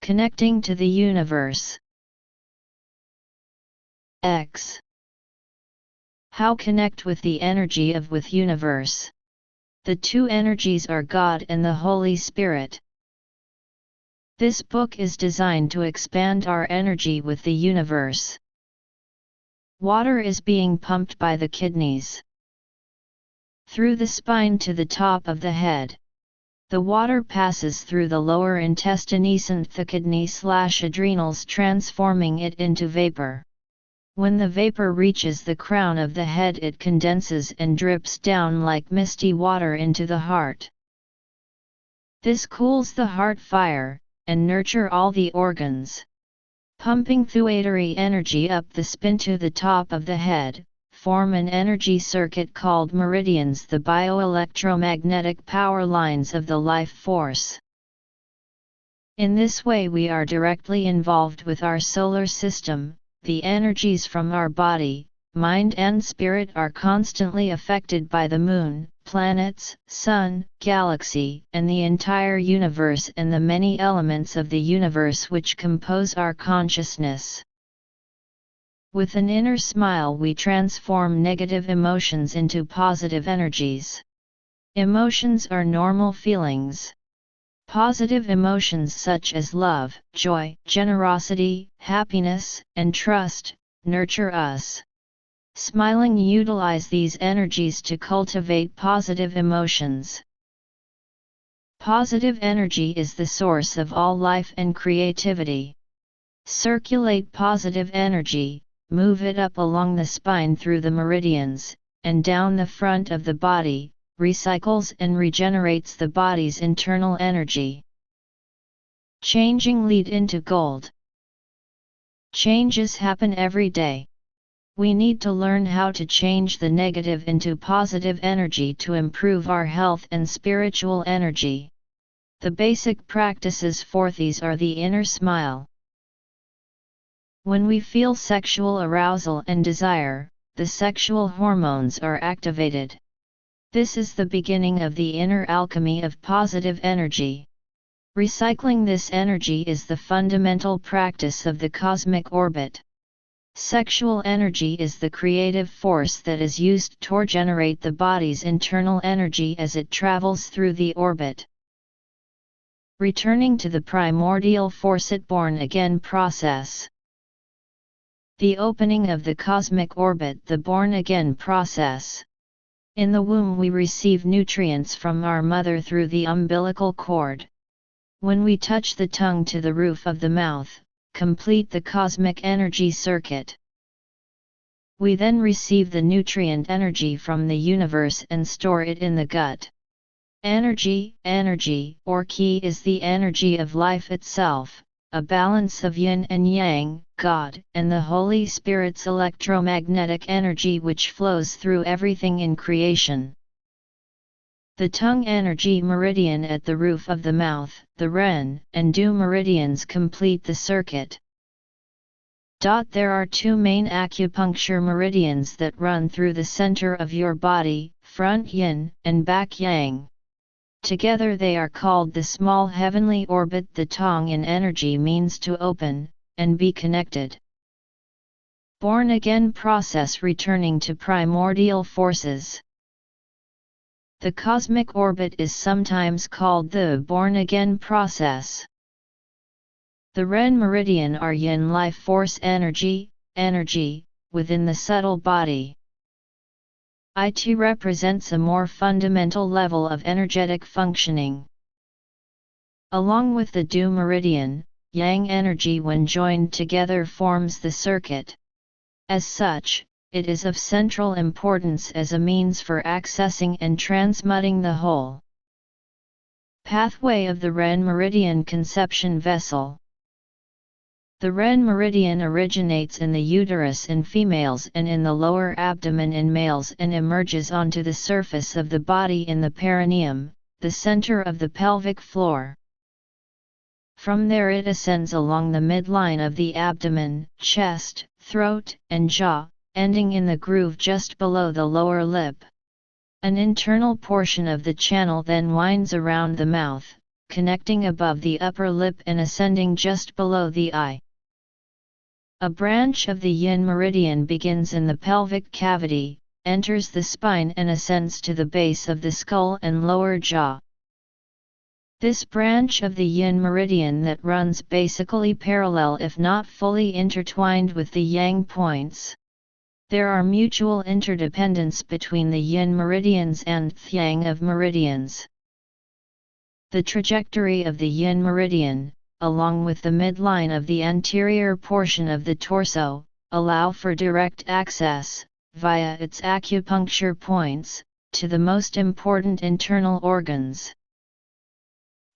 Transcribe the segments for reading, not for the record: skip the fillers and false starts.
Connecting to the universe. X. How connect with the energy of with universe. The two energies are God and the Holy Spirit. This book is designed to expand our energy with the universe. Water is being pumped by the kidneys through the spine to the top of the head. The water passes through the lower intestine and the kidney/adrenals, transforming it into vapor. When the vapor reaches the crown of the head, it condenses and drips down like misty water into the heart. This cools the heart fire, and nurture all the organs. Pumping thuatary energy up the spine to the top of the head, form an energy circuit called meridians, the bioelectromagnetic power lines of the life force. In this way we are directly involved with our solar system. The energies from our body, mind and spirit are constantly affected by the moon, planets, sun, galaxy, and the entire universe and the many elements of the universe which compose our consciousness. With an inner smile we transform negative emotions into positive energies. Emotions are normal feelings. Positive emotions such as love, joy, generosity, happiness, and trust nurture us. Smiling utilize these energies to cultivate positive emotions. Positive energy is the source of all life and creativity. Circulate positive energy, move it up along the spine through the meridians, and down the front of the body, recycles and regenerates the body's internal energy. Changing lead into gold. Changes happen every day. We need to learn how to change the negative into positive energy to improve our health and spiritual energy. The basic practices for these are the inner smile. When we feel sexual arousal and desire, the sexual hormones are activated. This is the beginning of the inner alchemy of positive energy. Recycling this energy is the fundamental practice of the cosmic orbit. Sexual energy is the creative force that is used to generate the body's internal energy as it travels through the orbit. Returning to the primordial force, born again process. The opening of the cosmic orbit, the born again process. In the womb we receive nutrients from our mother through the umbilical cord. When we touch the tongue to the roof of the mouth, complete the cosmic energy circuit. We then receive the nutrient energy from the universe and store it in the gut. Energy, or ki, is the energy of life itself, a balance of yin and yang, God, and the Holy Spirit's electromagnetic energy which flows through everything in creation. The tongue energy meridian at the roof of the mouth, the Ren and Du meridians complete the circuit. There are two main acupuncture meridians that run through the center of your body, front yin and back yang. Together they are called the small heavenly orbit. The tong in energy means to open and be connected. Born again process, returning to primordial forces. The cosmic orbit is sometimes called the born again process. The Ren meridian are yin life force energy within the subtle body. It represents a more fundamental level of energetic functioning. Along with the Du meridian, yang energy when joined together forms the circuit. As such, it is of central importance as a means for accessing and transmuting the whole pathway of the Ren meridian conception vessel. The Ren meridian originates in the uterus in females and in the lower abdomen in males and emerges onto the surface of the body in the perineum, the center of the pelvic floor. From there it ascends along the midline of the abdomen, chest, throat, and jaw, ending in the groove just below the lower lip. An internal portion of the channel then winds around the mouth, connecting above the upper lip and ascending just below the eye. A branch of the yin meridian begins in the pelvic cavity, enters the spine and ascends to the base of the skull and lower jaw. This branch of the yin meridian that runs basically parallel if not fully intertwined with the yang points. There are mutual interdependence between the yin meridians and yang of meridians. The trajectory of the yin meridian, along with the midline of the anterior portion of the torso, allow for direct access, via its acupuncture points, to the most important internal organs.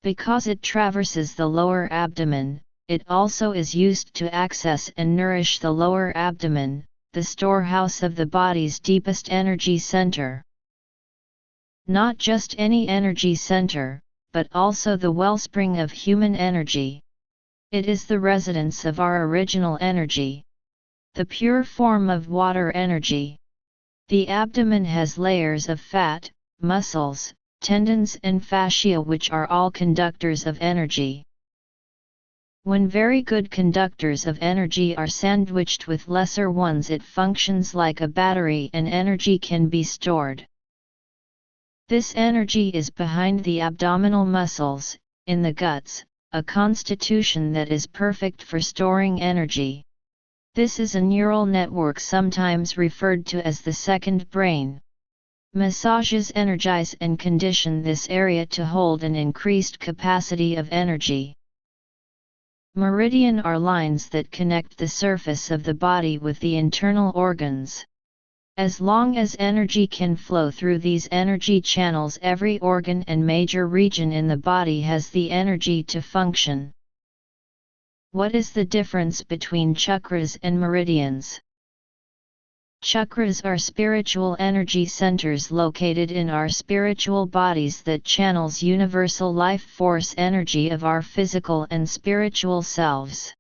Because it traverses the lower abdomen, it also is used to access and nourish the lower abdomen, the storehouse of the body's deepest energy center. Not just any energy center, but also the wellspring of human energy. It is the residence of our original energy, the pure form of water energy. The abdomen has layers of fat, muscles, tendons and fascia which are all conductors of energy. When very good conductors of energy are sandwiched with lesser ones, it functions like a battery and energy can be stored. This energy is behind the abdominal muscles, in the guts, a constitution that is perfect for storing energy. This is a neural network sometimes referred to as the second brain. Massages energize and condition this area to hold an increased capacity of energy. Meridian are lines that connect the surface of the body with the internal organs. As long as energy can flow through these energy channels, every organ and major region in the body has the energy to function. What is the difference between chakras and meridians? Chakras are spiritual energy centers located in our spiritual bodies that channels universal life force energy of our physical and spiritual selves.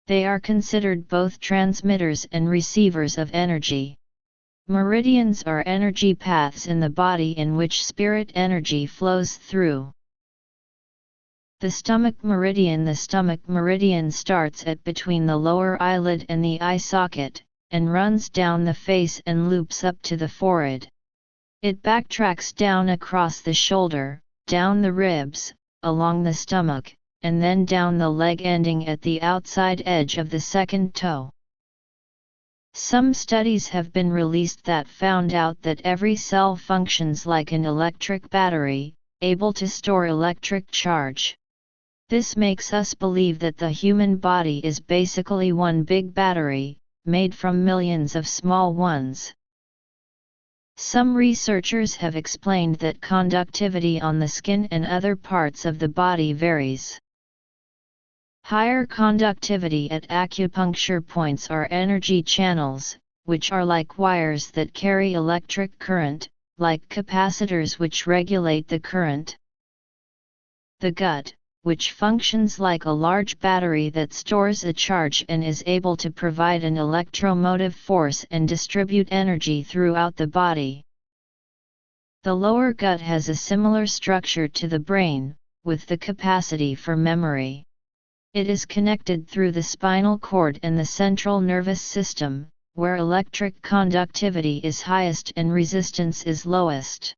They are considered both transmitters and receivers of energy. Meridians are energy paths in the body in which spirit energy flows through. The stomach meridian. The stomach meridian starts at between the lower eyelid and the eye socket, and runs down the face and loops up to the forehead. It backtracks down across the shoulder, down the ribs, along the stomach, and then down the leg ending at the outside edge of the second toe. Some studies have been released that found out that every cell functions like an electric battery, able to store electric charge. This makes us believe that the human body is basically one big battery, made from millions of small ones. Some researchers have explained that conductivity on the skin and other parts of the body varies. Higher conductivity at acupuncture points are energy channels, which are like wires that carry electric current, like capacitors which regulate the current. The gut, which functions like a large battery that stores a charge and is able to provide an electromotive force and distribute energy throughout the body. The lower gut has a similar structure to the brain, with the capacity for memory. It is connected through the spinal cord and the central nervous system, where electric conductivity is highest and resistance is lowest.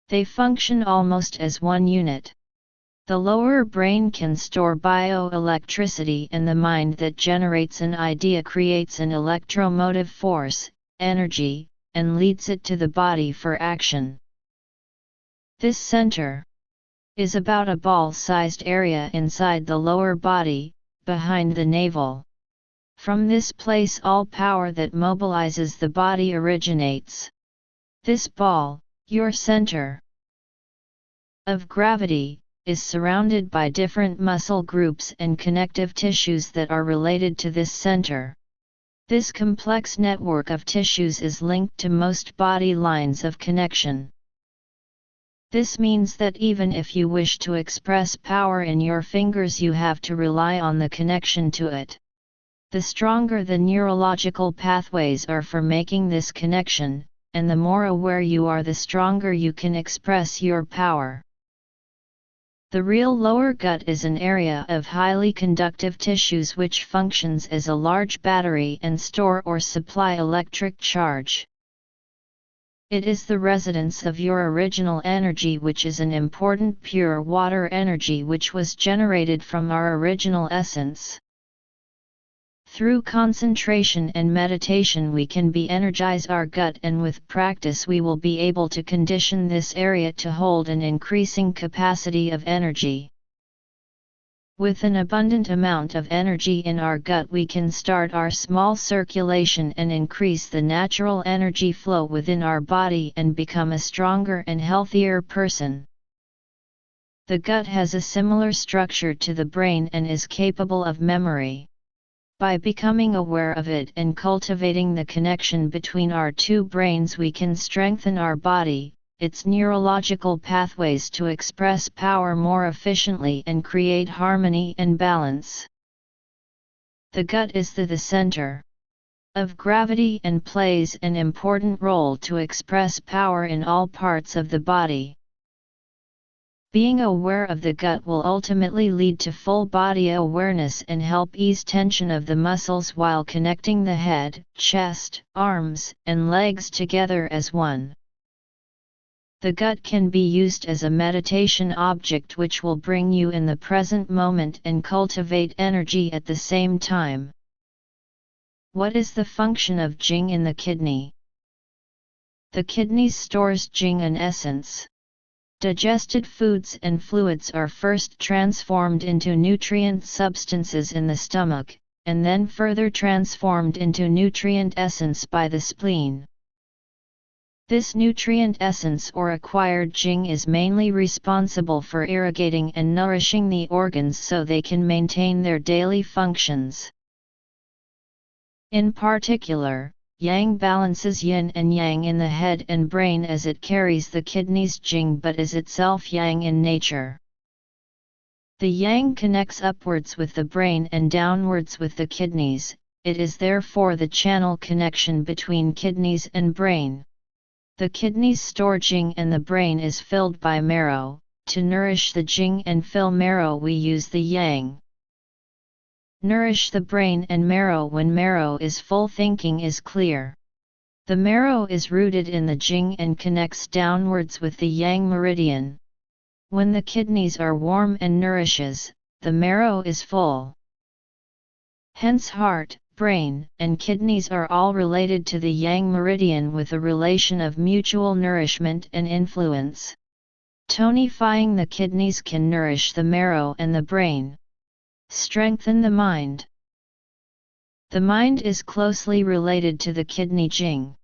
They function almost as one unit. The lower brain can store bioelectricity, and the mind that generates an idea creates an electromotive force, energy, and leads it to the body for action. This center is about a ball-sized area inside the lower body, behind the navel. From this place all power that mobilizes the body originates. This ball, your center of gravity, is surrounded by different muscle groups and connective tissues that are related to this center. This complex network of tissues is linked to most body lines of connection. This means that even if you wish to express power in your fingers, you have to rely on the connection to it. The stronger the neurological pathways are for making this connection, and the more aware you are, the stronger you can express your power. The real lower gut is an area of highly conductive tissues which functions as a large battery and store or supply electric charge. It is the residence of your original energy, which is an important pure water energy which was generated from our original essence. Through concentration and meditation we can energize our gut, and with practice we will be able to condition this area to hold an increasing capacity of energy. With an abundant amount of energy in our gut we can start our small circulation and increase the natural energy flow within our body and become a stronger and healthier person. The gut has a similar structure to the brain and is capable of memory. By becoming aware of it and cultivating the connection between our two brains we can strengthen our body, its neurological pathways to express power more efficiently and create harmony and balance. The gut is the center of gravity and plays an important role to express power in all parts of the body. Being aware of the gut will ultimately lead to full body awareness and help ease tension of the muscles while connecting the head, chest, arms, and legs together as one. The gut can be used as a meditation object which will bring you in the present moment and cultivate energy at the same time. What is the function of Jing in the kidney? The kidneys stores Jing in essence. Digested foods and fluids are first transformed into nutrient substances in the stomach, and then further transformed into nutrient essence by the spleen. This nutrient essence or acquired Jing is mainly responsible for irrigating and nourishing the organs so they can maintain their daily functions. In particular, Yang balances yin and yang in the head and brain as it carries the kidneys' Jing but is itself yang in nature. The yang connects upwards with the brain and downwards with the kidneys, it is therefore the channel connection between kidneys and brain. The kidneys store Jing and the brain is filled by marrow. To nourish the Jing and fill marrow we use the yang. Nourish the brain and marrow. When marrow is full, thinking is clear. The marrow is rooted in the Jing and connects downwards with the yang meridian. When the kidneys are warm and nourishes, the marrow is full. Hence heart, brain, and kidneys are all related to the yang meridian with a relation of mutual nourishment and influence. Tonifying the kidneys can nourish the marrow and the brain. Strengthen the mind. The mind is closely related to the kidney Jing.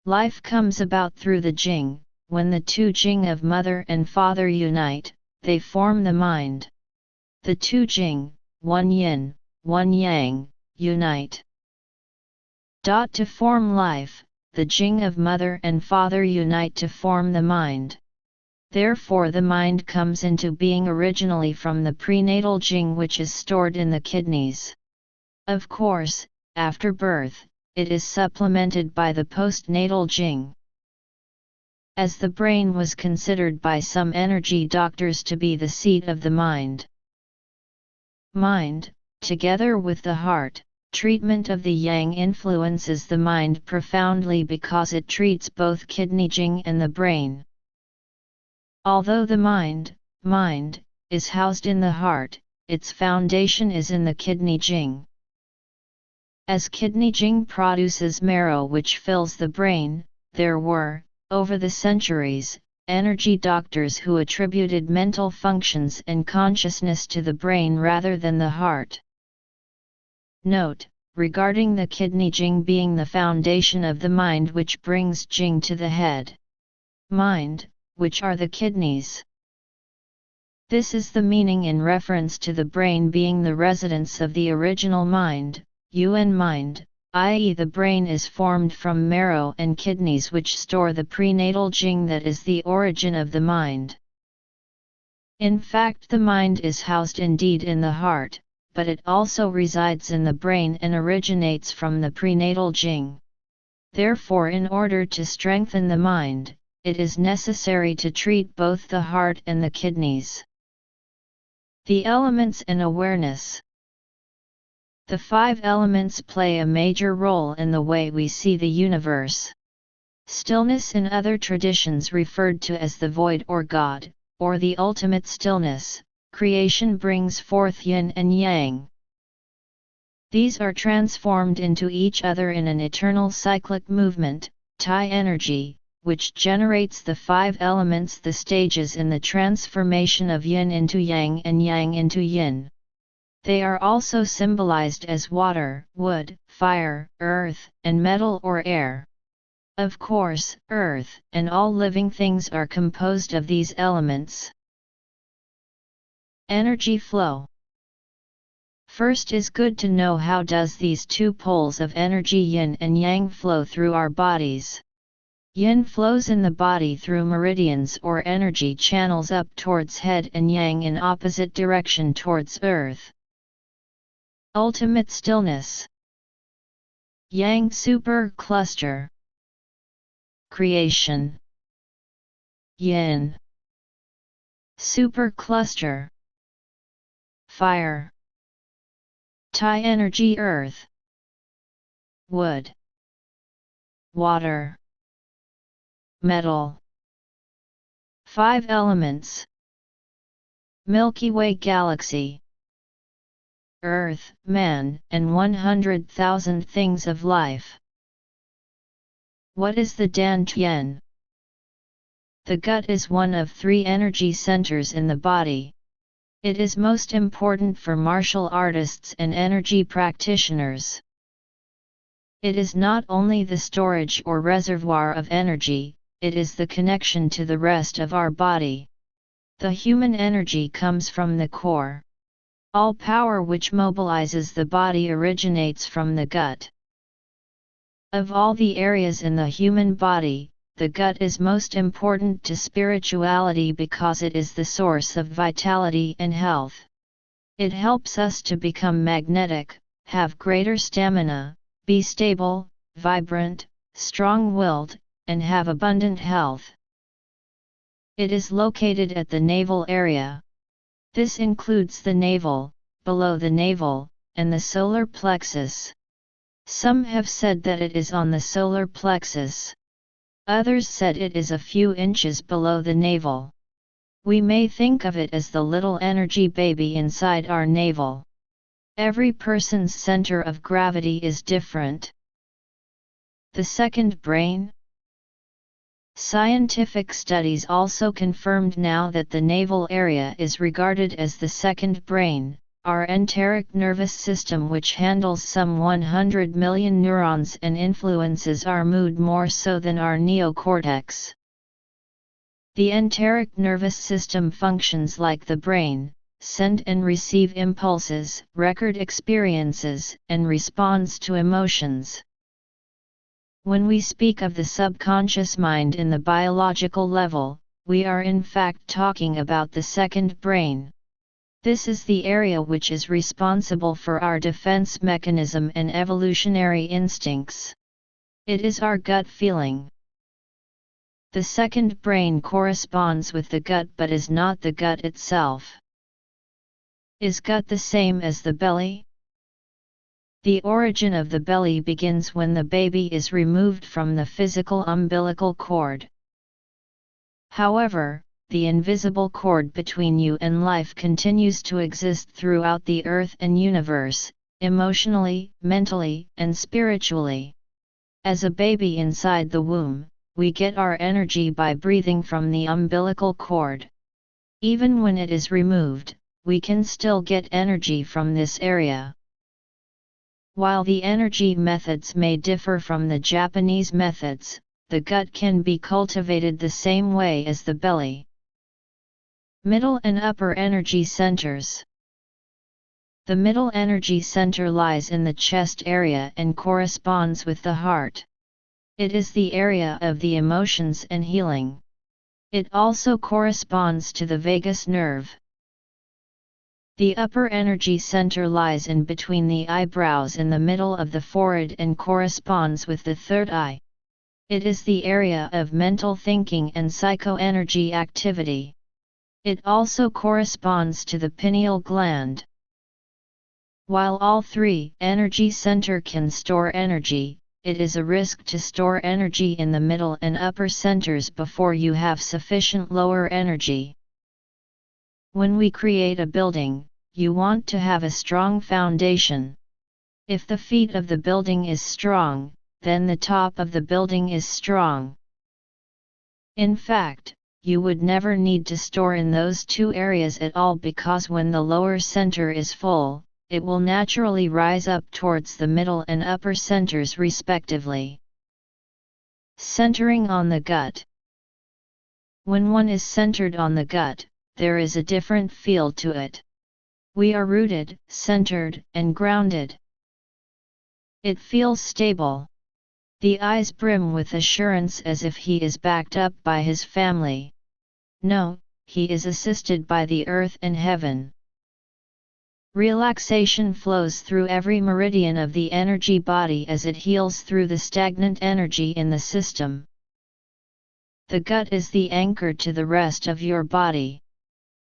Life comes about through the Jing. When the two Jing of mother and father unite, they form the mind. The two Jing, one yin, one yang, unite. To form life, the Jing of mother and father unite to form the mind. Therefore the mind comes into being originally from the prenatal Jing which is stored in the kidneys. Of course, after birth, it is supplemented by the postnatal Jing. As the brain was considered by some energy doctors to be the seat of the mind. Mind, together with the heart, treatment of the yang influences the mind profoundly because it treats both kidney Jing and the brain. Although the mind, is housed in the heart, its foundation is in the kidney Jing. As kidney Jing produces marrow which fills the brain, there were, over the centuries, energy doctors who attributed mental functions and consciousness to the brain rather than the heart. Note, regarding the kidney Jing being the foundation of the mind which brings Jing to the head. Mind, which are the kidneys. This is the meaning in reference to the brain being the residence of the original mind, Yuan mind, i.e. the brain is formed from marrow and kidneys which store the prenatal Jing that is the origin of the mind. In fact the mind is housed indeed in the heart, but it also resides in the brain and originates from the prenatal Jing. Therefore in order to strengthen the mind, it is necessary to treat both the heart and the kidneys. The elements and awareness. The 5 elements play a major role in the way we see the universe. Stillness in other traditions referred to as the void or God, or the ultimate stillness, creation brings forth yin and yang. These are transformed into each other in an eternal cyclic movement, Tai energy, which generates the 5 elements, the stages in the transformation of yin into yang and yang into yin. They are also symbolized as water, wood, fire, earth, and metal or air. Of course, earth and all living things are composed of these elements. Energy flow. First, is good to know how does these 2 poles of energy yin and yang flow through our bodies. Yin flows in the body through meridians or energy channels up towards head, and yang in opposite direction towards earth. Ultimate stillness. Yang super cluster. Creation. Yin. Super cluster. Fire. Tai energy earth. Wood. Water. Metal. 5 elements. Milky Way galaxy. Earth, man, and 100,000 things of life. What is the Dan Tien? The gut is one of 3 energy centers in the body. It is most important for martial artists and energy practitioners. It is not only the storage or reservoir of energy, it is the connection to the rest of our body. The human energy comes from the core. All power which mobilizes the body originates from the gut. Of all the areas in the human body, the gut is most important to spirituality because it is the source of vitality and health. It helps us to become magnetic, have greater stamina, be stable, vibrant, strong-willed, and have abundant health. It is located at the navel area. This includes the navel, below the navel, and the solar plexus. Some have said that it is on the solar plexus. Others said it is a few inches below the navel. We may think of it as the little energy baby inside our navel. Every person's center of gravity is different. The second brain. Scientific studies also confirmed now that the navel area is regarded as the second brain, our enteric nervous system, which handles some 100 million neurons and influences our mood more so than our neocortex. The enteric nervous system functions like the brain, send and receive impulses, record experiences, and responds to emotions. When we speak of the subconscious mind in the biological level, we are in fact talking about the second brain. This is the area which is responsible for our defense mechanism and evolutionary instincts. It is our gut feeling. The second brain corresponds with the gut but is not the gut itself. Is gut the same as the belly? The origin of the belly begins when the baby is removed from the physical umbilical cord. However, the invisible cord between you and life continues to exist throughout the earth and universe, emotionally, mentally, and spiritually. As a baby inside the womb, we get our energy by breathing from the umbilical cord. Even when it is removed, we can still get energy from this area. While the energy methods may differ from the Japanese methods, the gut can be cultivated the same way as the belly. Middle and upper energy centers. The middle energy center lies in the chest area and corresponds with the heart. It is the area of the emotions and healing. It also corresponds to the vagus nerve. The upper energy center lies in between the eyebrows in the middle of the forehead and corresponds with the third eye. It is the area of mental thinking and psychoenergy activity. It also corresponds to the pineal gland. While all three energy center can store energy, it is a risk to store energy in the middle and upper centers before you have sufficient lower energy. When we create a building, you want to have a strong foundation. If the feet of the building is strong, then the top of the building is strong. In fact, you would never need to store in those two areas at all, because when the lower center is full, it will naturally rise up towards the middle and upper centers respectively. Centering on the gut. When one is centered on the gut, there is a different feel to it. We are rooted, centered, and grounded. It feels stable. The eyes brim with assurance as if he is backed up by his family. No, he is assisted by the earth and heaven. Relaxation flows through every meridian of the energy body as it heals through the stagnant energy in the system. The gut is the anchor to the rest of your body.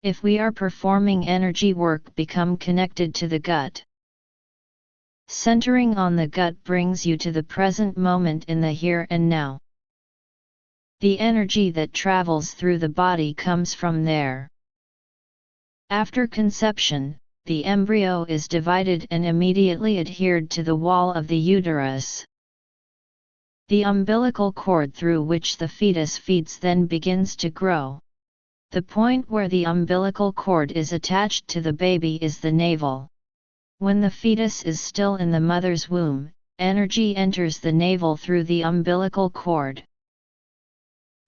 If we are performing energy work, become connected to the gut. Centering on the gut brings you to the present moment in the here and now. The energy that travels through the body comes from there. After conception, the embryo is divided and immediately adhered to the wall of the uterus. The umbilical cord through which the fetus feeds then begins to grow. The point where the umbilical cord is attached to the baby is the navel. When the fetus is still in the mother's womb, energy enters the navel through the umbilical cord.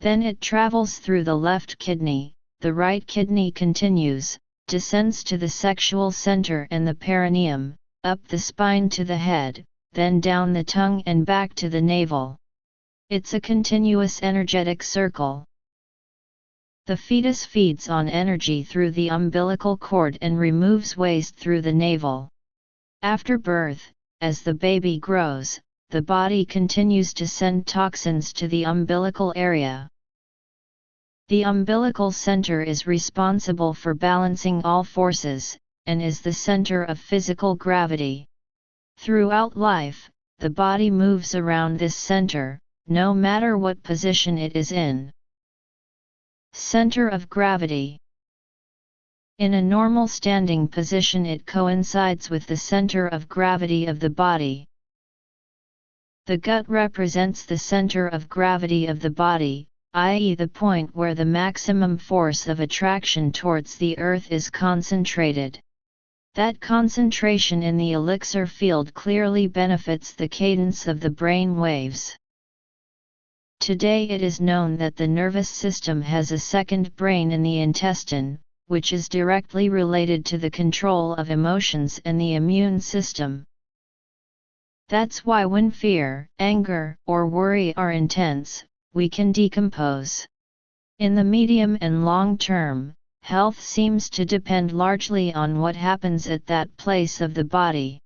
Then it travels through the left kidney, the right kidney continues, descends to the sexual center and the perineum, up the spine to the head, then down the tongue and back to the navel. It's a continuous energetic circle. The fetus feeds on energy through the umbilical cord and removes waste through the navel. After birth, as the baby grows, the body continues to send toxins to the umbilical area. The umbilical center is responsible for balancing all forces, and is the center of physical gravity. Throughout life, the body moves around this center, no matter what position it is in. Center of gravity. In a normal standing position, it coincides with the center of gravity of the body. The gut represents the center of gravity of the body, i.e., the point where the maximum force of attraction towards the earth is concentrated. That concentration in the elixir field clearly benefits the cadence of the brain waves. Today it is known that the nervous system has a second brain in the intestine, which is directly related to the control of emotions and the immune system. That's why when fear, anger, or worry are intense, we can decompose. In the medium and long term, health seems to depend largely on what happens at that place of the body.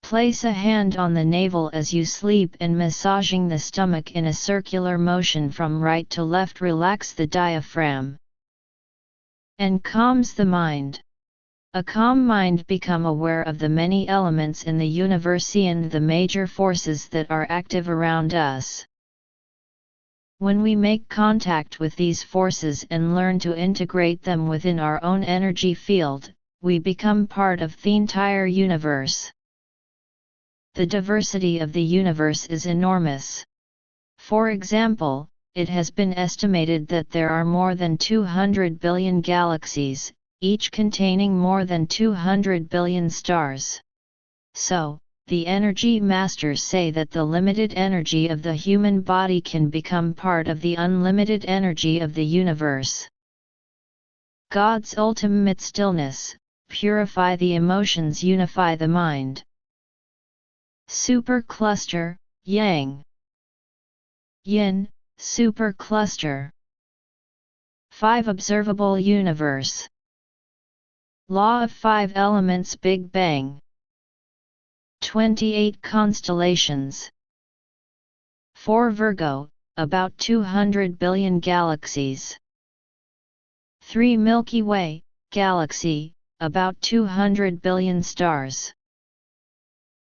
Place a hand on the navel as you sleep and massaging the stomach in a circular motion from right to left relax the diaphragm and calms the mind. A calm mind become aware of the many elements in the universe and the major forces that are active around us. When we make contact with these forces and learn to integrate them within our own energy field, we become part of the entire universe. The diversity of the universe is enormous. For example, it has been estimated that there are more than 200 billion galaxies, each containing more than 200 billion stars. So, the energy masters say that the limited energy of the human body can become part of the unlimited energy of the universe. God's ultimate stillness, purify the emotions, unify the mind. Supercluster, Yang. Yin, supercluster. 5 observable universe. Law of 5 elements, Big Bang. 28 constellations. 4 Virgo, about 200 billion galaxies. 3 Milky Way, galaxy, about 200 billion stars.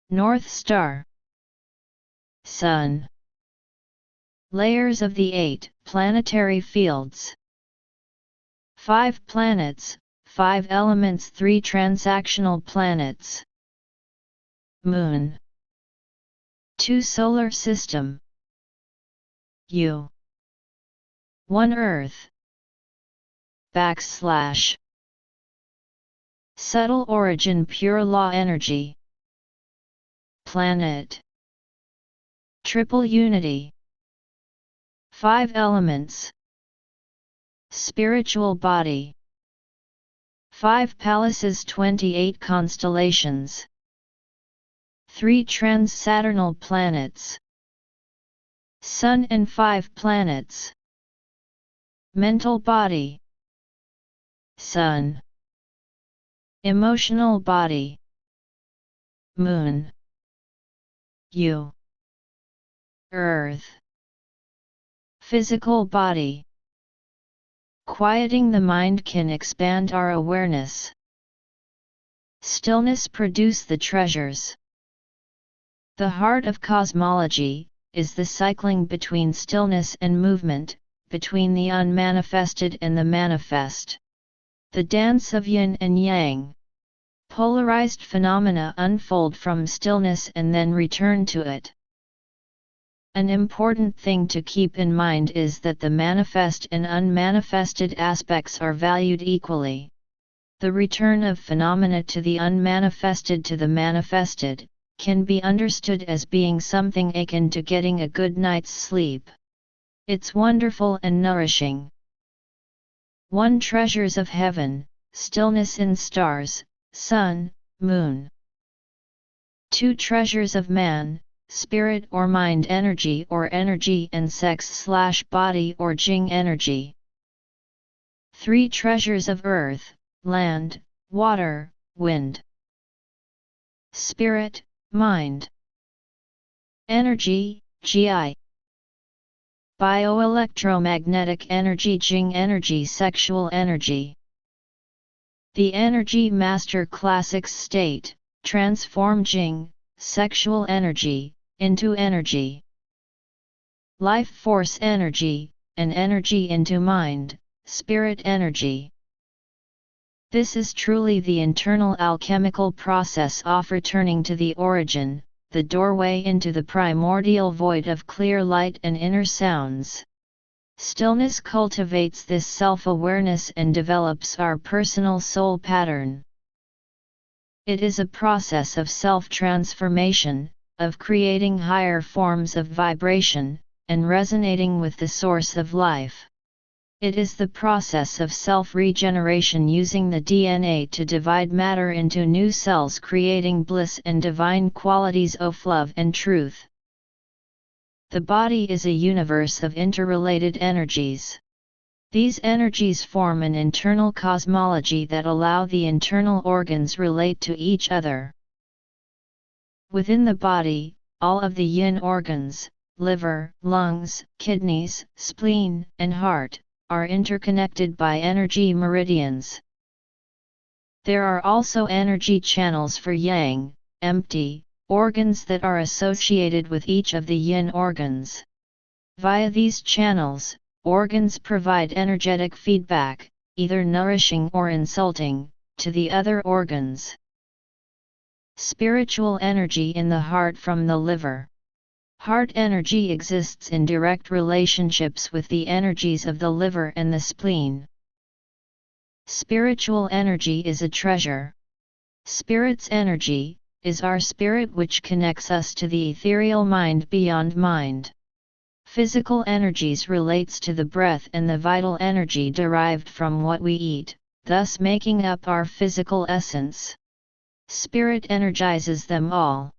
North Star. Sun. Layers of the 8 planetary fields. 5 planets, 5 elements, 3 transactional planets. Moon. 2 solar system. U. 1 Earth. \. Subtle origin, pure law energy. Planet. Triple unity. 5 elements. Spiritual body. 5 palaces, 28 constellations. 3 trans-Saturnal planets. Sun and 5 planets. Mental body. Sun. Emotional body. Moon. U. Earth. Physical body. Quieting the mind can expand our awareness. Stillness produce the treasures. The heart of cosmology is the cycling between stillness and movement, between the unmanifested and the manifest. The dance of yin and yang. Polarized phenomena unfold from stillness and then return to it. An important thing to keep in mind is that the manifest and unmanifested aspects are valued equally. The return of phenomena to the unmanifested to the manifested can be understood as being something akin to getting a good night's sleep. It's wonderful and nourishing. 1 Treasures of heaven, stillness in stars, sun, moon. 2 Treasures of man, spirit or mind energy and sex/body or Jing energy. 3 Treasures of earth, land, water, wind. Spirit, mind. Energy, GI. Bioelectromagnetic energy, Jing energy, sexual energy. The Energy Master Classics state, transform Jing, sexual energy, into energy. Life force energy, and energy into mind, spirit energy. This is truly the internal alchemical process of returning to the origin, the doorway into the primordial void of clear light and inner sounds. Stillness cultivates this self-awareness and develops our personal soul pattern. It is a process of self-transformation, of creating higher forms of vibration, and resonating with the source of life. It is the process of self-regeneration using the DNA to divide matter into new cells, creating bliss and divine qualities of love and truth. The body is a universe of interrelated energies. These energies form an internal cosmology that allow the internal organs relate to each other. Within the body, all of the yin organs, liver, lungs, kidneys, spleen, and heart, are interconnected by energy meridians. There are also energy channels for yang, empty, organs that are associated with each of the yin organs. Via these channels, organs provide energetic feedback, either nourishing or insulting, to the other organs. Spiritual energy in the heart from the liver. Heart energy exists in direct relationships with the energies of the liver and the spleen. Spiritual energy is a treasure. Spirit's energy is our spirit, which connects us to the ethereal mind beyond mind. Physical energies relates to the breath and the vital energy derived from what we eat, thus making up our physical essence. Spirit energizes them all.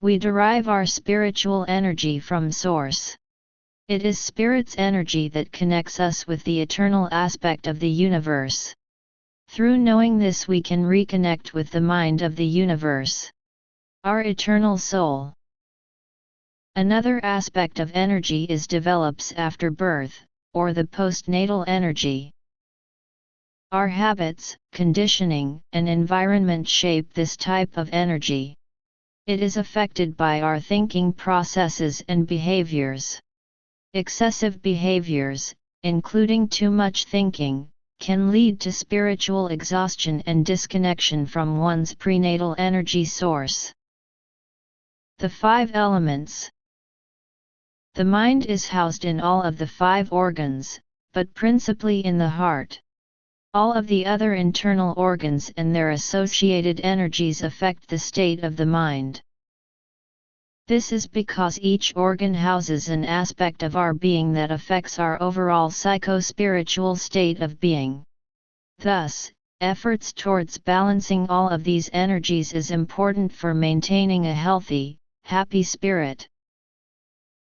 We derive our spiritual energy from Source. It is Spirit's energy that connects us with the eternal aspect of the universe. Through knowing this, we can reconnect with the mind of the universe, our eternal soul. Another aspect of energy is develops after birth, or the postnatal energy. Our habits, conditioning, and environment shape this type of energy. It is affected by our thinking processes and behaviors. Excessive behaviors, including too much thinking, can lead to spiritual exhaustion and disconnection from one's prenatal energy source. The 5 elements. The mind is housed in all of the 5 organs, but principally in the heart. All of the other internal organs and their associated energies affect the state of the mind. This is because each organ houses an aspect of our being that affects our overall psycho-spiritual state of being. Thus, efforts towards balancing all of these energies is important for maintaining a healthy, happy spirit.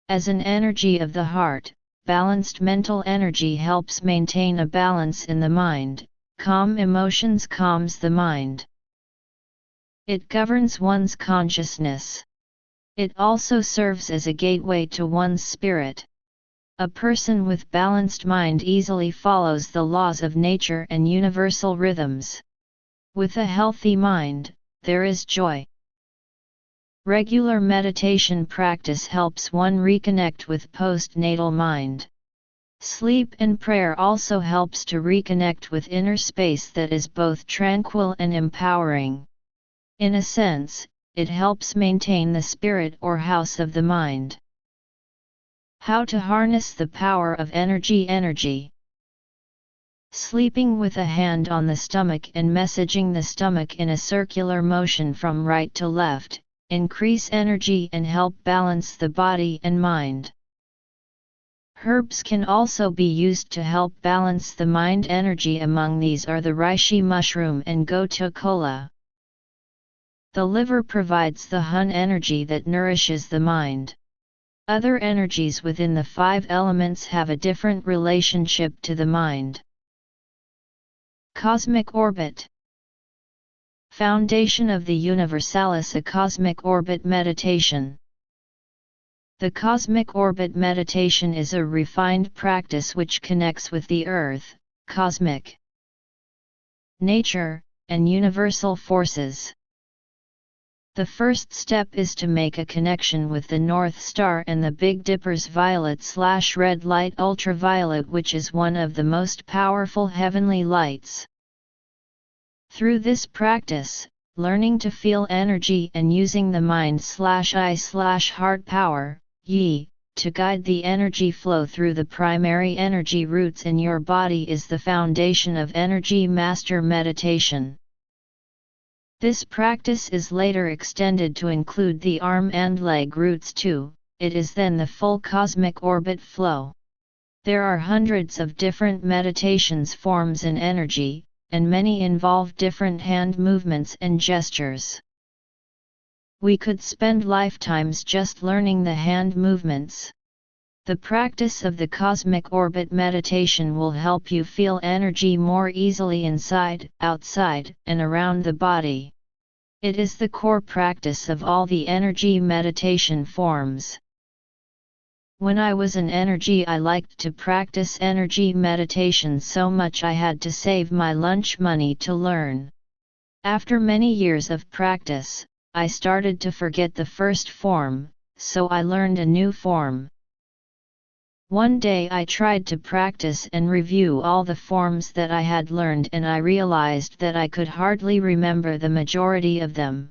As an energy of the heart, balanced mental energy helps maintain a balance in the mind. Calm emotions calms the mind. It governs one's consciousness. It also serves as a gateway to one's spirit. A person with balanced mind easily follows the laws of nature and universal rhythms. With a healthy mind, there is joy. Regular meditation practice helps one reconnect with postnatal mind. Sleep and prayer also helps to reconnect with inner space that is both tranquil and empowering. In a sense, it helps maintain the spirit or house of the mind. How to harness the power of energy. Sleeping with a hand on the stomach and messaging the stomach in a circular motion from right to left, increase energy and help balance the body and mind. Herbs can also be used to help balance the mind energy. Among these are the reishi mushroom and gotu kola. The liver provides the hun energy that nourishes the mind. Other energies within the 5 elements have a different relationship to the mind. Cosmic orbit. Foundation of the Universalis, a cosmic orbit meditation. The cosmic orbit meditation is a refined practice which connects with the earth, cosmic nature, and universal forces. The first step is to make a connection with the North Star and the Big Dipper's violet/red light ultraviolet, which is one of the most powerful heavenly lights. Through this practice, learning to feel energy and using the mind/eye/heart power, yi, to guide the energy flow through the primary energy roots in your body is the foundation of Energy Master Meditation. This practice is later extended to include the arm and leg roots too. It is then the full cosmic orbit flow. There are hundreds of different meditations forms in energy, and many involve different hand movements and gestures. We could spend lifetimes just learning the hand movements. The practice of the cosmic orbit meditation will help you feel energy more easily inside, outside, and around the body. It is the core practice of all the energy meditation forms. When I was in energy, I liked to practice energy meditation so much I had to save my lunch money to learn. After many years of practice, I started to forget the first form, so I learned a new form. One day I tried to practice and review all the forms that I had learned, and I realized that I could hardly remember the majority of them.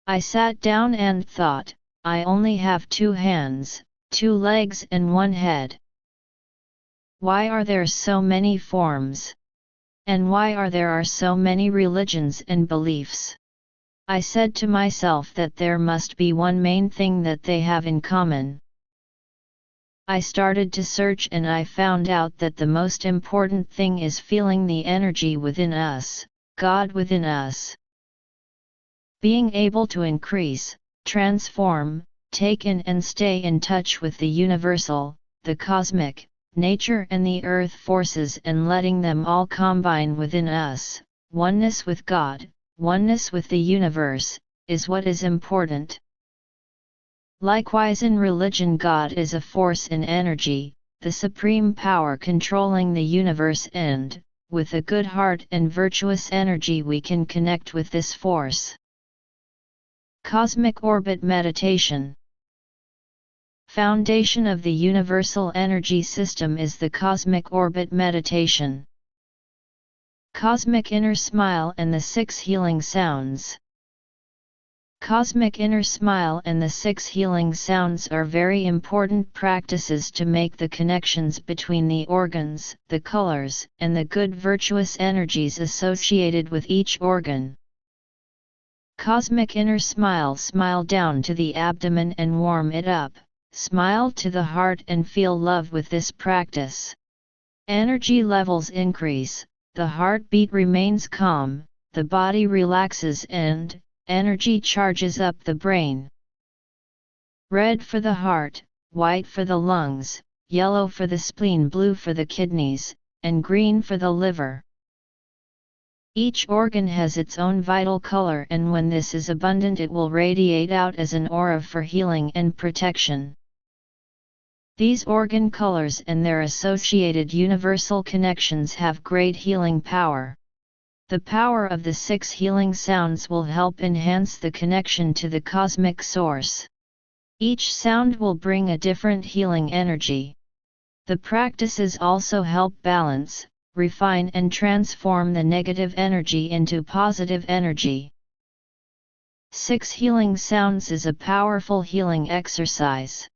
I sat down and thought, I only have 2 hands, 2 legs and 1 head. Why are there so many forms? And why are there so many religions and beliefs? I said to myself that there must be one main thing that they have in common. I started to search and I found out that the most important thing is feeling the energy within us, God within us. Being able to increase, transform, take in and stay in touch with the universal, the cosmic, nature and the earth forces, and letting them all combine within us, oneness with God, oneness with the universe, is what is important. Likewise in religion, God is a force in energy, the supreme power controlling the universe, and with a good heart and virtuous energy we can connect with this force. Cosmic Orbit Meditation. Foundation of the Universal Energy System is the Cosmic Orbit Meditation. Cosmic Inner Smile and the 6 Healing Sounds. Cosmic Inner Smile and the 6 Healing Sounds are very important practices to make the connections between the organs, the colors, and the good virtuous energies associated with each organ. Cosmic Inner Smile. Smile down to the abdomen and warm it up. Smile to the heart and feel love with this practice. Energy levels increase, the heartbeat remains calm, the body relaxes and energy charges up the brain. Red for the heart, white for the lungs, yellow for the spleen, blue for the kidneys, and green for the liver. Each organ has its own vital color, and when this is abundant it will radiate out as an aura for healing and protection. These organ colors and their associated universal connections have great healing power. The power of the 6 healing sounds will help enhance the connection to the cosmic source. Each sound will bring a different healing energy. The practices also help balance, refine and transform the negative energy into positive energy. 6 healing sounds is a powerful healing exercise.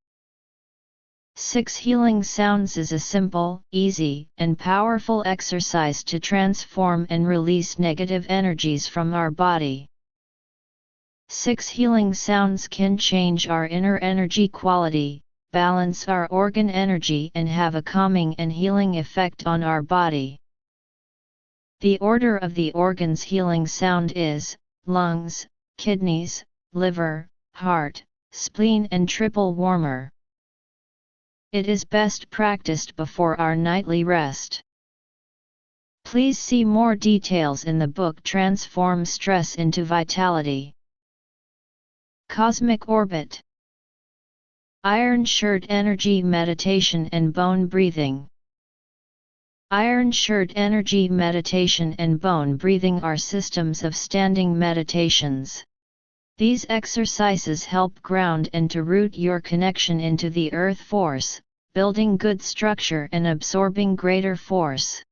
6 healing sounds is a simple, easy, and powerful exercise to transform and release negative energies from our body. 6 healing sounds can change our inner energy quality, balance our organ energy, and have a calming and healing effect on our body. The order of the organs' healing sound is lungs, kidneys, liver, heart, spleen, and triple warmer. It is best practiced before our nightly rest. Please see more details in the book Transform Stress into Vitality. Cosmic Orbit. Iron Shirt Energy Meditation and Bone Breathing. Iron Shirt Energy Meditation and Bone Breathing are systems of standing meditations. These exercises help ground and to root your connection into the earth force, building good structure and absorbing greater force.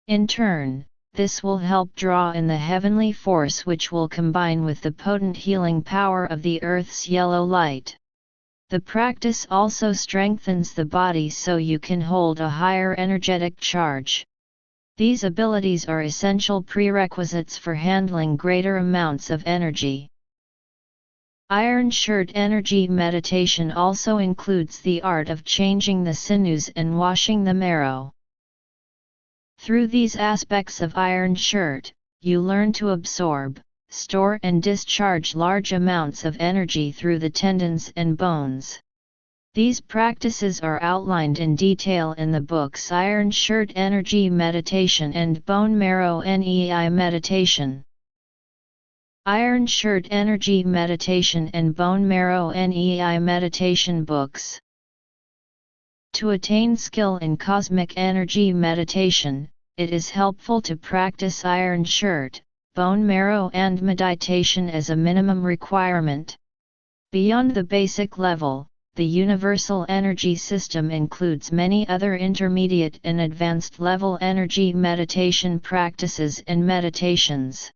In turn, this will help draw in the heavenly force, which will combine with the potent healing power of the earth's yellow light. The practice also strengthens the body so you can hold a higher energetic charge. These abilities are essential prerequisites for handling greater amounts of energy. Iron Shirt Energy Meditation also includes the art of changing the sinews and washing the marrow. Through these aspects of Iron Shirt, you learn to absorb, store and discharge large amounts of energy through the tendons and bones. These practices are outlined in detail in the books Iron Shirt Energy Meditation and Bone Marrow NEI Meditation. Iron Shirt Energy Meditation and Bone Marrow NEI Meditation books. To attain skill in cosmic energy meditation, it is helpful to practice Iron Shirt, Bone Marrow and meditation as a minimum requirement. Beyond the basic level, the Universal Energy System includes many other intermediate and advanced level energy meditation practices and meditations.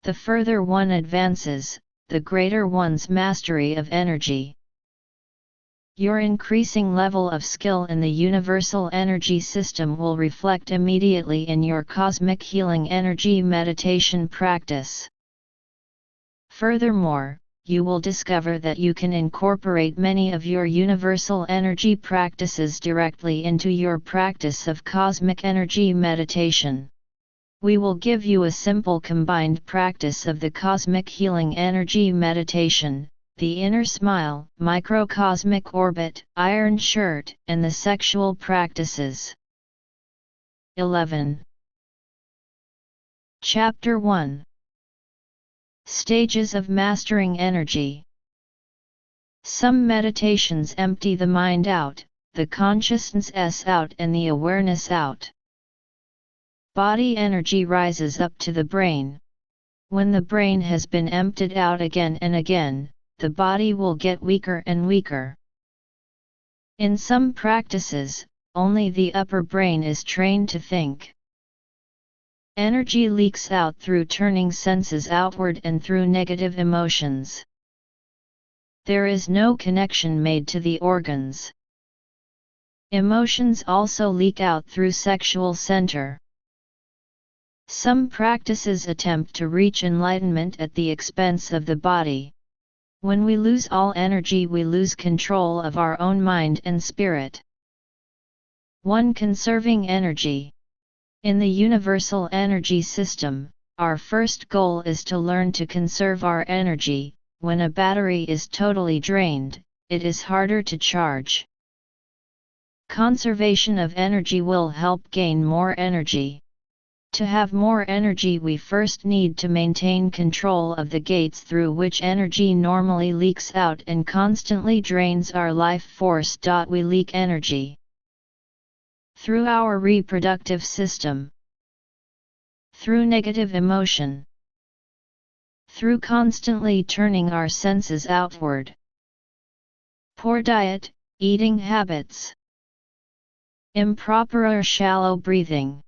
The further one advances, the greater one's mastery of energy. Your increasing level of skill in the Universal Energy System will reflect immediately in your cosmic healing energy meditation practice. Furthermore, you will discover that you can incorporate many of your universal energy practices directly into your practice of cosmic energy meditation. We will give you a simple combined practice of the cosmic healing energy meditation, the inner smile, microcosmic orbit, Iron Shirt, and the sexual practices. 11. Chapter 1. Stages of Mastering Energy. Some meditations empty the mind out, the consciousness out and the awareness out. Body energy rises up to the brain. When the brain has been emptied out again and again, the body will get weaker and weaker. In some practices, only the upper brain is trained to think. Energy leaks out through turning senses outward and through negative emotions. There is no connection made to the organs. Emotions also leak out through sexual center. Some practices attempt to reach enlightenment at the expense of the body. When we lose all energy, we lose control of our own mind and spirit. 1. Conserving energy. In the universal energy system, our first goal is to learn to conserve our energy. When a battery is totally drained, it is harder to charge. Conservation of energy will help gain more energy. To have more energy, we first need to maintain control of the gates through which energy normally leaks out and constantly drains our life force. We leak energy through our reproductive system, through negative emotion, through constantly turning our senses outward, poor diet, eating habits, improper or shallow breathing.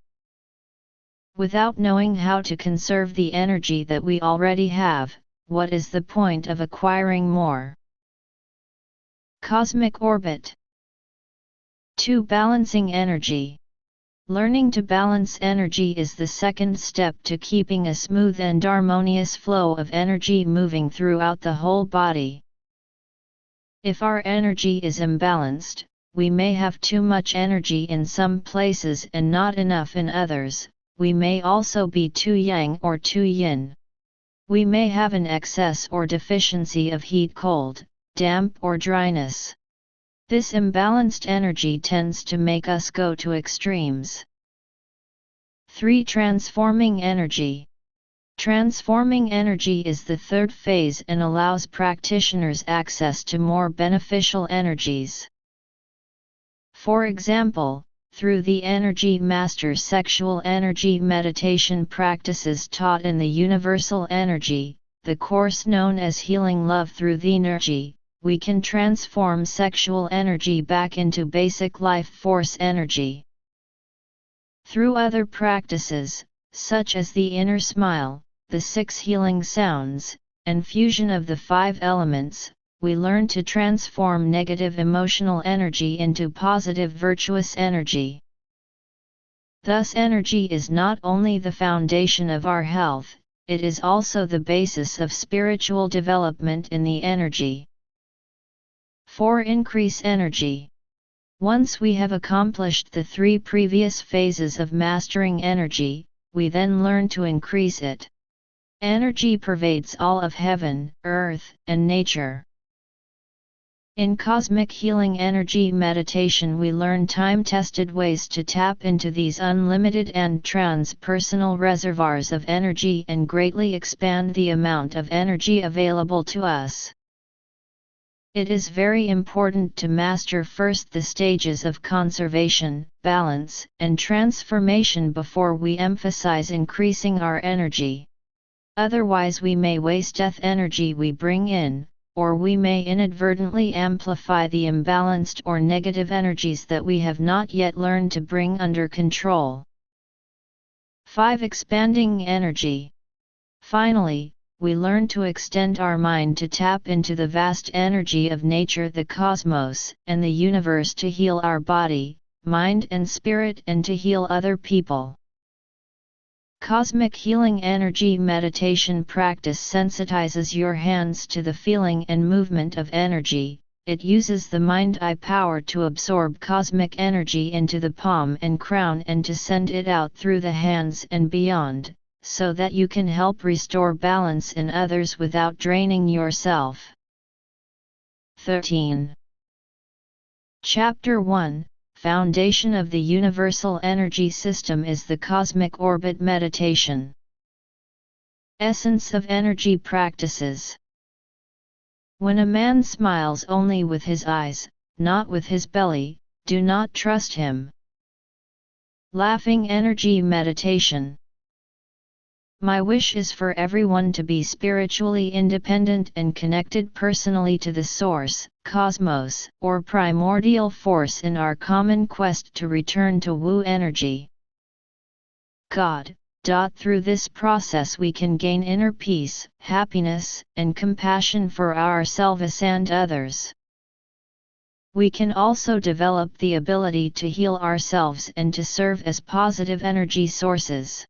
Without knowing how to conserve the energy that we already have, what is the point of acquiring more? Cosmic orbit. 2. Balancing energy. Learning to balance energy is the second step to keeping a smooth and harmonious flow of energy moving throughout the whole body. If our energy is imbalanced, we may have too much energy in some places and not enough in others. We may also be too yang or too yin. We may have an excess or deficiency of heat-cold, damp or dryness. This imbalanced energy tends to make us go to extremes. 3. Transforming energy. Transforming energy is the third phase and allows practitioners access to more beneficial energies. For example, through the Energy Master's sexual energy meditation practices taught in the Universal Energy, the course known as Healing Love through the Energy, we can transform sexual energy back into basic life force energy. Through other practices, such as the inner smile, the 6 healing sounds, and fusion of the 5 elements, we learn to transform negative emotional energy into positive virtuous energy. Thus, energy is not only the foundation of our health, it is also the basis of spiritual development in the energy. 4. Increase energy. Once we have accomplished the 3 previous phases of mastering energy, we then learn to increase it. Energy pervades all of heaven, earth, and nature. In Cosmic Healing Energy Meditation, we learn time-tested ways to tap into these unlimited and trans-personal reservoirs of energy and greatly expand the amount of energy available to us. It is very important to master first the stages of conservation, balance, and transformation before we emphasize increasing our energy. Otherwise, we may waste energy we bring in, or we may inadvertently amplify the imbalanced or negative energies that we have not yet learned to bring under control. 5. Expanding energy. Finally, we learn to extend our mind to tap into the vast energy of nature, the cosmos, and the universe to heal our body, mind and spirit, and to heal other people. Cosmic Healing Energy Meditation practice sensitizes your hands to the feeling and movement of energy. It uses the mind-eye power to absorb cosmic energy into the palm and crown and to send it out through the hands and beyond, so that you can help restore balance in others without draining yourself. 13. Chapter 1, Foundation of the Universal Energy System is the Cosmic Orbit Meditation. Essence of Energy Practices. When a man smiles only with his eyes, not with his belly, do not trust him. Laughing Energy Meditation. My wish is for everyone to be spiritually independent and connected personally to the source, cosmos, or primordial force in our common quest to return to Wu energy. God. Through this process we can gain inner peace, happiness, and compassion for ourselves and others. We can also develop the ability to heal ourselves and to serve as positive energy sources.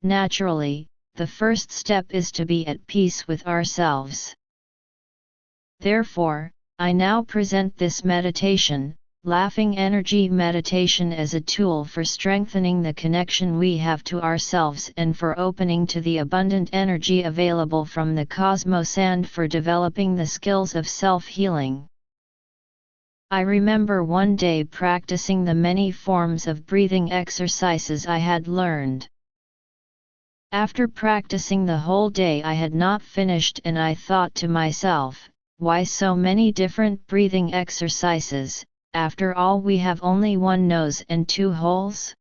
Naturally, the first step is to be at peace with ourselves. Therefore, I now present this meditation, Laughing Energy Meditation, as a tool for strengthening the connection we have to ourselves and for opening to the abundant energy available from the cosmos and for developing the skills of self-healing. I remember one day practicing the many forms of breathing exercises I had learned. After practicing the whole day I had not finished, and I thought to myself, why so many different breathing exercises? After all, we have only one nose and two holes?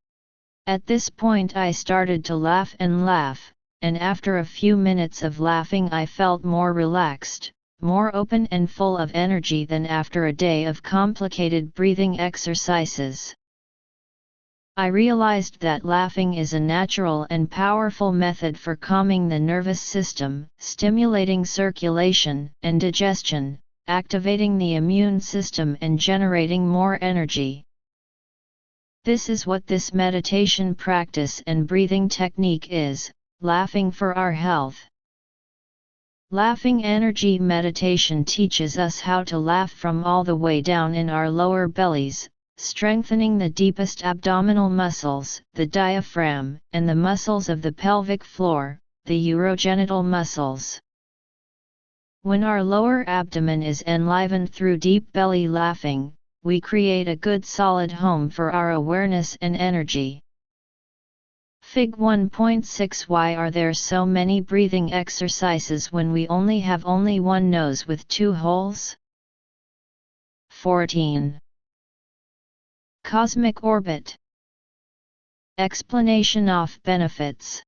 At this point I started to laugh, and after a few minutes of laughing I felt more relaxed, more open and full of energy than after a day of complicated breathing exercises. I realized that laughing is a natural and powerful method for calming the nervous system, stimulating circulation and digestion, activating the immune system and generating more energy. This is what this meditation practice and breathing technique is, laughing for our health. Laughing Energy Meditation teaches us how to laugh from all the way down in our lower bellies, strengthening the deepest abdominal muscles, the diaphragm, and the muscles of the pelvic floor, the urogenital muscles. When our lower abdomen is enlivened through deep belly laughing, we create a good solid home for our awareness and energy. Fig 1.6. Why are there so many breathing exercises when we only have one nose with two holes? 14. Cosmic orbit. Explanation of benefits.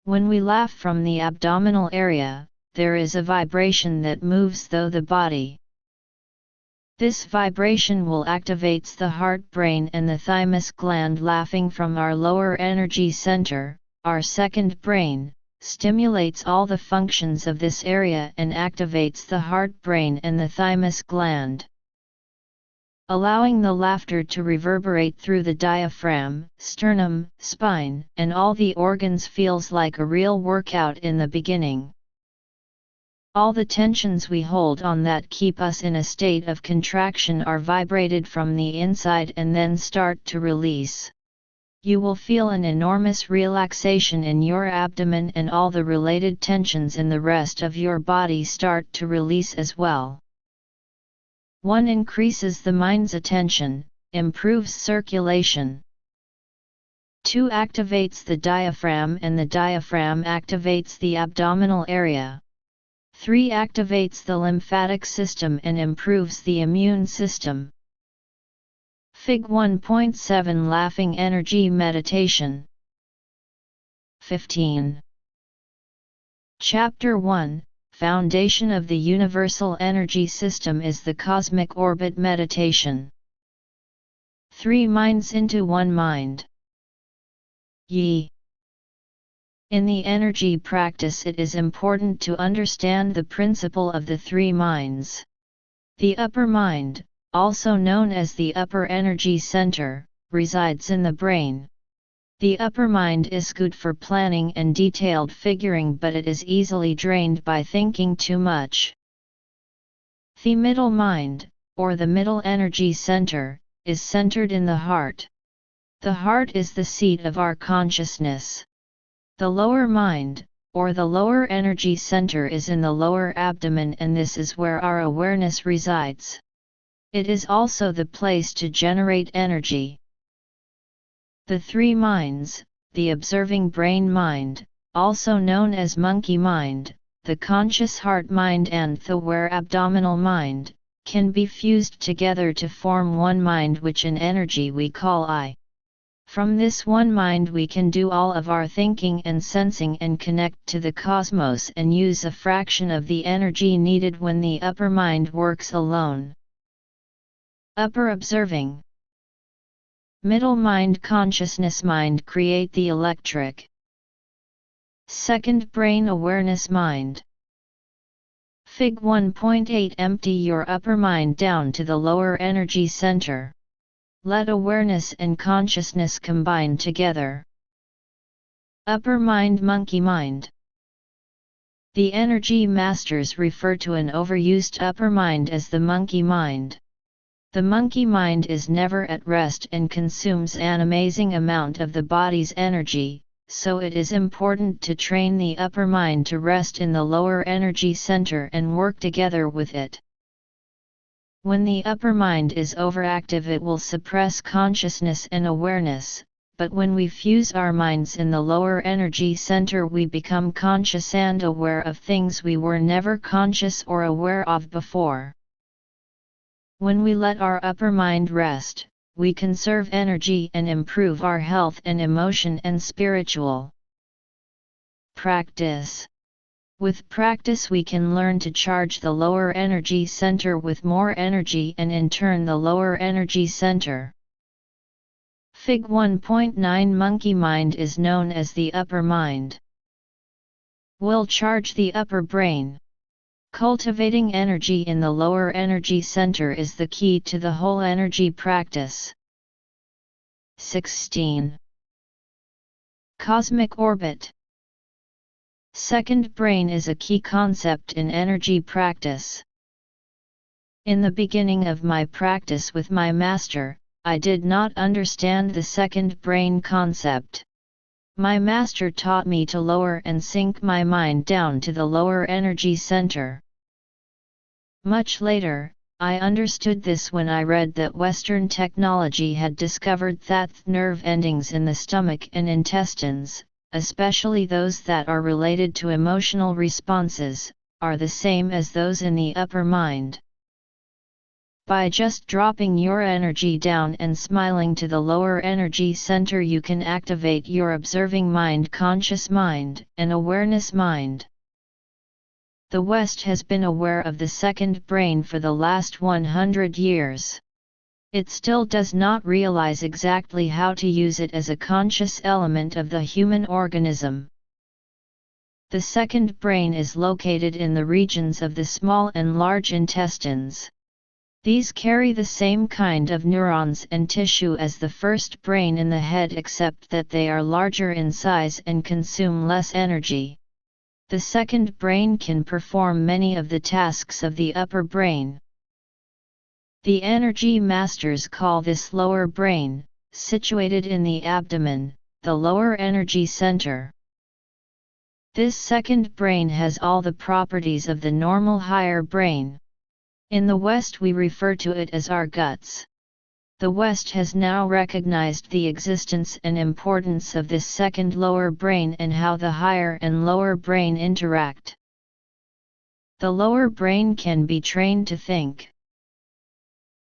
When we laugh from the abdominal area, there is a vibration that moves through the body. This vibration will activates the heart, brain and the thymus gland. Laughing from our lower energy center, our second brain, stimulates all the functions of this area and activates the heart, brain and the thymus gland. Allowing the laughter to reverberate through the diaphragm, sternum, spine, and all the organs feels like a real workout in the beginning. All the tensions we hold on that keep us in a state of contraction are vibrated from the inside and then start to release. You will feel an enormous relaxation in your abdomen, and all the related tensions in the rest of your body start to release as well. 1. Increases the mind's attention, improves circulation. 2. Activates the diaphragm, and the diaphragm activates the abdominal area. 3. Activates the lymphatic system and improves the immune system. Fig 1.7. Laughing Energy Meditation. 15. Chapter 1. Foundation of the Universal Energy System is the Cosmic Orbit Meditation. 3 minds into one mind. Yi. In the energy practice it is important to understand the principle of the 3 minds. The upper mind, also known as the upper energy center, resides in the brain. The upper mind is good for planning and detailed figuring, but it is easily drained by thinking too much. The middle mind, or the middle energy center, is centered in the heart. The heart is the seat of our consciousness. The lower mind, or the lower energy center, is in the lower abdomen, and this is where our awareness resides. It is also the place to generate energy. The 3 minds, the observing brain mind, also known as monkey mind, the conscious heart mind and the aware abdominal mind, can be fused together to form one mind, which in energy we call I. From this one mind we can do all of our thinking and sensing and connect to the cosmos and use a fraction of the energy needed when the upper mind works alone. Upper observing. Middle mind consciousness mind create the electric. Second brain awareness mind. Fig 1.8 Empty your upper mind down to the lower energy center. Let awareness and consciousness combine together. Upper mind monkey mind. The energy masters refer to an overused upper mind as the monkey mind. The monkey mind is never at rest and consumes an amazing amount of the body's energy, so it is important to train the upper mind to rest in the lower energy center and work together with it. When the upper mind is overactive, it will suppress consciousness and awareness, but when we fuse our minds in the lower energy center, we become conscious and aware of things we were never conscious or aware of before. When we let our upper mind rest, we conserve energy and improve our health and emotion and spiritual. Practice. With practice we can learn to charge the lower energy center with more energy and in turn the lower energy center. Fig 1.9 Monkey mind is known as the upper mind. Will charge the upper brain. Cultivating energy in the lower energy center is the key to the whole energy practice. 16. Cosmic orbit. Second brain is a key concept in energy practice. In the beginning of my practice with my master, I did not understand the second brain concept. My master taught me to lower and sink my mind down to the lower energy center. Much later, I understood this when I read that Western technology had discovered that nerve endings in the stomach and intestines, especially those that are related to emotional responses, are the same as those in the upper mind. By just dropping your energy down and smiling to the lower energy center, you can activate your observing mind, conscious mind, and awareness mind. The West has been aware of the second brain for the last 100 years. It still does not realize exactly how to use it as a conscious element of the human organism. The second brain is located in the regions of the small and large intestines. These carry the same kind of neurons and tissue as the first brain in the head, except that they are larger in size and consume less energy. The second brain can perform many of the tasks of the upper brain. The energy masters call this lower brain, situated in the abdomen, the lower energy center. This second brain has all the properties of the normal higher brain. In the West we refer to it as our guts. The West has now recognized the existence and importance of this second lower brain and how the higher and lower brain interact. The lower brain can be trained to think.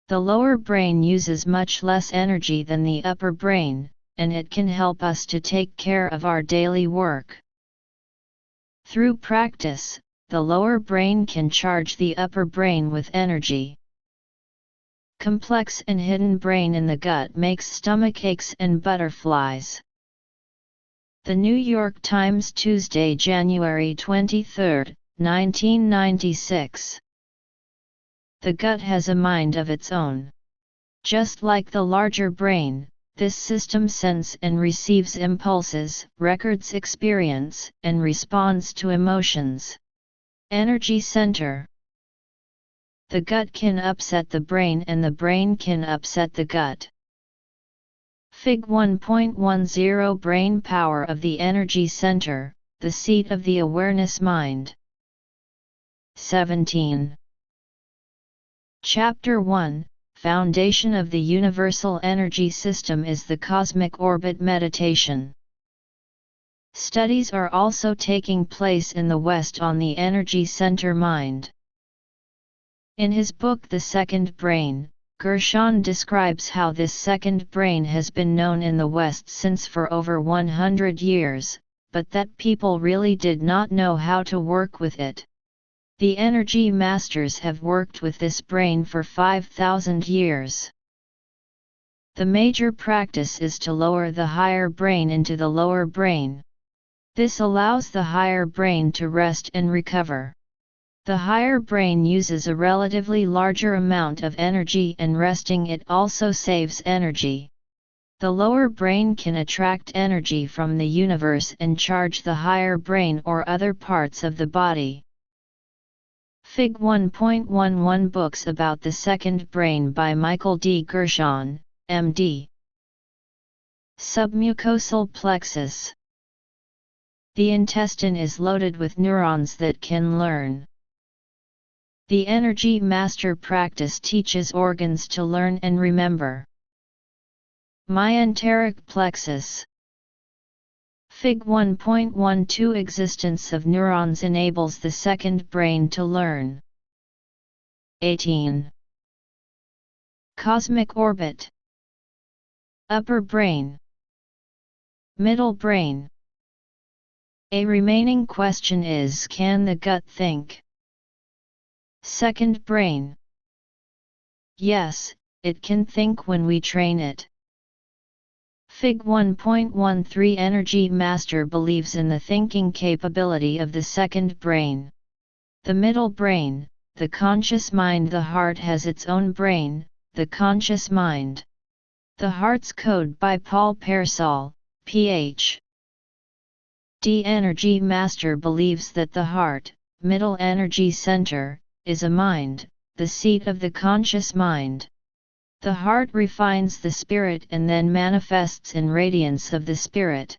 The lower brain uses much less energy than the upper brain, and it can help us to take care of our daily work. Through practice, the lower brain can charge the upper brain with energy. Complex and hidden brain in the gut makes stomach aches and butterflies. The New York Times, Tuesday, January 23, 1996. The gut has a mind of its own. Just like the larger brain, this system sends and receives impulses, records experience, and responds to emotions. Energy center. The gut can upset the brain and the brain can upset the gut. Fig 1.10 Brain power of the energy center, the seat of the awareness mind. 17. Chapter 1, Foundation of the Universal Energy System is the Cosmic Orbit Meditation. Studies are also taking place in the West on the energy center mind. In his book The Second Brain, Gershon describes how this second brain has been known in the West since for over 100 years, but that people really did not know how to work with it. The energy masters have worked with this brain for 5,000 years. The major practice is to lower the higher brain into the lower brain. This allows the higher brain to rest and recover. The higher brain uses a relatively larger amount of energy, and resting it also saves energy. The lower brain can attract energy from the universe and charge the higher brain or other parts of the body. Fig 1.11 Books about the Second Brain by Michael D. Gershon, M.D. Submucosal plexus. The intestine is loaded with neurons that can learn. The Energy Master practice teaches organs to learn and remember. Myenteric plexus. Fig 1.12 Existence of neurons enables the second brain to learn. 18. Cosmic orbit. Upper brain. Middle brain. A remaining question is, can the gut think? Second brain. Yes, it can think when we train it. Fig 1.13 Energy Master believes in the thinking capability of the second brain. The middle brain, the conscious mind. The heart has its own brain, the conscious mind. The Heart's Code by Paul Pearsall, Ph. D. Energy Master believes that the heart, middle energy center, is a mind, the seat of the conscious mind. The heart refines the spirit and then manifests in radiance of the spirit.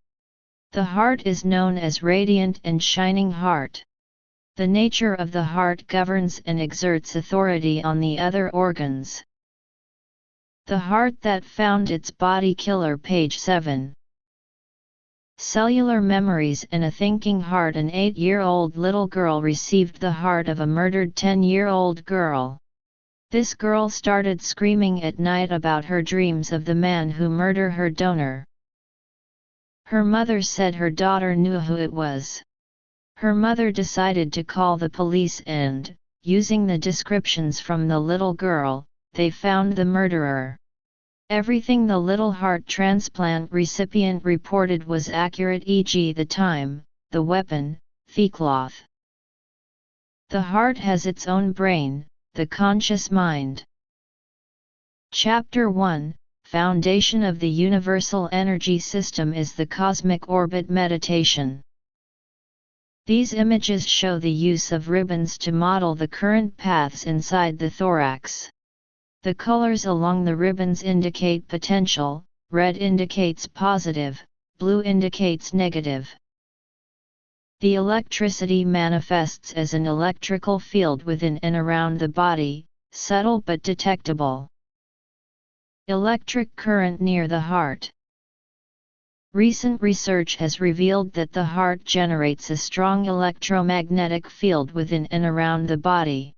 The heart is known as radiant and shining heart. The nature of the heart governs and exerts authority on the other organs. The heart that found its body killer, page 7. Cellular memories and a thinking heart. An 8-year-old little girl received the heart of a murdered 10-year-old girl. This girl started screaming at night about her dreams of the man who murdered her donor. Her mother said her daughter knew who it was. Her mother decided to call the police and, using the descriptions from the little girl, they found the murderer. Everything the little heart transplant recipient reported was accurate, e.g. the time, the weapon, the cloth. The heart has its own brain, the conscious mind. Chapter 1, Foundation of the Universal Energy System is the Cosmic Orbit Meditation. These images show the use of ribbons to model the current paths inside the thorax. The colors along the ribbons indicate potential, red indicates positive, blue indicates negative. The electricity manifests as an electrical field within and around the body, subtle but detectable. Electric current near the heart. Recent research has revealed that the heart generates a strong electromagnetic field within and around the body.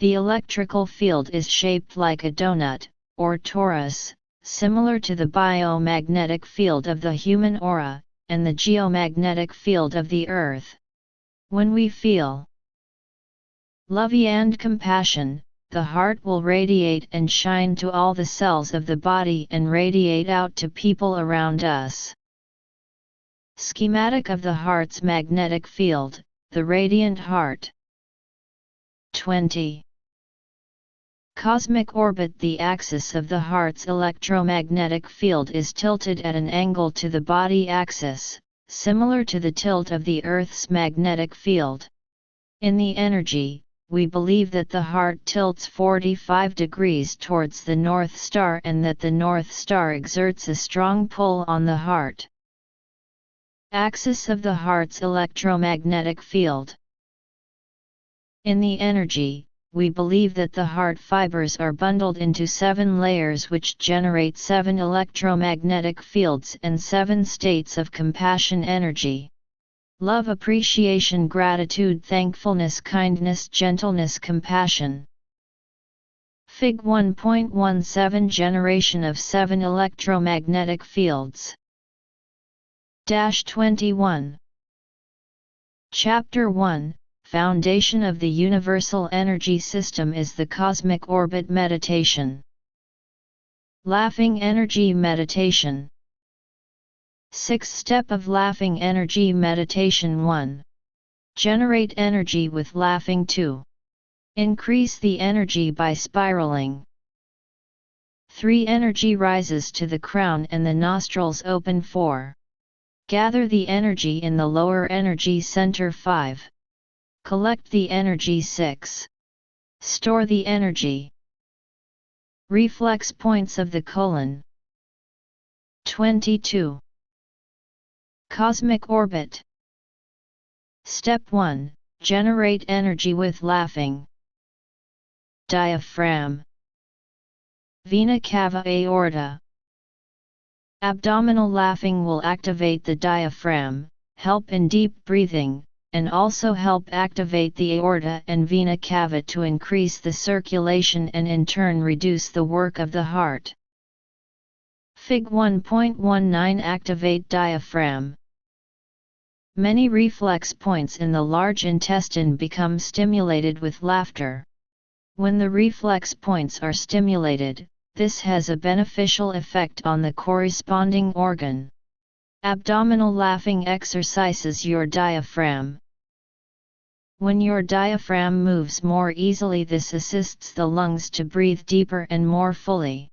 The electrical field is shaped like a donut, or torus, similar to the biomagnetic field of the human aura, and the geomagnetic field of the Earth. When we feel love and compassion, the heart will radiate and shine to all the cells of the body and radiate out to people around us. Schematic of the heart's magnetic field, the radiant heart. 20. Cosmic orbit. The axis of the heart's electromagnetic field is tilted at an angle to the body axis, similar to the tilt of the Earth's magnetic field. In the energy, we believe that the heart tilts 45 degrees towards the North Star and that the North Star exerts a strong pull on the heart. Axis of the heart's electromagnetic field. In the energy, we believe that the heart fibers are bundled into 7 layers which generate 7 electromagnetic fields and 7 states of compassion energy. Love, appreciation, gratitude, thankfulness, kindness, gentleness, compassion. Fig 1.17 Generation of 7 electromagnetic fields. 21. Chapter 1, Foundation of the Universal Energy System is the Cosmic Orbit Meditation. Laughing Energy Meditation. 6th Step of Laughing Energy Meditation. 1. Generate energy with laughing. 2. Increase the energy by spiraling. 3. Energy rises to the crown and the nostrils open. 4. Gather the energy in the lower energy center. 5. Collect the energy. 6. Store the energy. Reflex points of the colon. 22. Cosmic Orbit. Step 1. Generate energy with laughing. Diaphragm. Vena cava aorta. Abdominal laughing will activate the diaphragm, help in deep breathing, and also help activate the aorta and vena cava to increase the circulation and in turn reduce the work of the heart. Fig 1.19 Activate diaphragm. Many reflex points in the large intestine become stimulated with laughter. When the reflex points are stimulated, this has a beneficial effect on the corresponding organ. Abdominal laughing exercises your diaphragm. When your diaphragm moves more easily, this assists the lungs to breathe deeper and more fully.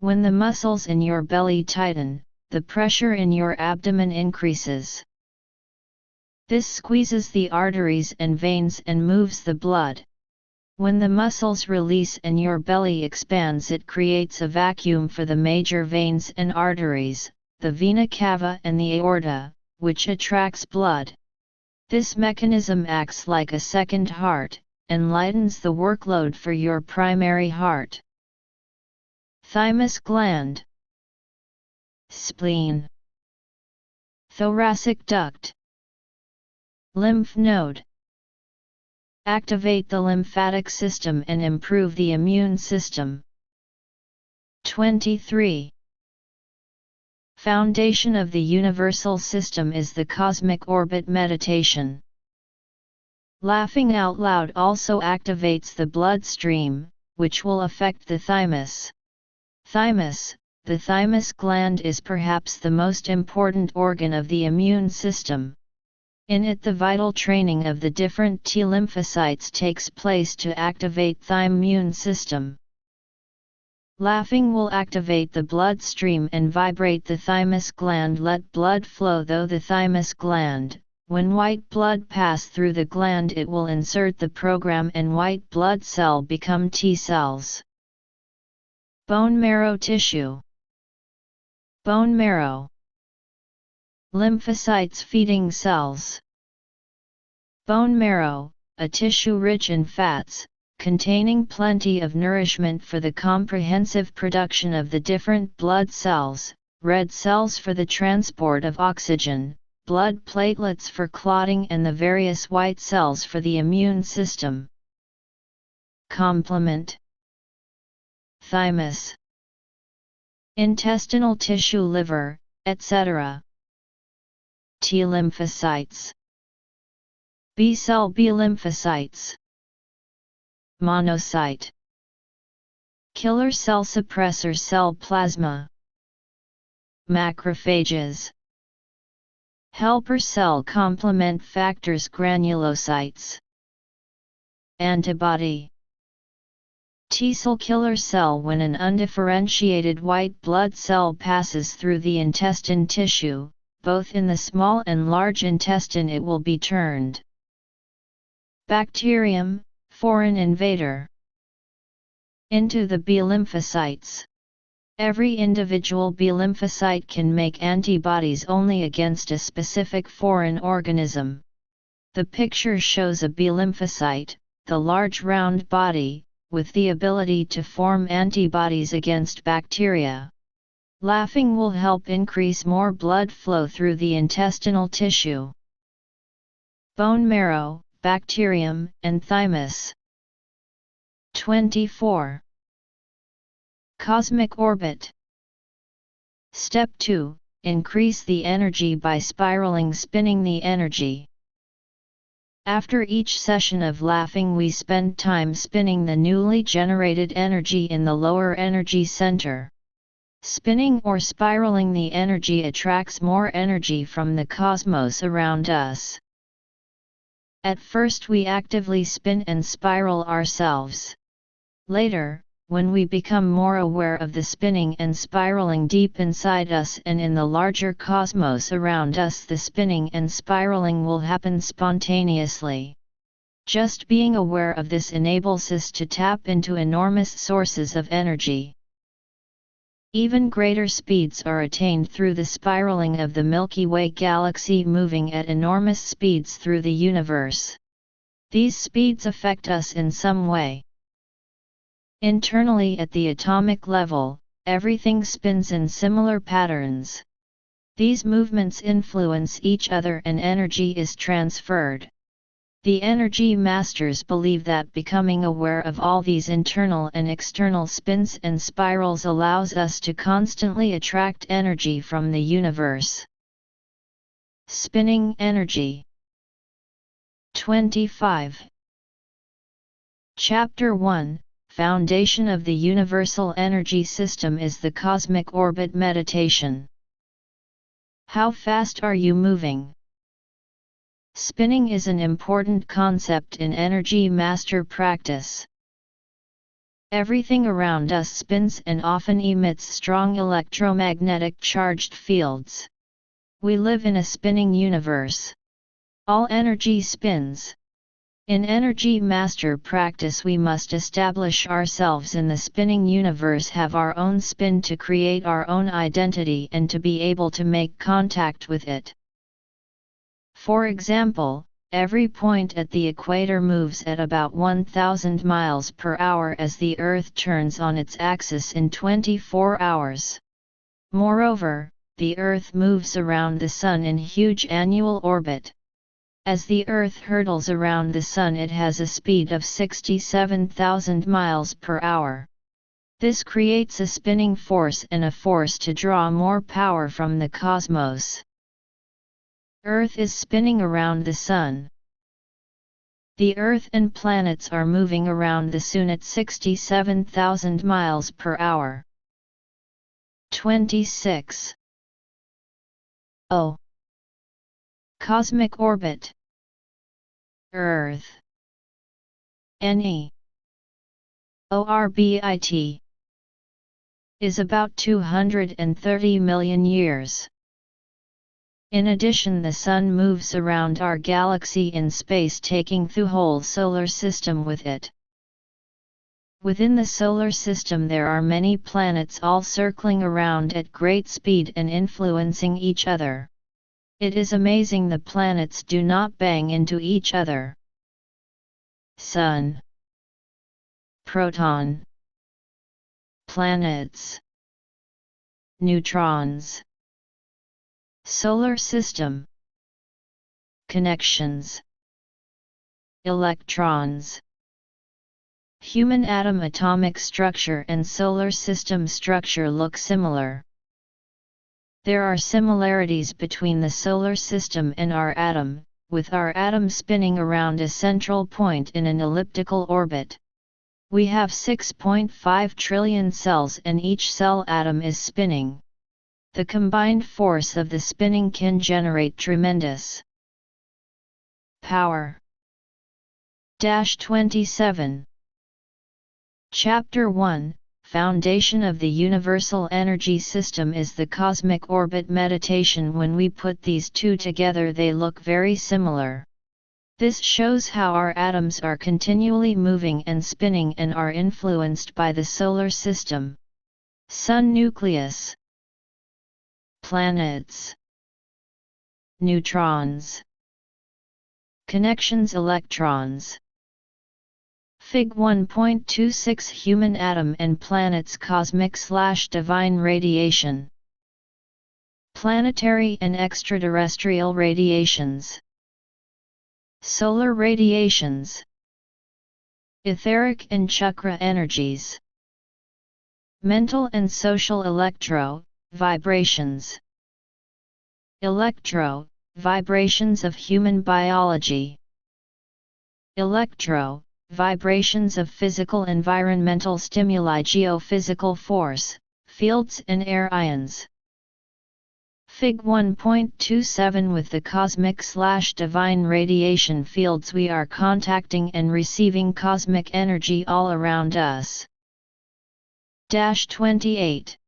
When the muscles in your belly tighten, the pressure in your abdomen increases. This squeezes the arteries and veins and moves the blood. When the muscles release and your belly expands, it creates a vacuum for the major veins and arteries, the vena cava and the aorta, which attracts blood. This mechanism acts like a second heart, and lightens the workload for your primary heart. Thymus gland. Spleen. Thoracic duct. Lymph node. Activate the lymphatic system and improve the immune system. 23. Foundation of the universal system is the cosmic orbit meditation. Laughing out loud also activates the bloodstream, which will affect the thymus. Thymus, the thymus gland, is perhaps the most important organ of the immune system. In it, the vital training of the different T lymphocytes takes place to activate the immune system. Laughing will activate the bloodstream and vibrate the thymus gland. Let blood flow through the thymus gland. When white blood pass through the gland, it will insert the program and white blood cell become T cells. Bone marrow tissue. Bone marrow. Lymphocytes feeding cells. Bone marrow, a tissue rich in fats, containing plenty of nourishment for the comprehensive production of the different blood cells, red cells for the transport of oxygen, blood platelets for clotting, and the various white cells for the immune system. Complement. Thymus. Intestinal tissue, liver, etc. T lymphocytes. B cell, B lymphocytes. Monocyte. Killer cell, suppressor cell, plasma. Macrophages. Helper cell, complement factors, granulocytes. Antibody. T cell, killer cell. When an undifferentiated white blood cell passes through the intestine tissue, both in the small and large intestine, it will be turned. Bacterium, foreign invader. Into the B lymphocytes. Every individual B lymphocyte can make antibodies only against a specific foreign organism. The picture shows a B lymphocyte, the large round body, with the ability to form antibodies against bacteria. Laughing will help increase more blood flow through the intestinal tissue. Bone marrow, bacterium, and thymus. 24. Cosmic orbit. Step 2. Increase the energy by spiraling spinning the energy. After each session of laughing we spend time spinning the newly generated energy in the lower energy center. Spinning or spiraling the energy attracts more energy from the cosmos around us. At first we actively spin and spiral ourselves. Later, when we become more aware of the spinning and spiraling deep inside us and in the larger cosmos around us, the spinning and spiraling will happen spontaneously. Just being aware of this enables us to tap into enormous sources of energy. Even greater speeds are attained through the spiraling of the Milky Way galaxy moving at enormous speeds through the universe. These speeds affect us in some way. Internally at the atomic level, everything spins in similar patterns. These movements influence each other and energy is transferred. The energy masters believe that becoming aware of all these internal and external spins and spirals allows us to constantly attract energy from the universe. Spinning energy. 25. Chapter 1. Foundation of the Universal Energy System is the Cosmic Orbit Meditation. How fast are you moving? Spinning is an important concept in energy master practice. Everything around us spins and often emits strong electromagnetic charged fields. We live in a spinning universe. All energy spins. In energy master practice we must establish ourselves in the spinning universe, have our own spin to create our own identity and to be able to make contact with it. For example, every point at the equator moves at about 1,000 miles per hour as the Earth turns on its axis in 24 hours. Moreover, the Earth moves around the Sun in huge annual orbit. As the Earth hurtles around the Sun it has a speed of 67,000 miles per hour. This creates a spinning force and a force to draw more power from the cosmos. Earth is spinning around the Sun. The Earth and planets are moving around the Sun at 67,000 miles per hour. 26. O. Cosmic orbit. Earth. NE. Orbit. Is about 230 million years. In addition, the Sun moves around our galaxy in space, taking the whole solar system with it. Within the solar system there are many planets all circling around at great speed and influencing each other. It is amazing the planets do not bang into each other. Sun. Proton. Planets. Neutrons. Solar system. Connections. Electrons. Human atom atomic structure and solar system structure look similar. There are similarities between the solar system and our atom, with our atom spinning around a central point in an elliptical orbit. We have 6.5 trillion cells and each cell atom is spinning. The combined force of the spinning can generate tremendous power. 27. Chapter 1. Foundation of the Universal Energy System is the Cosmic Orbit Meditation. When we put these two together they look very similar. This shows how our atoms are continually moving and spinning and are influenced by the solar system. Sun nucleus. Planets. Neutrons. Connections electrons. Fig 1.26 Human atom and planets cosmic/divine radiation. Planetary and extraterrestrial radiations. Solar radiations. Etheric and chakra energies. Mental and social vibrations. Vibrations of human biology. Vibrations of physical environmental stimuli, geophysical force, fields and air ions. Fig 1.27. With the cosmic/divine radiation fields we are contacting and receiving cosmic energy all around us. 28.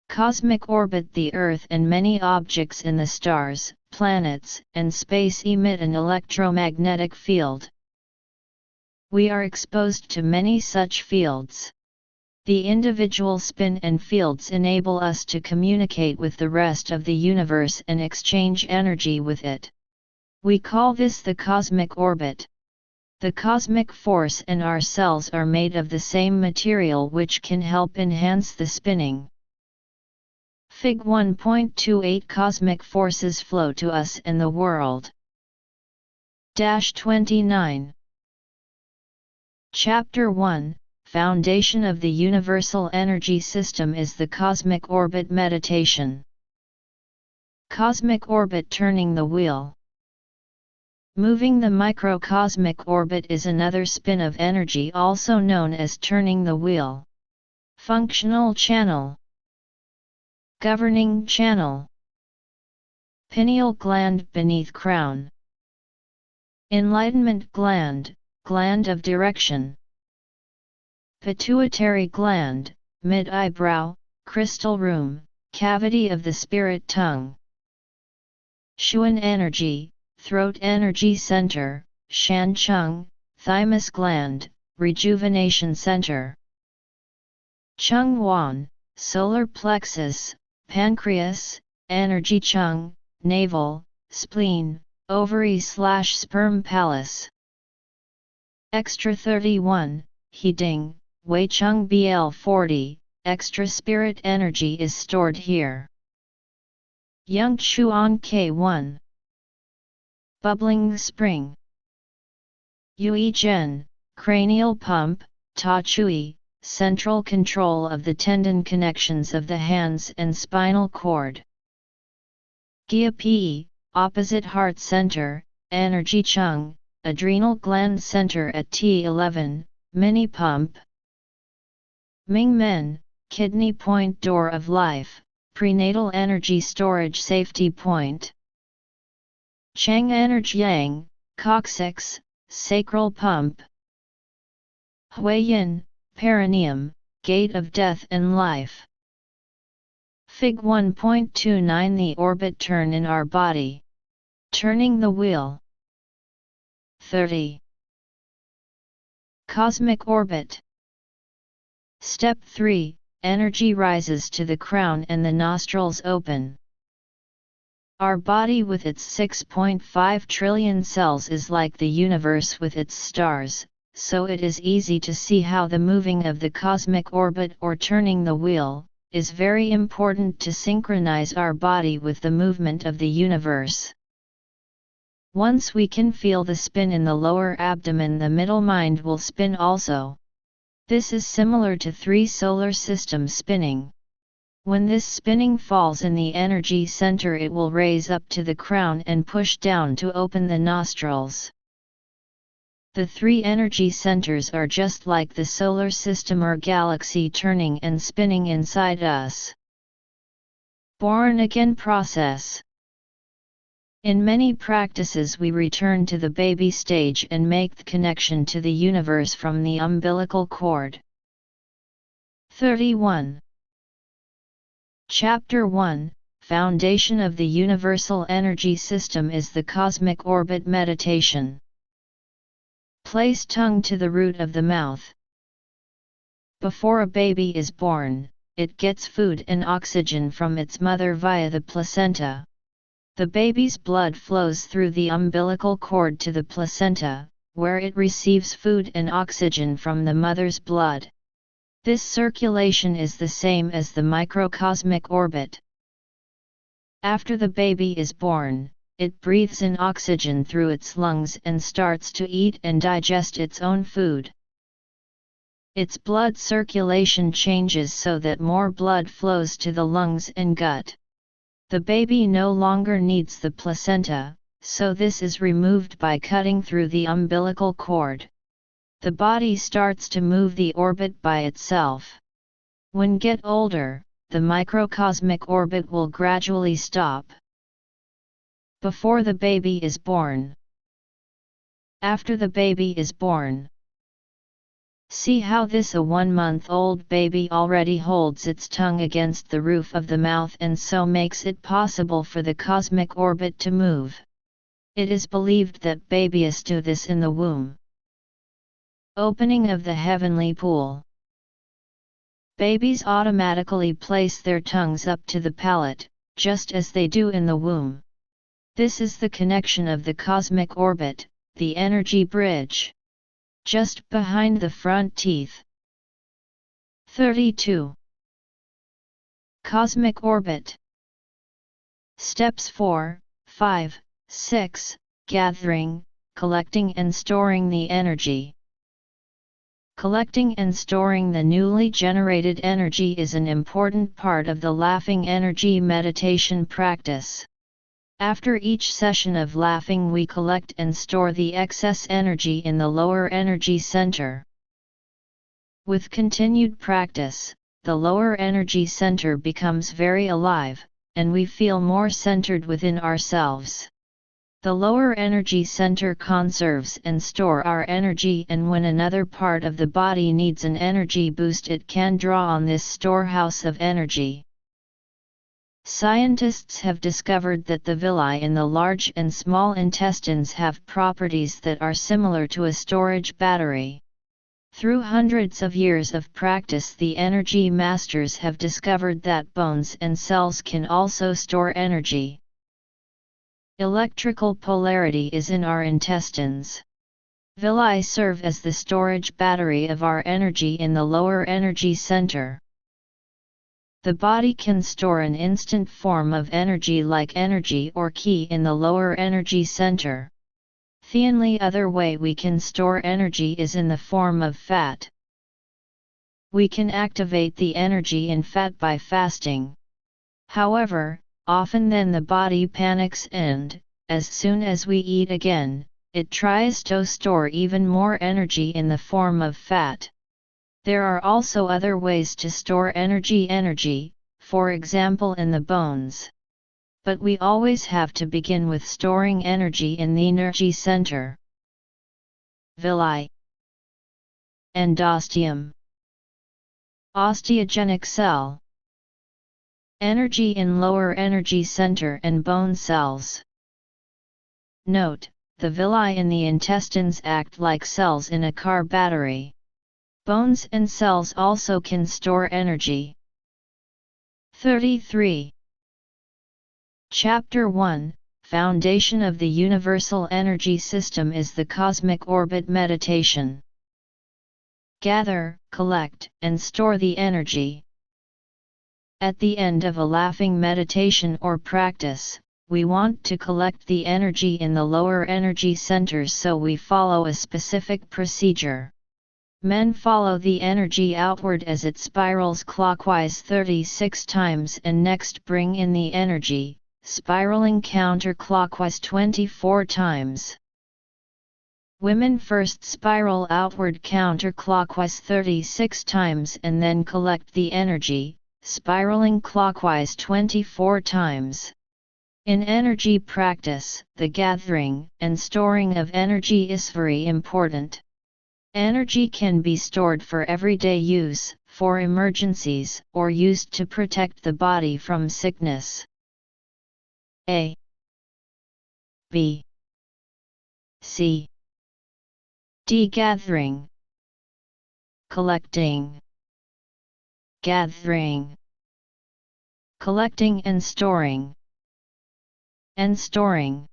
Cosmic orbit. The Earth and many objects in the stars, planets, and space emit an electromagnetic field. We are exposed to many such fields. The individual spin and fields enable us to communicate with the rest of the universe and exchange energy with it. We call this the cosmic orbit. The cosmic force and our cells are made of the same material, which can help enhance the spinning. Fig 1.28. Cosmic forces flow to us and the world. 29. Chapter 1. Foundation of the Universal Energy System is the Cosmic Orbit Meditation. Cosmic Orbit. Turning the wheel. Moving the microcosmic orbit is another spin of energy, also known as turning the wheel. Functional channel. Governing channel. Pineal gland beneath crown. Enlightenment gland, gland of direction. Pituitary gland, mid-eyebrow, crystal room, cavity of the spirit tongue. Xuan energy, throat energy center, Shan Chung, thymus gland, rejuvenation center. Chung Wan, solar plexus, pancreas, energy chung, navel, spleen, ovary/sperm palace. Extra 31, Hiding, Wei Chung BL 40, extra spirit energy is stored here. Yang Chuan K1. Bubbling spring. Yui Zhen, cranial pump, Ta Chui, central control of the tendon connections of the hands and spinal cord. Gia Pi, opposite heart center, energy chung, adrenal gland center at T11, mini pump. Ming Men, kidney point, door of life, prenatal energy storage safety point. Chang Energy Yang, coccyx, sacral pump. Huiyin, perineum, gate of death and life. Fig 1.29. The orbit turn in our body. Turning the wheel. 30. Cosmic orbit. Step 3. Energy rises to the crown and the nostrils open. Our body with its 6.5 trillion cells is like the universe with its stars, so it is easy to see how the moving of the cosmic orbit or turning the wheel is very important to synchronize our body with the movement of the universe. Once we can feel the spin in the lower abdomen, the middle mind will spin also. This is similar to 3 solar system spinning. When this spinning falls in the energy center, it will raise up to the crown and push down to open the nostrils. The 3 energy centers are just like the solar system or galaxy turning and spinning inside us. Born again process. In many practices we return to the baby stage and make the connection to the universe from the umbilical cord. 31. Chapter 1, Foundation of the Universal Energy System is the Cosmic Orbit Meditation. Place tongue to the root of the mouth. Before a baby is born, it gets food and oxygen from its mother via the placenta. The baby's blood flows through the umbilical cord to the placenta, where it receives food and oxygen from the mother's blood. This circulation is the same as the microcosmic orbit. After the baby is born, it breathes in oxygen through its lungs and starts to eat and digest its own food. its blood circulation changes so that more blood flows to the lungs and gut. The baby no longer needs the placenta, so this is removed by cutting through the umbilical cord. The body starts to move the orbit by itself. When get older, the microcosmic orbit will gradually stop. Before the baby is born. After the baby is born. See how this a 1-month-old baby already holds its tongue against the roof of the mouth and so makes it possible for the cosmic orbit to move. It is believed that babies do this in the womb. Opening of the heavenly pool. Babies automatically place their tongues up to the palate, just as they do in the womb. This is the connection of the cosmic orbit, the energy bridge. Just behind the front teeth. 32. Cosmic orbit. Steps 4, 5, 6, gathering, collecting and storing the energy. Collecting and storing the newly generated energy is an important part of the laughing energy meditation practice. After each session of laughing we collect and store the excess energy in the lower energy center. With continued practice, the lower energy center becomes very alive, and we feel more centered within ourselves. The lower energy center conserves and store our energy, and when another part of the body needs an energy boost it can draw on this storehouse of energy. Scientists have discovered that the villi in the large and small intestines have properties that are similar to a storage battery. Through hundreds of years of practice, the energy masters have discovered that bones and cells can also store energy. Electrical polarity is in our intestines. Villi serve as the storage battery of our energy in the lower energy center. The body can store an instant form of energy like energy or ki in the lower energy center. The only other way we can store energy is in the form of fat. We can activate the energy in fat by fasting. However, often then the body panics and, as soon as we eat again, it tries to store even more energy in the form of fat. There are also other ways to store energy, for example in the bones. But we always have to begin with storing energy in the energy center. Villi. Endosteum. Osteogenic cell. Energy in lower energy center and bone cells. Note, the villi in the intestines act like cells in a car battery. Bones and cells also can store energy. 33. Chapter 1, Foundation of the Universal Energy System is the Cosmic Orbit Meditation. Gather, collect, and store the energy. At the end of a laughing meditation or practice, we want to collect the energy in the lower energy centers, so we follow a specific procedure. Men follow the energy outward as it spirals clockwise 36 times and next bring in the energy, spiraling counterclockwise 24 times. Women first spiral outward counterclockwise 36 times and then collect the energy, spiraling clockwise 24 times. In energy practice, the gathering and storing of energy is very important. Energy can be stored for everyday use, for emergencies, or used to protect the body from sickness. A. B. C. D. Gathering. Collecting. Gathering. Collecting and storing. And storing.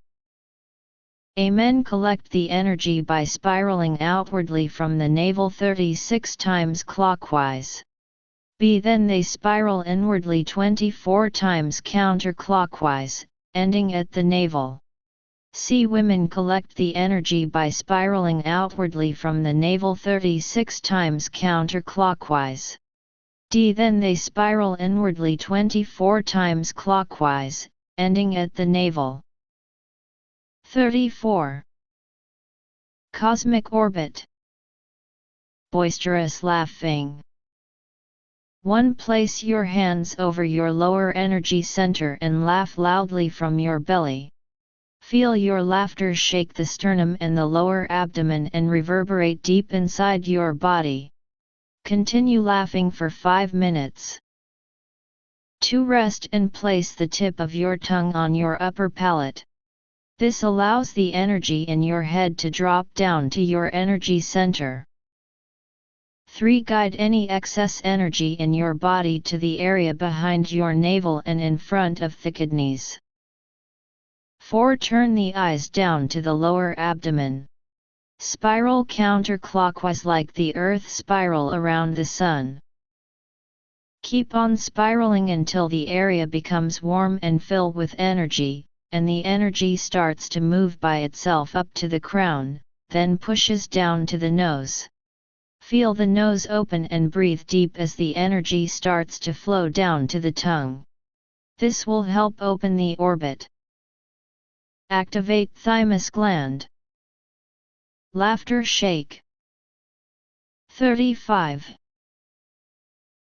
A. Men collect the energy by spiraling outwardly from the navel 36 times clockwise. B. Then they spiral inwardly 24 times counterclockwise, ending at the navel. C. Women collect the energy by spiraling outwardly from the navel 36 times counterclockwise. D. Then they spiral inwardly 24 times clockwise, ending at the navel. 34. Cosmic orbit. Boisterous laughing. 1. Place your hands over your lower energy center and laugh loudly from your belly. Feel your laughter shake the sternum and the lower abdomen and reverberate deep inside your body. Continue laughing for 5 minutes. 2. Rest and place the tip of your tongue on your upper palate. This allows the energy in your head to drop down to your energy center. 3. Guide any excess energy in your body to the area behind your navel and in front of the kidneys. 4. Turn the eyes down to the lower abdomen. Spiral counterclockwise like the Earth's spiral around the Sun. Keep on spiraling until the area becomes warm and filled with energy, and the energy starts to move by itself up to the crown, then pushes down to the nose. Feel the nose open and breathe deep as the energy starts to flow down to the tongue. This will help open the orbit. Activate thymus gland. Laughter shake. 35.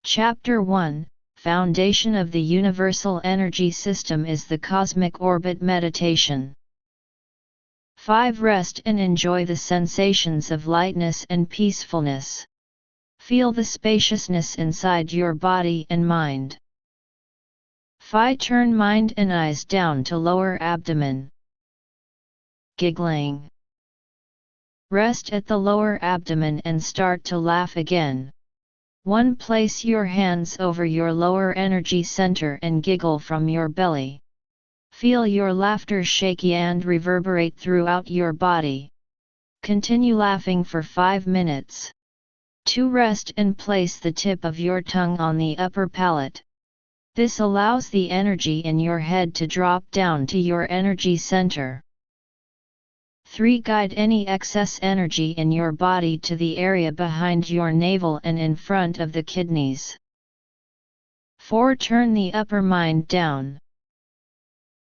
Chapter 1, Foundation of the Universal Energy System is the Cosmic Orbit Meditation. 5. Rest and enjoy the sensations of lightness and peacefulness. Feel the spaciousness inside your body and mind. 5. Turn mind and eyes down to lower abdomen. Giggling. Rest at the lower abdomen and start to laugh again. 1. Place your hands over your lower energy center and giggle from your belly. Feel your laughter shaky and reverberate throughout your body. Continue laughing for 5 minutes. 2. Rest and place the tip of your tongue on the upper palate. This allows the energy in your head to drop down to your energy center. 3. Guide any excess energy in your body to the area behind your navel and in front of the kidneys. 4. Turn the upper mind down.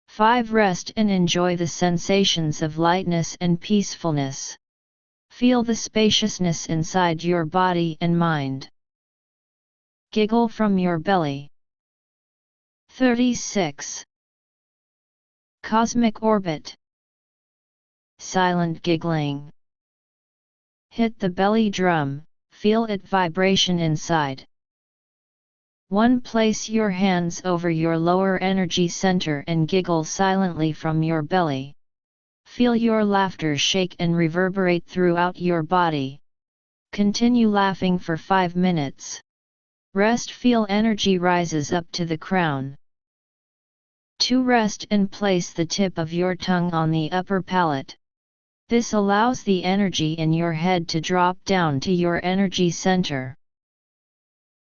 5. Rest and enjoy the sensations of lightness and peacefulness. Feel the spaciousness inside your body and mind. Giggle from your belly. 36. Cosmic orbit. Silent giggling. Hit the belly drum, feel it vibration inside. 1. Place your hands over your lower energy center and giggle silently from your belly. Feel your laughter shake and reverberate throughout your body. Continue laughing for 5 minutes. Rest, feel energy rises up to the crown. 2. Rest and place the tip of your tongue on the upper palate. This allows the energy in your head to drop down to your energy center.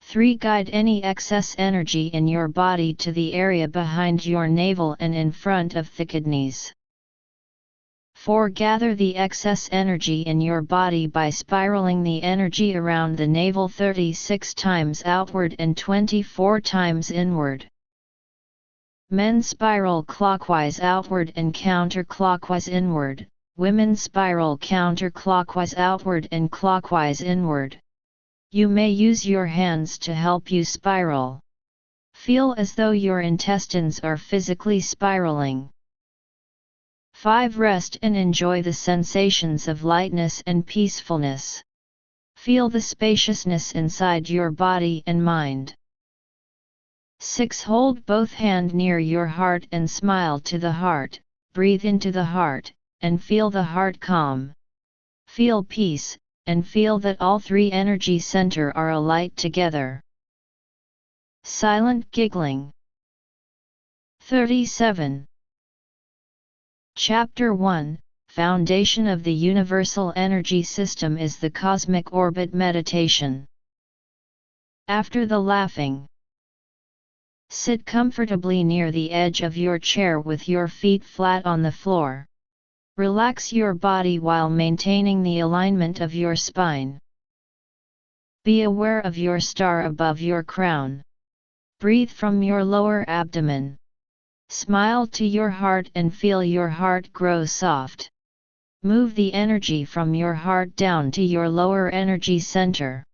3. Guide any excess energy in your body to the area behind your navel and in front of the kidneys. 4. Gather the excess energy in your body by spiraling the energy around the navel 36 times outward and 24 times inward. Men spiral clockwise outward and counterclockwise inward. Women spiral counterclockwise outward and clockwise inward. You may use your hands to help you spiral. Feel as though your intestines are physically spiraling. 5. Rest and enjoy the sensations of lightness and peacefulness. Feel the spaciousness inside your body and mind. 6. Hold both hands near your heart and smile to the heart, breathe into the heart, and feel the heart calm. Feel peace, and feel that all 3 energy center are alight together. Silent giggling. 37. Chapter 1, Foundation of the Universal Energy System is the Cosmic Orbit Meditation. After the laughing, sit comfortably near the edge of your chair with your feet flat on the floor. Relax your body while maintaining the alignment of your spine. Be aware of your star above your crown. Breathe from your lower abdomen. Smile to your heart and feel your heart grow soft. Move the energy from your heart down to your lower energy center.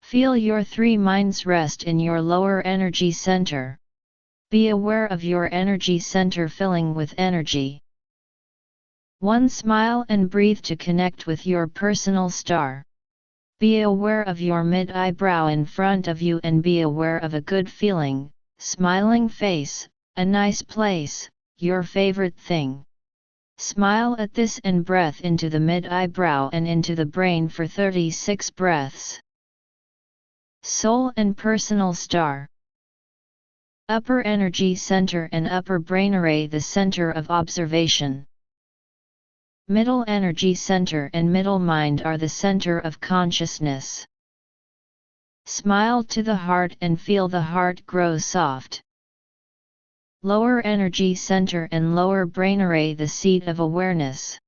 Feel your three minds rest in your lower energy center. Be aware of your energy center filling with energy. 1. Smile and breathe to connect with your personal star. Be aware of your mid-eyebrow in front of you and be aware of a good feeling, smiling face, a nice place, your favorite thing. Smile at this and breath into the mid-eyebrow and into the brain for 36 breaths. Soul and personal star. Upper energy center and upper brain array, the center of observation. Middle energy center and middle mind are the center of consciousness. Smile to the heart and feel the heart grow soft. Lower energy center and lower brain array, the seat of awareness.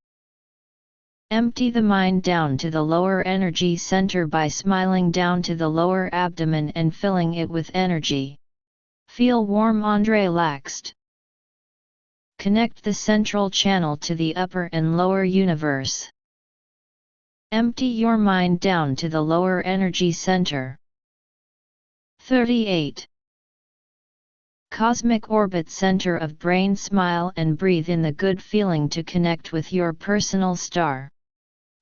Empty the mind down to the lower energy center by smiling down to the lower abdomen and filling it with energy. Feel warm and relaxed. Connect the central channel to the upper and lower universe. Empty your mind down to the lower energy center. 38. Cosmic orbit center of brain. Smile and breathe in the good feeling to connect with your personal star.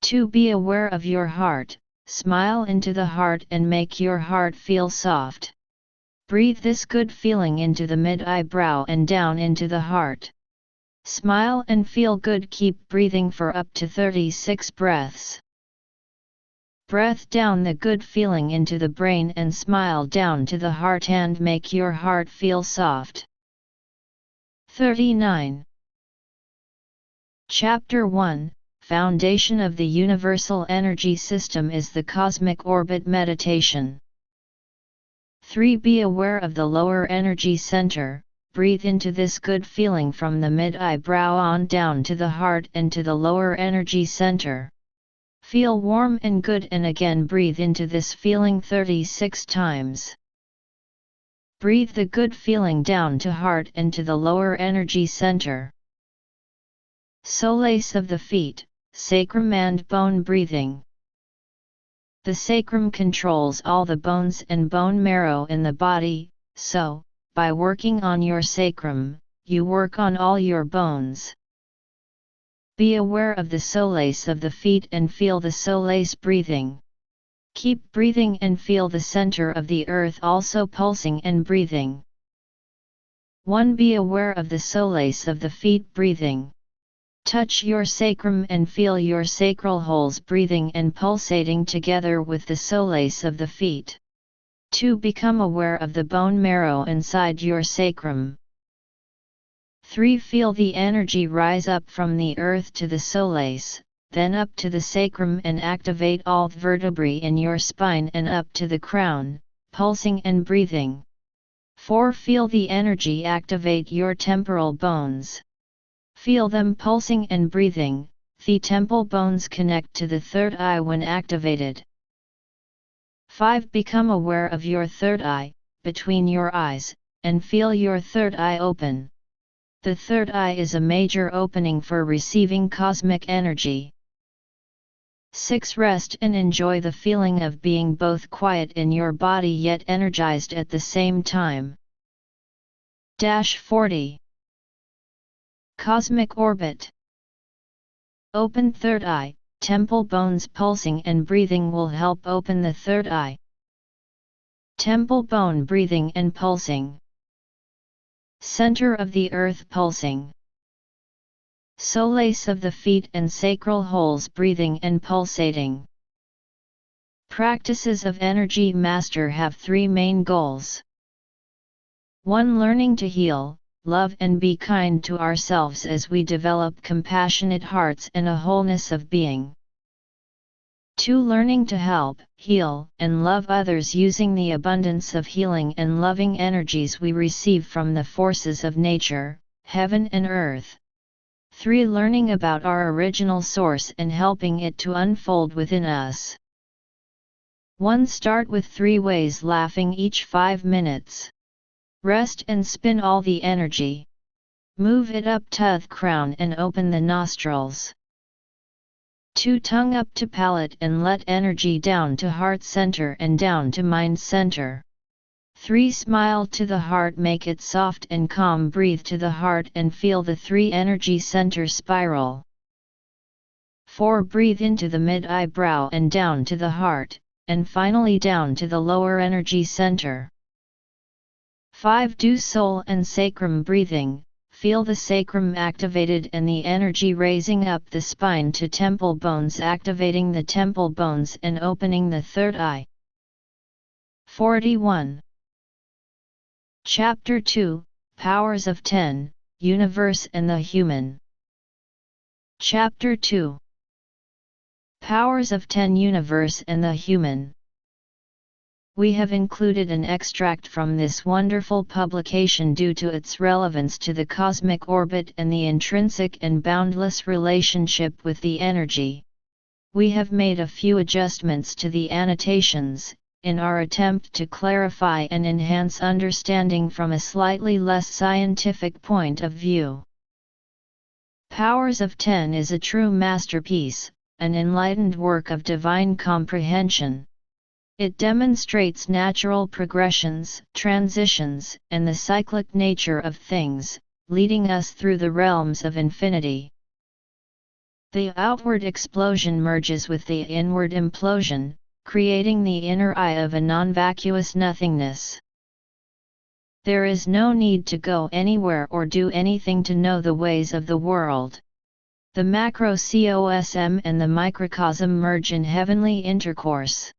2. Be aware of your heart. Smile into the heart and make your heart feel soft. Breathe this good feeling into the mid-eyebrow and down into the heart. Smile and feel good. Keep breathing for up to 36 breaths. Breath down the good feeling into the brain and smile down to the heart and make your heart feel soft. 39. Chapter 1, Foundation of the Universal Energy System is the Cosmic Orbit Meditation. 3. Be aware of the lower energy center. Breathe into this good feeling from the mid-eyebrow on down to the heart and to the lower energy center. Feel warm and good and again breathe into this feeling 36 times. Breathe the good feeling down to heart and to the lower energy center. Soleus of the feet, sacrum and bone breathing. The sacrum controls all the bones and bone marrow in the body, so, by working on your sacrum, you work on all your bones. Be aware of the soleus of the feet and feel the soleus breathing. Keep breathing and feel the center of the earth also pulsing and breathing. 1. Be aware of the soleus of the feet breathing. Touch your sacrum and feel your sacral holes breathing and pulsating together with the soleus of the feet. 2. Become aware of the bone marrow inside your sacrum. 3. Feel the energy rise up from the earth to the soleus, then up to the sacrum and activate all the vertebrae in your spine and up to the crown, pulsing and breathing. 4. Feel the energy activate your temporal bones. Feel them pulsing and breathing. The temple bones connect to the third eye when activated. 5. Become aware of your third eye, between your eyes, and feel your third eye open. The third eye is a major opening for receiving cosmic energy. 6. Rest and enjoy the feeling of being both quiet in your body yet energized at the same time. 40. Cosmic orbit. Open third eye. Temple bones pulsing and breathing will help open the third eye. Temple bone breathing and pulsing. Center of the earth pulsing. Soleus of the feet and sacral holes breathing and pulsating. Practices of Energy Master have 3 main goals. 1. Learning to heal, love and be kind to ourselves as we develop compassionate hearts and a wholeness of being. 2. Learning to help, heal, and love others using the abundance of healing and loving energies we receive from the forces of nature, heaven and earth. 3. Learning about our original source and helping it to unfold within us. 1. Start with 3 ways laughing each 5 minutes. Rest and spin all the energy. Move it up to the crown and open the nostrils. 2. Tongue up to palate and let energy down to heart center and down to mind center. 3. Smile to the heart, make it soft and calm. Breathe to the heart and feel the 3 energy center spiral. 4. Breathe into the mid-eyebrow and down to the heart, and finally down to the lower energy center. 5. Do soul and sacrum breathing. Feel the sacrum activated and the energy raising up the spine to temple bones, activating the temple bones and opening the third eye. 41. Chapter 2, Powers of 10, Universe and the Human. Chapter 2. Powers of 10, Universe and the Human. We have included an extract from this wonderful publication due to its relevance to the cosmic orbit and the intrinsic and boundless relationship with the energy. We have made a few adjustments to the annotations, in our attempt to clarify and enhance understanding from a slightly less scientific point of view. Powers of 10 is a true masterpiece, an enlightened work of divine comprehension. It demonstrates natural progressions, transitions, and the cyclic nature of things, leading us through the realms of infinity. The outward explosion merges with the inward implosion, creating the inner eye of a non-vacuous nothingness. There is no need to go anywhere or do anything to know the ways of the world. The macrocosm and the microcosm merge in heavenly intercourse.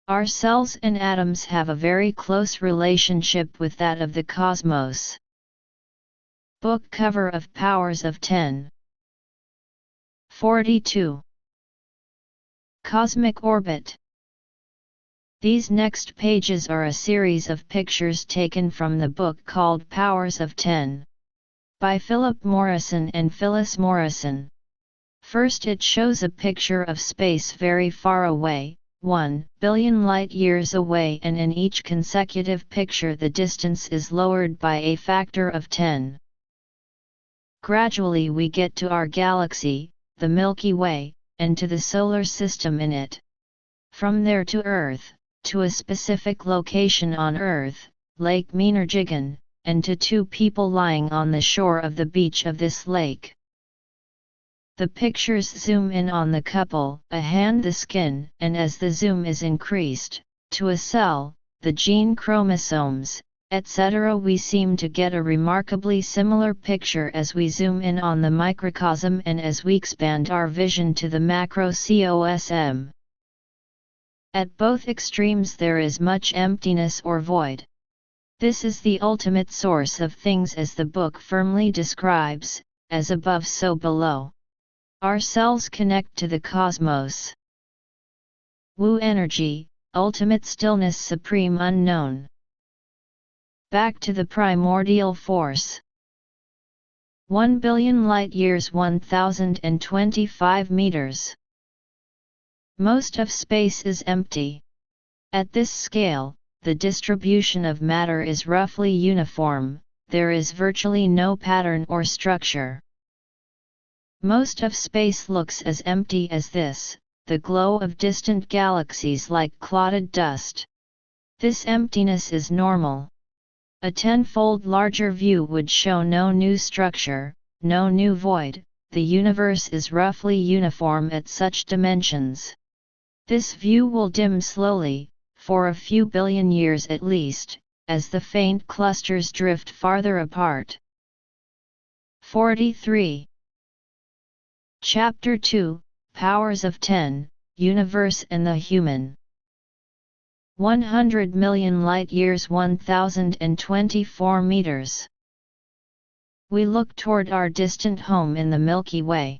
Our cells and atoms have a very close relationship with that of the cosmos. Book cover of Powers of 10. 42. Cosmic Orbit. These next pages are a series of pictures taken from the book called Powers of 10, by Philip Morrison and Phyllis Morrison. First, it shows a picture of space very far away, 1 billion light-years away, and in each consecutive picture the distance is lowered by a factor of 10. Gradually we get to our galaxy, the Milky Way, and to the solar system in it. From there to Earth, to a specific location on Earth, Lake Minerjigan, and to 2 people lying on the shore of the beach of this lake. The pictures zoom in on the couple, a hand, the skin, and as the zoom is increased, to a cell, the gene, chromosomes, etc. We seem to get a remarkably similar picture as we zoom in on the microcosm and as we expand our vision to the macrocosm. At both extremes there is much emptiness or void. This is the ultimate source of things, as the book firmly describes, as above so below. Our cells connect to the cosmos. Wu energy, ultimate stillness, supreme unknown. Back to the primordial force. 1 billion light-years, 1025 meters. Most of space is empty. At this scale, the distribution of matter is roughly uniform, there is virtually no pattern or structure. Most of space looks as empty as this, the glow of distant galaxies like clotted dust. This emptiness is normal. A tenfold larger view would show no new structure, no new void. The universe is roughly uniform at such dimensions. This view will dim slowly, for a few billion years at least, as the faint clusters drift farther apart. 43. Chapter 2, Powers of 10, Universe and the Human. 100 million light-years, 1024 meters. We look toward our distant home in the Milky Way.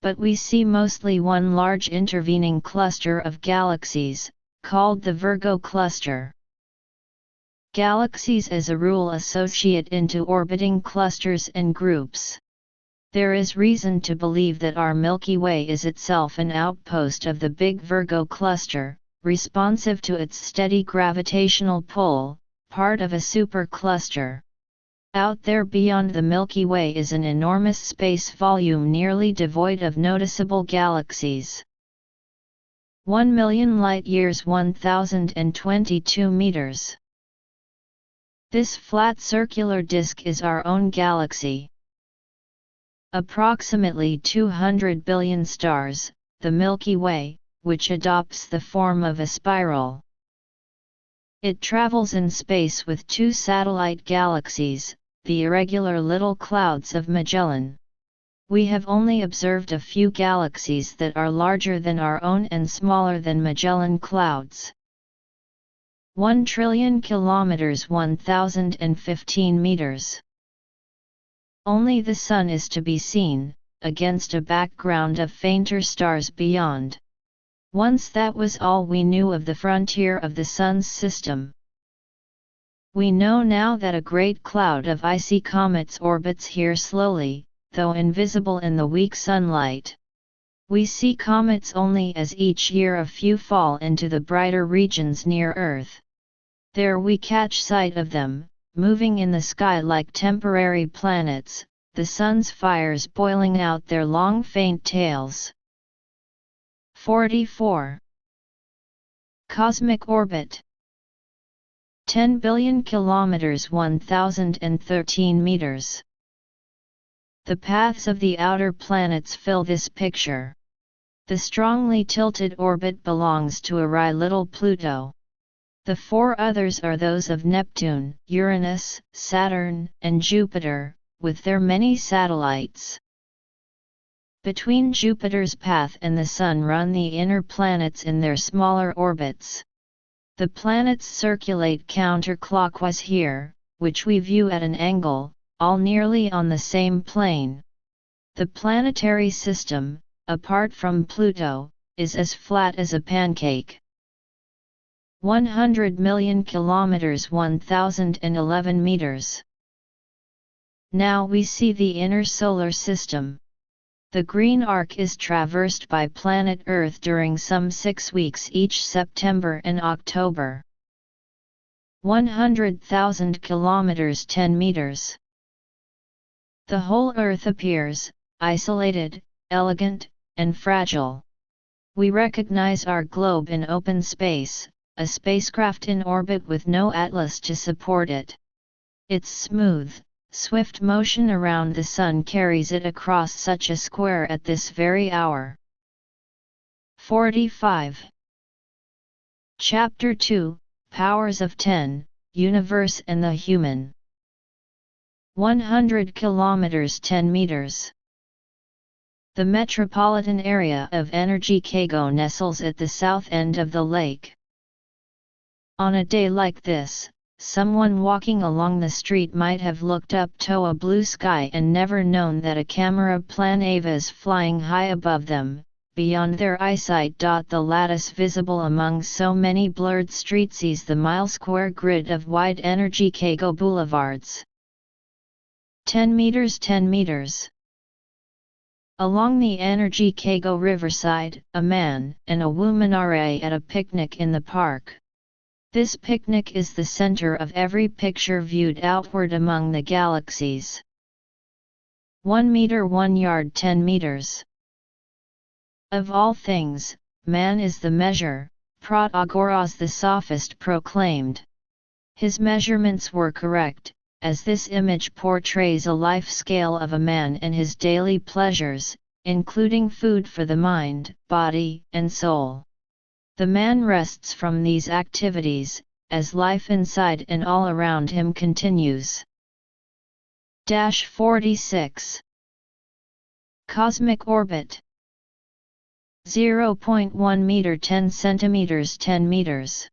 But we see mostly one large intervening cluster of galaxies, called the Virgo cluster. Galaxies as a rule associate into orbiting clusters and groups. There is reason to believe that our Milky Way is itself an outpost of the Big Virgo cluster, responsive to its steady gravitational pull, part of a supercluster. Out there beyond the Milky Way is an enormous space volume nearly devoid of noticeable galaxies. 1 million light-years 1022 meters. This flat circular disk is our own galaxy. Approximately 200 billion stars, the Milky Way, which adopts the form of a spiral. It travels in space with two satellite galaxies, the irregular little clouds of Magellan. We have only observed a few galaxies that are larger than our own and smaller than Magellan clouds. 1 trillion kilometers 1015 meters. Only the Sun is to be seen, against a background of fainter stars beyond. Once that was all we knew of the frontier of the Sun's system. We know now that a great cloud of icy comets orbits here slowly, though invisible in the weak sunlight. We see comets only as each year a few fall into the brighter regions near Earth. There we catch sight of them, moving in the sky like temporary planets, the Sun's fires boiling out their long faint tails. 44. Cosmic orbit. 10 billion kilometers 1013 meters. The paths of the outer planets fill this picture. The strongly tilted orbit belongs to a wry little Pluto. The four others are those of Neptune, Uranus, Saturn, and Jupiter, with their many satellites. Between Jupiter's path and the Sun run the inner planets in their smaller orbits. The planets circulate counterclockwise here, which we view at an angle, all nearly on the same plane. The planetary system, apart from Pluto, is as flat as a pancake. 100 million kilometers 1011 meters. Now we see the inner solar system. The green arc is traversed by planet Earth during some 6 weeks each September and October. 100,000 kilometers 10 meters. The whole Earth appears isolated, elegant, and fragile. We recognize our globe in open space, a spacecraft in orbit with no atlas to support it. Its smooth, swift motion around the Sun carries it across such a square at this very hour. 45. Chapter 2, Powers of 10, Universe and the Human. 100 kilometers 10 meters. The metropolitan area of Energy Kago nestles at the south end of the lake. On a day like this, someone walking along the street might have looked up to a blue sky and never known that a camera plane was flying high above them, beyond their eyesight. The lattice visible among so many blurred streets sees the mile-square grid of wide Energy Kago boulevards. 10 meters 10 meters. Along the Energy Kago riverside, a man and a woman are at a picnic in the park. This picnic is the center of every picture viewed outward among the galaxies. 1 meter 1 yard 10 meters. Of all things, man is the measure, Protagoras the sophist proclaimed. His measurements were correct, as this image portrays a life scale of a man and his daily pleasures, including food for the mind, body, and soul. The man rests from these activities, as life inside and all around him continues. 46. Cosmic orbit. 0.1 meter 10 centimeters 10 meters.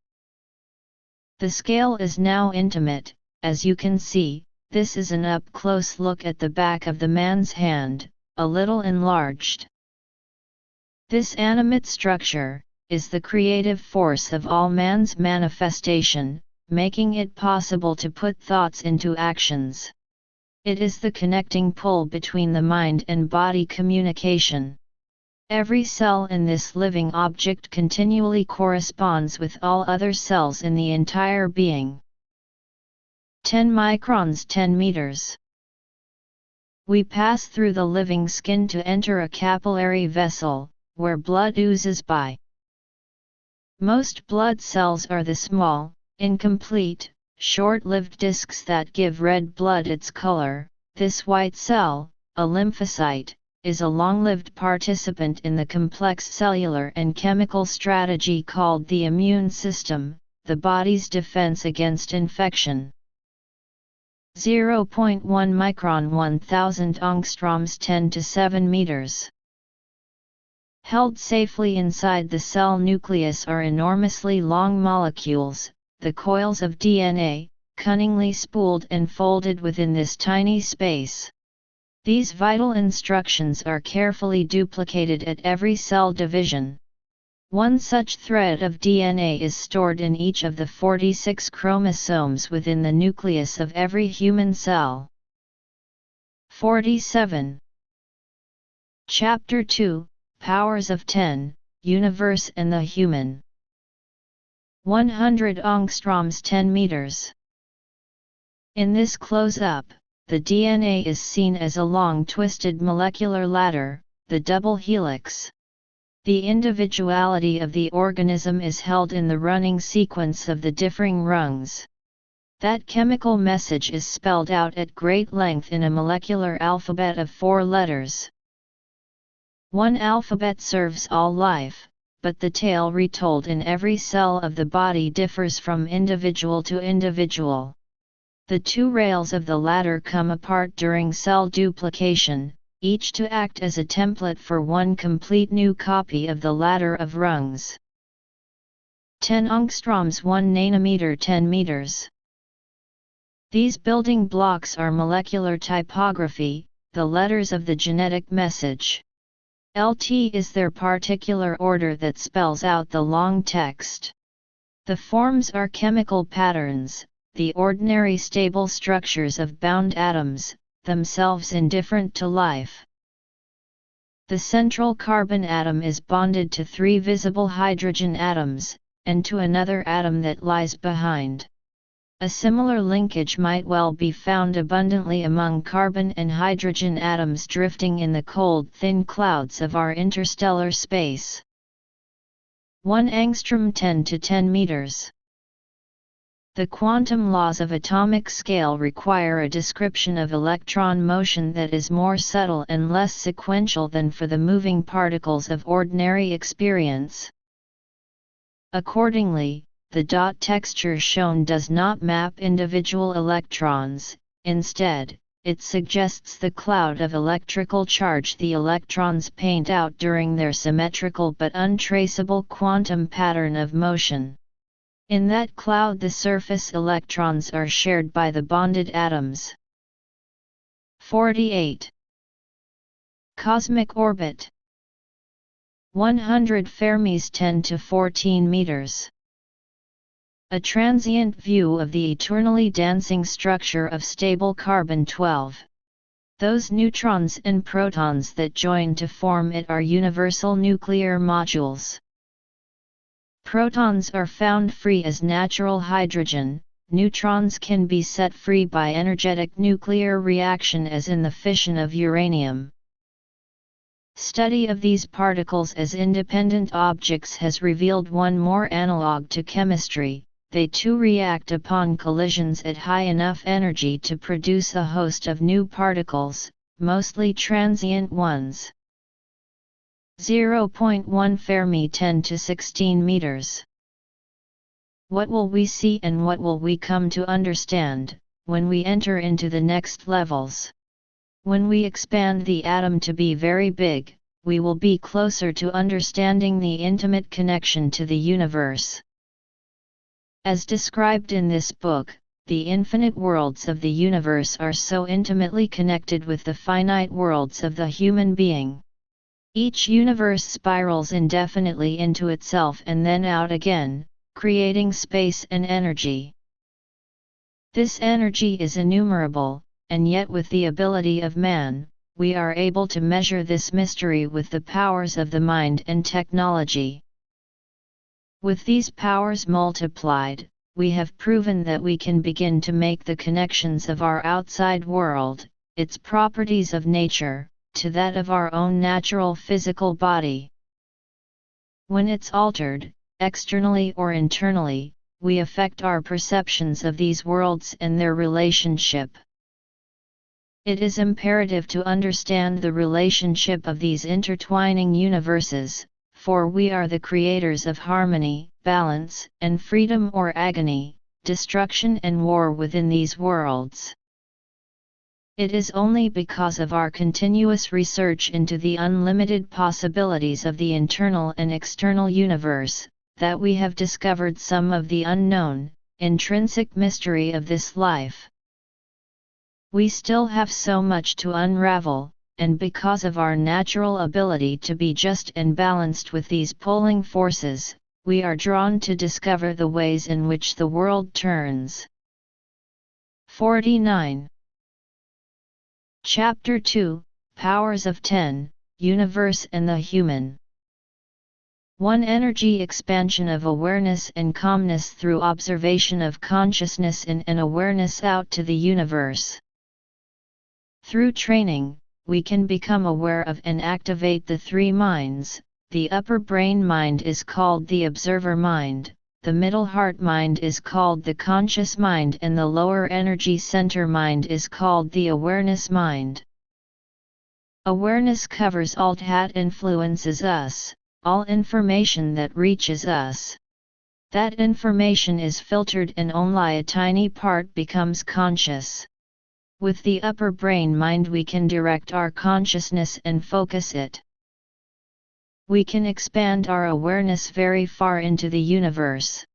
The scale is now intimate, as you can see. This is an up-close look at the back of the man's hand, a little enlarged. This animate structure is the creative force of all man's manifestation, making it possible to put thoughts into actions. It is the connecting pull between the mind and body communication. Every cell in this living object continually corresponds with all other cells in the entire being. 10 microns 10 meters. We pass through the living skin to enter a capillary vessel, where blood oozes by. Most blood cells are the small, incomplete, short-lived discs that give red blood its color. This white cell, a lymphocyte, is a long-lived participant in the complex cellular and chemical strategy called the immune system, the body's defense against infection. 0.1 micron 1000 angstroms 10 to 7 meters. Held safely inside the cell nucleus are enormously long molecules, the coils of DNA, cunningly spooled and folded within this tiny space. These vital instructions are carefully duplicated at every cell division. One such thread of DNA is stored in each of the 46 chromosomes within the nucleus of every human cell. 47. Chapter 2, Powers of 10, Universe and the Human. 100 angstroms 10 meters. In this close-up, the DNA is seen as a long twisted molecular ladder, the double helix. The individuality of the organism is held in the running sequence of the differing rungs. That chemical message is spelled out at great length in a molecular alphabet of 4 letters. One alphabet serves all life, but the tale retold in every cell of the body differs from individual to individual. The 2 rails of the ladder come apart during cell duplication, each to act as a template for one complete new copy of the ladder of rungs. 10 angstroms 1 nanometer 10 meters. These building blocks are molecular typography, the letters of the genetic message. LT is their particular order that spells out the long text. The forms are chemical patterns, the ordinary stable structures of bound atoms, themselves indifferent to life. The central carbon atom is bonded to 3 visible hydrogen atoms, and to another atom that lies behind. A similar linkage might well be found abundantly among carbon and hydrogen atoms drifting in the cold thin clouds of our interstellar space. 1 angstrom 10 to 10 meters. The quantum laws of atomic scale require a description of electron motion that is more subtle and less sequential than for the moving particles of ordinary experience. Accordingly, the dot texture shown does not map individual electrons, instead, it suggests the cloud of electrical charge the electrons paint out during their symmetrical but untraceable quantum pattern of motion. In that cloud the surface electrons are shared by the bonded atoms. 48. Cosmic orbit. 100 Fermis 10 to 14 meters. A transient view of the eternally dancing structure of stable carbon-12. Those neutrons and protons that join to form it are universal nuclear modules. Protons are found free as natural hydrogen, neutrons can be set free by energetic nuclear reaction as in the fission of uranium. Study of these particles as independent objects has revealed one more analog to chemistry. They too react upon collisions at high enough energy to produce a host of new particles, mostly transient ones. 0.1 Fermi 10 to 16 meters. What will we see and what will we come to understand, when we enter into the next levels? When we expand the atom to be very big, we will be closer to understanding the intimate connection to the universe. As described in this book, the infinite worlds of the universe are so intimately connected with the finite worlds of the human being. Each universe spirals indefinitely into itself and then out again, creating space and energy. This energy is innumerable, and yet with the ability of man, we are able to measure this mystery with the powers of the mind and technology. With these powers multiplied, we have proven that we can begin to make the connections of our outside world, its properties of nature, to that of our own natural physical body. When it's altered, externally or internally, we affect our perceptions of these worlds and their relationship. It is imperative to understand the relationship of these intertwining universes, for we are the creators of harmony, balance, and freedom or agony, destruction and war within these worlds. It is only because of our continuous research into the unlimited possibilities of the internal and external universe, that we have discovered some of the unknown, intrinsic mystery of this life. We still have so much to unravel, and because of our natural ability to be just and balanced with these pulling forces, we are drawn to discover the ways in which the world turns. 49. Chapter 2, Powers of 10, Universe and the Human. 1. Energy expansion of awareness and calmness through observation of consciousness in and awareness out to the universe. Through training, we can become aware of and activate the three minds. The upper brain mind is called the observer mind, the middle heart mind is called the conscious mind, and the lower energy center mind is called the awareness mind. Awareness covers all that influences us, all information that reaches us. That information is filtered and only a tiny part becomes conscious. With the upper brain mind we can direct our consciousness and focus it. We can expand our awareness very far into the universe.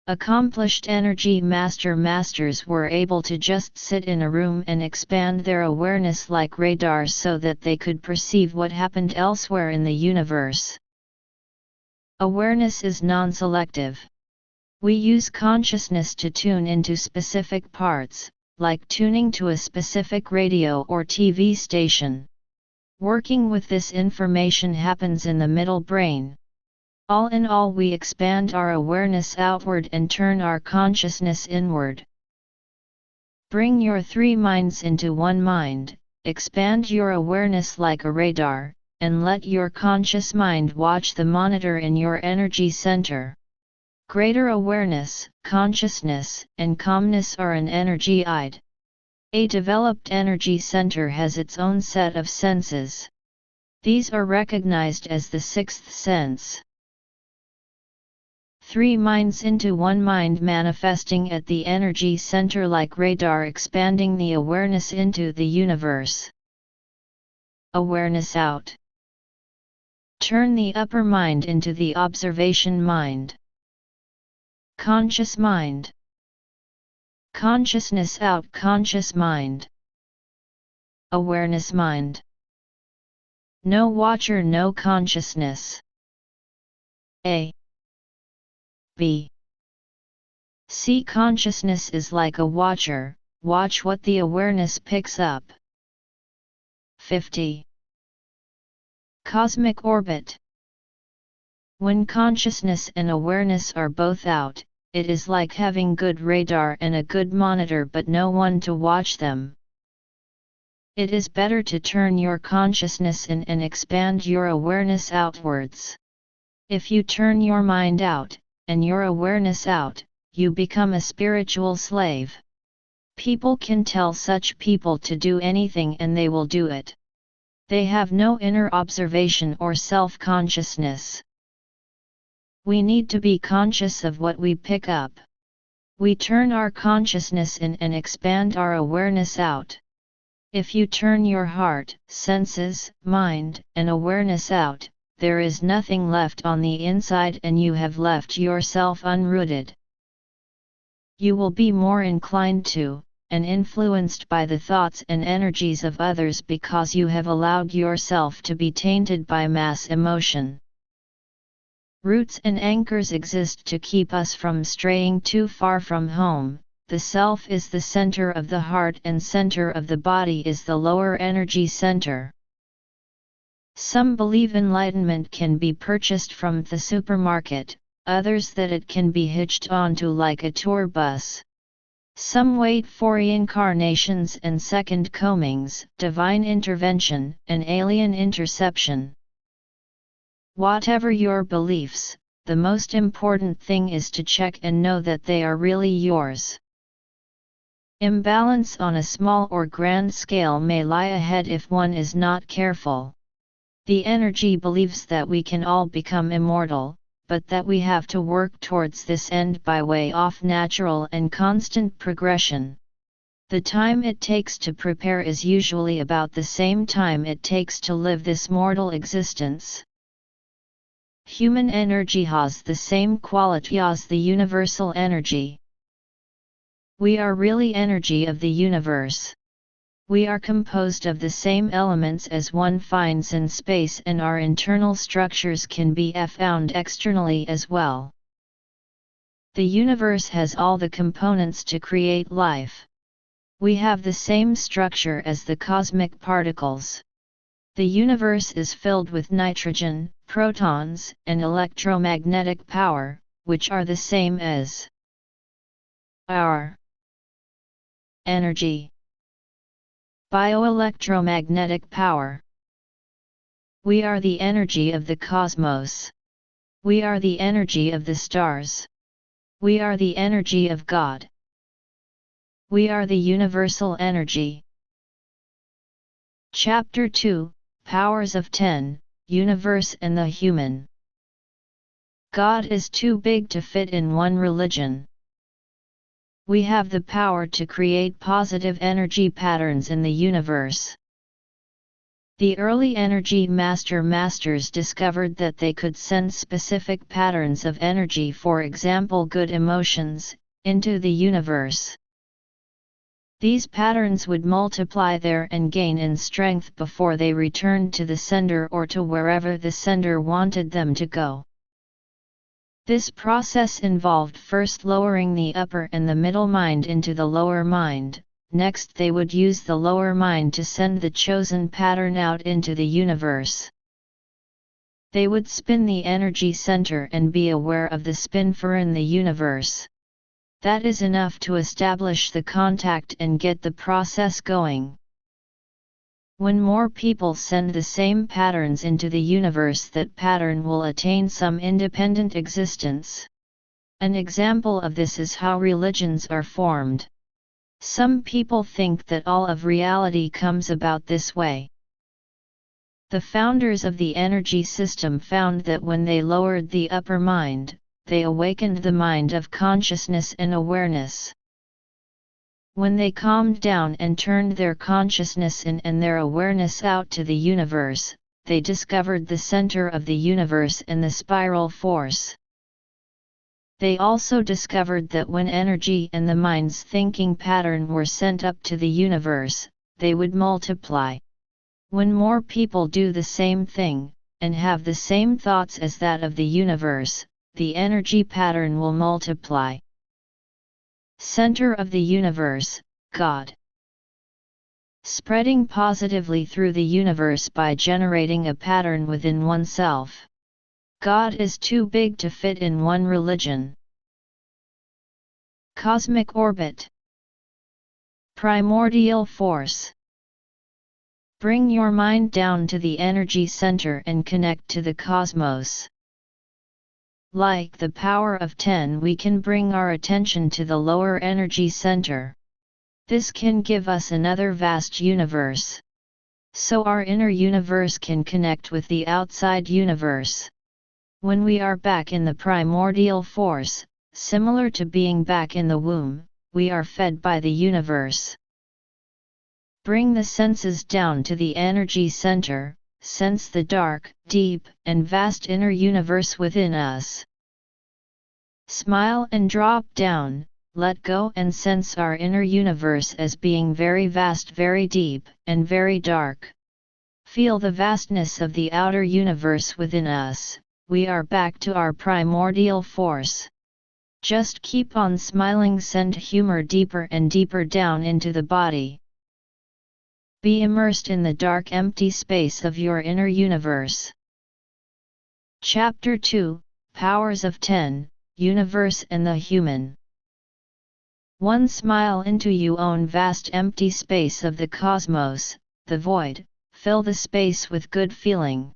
Accomplished energy masters were able to just sit in a room and expand their awareness like radar so that they could perceive what happened elsewhere in the universe. Awareness is non-selective. We use consciousness to tune into specific parts, like tuning to a specific radio or TV station. Working with this information happens in the middle brain. All in all, we expand our awareness outward and turn our consciousness inward. Bring your three minds into one mind, expand your awareness like a radar, and let your conscious mind watch the monitor in your energy center. Greater awareness, consciousness, and calmness are an energy-ide. A developed energy center has its own set of senses. These are recognized as the sixth sense. Three minds into one mind manifesting at the energy center like radar, expanding the awareness into the universe. Awareness out. Turn the upper mind into the observation mind. Conscious mind. Consciousness out, conscious mind. Awareness mind. No watcher, no consciousness. A. B. C. Consciousness is like a watcher, watch what the awareness picks up. 50. Cosmic orbit. When consciousness and awareness are both out, it is like having good radar and a good monitor but no one to watch them. It is better to turn your consciousness in and expand your awareness outwards. If you turn your mind out, and your awareness out, you become a spiritual slave. People can tell such people to do anything and they will do it. They have no inner observation or self-consciousness. We need to be conscious of what we pick up. We turn our consciousness in and expand our awareness out. If you turn your heart, senses, mind, and awareness out, there is nothing left on the inside and you have left yourself unrooted. You will be more inclined to, and influenced by the thoughts and energies of others because you have allowed yourself to be tainted by mass emotion. Roots and anchors exist to keep us from straying too far from home, the self is the center of the heart and center of the body is the lower energy center. Some believe enlightenment can be purchased from the supermarket, others that it can be hitched onto like a tour bus. Some wait for reincarnations and second comings, divine intervention, and alien interception. Whatever your beliefs, the most important thing is to check and know that they are really yours. Imbalance on a small or grand scale may lie ahead if one is not careful. The energy believes that we can all become immortal, but that we have to work towards this end by way of natural and constant progression. The time it takes to prepare is usually about the same time it takes to live this mortal existence. Human energy has the same quality as the universal energy. We are really energy of the universe. We are composed of the same elements as one finds in space, and our internal structures can be found externally as well. The universe has all the components to create life. We have the same structure as the cosmic particles. The universe is filled with nitrogen, protons, and electromagnetic power, which are the same as our energy. Bioelectromagnetic power. We are the energy of the cosmos. We are the energy of the stars. We are the energy of God. We are the universal energy. Chapter 2, Powers of 10, Universe and the Human. God is too big to fit in one religion. We have the power to create positive energy patterns in the universe. The early energy masters discovered that they could send specific patterns of energy, for example good emotions, into the universe. These patterns would multiply there and gain in strength before they returned to the sender or to wherever the sender wanted them to go. This process involved first lowering the upper and the middle mind into the lower mind, next they would use the lower mind to send the chosen pattern out into the universe. They would spin the energy center and be aware of the spin in the universe. That is enough to establish the contact and get the process going. When more people send the same patterns into the universe, that pattern will attain some independent existence. An example of this is how religions are formed. Some people think that all of reality comes about this way. The founders of the energy system found that when they lowered the upper mind, they awakened the mind of consciousness and awareness. When they calmed down and turned their consciousness in and their awareness out to the universe, they discovered the center of the universe and the spiral force. They also discovered that when energy and the mind's thinking pattern were sent up to the universe, they would multiply. When more people do the same thing, and have the same thoughts as that of the universe, the energy pattern will multiply. Center of the universe, God. Spreading positively through the universe by generating a pattern within oneself. God is too big to fit in one religion. Cosmic orbit. Primordial force. Bring your mind down to the energy center and connect to the cosmos. Like the power of 10, we can bring our attention to the lower energy center. This can give us another vast universe. So our inner universe can connect with the outside universe. When we are back in the primordial force, similar to being back in the womb, we are fed by the universe. Bring the senses down to the energy center, sense the dark, deep, and vast inner universe within us. Smile and drop down, let go and sense our inner universe as being very vast, very deep, and very dark. Feel the vastness of the outer universe within us. We are back to our primordial force. Just keep on smiling, send humor deeper and deeper down into the body. Be immersed in the dark empty space of your inner universe. Chapter 2, Powers of 10, Universe and the Human. 1. Smile into your own vast empty space of the cosmos, the void, fill the space with good feeling.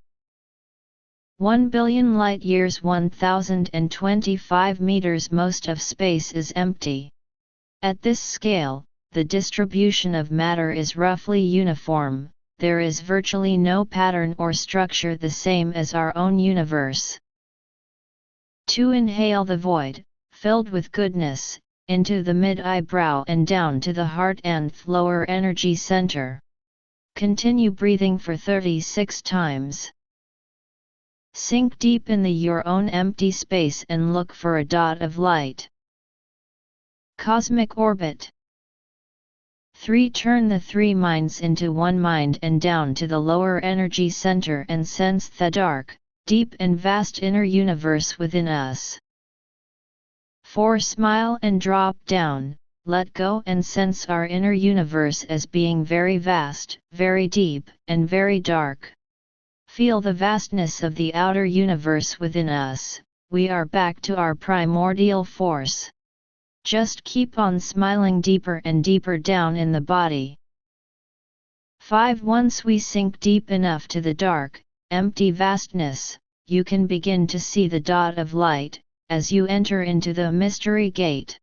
1 billion light years 1025 meters. Most of space is empty. At this scale, the distribution of matter is roughly uniform, there is virtually no pattern or structure the same as our own universe. 2. Inhale the void, filled with goodness, into the mid-eyebrow and down to the heart and lower energy center. Continue breathing for 36 times. Sink deep in your own empty space and look for a dot of light. Cosmic orbit. 3. Turn the 3 minds into one mind and down to the lower energy center and sense the dark, deep and vast inner universe within us. 4. Smile and drop down, let go and sense our inner universe as being very vast, very deep, and very dark. Feel the vastness of the outer universe within us, we are back to our primordial force. Just keep on smiling deeper and deeper down in the body. 5. Once we sink deep enough to the dark, empty vastness, you can begin to see the dot of light, as you enter into the mystery gate.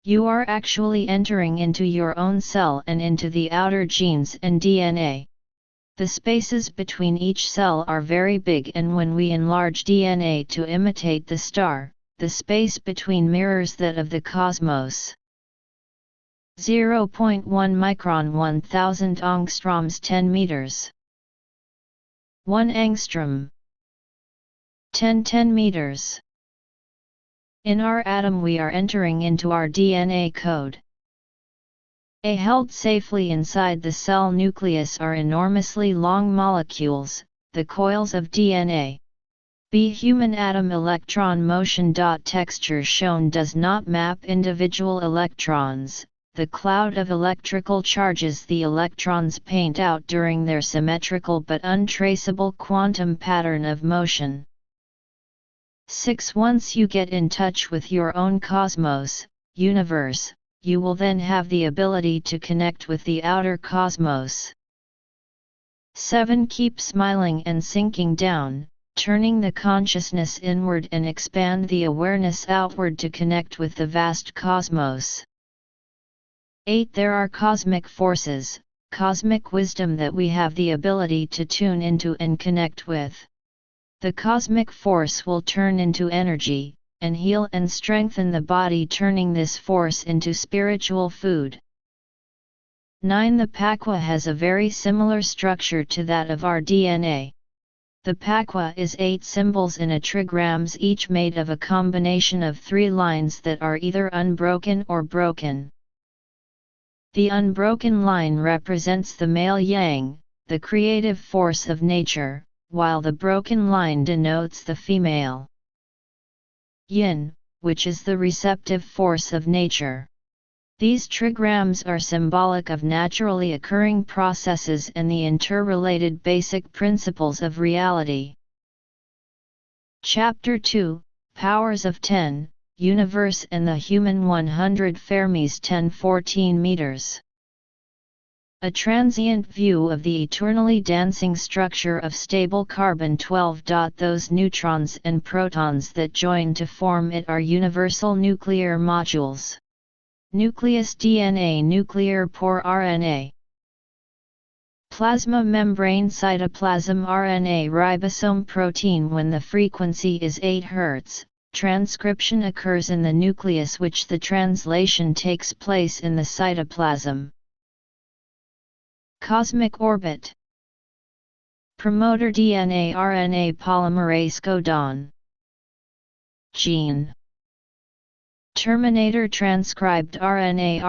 You are actually entering into your own cell and into the outer genes and DNA. The spaces between each cell are very big, and when we enlarge DNA to imitate the star, the space between mirrors that of the cosmos. 0.1 micron 1000 angstroms 10 meters. 1 angstrom. 10 meters. In our atom we are entering into our DNA code. A held safely inside the cell nucleus are enormously long molecules, the coils of DNA. B. Human atom electron motion. Texture shown does not map individual electrons, the cloud of electrical charges the electrons paint out during their symmetrical but untraceable quantum pattern of motion. 6. Once you get in touch with your own cosmos, universe, you will then have the ability to connect with the outer cosmos. 7. Keep smiling and sinking down, turning the consciousness inward and expand the awareness outward to connect with the vast cosmos. 8. There are cosmic forces, cosmic wisdom that we have the ability to tune into and connect with. The cosmic force will turn into energy, and heal and strengthen the body, turning this force into spiritual food. 9. The Pakwa has a very similar structure to that of our DNA. The Pakwa is 8 symbols in a trigrams, each made of a combination of 3 lines that are either unbroken or broken. The unbroken line represents the male yang, the creative force of nature, while the broken line denotes the female yin, which is the receptive force of nature. These trigrams are symbolic of naturally occurring processes and the interrelated basic principles of reality. Chapter 2, Powers of 10, Universe and the Human. 100 Fermis 10-14 meters. A transient view of the eternally dancing structure of stable carbon-12. Those neutrons and protons that join to form it are universal nuclear modules. Nucleus DNA, nuclear pore RNA. Plasma membrane, cytoplasm RNA, ribosome protein. When the frequency is 8 Hz, transcription occurs in the nucleus, which the translation takes place in the cytoplasm. Cosmic orbit. Promoter DNA RNA polymerase codon. Gene. Terminator transcribed RNA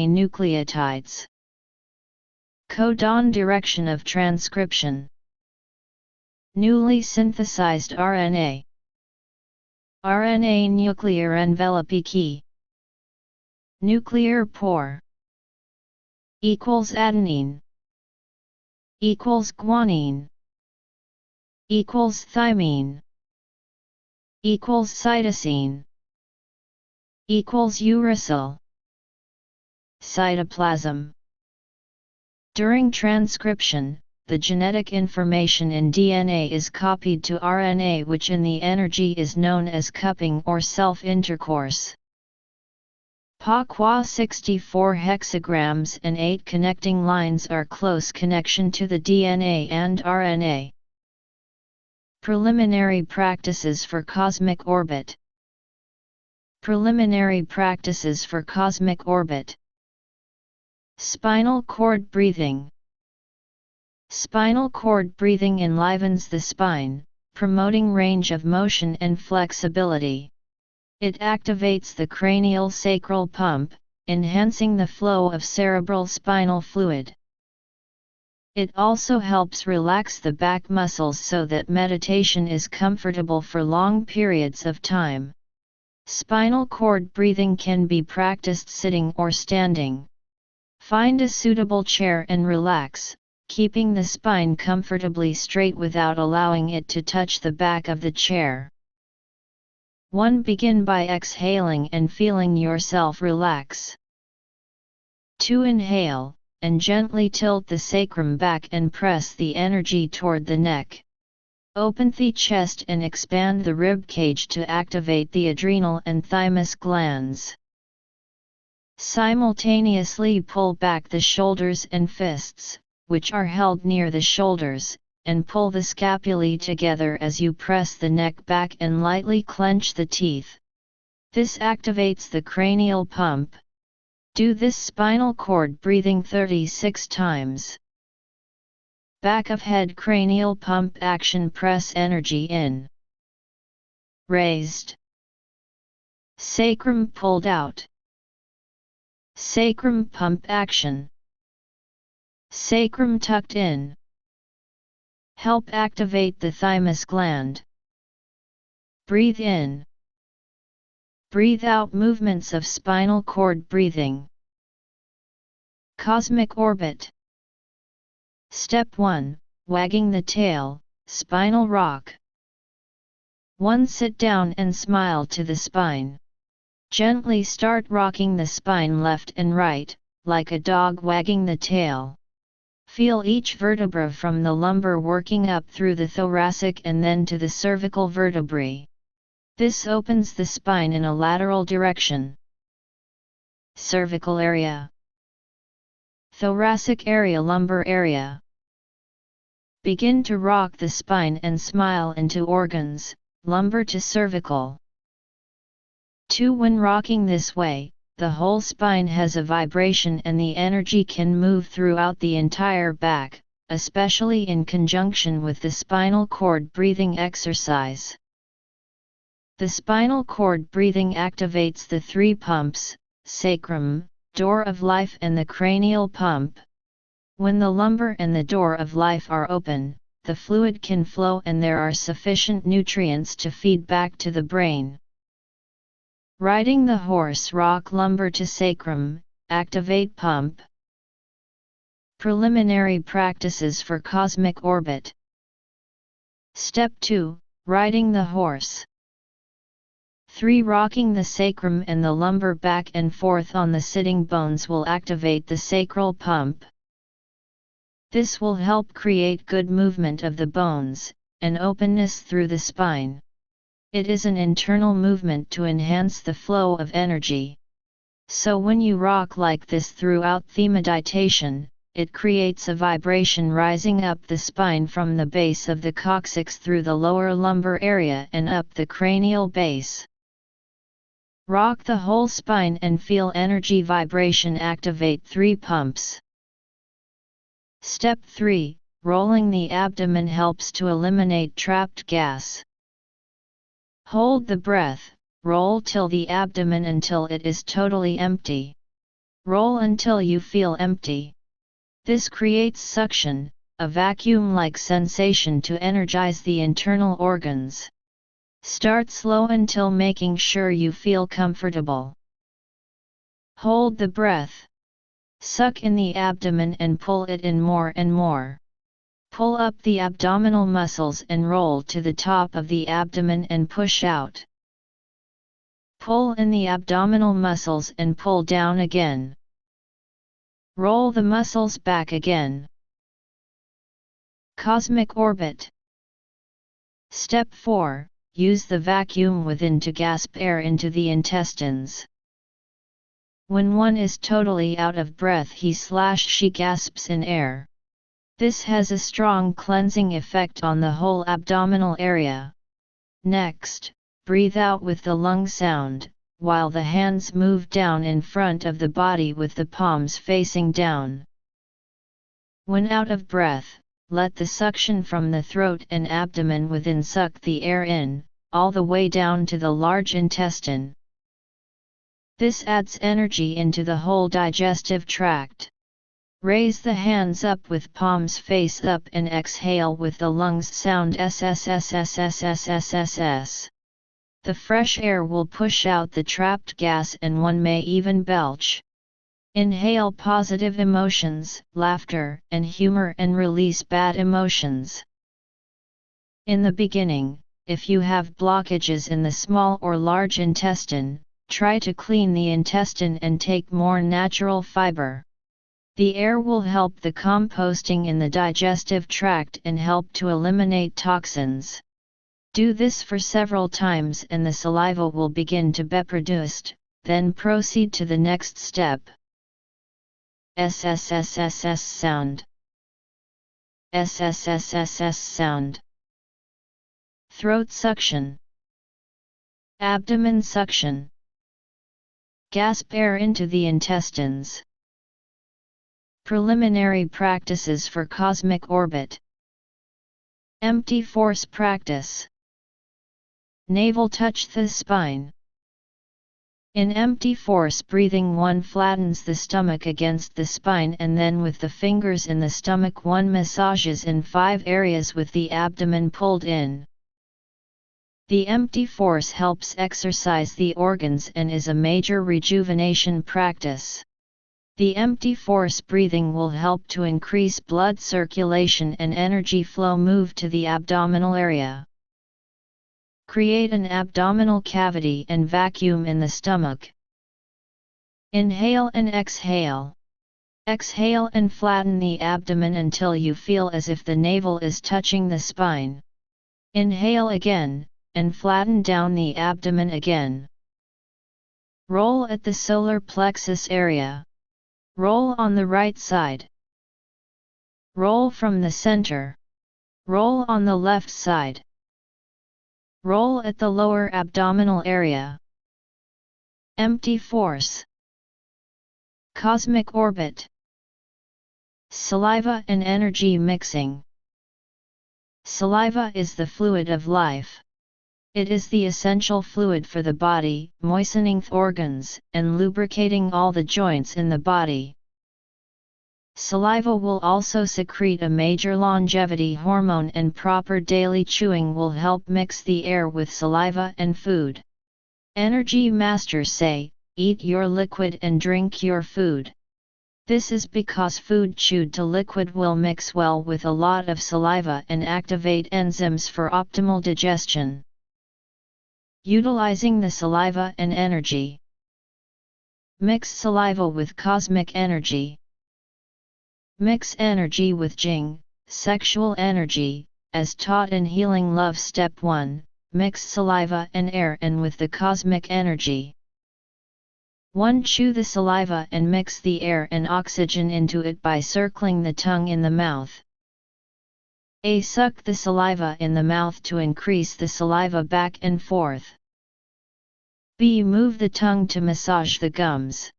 nucleotides. Codon direction of transcription. Newly synthesized RNA. RNA nuclear envelope key. Nuclear pore. Equals adenine. Equals guanine. Equals thymine. Equals cytosine. Equals uracil. Cytoplasm. During transcription, the genetic information in DNA is copied to RNA, which in the energy is known as coupling or self-intercourse. Pa 64 hexagrams and 8 connecting lines are close connection to the DNA and RNA. Preliminary practices for cosmic orbit. Preliminary practices for cosmic orbit. Spinal cord breathing. Spinal cord breathing enlivens the spine, promoting range of motion and flexibility. It activates the cranial sacral pump, enhancing the flow of cerebral spinal fluid. It also helps relax the back muscles so that meditation is comfortable for long periods of time. Spinal cord breathing can be practiced sitting or standing. Find a suitable chair and relax, keeping the spine comfortably straight without allowing it to touch the back of the chair. 1. Begin by exhaling and feeling yourself relax. 2. Inhale, and gently tilt the sacrum back and press the energy toward the neck. Open the chest and expand the rib cage to activate the adrenal and thymus glands. Simultaneously pull back the shoulders and fists, which are held near the shoulders, and pull the scapulae together as you press the neck back and lightly clench the teeth. This activates the cranial pump. Do this spinal cord breathing 36 times. Back of head cranial pump action. Press energy in. Raised. Sacrum pulled out. Sacrum pump action. Sacrum tucked in. Help activate the thymus gland. Breathe in. Breathe out. Movements of spinal cord breathing. Cosmic orbit. Step 1. Wagging the tail, spinal rock. 1. Sit down and smile to the spine. Gently start rocking the spine left and right, like a dog wagging the tail. Feel each vertebra from the lumbar working up through the thoracic and then to the cervical vertebrae. This opens the spine in a lateral direction. Cervical area. Thoracic area. Lumbar area. Begin to rock the spine and smile into organs, lumbar to cervical. 2. When rocking this way, the whole spine has a vibration and the energy can move throughout the entire back, especially in conjunction with the spinal cord breathing exercise. The spinal cord breathing activates the 3 pumps, sacrum, door of life and the cranial pump. When the lumbar and the door of life are open, the fluid can flow and there are sufficient nutrients to feed back to the brain. Riding the horse. Rock lumbar to sacrum, activate pump. Preliminary practices for cosmic orbit. Step 2. Riding the horse. 3. Rocking the sacrum and the lumbar back and forth on the sitting bones will activate the sacral pump. This will help create good movement of the bones, and openness through the spine. It is an internal movement to enhance the flow of energy. So when you rock like this throughout the meditation, it creates a vibration rising up the spine from the base of the coccyx through the lower lumbar area and up the cranial base. Rock the whole spine and feel energy vibration activate 3 pumps. Step 3. Rolling the abdomen helps to eliminate trapped gas. Hold the breath, roll till the abdomen until it is totally empty. Roll until you feel empty. This creates suction, a vacuum-like sensation to energize the internal organs. Start slow until making sure you feel comfortable. Hold the breath. Suck in the abdomen and pull it in more and more. Pull up the abdominal muscles and roll to the top of the abdomen and push out. Pull in the abdominal muscles and pull down again. Roll the muscles back again. Cosmic orbit. Step 4. Use the vacuum within to gasp air into the intestines. When one is totally out of breath, he/she gasps in air. This has a strong cleansing effect on the whole abdominal area. Next, breathe out with the lung sound, while the hands move down in front of the body with the palms facing down. When out of breath, let the suction from the throat and abdomen within suck the air in, all the way down to the large intestine. This adds energy into the whole digestive tract. Raise the hands up with palms face up and exhale with the lungs sound SSSSSSSSS. The fresh air will push out the trapped gas and one may even belch. Inhale positive emotions, laughter and humor, and release bad emotions. In the beginning, if you have blockages in the small or large intestine, try to clean the intestine and take more natural fiber. The air will help the composting in the digestive tract and help to eliminate toxins. Do this for several times and the saliva will begin to be produced, then proceed to the next step. SSSSS sound. SSSSS sound. Throat suction. Abdomen suction. Gasp air into the intestines. Preliminary practices for cosmic orbit. Empty force practice. Navel touch the spine. In empty force breathing, one flattens the stomach against the spine and then with the fingers in the stomach one massages in 5 areas with the abdomen pulled in. The empty force helps exercise the organs and is a major rejuvenation practice. The empty force breathing will help to increase blood circulation and energy flow move to the abdominal area. Create an abdominal cavity and vacuum in the stomach. Inhale and exhale. Exhale and flatten the abdomen until you feel as if the navel is touching the spine. Inhale again, and flatten down the abdomen again. Roll at the solar plexus area. Roll on the right side. Roll from the center. Roll on the left side. Roll at the lower abdominal area. Empty force. Cosmic orbit. Saliva and energy mixing. Saliva is the fluid of life. It is the essential fluid for the body, moistening the organs, and lubricating all the joints in the body. Saliva will also secrete a major longevity hormone, and proper daily chewing will help mix the air with saliva and food. Energy masters say, eat your liquid and drink your food. This is because food chewed to liquid will mix well with a lot of saliva and activate enzymes for optimal digestion. Utilizing the saliva and energy. Mix saliva with cosmic energy. Mix energy with Jing, sexual energy, as taught in Healing Love Step 1, mix saliva and air and with the cosmic energy. 1. Chew the saliva and mix the air and oxygen into it by circling the tongue in the mouth. A. Suck the saliva in the mouth to increase the saliva back and forth. B. Move the tongue to massage the gums.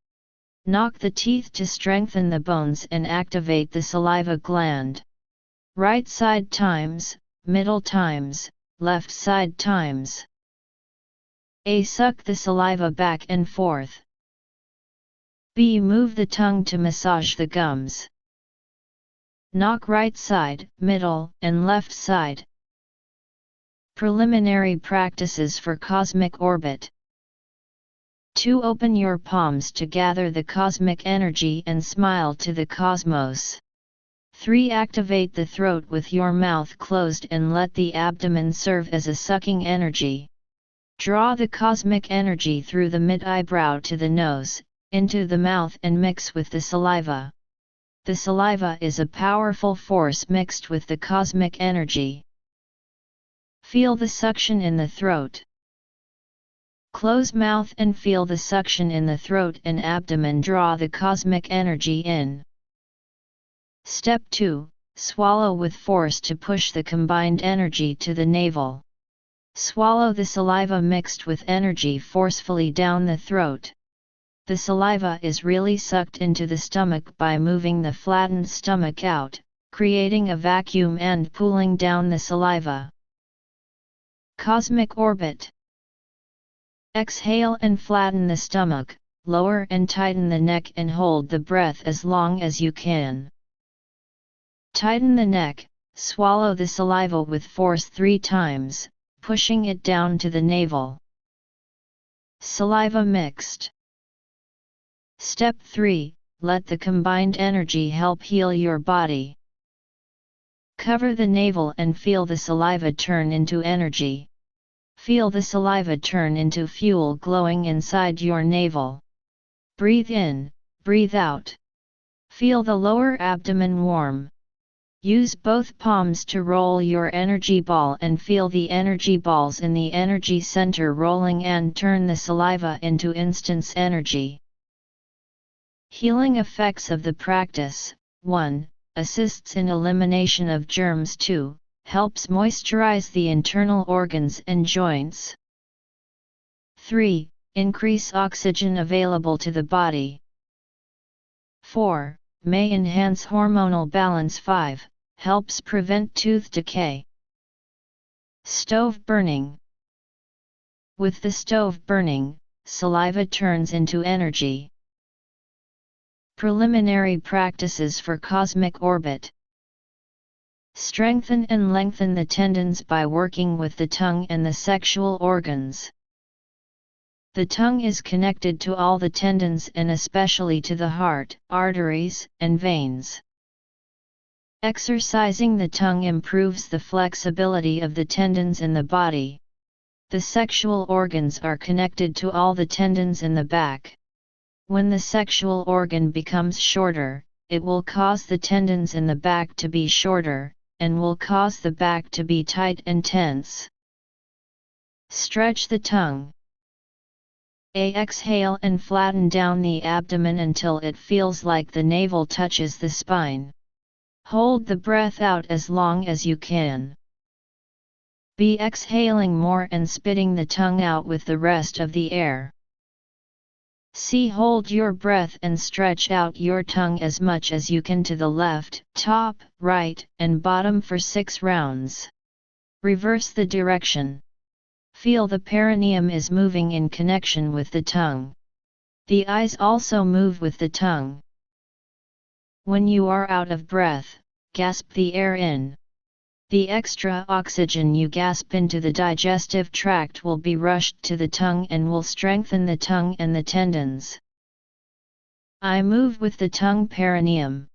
Knock the teeth to strengthen the bones and activate the saliva gland. Right side times, middle times, left side times. A. Suck the saliva back and forth. B. Move the tongue to massage the gums. Knock right side, middle, and left side. Preliminary practices for cosmic orbit. 2. Open your palms to gather the cosmic energy and smile to the cosmos. 3. Activate the throat with your mouth closed and let the abdomen serve as a sucking energy. Draw the cosmic energy through the mid-eyebrow to the nose, into the mouth and mix with the saliva. The saliva is a powerful force mixed with the cosmic energy. Feel the suction in the throat. Close mouth and feel the suction in the throat and abdomen draw the cosmic energy in. Step 2. Swallow with force to push the combined energy to the navel. Swallow the saliva mixed with energy forcefully down the throat. The saliva is really sucked into the stomach by moving the flattened stomach out, creating a vacuum and pulling down the saliva. Cosmic orbit. Exhale and flatten the stomach, lower and tighten the neck and hold the breath as long as you can. Tighten the neck, swallow the saliva with force 3 times, pushing it down to the navel. Saliva mixed. Step 3. Let the combined energy help heal your body. Cover the navel and feel the saliva turn into energy. Feel the saliva turn into fuel glowing inside your navel. Breathe in, breathe out. Feel the lower abdomen warm. Use both palms to roll your energy ball and feel the energy balls in the energy center rolling and turn the saliva into instance energy. Healing effects of the practice. 1. Assists in elimination of germs. 2. Helps moisturize the internal organs and joints. 3. Increase oxygen available to the body. 4. May enhance hormonal balance. 5. Helps prevent tooth decay. Stove burning. With the stove burning, saliva turns into energy. Preliminary practices for cosmic orbit. Strengthen and lengthen the tendons by working with the tongue and the sexual organs. The tongue is connected to all the tendons and especially to the heart, arteries, and veins. Exercising the tongue improves the flexibility of the tendons in the body. The sexual organs are connected to all the tendons in the back. When the sexual organ becomes shorter, it will cause the tendons in the back to be shorter, and will cause the back to be tight and tense. Stretch the tongue. Exhale and flatten down the abdomen until it feels like the navel touches the spine. Hold the breath out as long as you can. Be exhaling more and spitting the tongue out with the rest of the air. Hold your breath and stretch out your tongue as much as you can to the left, top, right, and bottom for 6 rounds. Reverse the direction. Feel the perineum is moving in connection with the tongue. The eyes also move with the tongue. When you are out of breath, gasp the air in. The extra oxygen you gasp into the digestive tract will be rushed to the tongue and will strengthen the tongue and the tendons. I move with the tongue perineum.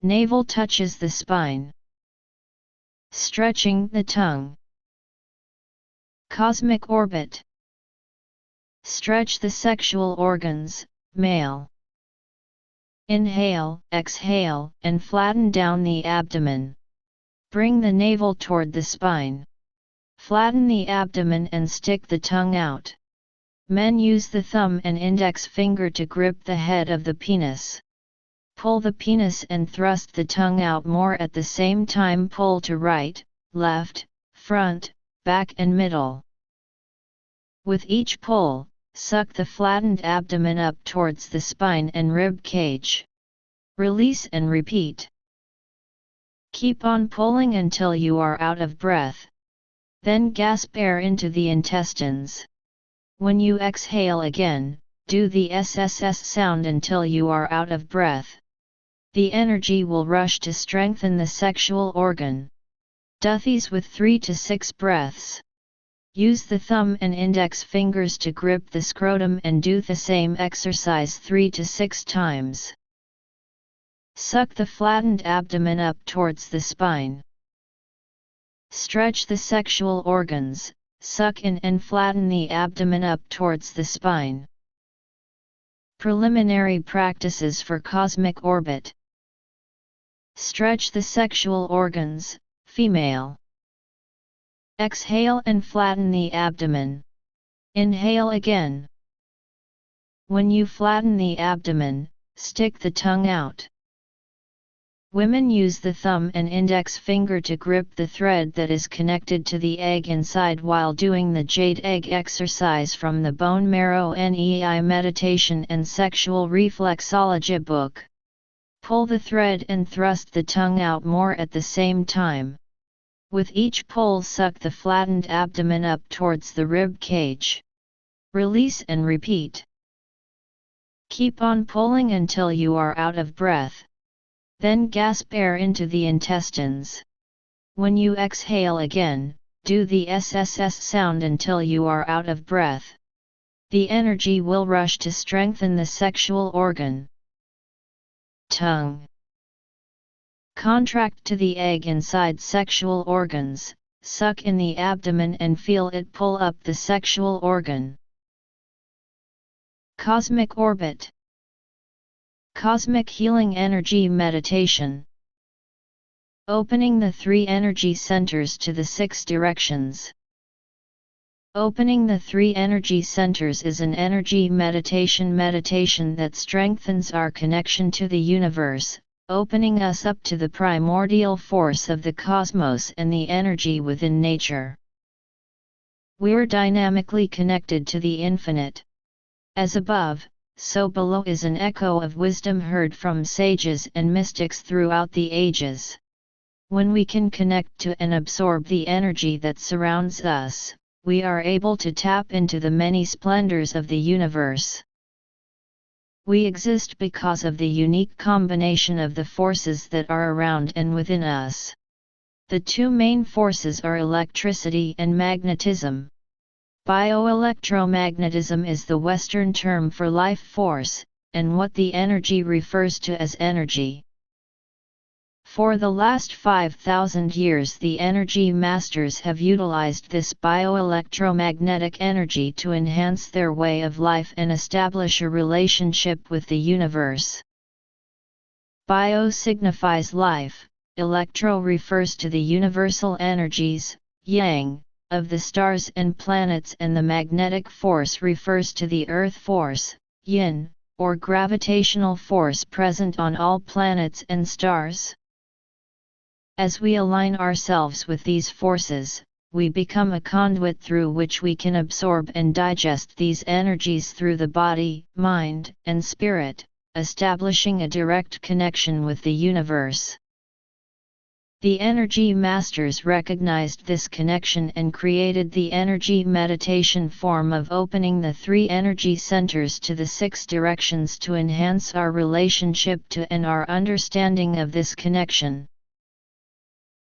Navel touches the spine. Stretching the tongue. Cosmic orbit. Stretch the sexual organs, male. Inhale, exhale, and flatten down the abdomen. Bring the navel toward the spine. Flatten the abdomen and stick the tongue out. Men use the thumb and index finger to grip the head of the penis. Pull the penis and thrust the tongue out more at the same time. Pull to right, left, front, back and middle. With each pull, suck the flattened abdomen up towards the spine and rib cage. Release and repeat. Keep on pulling until you are out of breath. Then gasp air into the intestines. When you exhale again, do the SSS sound until you are out of breath. The energy will rush to strengthen the sexual organ. Do these with 3 to 6 breaths. Use the thumb and index fingers to grip the scrotum and do the same exercise 3 to 6 times. Suck the flattened abdomen up towards the spine. Stretch the sexual organs, suck in and flatten the abdomen up towards the spine. Preliminary practices for cosmic orbit. Stretch the sexual organs, female. Exhale and flatten the abdomen. Inhale again. When you flatten the abdomen, stick the tongue out. Women use the thumb and index finger to grip the thread that is connected to the egg inside while doing the jade egg exercise from the Bone Marrow NEI Meditation and Sexual Reflexology book. Pull the thread and thrust the tongue out more at the same time. With each pull, suck the flattened abdomen up towards the rib cage. Release and repeat. Keep on pulling until you are out of breath. Then gasp air into the intestines. When you exhale again, do the SSS sound until you are out of breath. The energy will rush to strengthen the sexual organ. Tongue. Contract to the egg inside sexual organs, suck in the abdomen and feel it pull up the sexual organ. Cosmic orbit. Cosmic healing energy meditation. Opening the 3 energy centers to the 6 directions. Opening the 3 energy centers is an energy meditation that strengthens our connection to the universe, opening us up to the primordial force of the cosmos and the energy within nature. We're dynamically connected to the infinite. As above, so below is an echo of wisdom heard from sages and mystics throughout the ages. When we can connect to and absorb the energy that surrounds us, we are able to tap into the many splendors of the universe. We exist because of the unique combination of the forces that are around and within us. The 2 main forces are electricity and magnetism. Bioelectromagnetism is the Western term for life force, and what the energy refers to as energy. For the last 5,000 years, the energy masters have utilized this bioelectromagnetic energy to enhance their way of life and establish a relationship with the universe. Bio signifies life, electro refers to the universal energies, yang, of the stars and planets, and the magnetic force refers to the earth force, yin, or gravitational force present on all planets and stars. As we align ourselves with these forces, we become a conduit through which we can absorb and digest these energies through the body, mind, and spirit, establishing a direct connection with the universe. The energy masters recognized this connection and created the energy meditation form of opening the 3 energy centers to the 6 directions to enhance our relationship to and our understanding of this connection.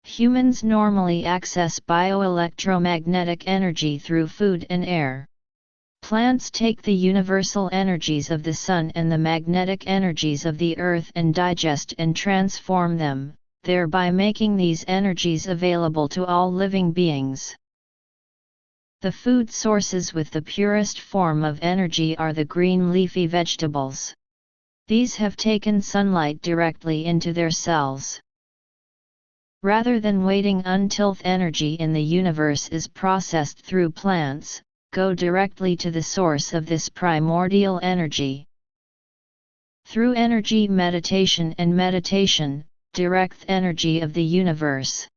Humans normally access bioelectromagnetic energy through food and air. Plants take the universal energies of the sun and the magnetic energies of the earth and digest and transform them, thereby making these energies available to all living beings. The food sources with the purest form of energy are the green leafy vegetables. These have taken sunlight directly into their cells. Rather than waiting until energy in the universe is processed through plants, go directly to the source of this primordial energy. Through energy meditation and meditation, direct energy of the universe.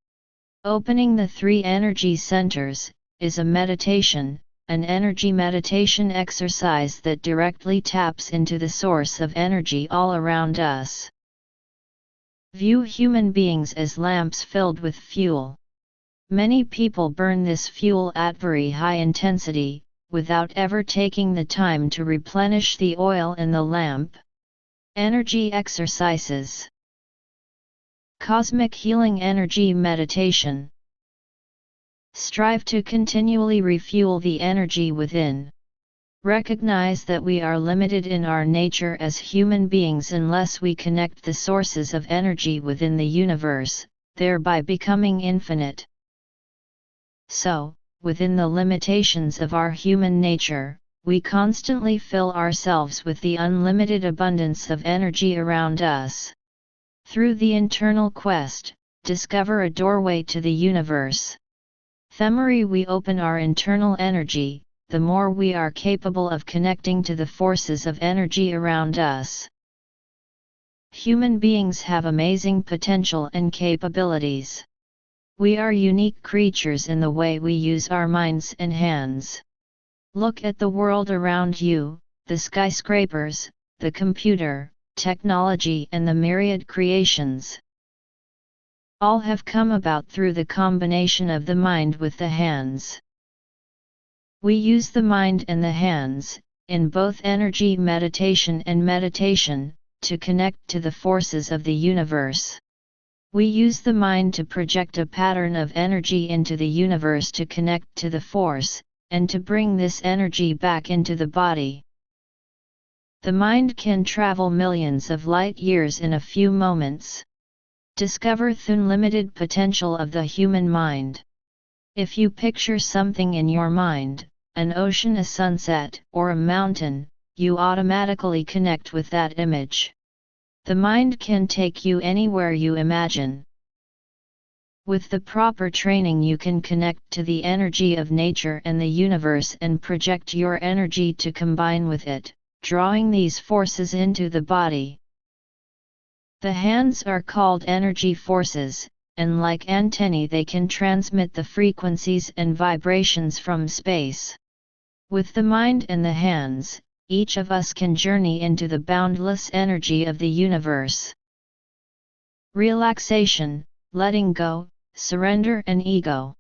Opening the 3 energy centers is a meditation, an energy meditation exercise that directly taps into the source of energy all around us. View human beings as lamps filled with fuel. Many people burn this fuel at very high intensity, without ever taking the time to replenish the oil in the lamp. Energy exercises. Cosmic healing energy meditation. Strive to continually refuel the energy within. Recognize that we are limited in our nature as human beings unless we connect the sources of energy within the universe, thereby becoming infinite. So, within the limitations of our human nature, we constantly fill ourselves with the unlimited abundance of energy around us. Through the internal quest, discover a doorway to the universe. The more we open our internal energy, the more we are capable of connecting to the forces of energy around us. Human beings have amazing potential and capabilities. We are unique creatures in the way we use our minds and hands. Look at the world around you, the skyscrapers, the computer, technology and the myriad creations. All have come about through the combination of the mind with the hands. We use the mind and the hands, in both energy meditation and meditation, to connect to the forces of the universe. We use the mind to project a pattern of energy into the universe to connect to the force, and to bring this energy back into the body. The mind can travel millions of light years in a few moments. Discover the unlimited potential of the human mind. If you picture something in your mind, an ocean, a sunset, or a mountain, you automatically connect with that image. The mind can take you anywhere you imagine. With the proper training you can connect to the energy of nature and the universe and project your energy to combine with it, drawing these forces into the body. The hands are called energy forces, and like antennae they can transmit the frequencies and vibrations from space. With the mind and the hands, each of us can journey into the boundless energy of the universe. Relaxation, letting go, surrender and ego.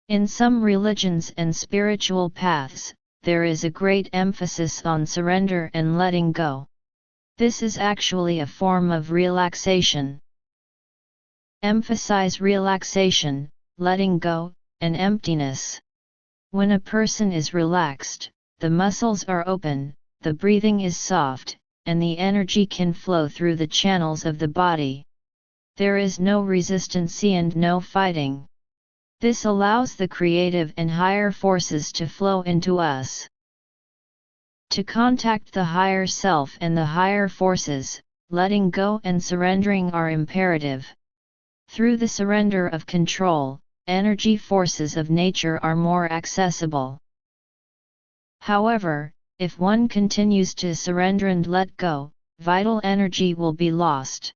In some religions and spiritual paths, there is a great emphasis on surrender and letting go. This is actually a form of relaxation. Emphasize relaxation, letting go, and emptiness. When a person is relaxed, the muscles are open, the breathing is soft, and the energy can flow through the channels of the body. There is no resistance and no fighting. This allows the creative and higher forces to flow into us. To contact the higher self and the higher forces, letting go and surrendering are imperative. Through the surrender of control, energy forces of nature are more accessible. However, if one continues to surrender and let go, vital energy will be lost.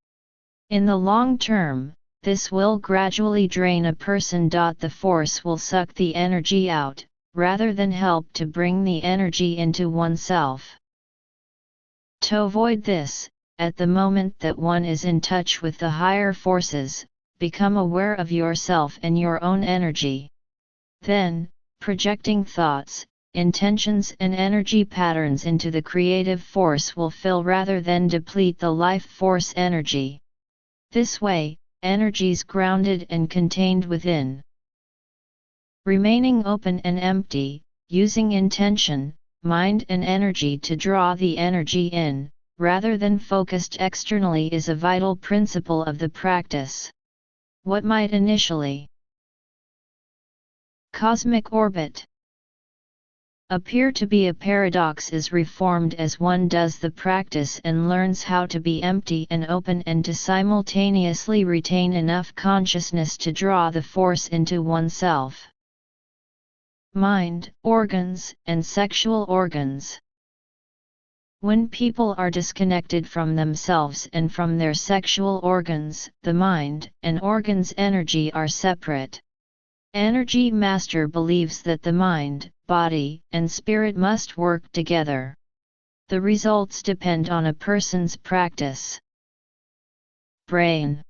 In the long term, this will gradually drain a person. The force will suck the energy out, rather than help to bring the energy into oneself. To avoid this, at the moment that one is in touch with the higher forces, become aware of yourself and your own energy. Then, projecting thoughts, intentions and energy patterns into the creative force will fill rather than deplete the life force energy. This way, energies grounded and contained within. Remaining open and empty, using intention, mind and energy to draw the energy in, rather than focused externally is a vital principle of the practice. What might initially cosmic orbit appear to be a paradox is reformed as one does the practice and learns how to be empty and open and to simultaneously retain enough consciousness to draw the force into oneself. Mind, organs, and sexual organs. When people are disconnected from themselves and from their sexual organs, the mind and organs' energy are separate. Energy Master believes that the mind, body, and spirit must work together. The results depend on a person's practice. Brain.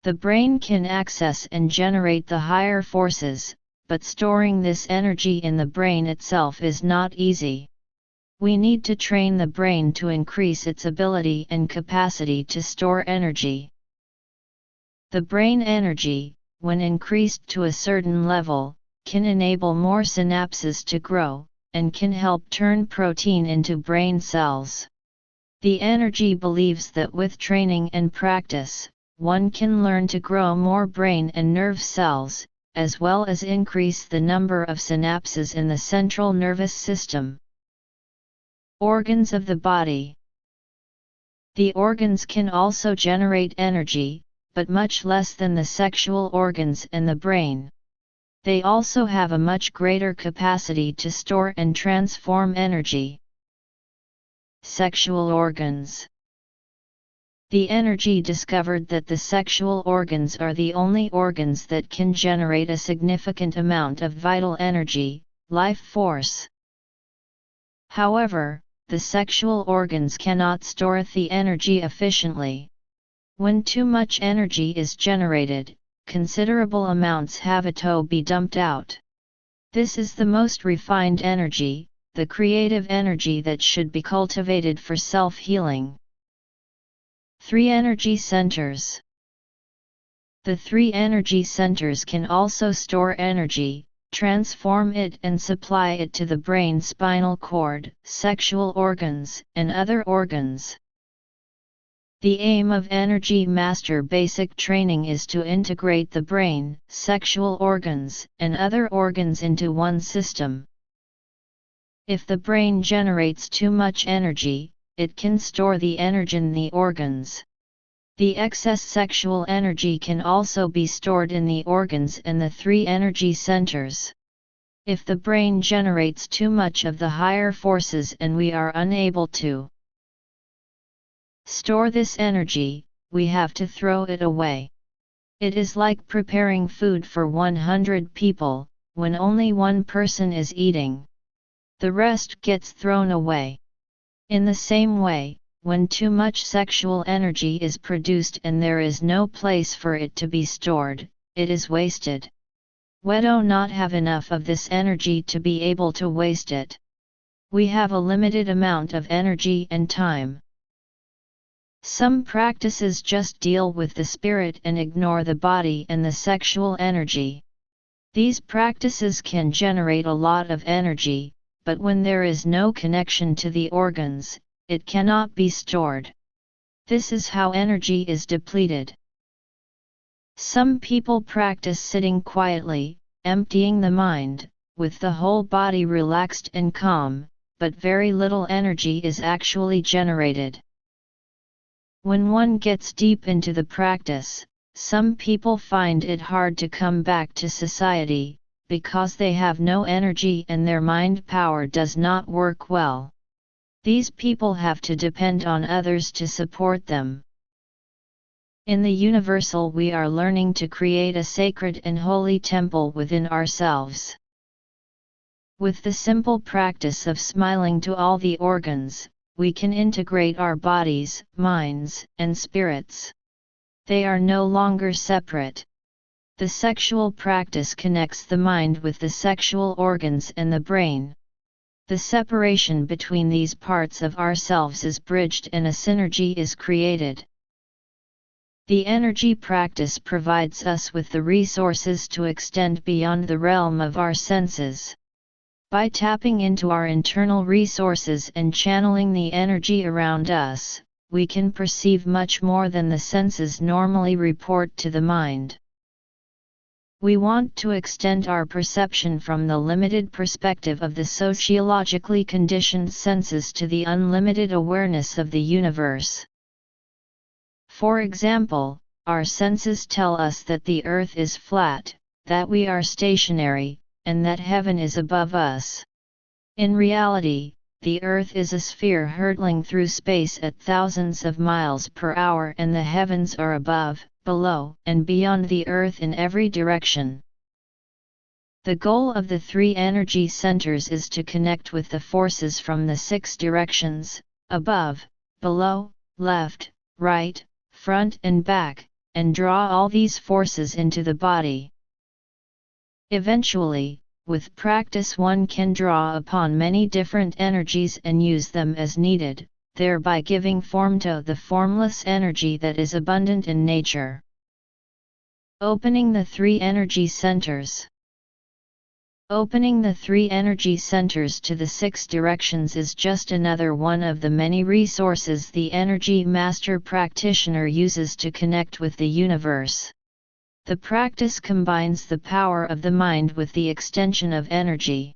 The brain can access and generate the higher forces, but storing this energy in the brain itself is not easy. We need to train the brain to increase its ability and capacity to store energy. The brain energy, when increased to a certain level, can enable more synapses to grow, and can help turn protein into brain cells. The energy believes that with training and practice, one can learn to grow more brain and nerve cells, as well as increase the number of synapses in the central nervous system. Organs of the body. The organs can also generate energy, but much less than the sexual organs and the brain. They also have a much greater capacity to store and transform energy. Sexual organs. The energy discovered that the sexual organs are the only organs that can generate a significant amount of vital energy, life force. However, the sexual organs cannot store the energy efficiently. When too much energy is generated, considerable amounts have to be dumped out. This is the most refined energy, the creative energy that should be cultivated for self-healing. 3 energy centers. The 3 energy centers can also store energy, transform it and supply it to the brain, spinal cord, sexual organs, and other organs. The aim of Energy Master Basic Training is to integrate the brain, sexual organs, and other organs into one system. If the brain generates too much energy, it can store the energy in the organs. The excess sexual energy can also be stored in the organs and the 3 energy centers. If the brain generates too much of the higher forces and we are unable to store this energy, we have to throw it away. It is like preparing food for 100 people, when only one person is eating. The rest gets thrown away. In the same way, when too much sexual energy is produced and there is no place for it to be stored, it is wasted. We do not have enough of this energy to be able to waste it. We have a limited amount of energy and time. Some practices just deal with the spirit and ignore the body and the sexual energy. These practices can generate a lot of energy, but when there is no connection to the organs, it cannot be stored. This is how energy is depleted. Some people practice sitting quietly, emptying the mind, with the whole body relaxed and calm, but very little energy is actually generated. When one gets deep into the practice, some people find it hard to come back to society, because they have no energy and their mind power does not work well. These people have to depend on others to support them. In the universal, we are learning to create a sacred and holy temple within ourselves. With the simple practice of smiling to all the organs, we can integrate our bodies, minds, and spirits. They are no longer separate. The sexual practice connects the mind with the sexual organs and the brain. The separation between these parts of ourselves is bridged and a synergy is created. The energy practice provides us with the resources to extend beyond the realm of our senses. By tapping into our internal resources and channeling the energy around us, we can perceive much more than the senses normally report to the mind. We want to extend our perception from the limited perspective of the sociologically conditioned senses to the unlimited awareness of the universe. For example, our senses tell us that the earth is flat, that we are stationary, and that heaven is above us. In reality, the earth is a sphere hurtling through space at thousands of miles per hour and the heavens are above, below, and beyond the earth in every direction. The goal of the 3 energy centers is to connect with the forces from the 6 directions, above, below, left, right, front and back, and draw all these forces into the body. Eventually, with practice one can draw upon many different energies and use them as needed, thereby giving form to the formless energy that is abundant in nature. Opening the 3 energy centers. Opening the 3 energy centers to the 6 directions is just another one of the many resources the Energy Master Practitioner uses to connect with the universe. The practice combines the power of the mind with the extension of energy.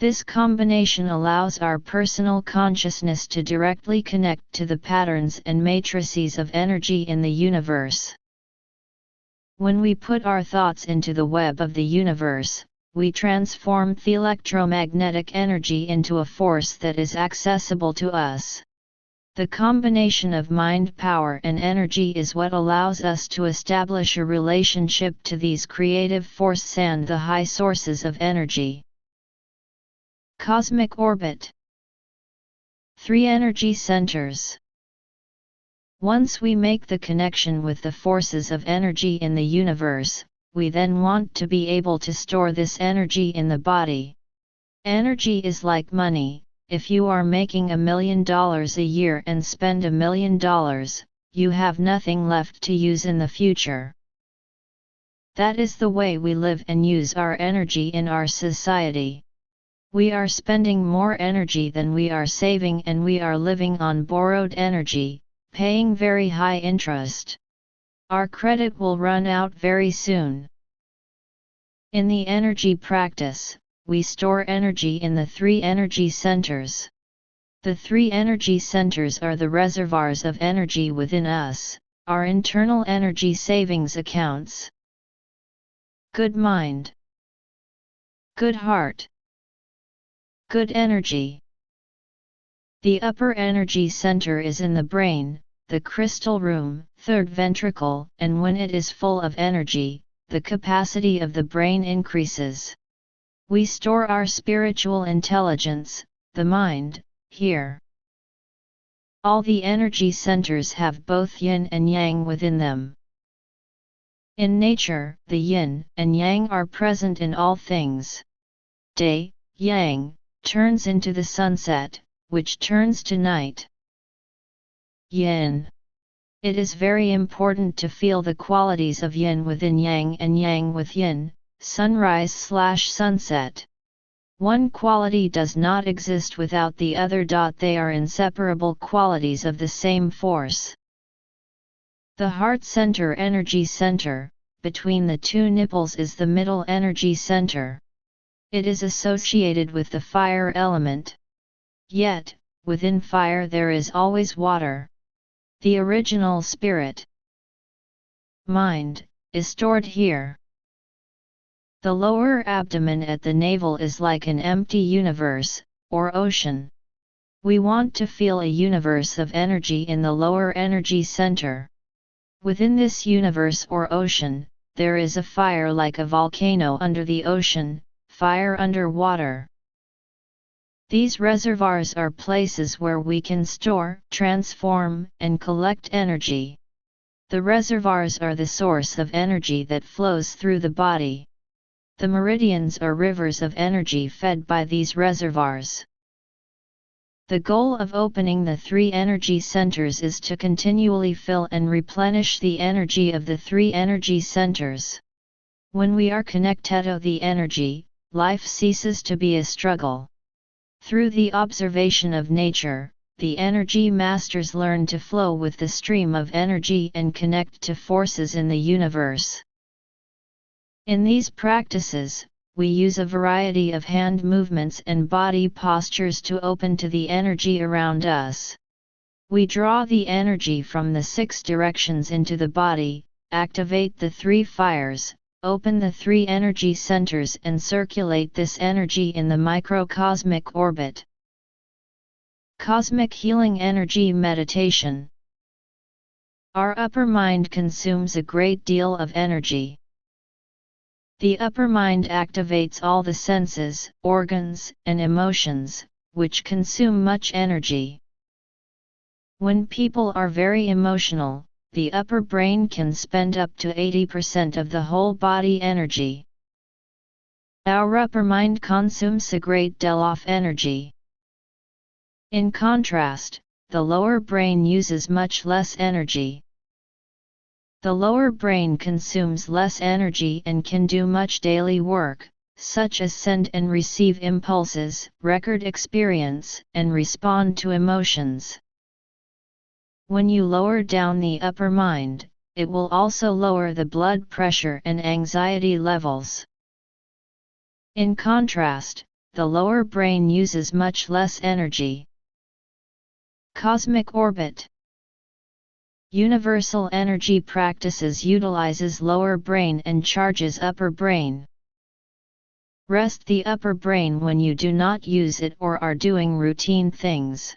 This combination allows our personal consciousness to directly connect to the patterns and matrices of energy in the universe. When we put our thoughts into the web of the universe, we transform the electromagnetic energy into a force that is accessible to us. The combination of mind power and energy is what allows us to establish a relationship to these creative forces and the high sources of energy. Cosmic orbit. 3 energy centers. Once we make the connection with the forces of energy in the universe, we then want to be able to store this energy in the body. Energy is like money. If you are making $1 million a year and spend $1 million, you have nothing left to use in the future. That is the way we live and use our energy in our society. We are spending more energy than we are saving, and we are living on borrowed energy, paying very high interest. Our credit will run out very soon. In the energy practice, we store energy in the 3 energy centers. The 3 energy centers are the reservoirs of energy within us, our internal energy savings accounts. Good mind. Good heart. Good energy. The upper energy center is in the brain, the crystal room, 3rd ventricle, and when it is full of energy, the capacity of the brain increases. We store our spiritual intelligence, the mind, here. All the energy centers have both yin and yang within them. In nature, the yin and yang are present in all things. Day, yang, turns into the sunset, which turns to night. Yin. It is very important to feel the qualities of yin within yang and yang with yin, sunrise/sunset. One quality does not exist without the other. They are inseparable qualities of the same force. The heart center energy center, between the 2 nipples, is the middle energy center. It is associated with the fire element. Yet, within fire there is always water. The original spirit, mind, is stored here. The lower abdomen at the navel is like an empty universe, or ocean. We want to feel a universe of energy in the lower energy center. Within this universe or ocean, there is a fire like a volcano under the ocean, fire under water. These reservoirs are places where we can store, transform, and collect energy. The reservoirs are the source of energy that flows through the body. The meridians are rivers of energy fed by these reservoirs. The goal of opening the 3 energy centers is to continually fill and replenish the energy of the 3 energy centers. When we are connected to the energy, life ceases to be a struggle. Through the observation of nature, the energy masters learn to flow with the stream of energy and connect to forces in the universe. In these practices, we use a variety of hand movements and body postures to open to the energy around us. We draw the energy from the 6 directions into the body, activate the 3 fires, open the 3 energy centers and circulate this energy in the microcosmic orbit. Cosmic Healing Energy Meditation. Our upper mind consumes a great deal of energy. The upper mind activates all the senses, organs, and emotions, which consume much energy. When people are very emotional, the upper brain can spend up to 80% of the whole body energy. Our upper mind consumes a great deal of energy. In contrast, the lower brain uses much less energy. The lower brain consumes less energy and can do much daily work, such as send and receive impulses, record experience, and respond to emotions. When you lower down the upper mind, it will also lower the blood pressure and anxiety levels. In contrast, the lower brain uses much less energy. Cosmic orbit. Universal energy practices utilizes lower brain and charges upper brain. Rest the upper brain when you do not use it or are doing routine things.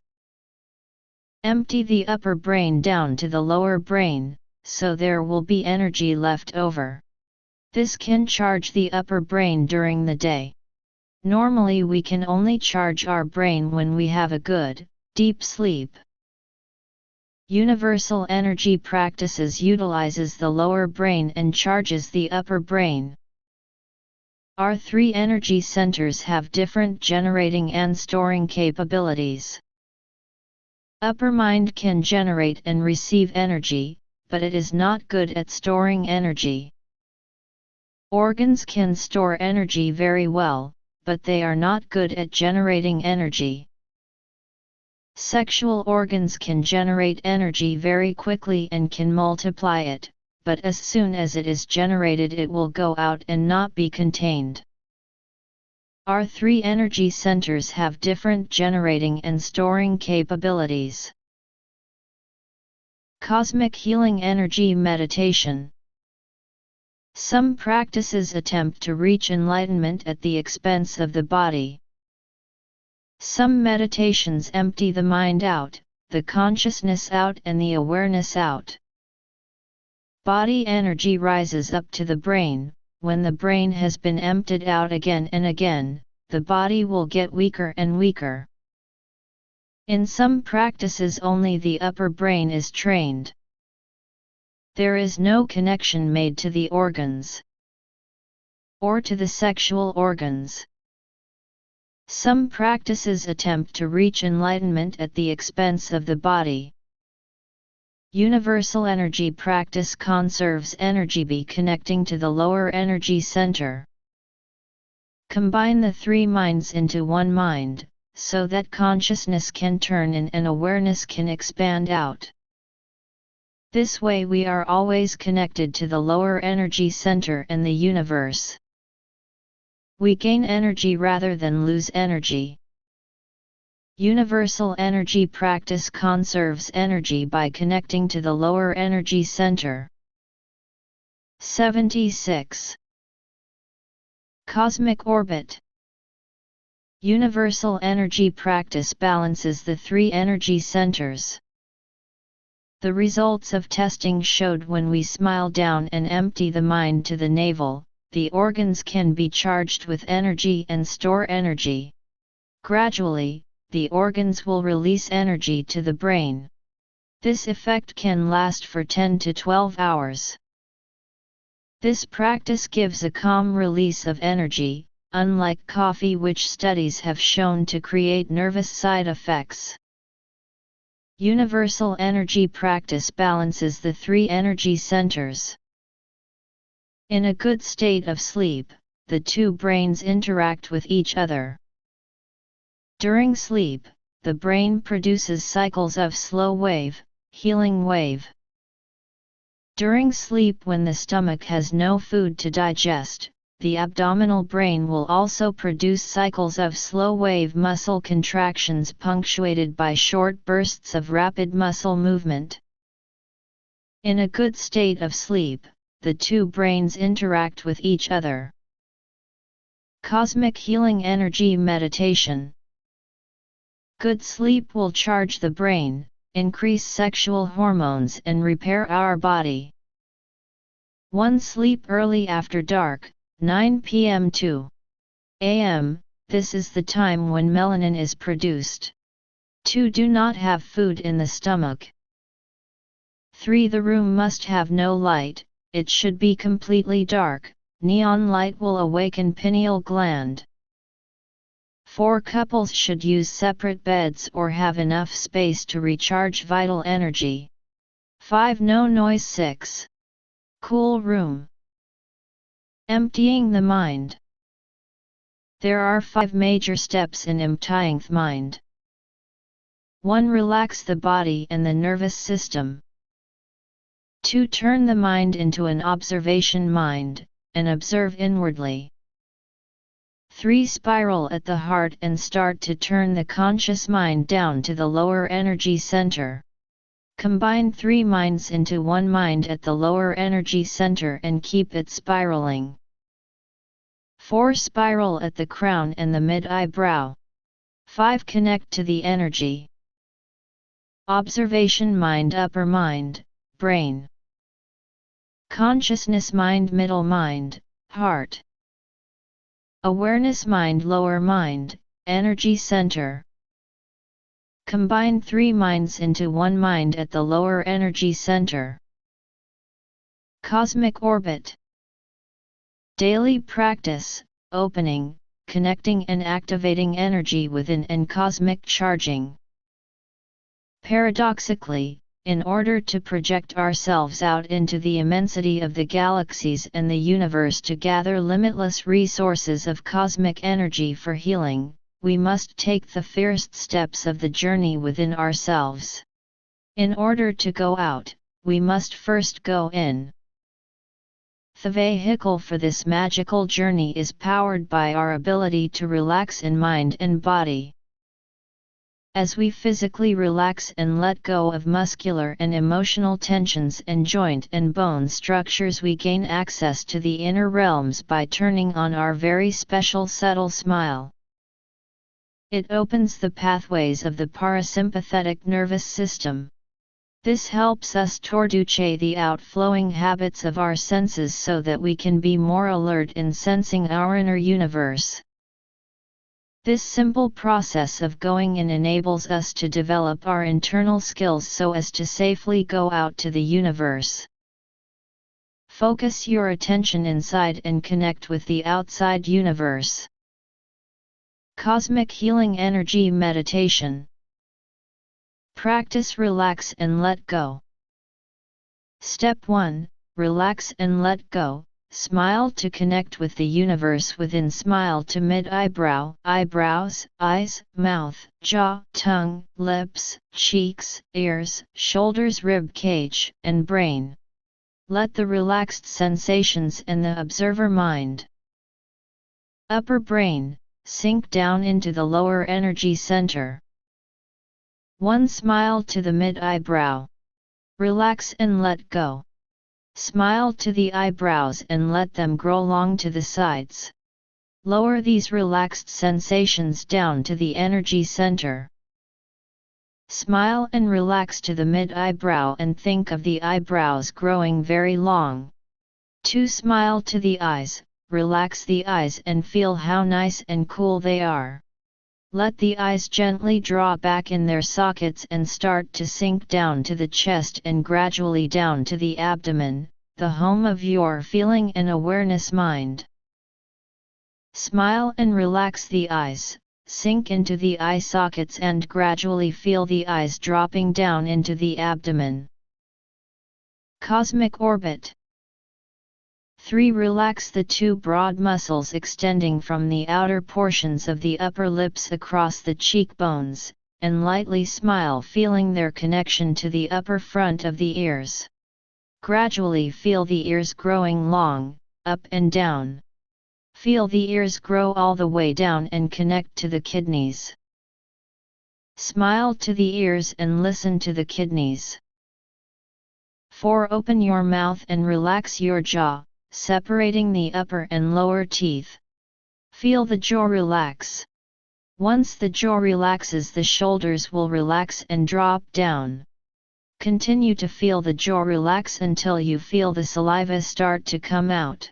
Empty the upper brain down to the lower brain, so there will be energy left over. This can charge the upper brain during the day. Normally we can only charge our brain when we have a good, deep sleep. Universal energy practices utilizes the lower brain and charges the upper brain. Our three energy centers have different generating and storing capabilities. Upper mind can generate and receive energy, but it is not good at storing energy. Organs can store energy very well, but they are not good at generating energy. Sexual organs can generate energy very quickly and can multiply it, but as soon as it is generated it will go out and not be contained. Our three energy centers have different generating and storing capabilities. Cosmic healing energy meditation. Some practices attempt to reach enlightenment at the expense of the body. Some meditations empty the mind out, the consciousness out and the awareness out. Body energy rises up to the brain. When the brain has been emptied out again and again, the body will get weaker and weaker. In some practices only the upper brain is trained. There is no connection made to the organs or to the sexual organs. Some practices attempt to reach enlightenment at the expense of the body. Universal energy practice conserves energy by connecting to the lower energy center. Combine the three minds into one mind, so that consciousness can turn in and awareness can expand out. This way we are always connected to the lower energy center and the universe. We gain energy rather than lose energy. Universal energy practice conserves energy by connecting to the lower energy center. 76. Cosmic orbit. Universal energy practice balances the three energy centers. The results of testing showed when we smile down and empty the mind to the navel, the organs can be charged with energy and store energy. Gradually, the organs will release energy to the brain. This effect can last for 10 to 12 hours. This practice gives a calm release of energy, unlike coffee, which studies have shown to create nervous side effects. Universal energy practice balances the three energy centers. In a good state of sleep, the two brains interact with each other. During sleep, the brain produces cycles of slow wave, healing wave. During sleep, when the stomach has no food to digest, the abdominal brain will also produce cycles of slow wave muscle contractions punctuated by short bursts of rapid muscle movement. In a good state of sleep, the two brains interact with each other. Cosmic healing energy meditation. Good sleep will charge the brain, increase sexual hormones and repair our body. 1. Sleep early after dark, 9 p.m. to a.m., this is the time when melanin is produced. 2. Do not have food in the stomach. 3. The room must have no light, it should be completely dark, neon light will awaken pineal gland. 4. Couples should use separate beds or have enough space to recharge vital energy. 5. No noise. 6. Cool room. Emptying the mind. There are 5 major steps in emptying the mind. 1. Relax the body and the nervous system. 2. Turn the mind into an observation mind, and observe inwardly. 3. Spiral at the heart and start to turn the conscious mind down to the lower energy center. Combine 3 minds into 1 mind at the lower energy center and keep it spiraling. 4. Spiral at the crown and the mid-eyebrow. 5. Connect to the energy. Observation mind, upper mind, brain. Consciousness mind, middle mind, heart. Awareness mind, lower mind, energy center. Combine 3 minds into 1 mind at the lower energy center. Cosmic orbit. Daily practice, opening, connecting and activating energy within and cosmic charging. Paradoxically, in order to project ourselves out into the immensity of the galaxies and the universe to gather limitless resources of cosmic energy for healing, we must take the first steps of the journey within ourselves. In order to go out, we must first go in. The vehicle for this magical journey is powered by our ability to relax in mind and body. As we physically relax and let go of muscular and emotional tensions and joint and bone structures, we gain access to the inner realms by turning on our very special subtle smile. It opens the pathways of the parasympathetic nervous system. This helps us to reduce the outflowing habits of our senses so that we can be more alert in sensing our inner universe. This simple process of going in enables us to develop our internal skills so as to safely go out to the universe. Focus your attention inside and connect with the outside universe. Cosmic Healing Energy Meditation. Practice relax and let go. Step 1. Relax and let go. Smile to connect with the universe within. Smile to mid-eyebrow, eyebrows, eyes, mouth, jaw, tongue, lips, cheeks, ears, shoulders, rib cage, and brain. Let the relaxed sensations and the observer mind. Upper brain, sink down into the lower energy center. 1. Smile to the mid-eyebrow. Relax and let go. Smile to the eyebrows and let them grow long to the sides. Lower these relaxed sensations down to the energy center. Smile and relax to the mid-eyebrow and think of the eyebrows growing very long. 2. Smile to the eyes, relax the eyes and feel how nice and cool they are. Let the eyes gently draw back in their sockets and start to sink down to the chest and gradually down to the abdomen, the home of your feeling and awareness mind. Smile and relax the eyes, sink into the eye sockets and gradually feel the eyes dropping down into the abdomen. Cosmic orbit. 3. Relax the 2 broad muscles extending from the outer portions of the upper lips across the cheekbones, and lightly smile, feeling their connection to the upper front of the ears. Gradually feel the ears growing long, up and down. Feel the ears grow all the way down and connect to the kidneys. Smile to the ears and listen to the kidneys. 4. Open your mouth and relax your jaw, separating the upper and lower teeth. Feel the jaw relax. Once the jaw relaxes, the shoulders will relax and drop down. Continue to feel the jaw relax until you feel the saliva start to come out.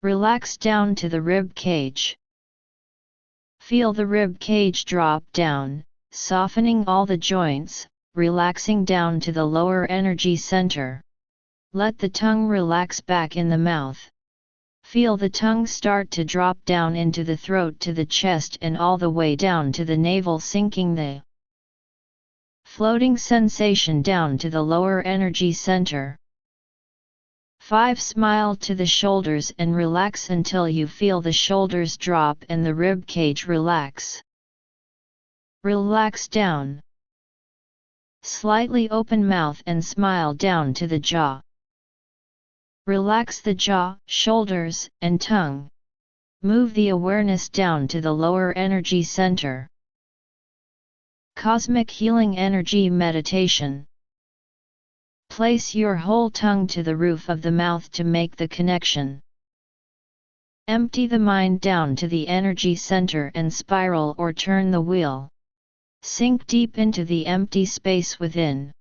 Relax down to the rib cage. Feel the rib cage drop down, softening all the joints, relaxing down to the lower energy center. Let the tongue relax back in the mouth. Feel the tongue start to drop down into the throat to the chest and all the way down to the navel, sinking the floating sensation down to the lower energy center. 5. Smile to the shoulders and relax until you feel the shoulders drop and the rib cage relax. Relax down. Slightly open mouth and smile down to the jaw. Relax the jaw, shoulders, and tongue. Move the awareness down to the lower energy center. Cosmic Healing Energy Meditation. Place your whole tongue to the roof of the mouth to make the connection. Empty the mind down to the energy center and spiral or turn the wheel. Sink deep into the empty space within.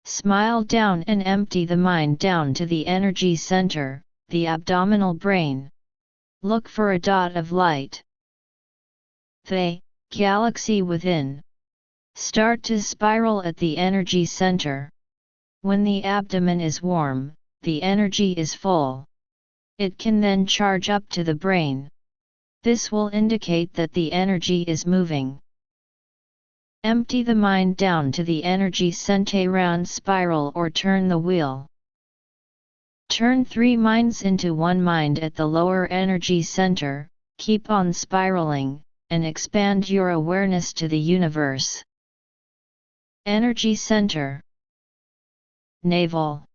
Smile down and empty the mind down to the energy center, the abdominal brain. Look for a dot of light. The galaxy within. Start to spiral at the energy center. When the abdomen is warm, the energy is full. It can then charge up to the brain. This will indicate that the energy is moving. Empty the mind down to the energy center, round spiral or turn the wheel. Turn 3 minds into 1 mind at the lower energy center, keep on spiraling, and expand your awareness to the universe. Energy center. Navel.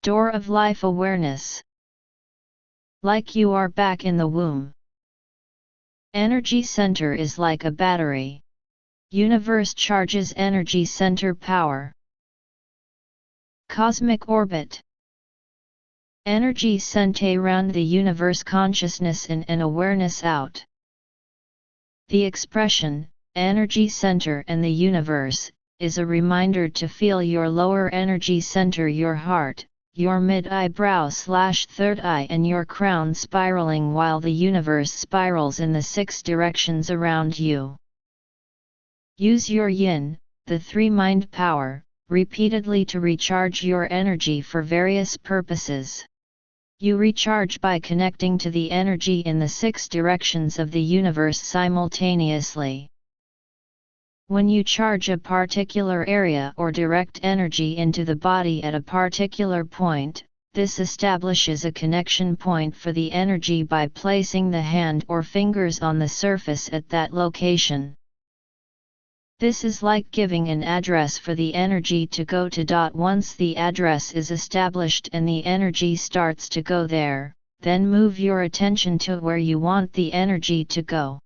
Door of life awareness. Like you are back in the womb. Energy center is like a battery. Universe charges energy center power. Cosmic orbit. Energy center round the universe, consciousness in and awareness out. The expression, energy center and the universe, is a reminder to feel your lower energy center, your heart, your mid-eyebrow/third eye and your crown spiraling while the universe spirals in the 6 directions around you. Use your yin, the 3 mind power, repeatedly to recharge your energy for various purposes. You recharge by connecting to the energy in the 6 directions of the universe simultaneously. When you charge a particular area or direct energy into the body at a particular point, this establishes a connection point for the energy by placing the hand or fingers on the surface at that location. This is like giving an address for the energy to go to. Once the address is established and the energy starts to go there, then move your attention to where you want the energy to go.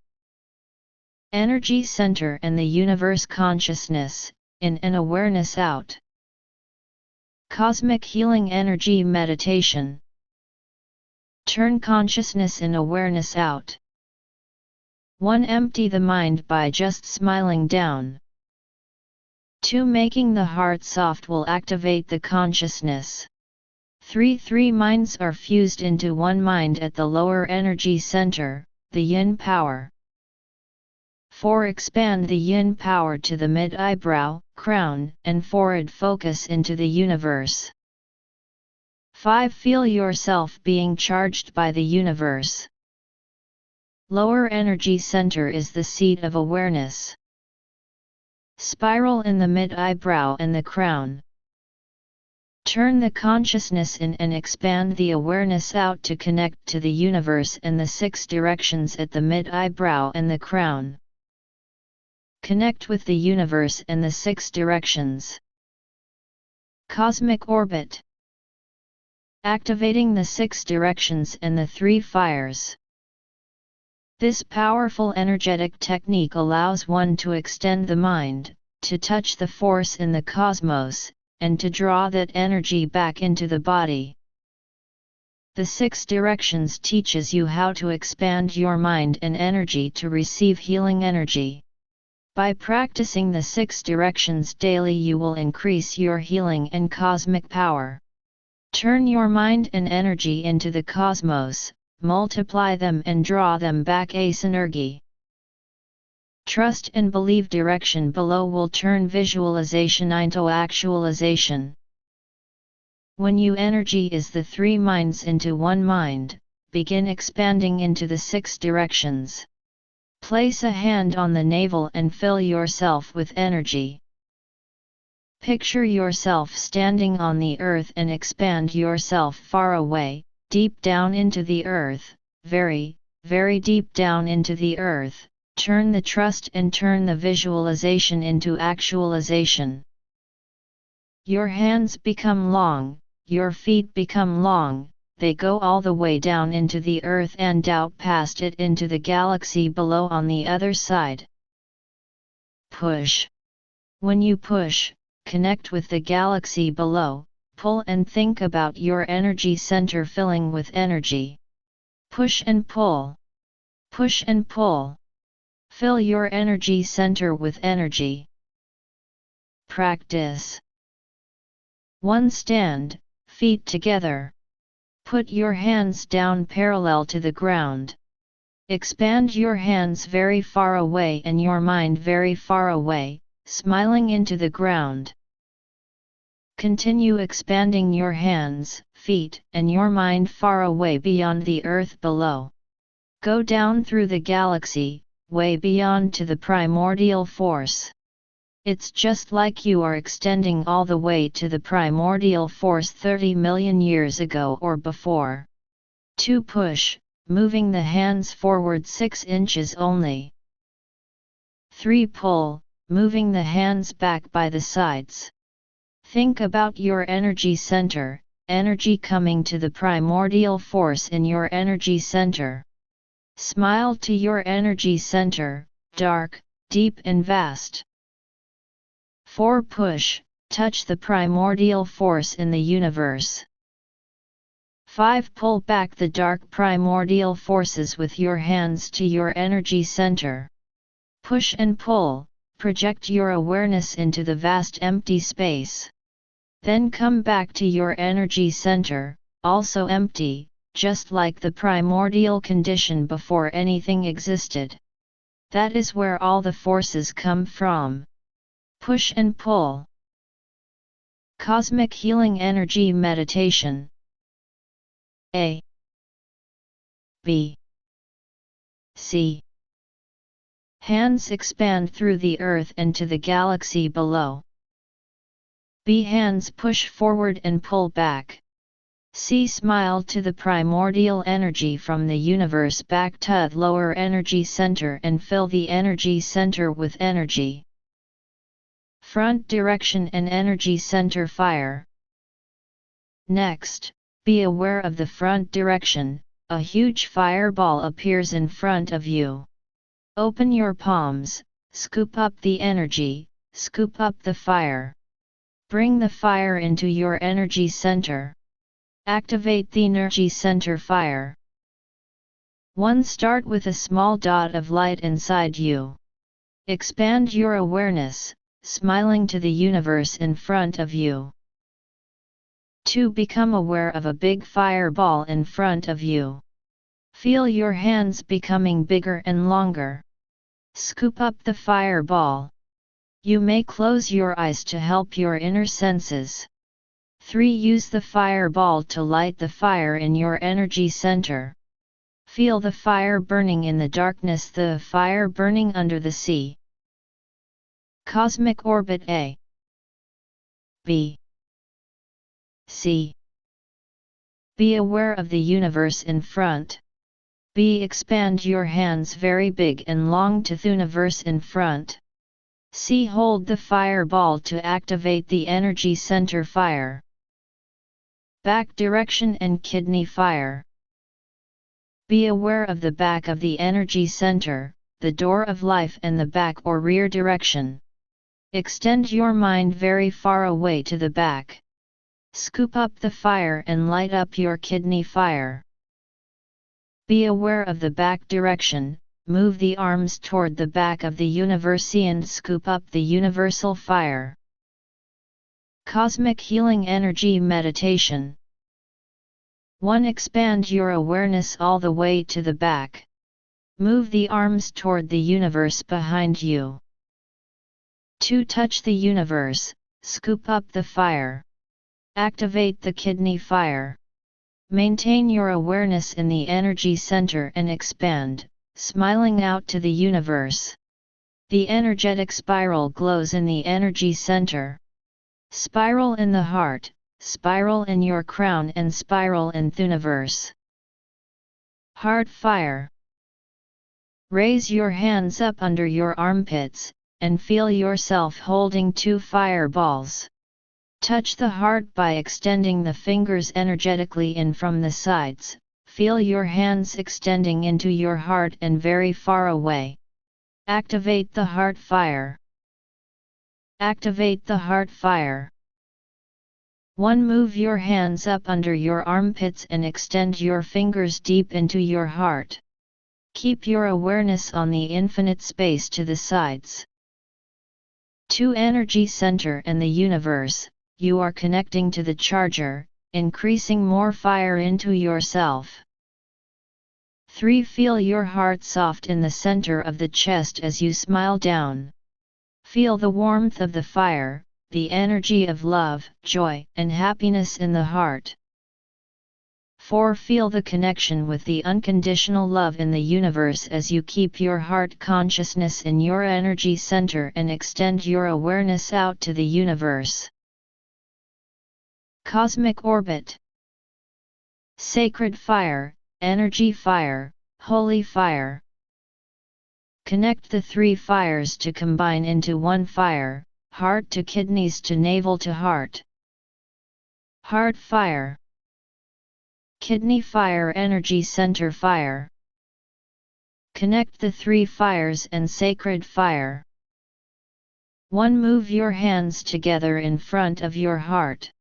Energy center and the universe consciousness, in and awareness out. Cosmic Healing Energy Meditation. Turn consciousness in awareness out. 1. Empty the mind by just smiling down. 2. Making the heart soft will activate the consciousness. 3. 3 minds are fused into 1 mind at the lower energy center, the yin power. 4. Expand the yin power to the mid-eyebrow, crown, and forehead, focus into the universe. 5. Feel yourself being charged by the universe. Lower energy center is the seat of awareness. Spiral in the mid-eyebrow and the crown. Turn the consciousness in and expand the awareness out to connect to the universe and the 6 directions at the mid-eyebrow and the crown. Connect with the universe and the 6 directions. Cosmic orbit. Activating the 6 directions and the 3 fires. This powerful energetic technique allows one to extend the mind, to touch the force in the cosmos, and to draw that energy back into the body. The 6 directions teaches you how to expand your mind and energy to receive healing energy. By practicing the 6 directions daily, you will increase your healing and cosmic power. Turn your mind and energy into the cosmos, multiply them and draw them back as energy. Trust and believe. Direction below will turn visualization into actualization. When you energy is the 3 minds into 1 mind, begin expanding into the 6 directions. Place a hand on the navel and fill yourself with energy. Picture yourself standing on the earth and expand yourself far away, deep down into the earth, very, very deep down into the earth. Turn the trust and turn the visualization into actualization. Your hands become long, your feet become long, they go all the way down into the earth and out past it into the galaxy below on the other side. Push. When you push, connect with the galaxy below, pull and think about your energy center filling with energy. Push and pull. Push and pull. Fill your energy center with energy. Practice. 1. Stand, feet together. Put your hands down parallel to the ground. Expand your hands very far away and your mind very far away, smiling into the ground. Continue expanding your hands, feet, and your mind far away beyond the earth below. Go down through the galaxy, way beyond to the primordial force. It's just like you are extending all the way to the primordial force 30 million years ago or before. 2. Push, moving the hands forward 6 inches only. 3. Pull, moving the hands back by the sides. Think about your energy center, energy coming to the primordial force in your energy center. Smile to your energy center, dark, deep and vast. 4. Push, touch the primordial force in the universe. 5. Pull back the dark primordial forces with your hands to your energy center. Push and pull, project your awareness into the vast empty space. Then come back to your energy center, also empty, just like the primordial condition before anything existed. That is where all the forces come from. Push and pull. Cosmic Healing Energy Meditation. A. B. C. Hands expand through the earth and to the galaxy below. B. Hands push forward and pull back. C. Smile to the primordial energy from the universe back to the lower energy center and fill the energy center with energy. Front direction and energy center fire. Next, be aware of the front direction. A huge fireball appears in front of you. Open your palms, scoop up the energy, scoop up the fire. Bring the fire into your energy center. Activate the energy center fire. 1. Start with a small dot of light inside you. Expand your awareness, smiling to the universe in front of you. 2. Become aware of a big fireball in front of you. Feel your hands becoming bigger and longer. Scoop up the fireball. You may close your eyes to help your inner senses. 3. Use the fireball to light the fire in your energy center. Feel the fire burning in the darkness, the fire burning under the sea. Cosmic Orbit A. B. C. Be aware of the universe in front. B. Expand your hands very big and long to the universe in front. C. Hold the fireball to activate the energy center fire. Back direction and kidney fire. Be aware of the back of the energy center, the door of life and the back or rear direction. Extend your mind very far away to the back. Scoop up the fire and light up your kidney fire. Be aware of the back direction, move the arms toward the back of the universe and scoop up the universal fire. Cosmic Healing Energy Meditation. 1. Expand your awareness all the way to the back. Move the arms toward the universe behind you. 2. Touch the universe, scoop up the fire. Activate the kidney fire. Maintain your awareness in the energy center and expand, smiling out to the universe. The energetic spiral glows in the energy center. Spiral in the heart, spiral in your crown and spiral in the universe. Heart fire. Raise your hands up under your armpits, and feel yourself holding 2 fireballs. Touch the heart by extending the fingers energetically in from the sides, feel your hands extending into your heart and very far away. Activate the heart fire. Activate the heart fire. 1. Move your hands up under your armpits and extend your fingers deep into your heart. Keep your awareness on the infinite space to the sides. 2. Energy center and the universe, you are connecting to the charger, increasing more fire into yourself. 3. Feel your heart soft in the center of the chest as you smile down. Feel the warmth of the fire, the energy of love, joy, and happiness in the heart. 4. Feel the connection with the unconditional love in the universe as you keep your heart consciousness in your energy center and extend your awareness out to the universe. Cosmic orbit. Sacred fire, energy fire, holy fire. Connect the 3 fires to combine into 1 fire, heart to kidneys to navel to heart. Heart fire. Kidney fire, energy center fire. Connect the 3 fires and sacred fire. 1. Move your hands together in front of your heart.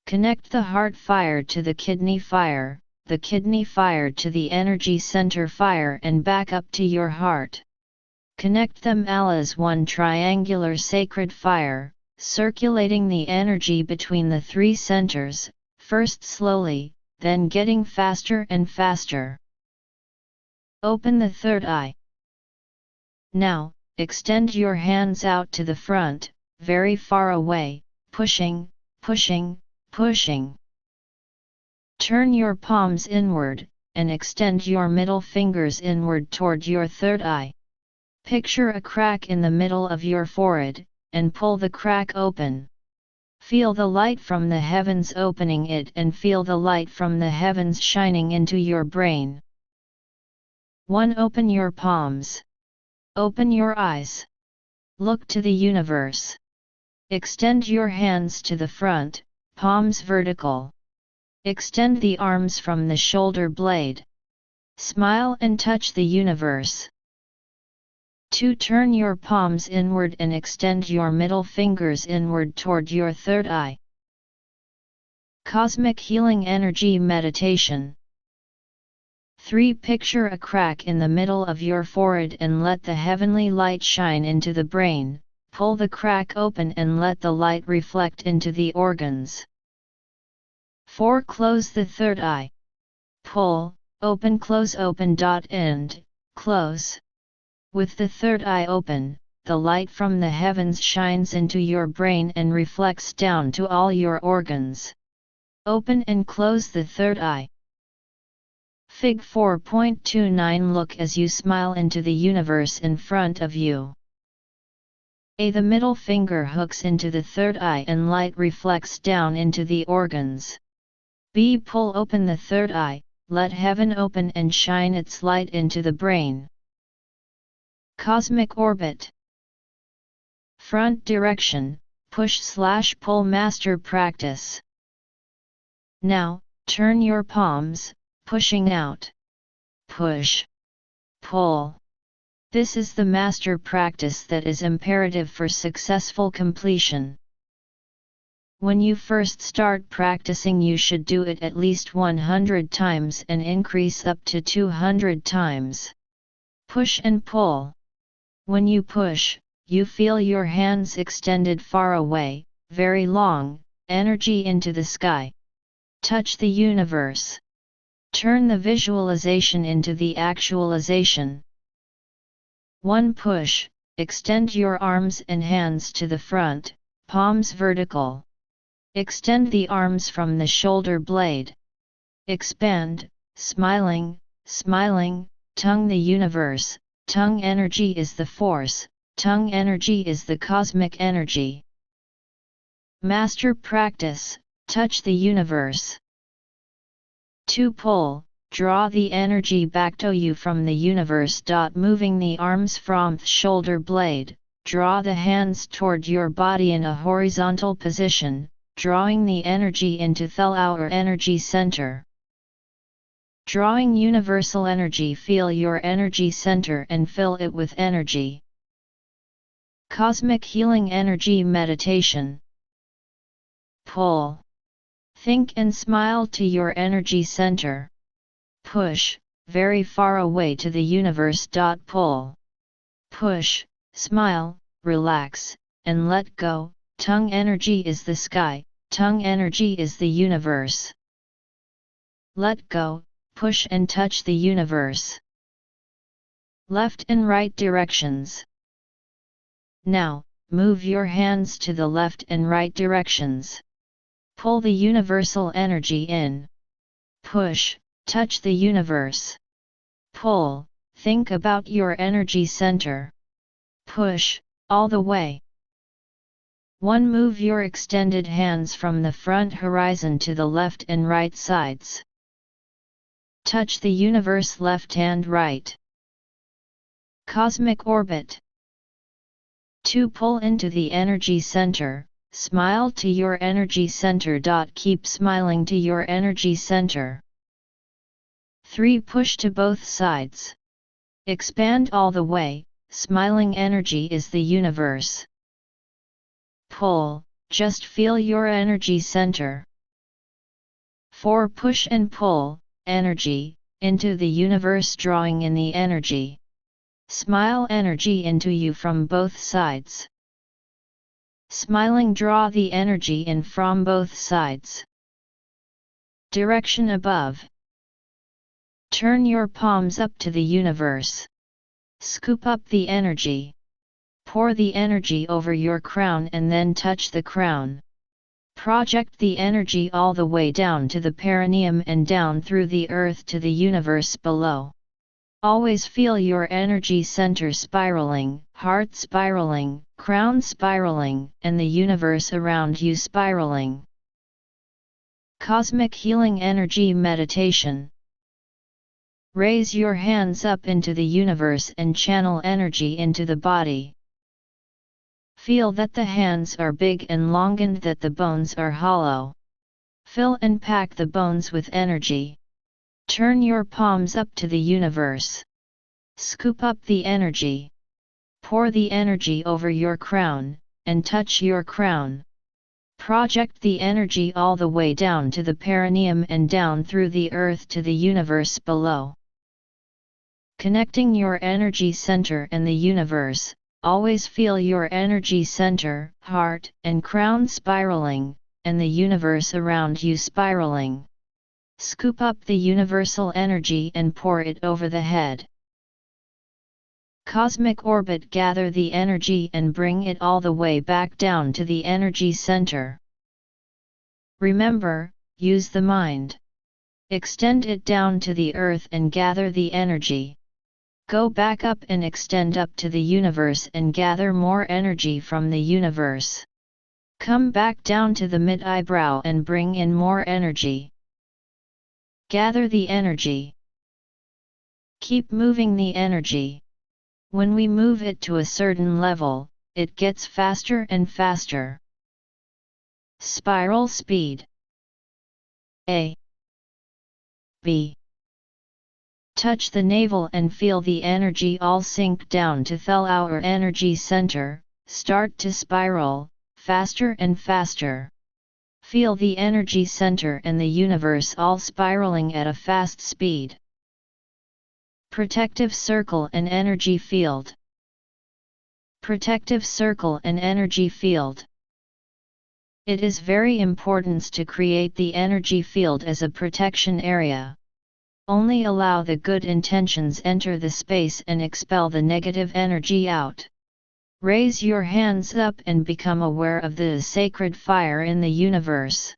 Connect the heart fire to the kidney fire to the energy center fire and back up to your heart. Connect them all as 1 triangular sacred fire, circulating the energy between the 3 centers, first slowly, then getting faster and faster. Open the 3rd eye. Now, extend your hands out to the front, very far away, pushing, pushing, pushing. Turn your palms inward, and extend your middle fingers inward toward your 3rd eye. Picture a crack in the middle of your forehead, and pull the crack open. Feel the light from the heavens opening it and feel the light from the heavens shining into your brain. 1. Open your palms. Open your eyes. Look to the universe. Extend your hands to the front, palms vertical. Extend the arms from the shoulder blade. Smile and touch the universe. 2. Turn your palms inward and extend your middle fingers inward toward your 3rd eye. Cosmic Healing Energy Meditation. 3. Picture a crack in the middle of your forehead and let the heavenly light shine into the brain. Pull the crack open and let the light reflect into the organs. 4. Close the 3rd eye. Pull, open, close, open. End, close. With the 3rd eye open, the light from the heavens shines into your brain and reflects down to all your organs. Open and close the 3rd eye. Fig 4.29. Look as you smile into the universe in front of you. A. The middle finger hooks into the 3rd eye and light reflects down into the organs. B. Pull open the 3rd eye, let heaven open and shine its light into the brain. Cosmic orbit. Front direction, push/pull master practice. Now, turn your palms, pushing out. Push. Pull. This is the master practice that is imperative for successful completion. When you first start practicing, you should do it at least 100 times and increase up to 200 times. Push and pull. When you push, you feel your hands extended far away, very long, energy into the sky. Touch the universe. Turn the visualization into the actualization. 1. Push, extend your arms and hands to the front, palms vertical. Extend the arms from the shoulder blade. Expand, smiling, smiling, tongue the universe. Tongue energy is the force, tongue energy is the cosmic energy. Master practice, touch the universe. 2. Pull, draw the energy back to you from the universe. Moving the arms from the shoulder blade, draw the hands toward your body in a horizontal position, drawing the energy into our energy center. Drawing universal energy, feel your energy center and fill it with energy. Cosmic Healing Energy Meditation. Pull. Think and smile to your energy center. Push, very far away to the universe. Pull. Push, smile, relax, and let go. Tongue energy is the sky, tongue energy is the universe. Let go, push and touch the universe. Left and right directions. Now, move your hands to the left and right directions. Pull the universal energy in. Push, touch the universe. Pull, think about your energy center. Push, all the way. 1. Move your extended hands from the front horizon to the left and right sides. Touch the universe left and right. Cosmic orbit. 2. Pull into the energy center, smile to your energy center. Keep smiling to your energy center. 3. Push to both sides. Expand all the way, smiling energy is the universe. Pull, just feel your energy center. 4. Push and pull, energy, into the universe, drawing in the energy. Smile energy into you from both sides. Smiling, draw the energy in from both sides. Direction above. Turn your palms up to the universe. Scoop up the energy. Pour the energy over your crown and then touch the crown. Project the energy all the way down to the perineum and down through the earth to the universe below. Always feel your energy center spiraling, heart spiraling, crown spiraling, and the universe around you spiraling. Cosmic Healing Energy Meditation. Raise your hands up into the universe and channel energy into the body. Feel that the hands are big and long and that the bones are hollow. Fill and pack the bones with energy. Turn your palms up to the universe. Scoop up the energy. Pour the energy over your crown, and touch your crown. Project the energy all the way down to the perineum and down through the earth to the universe below. Connecting your energy center and the universe, always feel your energy center, heart, and crown spiraling, and the universe around you spiraling. Scoop up the universal energy and pour it over the head. Cosmic orbit. Gather the energy and bring it all the way back down to the energy center. Remember, use the mind. Extend it down to the earth and gather the energy. Go back up and extend up to the universe and gather more energy from the universe. Come back down to the mid-eyebrow and bring in more energy. Gather the energy. Keep moving the energy. When we move it to a certain level, it gets faster and faster. Spiral speed. A. B. Touch the navel and feel the energy all sink down to our energy center, start to spiral, faster and faster. Feel the energy center and the universe all spiraling at a fast speed. Protective circle and energy field. Protective circle and energy field. It is very important to create the energy field as a protection area. Only allow the good intentions enter the space and expel the negative energy out. Raise your hands up and become aware of the sacred fire in the universe.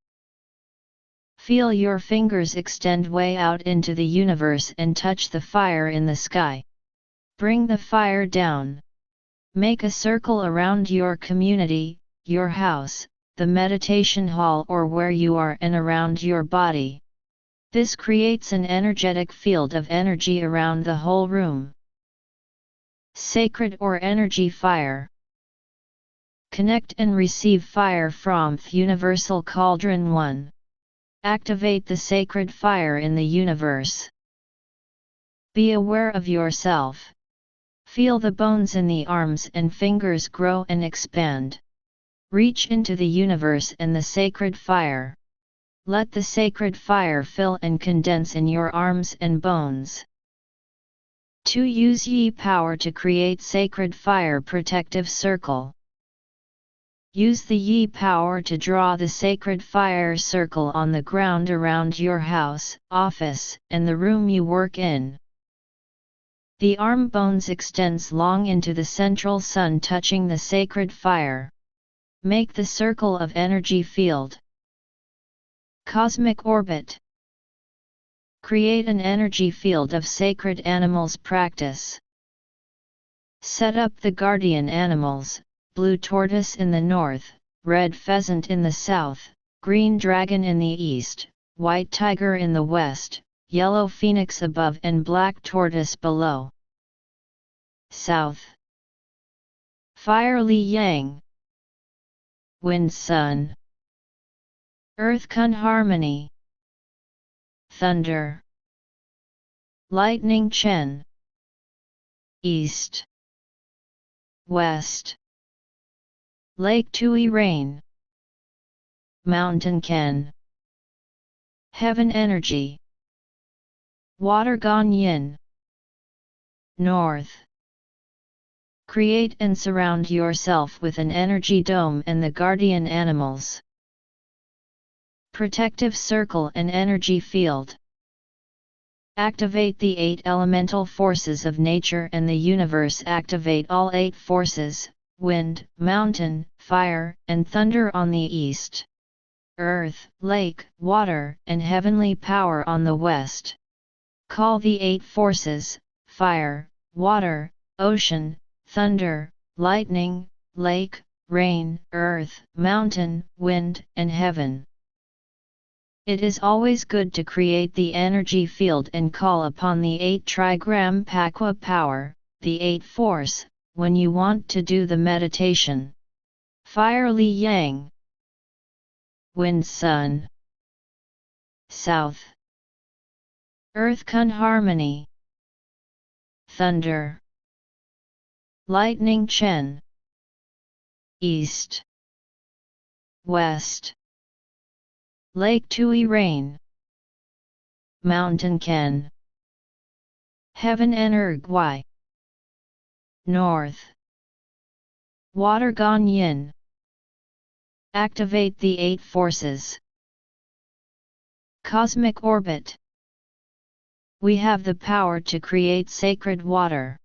Feel your fingers extend way out into the universe and touch the fire in the sky. Bring the fire down. Make a circle around your community, your house, the meditation hall or where you are and around your body. This creates an energetic field of energy around the whole room. Sacred or energy fire. Connect and receive fire from the Universal Cauldron 1. Activate the sacred fire in the universe. Be aware of yourself. Feel the bones in the arms and fingers grow and expand. Reach into the universe and the sacred fire. Let the sacred fire fill and condense in your arms and bones. 2. Use Yi power to create sacred fire protective circle. Use the Yi power to draw the sacred fire circle on the ground around your house, office, and the room you work in. The arm bones extends long into the central sun touching the sacred fire. Make the circle of energy field. Cosmic orbit. Create an energy field of sacred animals practice. Set up the guardian animals, blue tortoise in the north, red pheasant in the south, green dragon in the east, white tiger in the west, yellow phoenix above and black tortoise below. South. Fire Li Yang. Wind Sun. Earth Kun Harmony. Thunder. Lightning Chen. East. West. Lake Tui Rain. Mountain Ken. Heaven Energy. Water Gon Yin. North. Create and surround yourself with an energy dome and the guardian animals. Protective circle and energy field. Activate the 8 elemental forces of nature and the universe. Activate all 8 forces, wind, mountain, fire, and thunder on the east. Earth, lake, water, and heavenly power on the west. Call the 8 forces, fire, water, ocean, thunder, lightning, lake, rain, earth, mountain, wind, and heaven. It is always good to create the energy field and call upon the 8 trigram Pakwa power, the 8 force, when you want to do the meditation. Fire Li Yang. Wind Sun. South. Earth Kun Harmony. Thunder. Lightning Chen. East. West. Lake Tui Rain. Mountain Ken. Heaven Energy. North. Water Gon Yin. Activate the 8 forces. Cosmic orbit. We have the power to create sacred water.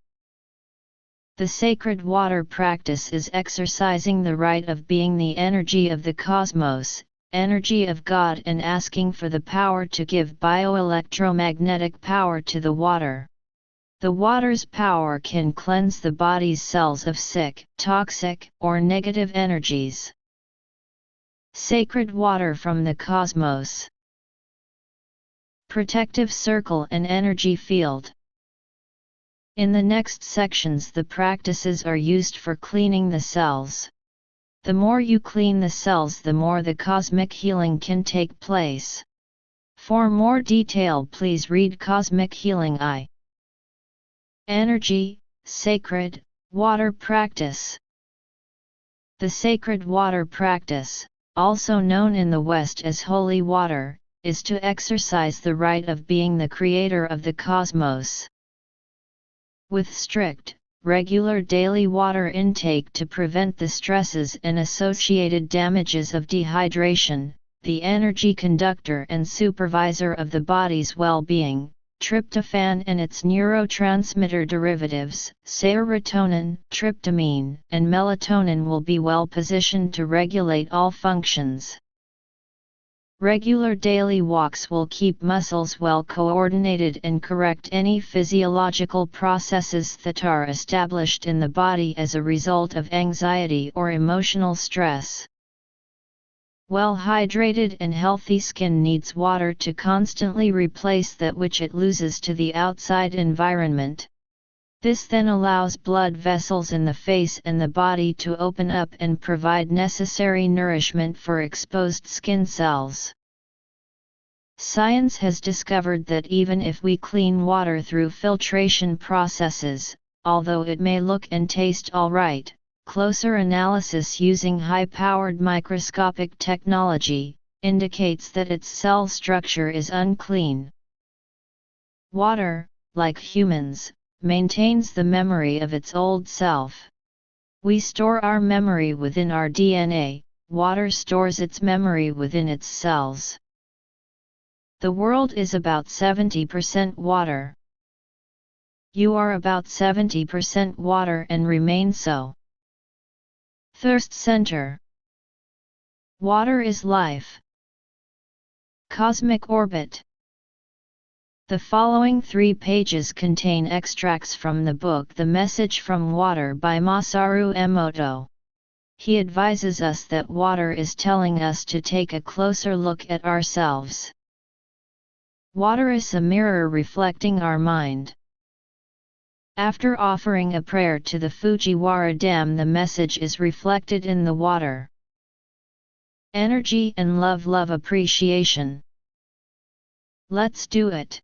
The sacred water practice is exercising the right of being the energy of the cosmos, energy of God, and asking for the power to give bioelectromagnetic power to the water. The water's power can cleanse the body's cells of sick, toxic, or negative energies. Sacred water from the cosmos. Protective circle and energy field. In the next sections, the practices are used for cleaning the cells. The more you clean the cells, the more the cosmic healing can take place. For more detail, please read Cosmic Healing I. Energy, sacred, water practice. The sacred water practice, also known in the West as holy water, is to exercise the right of being the creator of the cosmos. With strict, regular daily water intake to prevent the stresses and associated damages of dehydration, the energy conductor and supervisor of the body's well-being, tryptophan and its neurotransmitter derivatives, serotonin, tryptamine, and melatonin will be well positioned to regulate all functions. Regular daily walks will keep muscles well coordinated and correct any physiological processes that are established in the body as a result of anxiety or emotional stress. Well-hydrated and healthy skin needs water to constantly replace that which it loses to the outside environment. This then allows blood vessels in the face and the body to open up and provide necessary nourishment for exposed skin cells. Science has discovered that even if we clean water through filtration processes, although it may look and taste alright, closer analysis using high-powered microscopic technology indicates that its cell structure is unclean. Water, like humans, maintains the memory of its old self. We store our memory within our DNA, water stores its memory within its cells. The world is about 70% water. You are about 70% water and remain so. Thirst Center. Water is life. Cosmic Orbit. The following 3 pages contain extracts from the book The Message from Water by Masaru Emoto. He advises us that water is telling us to take a closer look at ourselves. Water is a mirror reflecting our mind. After offering a prayer to the Fujiwara Dam, the message is reflected in the water. Energy and love appreciation. Let's do it.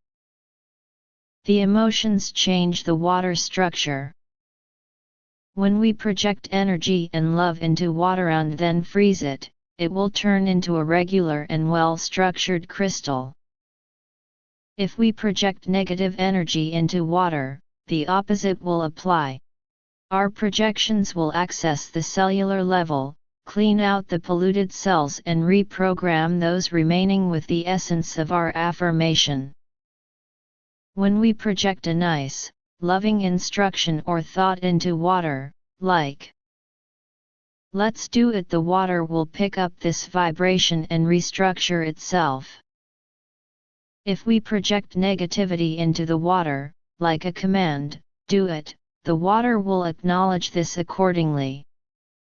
The emotions change the water structure. When we project energy and love into water and then freeze it, it will turn into a regular and well-structured crystal. If we project negative energy into water, the opposite will apply. Our projections will access the cellular level, clean out the polluted cells and reprogram those remaining with the essence of our affirmation. When we project a nice, loving instruction or thought into water, like "Let's do it," the water will pick up this vibration and restructure itself. If we project negativity into the water, like a command, "Do it," the water will acknowledge this accordingly.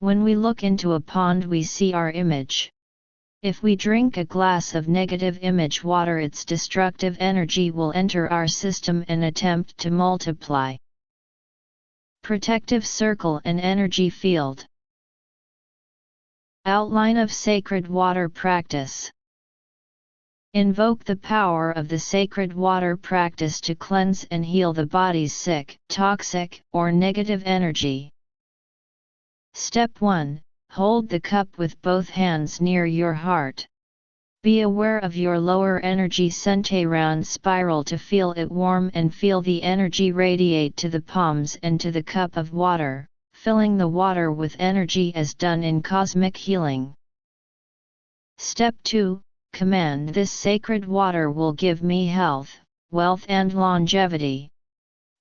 When we look into a pond, we see our image. If we drink a glass of negative image water, its destructive energy will enter our system and attempt to multiply. Protective circle and energy field. Outline of sacred water practice. Invoke the power of the sacred water practice to cleanse and heal the body's sick, toxic, or negative energy. Step 1. Hold the cup with both hands near your heart. Be aware of your lower energy center round spiral to feel it warm and feel the energy radiate to the palms and to the cup of water, filling the water with energy as done in cosmic healing. Step 2. Command: this sacred water will give me health, wealth and longevity.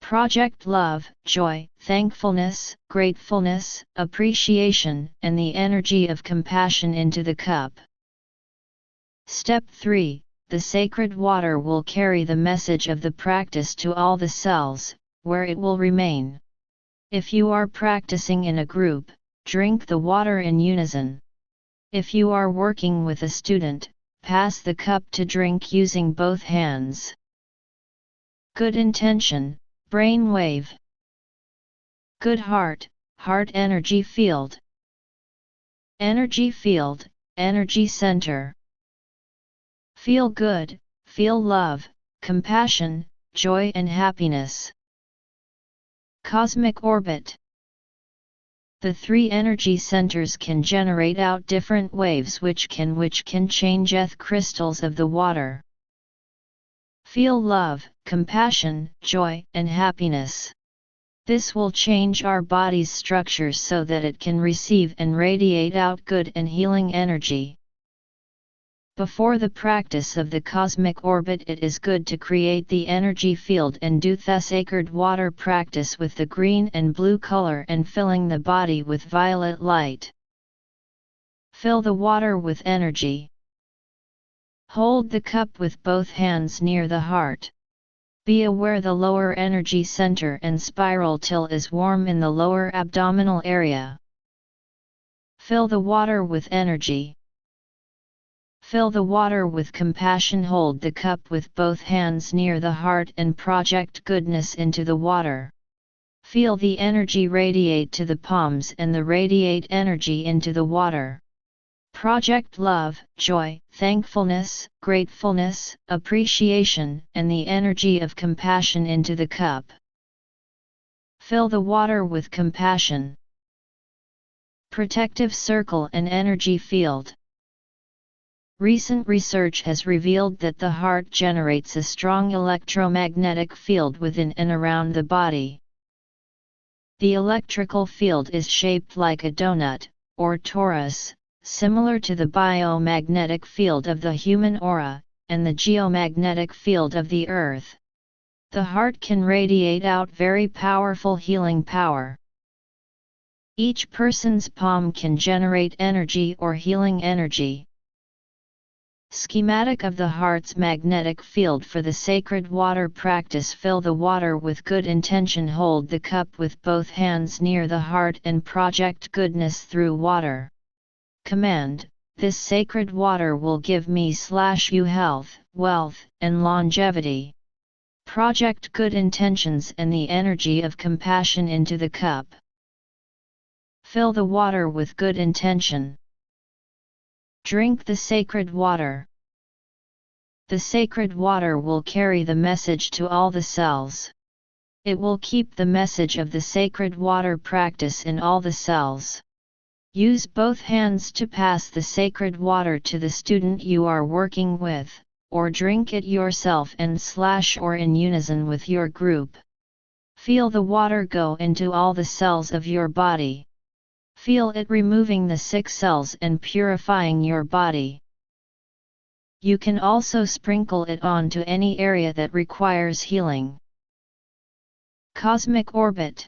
Project love, joy, thankfulness, gratefulness, appreciation, and the energy of compassion into the cup. Step 3. The sacred water will carry the message of the practice to all the cells, where it will remain. If you are practicing in a group, drink the water in unison. If you are working with a student, pass the cup to drink using both hands. Good intention, brain wave. Good heart, heart energy field. Energy field, energy center. Feel good, feel love, compassion, joy and happiness. Cosmic orbit. The 3 energy centers can generate out different waves which can change crystals of the water. Feel love, compassion, joy, and happiness. This will change our body's structures so that it can receive and radiate out good and healing energy. Before the practice of the cosmic orbit, it is good to create the energy field and do the sacred water practice with the green and blue color and filling the body with violet light. Fill the water with energy. Hold the cup with both hands near the heart. Be aware the lower energy center and spiral till is warm in the lower abdominal area. Fill the water with energy. Fill the water with compassion. Hold the cup with both hands near the heart and project goodness into the water. Feel the energy radiate to the palms and the radiate energy into the water. Project love, joy, thankfulness, gratefulness, appreciation, and the energy of compassion into the cup. Fill the water with compassion. Protective circle and energy field. Recent research has revealed that the heart generates a strong electromagnetic field within and around the body. The electrical field is shaped like a donut, or torus, similar to the biomagnetic field of the human aura, and the geomagnetic field of the Earth. The heart can radiate out very powerful healing power. Each person's palm can generate energy or healing energy. Schematic of the heart's magnetic field for the sacred water practice. Fill the water with good intention. Hold the cup with both hands near the heart and project goodness through water. Command, this sacred water will give me/you health, wealth, and longevity. Project good intentions and the energy of compassion into the cup. Fill the water with good intention. Drink the sacred water. The sacred water will carry the message to all the cells. It will keep the message of the sacred water practice in all the cells. Use both hands to pass the sacred water to the student you are working with, or drink it yourself and/or in unison with your group. Feel the water go into all the cells of your body. Feel it removing the sick cells and purifying your body. You can also sprinkle it onto any area that requires healing. Cosmic orbit.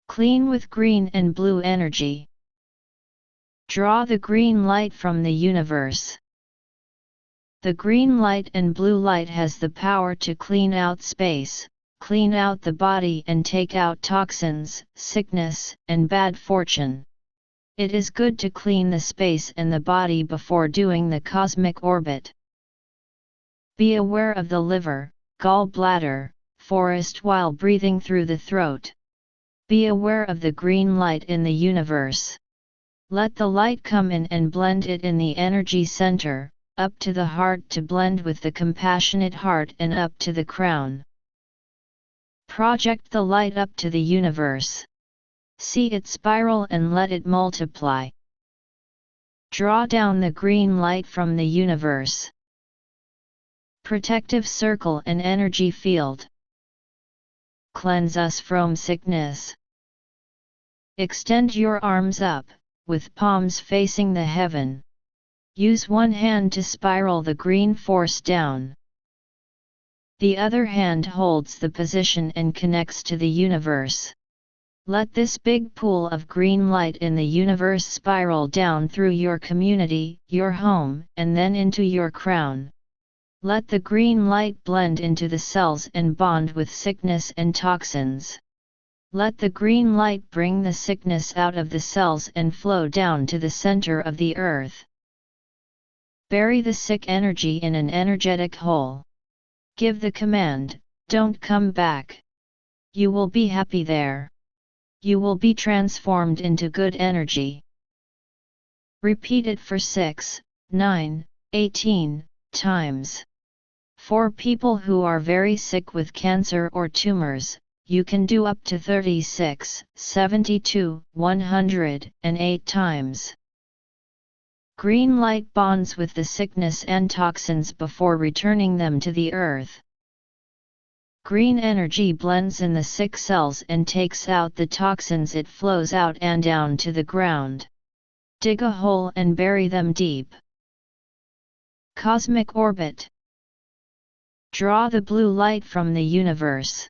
Clean with green and blue energy. Draw the green light from the universe. The green light and blue light has the power to clean out space, clean out the body and take out toxins, sickness, and bad fortune. It is good to clean the space and the body before doing the cosmic orbit. Be aware of the liver, gallbladder, forest while breathing through the throat. Be aware of the green light in the universe. Let the light come in and blend it in the energy center, up to the heart to blend with the compassionate heart and up to the crown. Project the light up to the universe. See it spiral and let it multiply. Draw down the green light from the universe. Protective circle and energy field. Cleanse us from sickness. Extend your arms up, with palms facing the heaven. Use one hand to spiral the green force down. The other hand holds the position and connects to the universe. Let this big pool of green light in the universe spiral down through your community, your home, and then into your crown. Let the green light blend into the cells and bond with sickness and toxins. Let the green light bring the sickness out of the cells and flow down to the center of the earth. Bury the sick energy in an energetic hole. Give the command, don't come back. You will be happy there. You will be transformed into good energy. Repeat it for 6, 9, 18 times. For people who are very sick with cancer or tumors, you can do up to 36, 72, 108 times. Green light bonds with the sickness and toxins before returning them to the earth. Green energy blends in the sick cells and takes out the toxins. It flows out and down to the ground. Dig a hole and bury them deep. Cosmic orbit. Draw the blue light from the universe.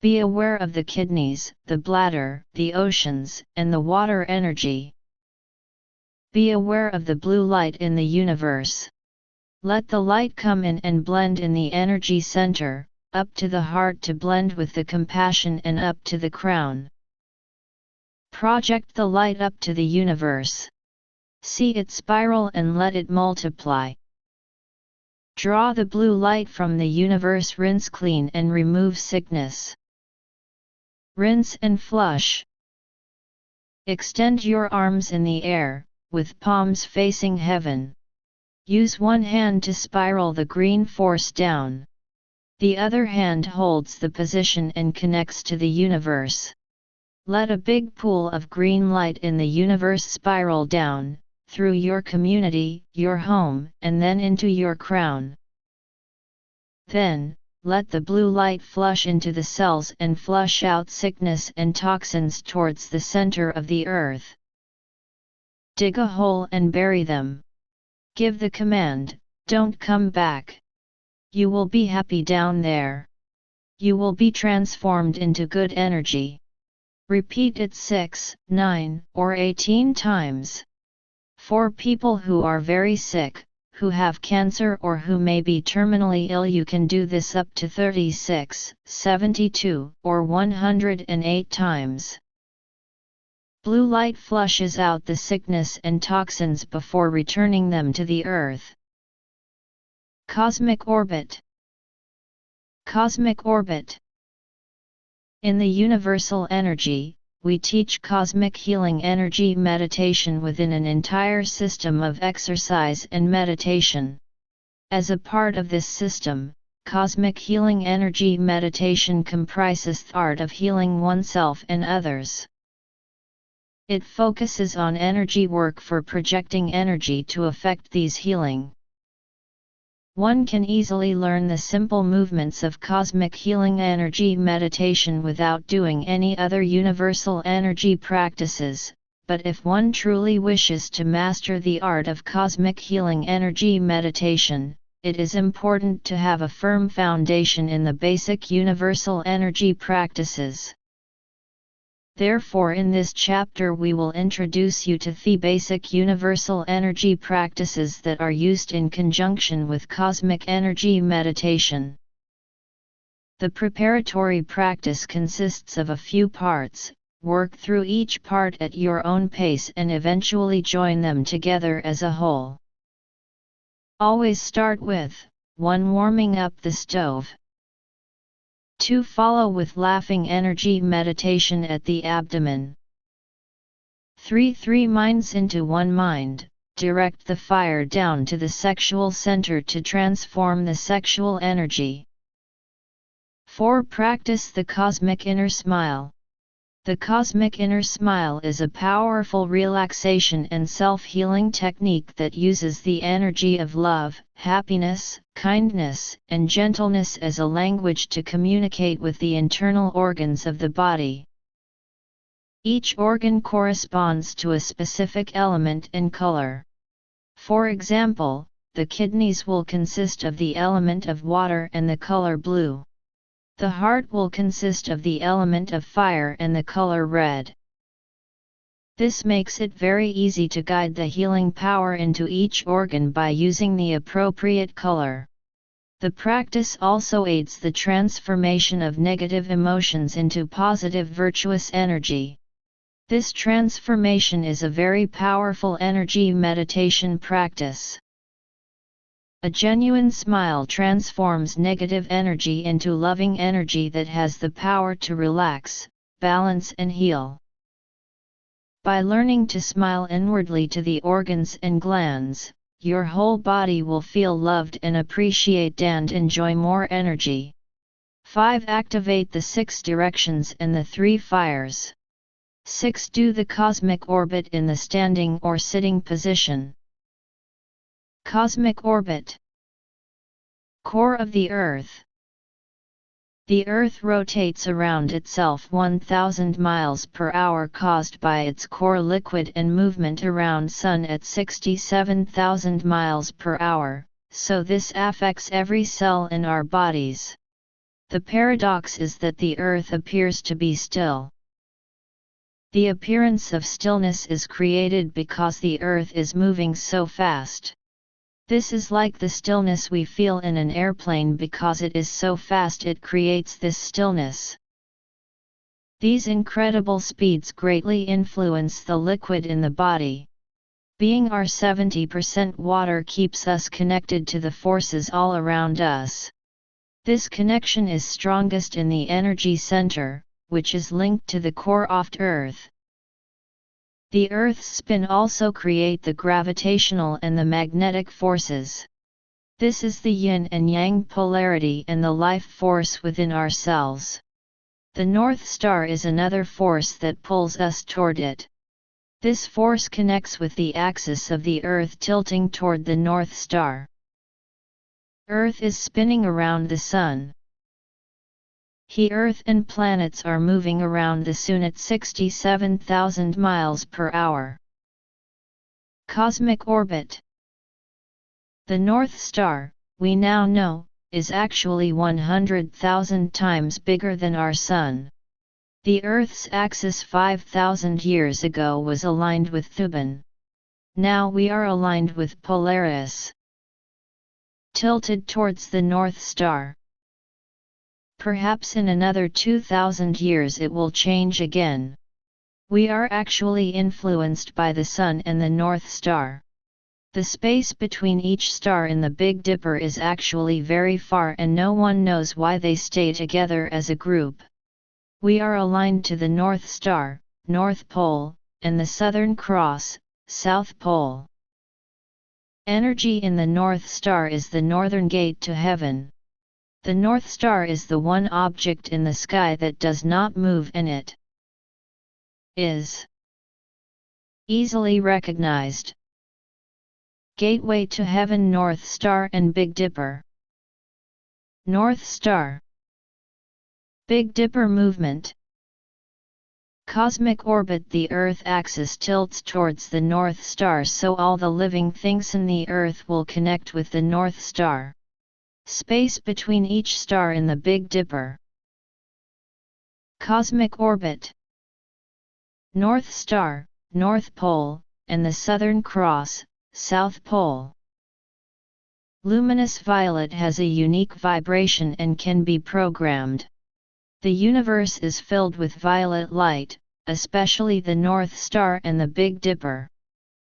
Be aware of the kidneys, the bladder, the oceans, and the water energy. Be aware of the blue light in the universe. Let the light come in and blend in the energy center, up to the heart to blend with the compassion and up to the crown. Project the light up to the universe. See it spiral and let it multiply. Draw the blue light from the universe, rinse clean and remove sickness. Rinse and flush. Extend your arms in the air, with palms facing heaven. Use one hand to spiral the green force down. The other hand holds the position and connects to the universe. Let a big pool of green light in the universe spiral down, through your community, your home, and then into your crown. Then, let the blue light flush into the cells and flush out sickness and toxins towards the center of the earth. Dig a hole and bury them. Give the command, "Don't come back." You will be happy down there. You will be transformed into good energy. Repeat it 6, 9, or 18 times. For people who are very sick, who have cancer or who may be terminally ill, you can do this up to 36, 72, or 108 times. Blue light flushes out the sickness and toxins before returning them to the earth. Cosmic orbit. Cosmic orbit. In the universal energy, we teach cosmic healing energy meditation within an entire system of exercise and meditation. As a part of this system, cosmic healing energy meditation comprises the art of healing oneself and others. It focuses on energy work for projecting energy to affect these healing. One can easily learn the simple movements of cosmic healing energy meditation without doing any other universal energy practices, but if one truly wishes to master the art of cosmic healing energy meditation, it is important to have a firm foundation in the basic universal energy practices. Therefore, in this chapter we will introduce you to the basic universal energy practices that are used in conjunction with cosmic energy meditation. The preparatory practice consists of a few parts. Work through each part at your own pace and eventually join them together as a whole. Always start with 1. Warming up the stove. 2. Follow with laughing energy meditation at the abdomen. 3. 3 minds into one mind, direct the fire down to the sexual center to transform the sexual energy. 4. Practice the cosmic inner smile. The cosmic inner smile is a powerful relaxation and self-healing technique that uses the energy of love, happiness, kindness, and gentleness as a language to communicate with the internal organs of the body. Each organ corresponds to a specific element and color. For example, the kidneys will consist of the element of water and the color blue. The heart will consist of the element of fire and the color red. This makes it very easy to guide the healing power into each organ by using the appropriate color. The practice also aids the transformation of negative emotions into positive virtuous energy. This transformation is a very powerful energy meditation practice. A genuine smile transforms negative energy into loving energy that has the power to relax, balance and heal. By learning to smile inwardly to the organs and glands, your whole body will feel loved and appreciate and enjoy more energy. 5. Activate the 6 directions and the 3 fires. 6. Do the cosmic orbit in the standing or sitting position. Cosmic orbit. Core of the Earth. The Earth rotates around itself 1,000 miles per hour caused by its core liquid and movement around Sun at 67,000 miles per hour, so this affects every cell in our bodies. The paradox is that the Earth appears to be still. The appearance of stillness is created because the Earth is moving so fast. This is like the stillness we feel in an airplane because it is so fast it creates this stillness. These incredible speeds greatly influence the liquid in the body. Being our 70% water keeps us connected to the forces all around us. This connection is strongest in the energy center, which is linked to the core of Earth. The Earth's spin also create the gravitational and the magnetic forces. This is the yin and yang polarity and the life force within ourselves. The North Star is another force that pulls us toward it. This force connects with the axis of the Earth tilting toward the North Star. Earth is spinning around the Sun. Earth and planets are moving around the Sun at 67,000 miles per hour. Cosmic orbit. The North Star, we now know, is actually 100,000 times bigger than our Sun. The Earth's axis 5,000 years ago was aligned with Thuban. Now we are aligned with Polaris, tilted towards the North Star. Perhaps in another 2,000 years it will change again. We are actually influenced by the Sun and the North Star. The space between each star in the Big Dipper is actually very far and no one knows why they stay together as a group. We are aligned to the North Star, North Pole, and the Southern Cross, South Pole. Energy in the North Star is the northern gate to heaven. The North Star is the one object in the sky that does not move and it is easily recognized. Gateway to Heaven, North Star and Big Dipper. North Star. Big Dipper movement. Cosmic orbit. The Earth axis tilts towards the North Star, so all the living things in the Earth will connect with the North Star. Space between each star in the Big Dipper. Cosmic orbit. North Star, North Pole, and the Southern Cross, South Pole. Luminous violet has a unique vibration and can be programmed. The universe is filled with violet light, especially the North Star and the Big Dipper.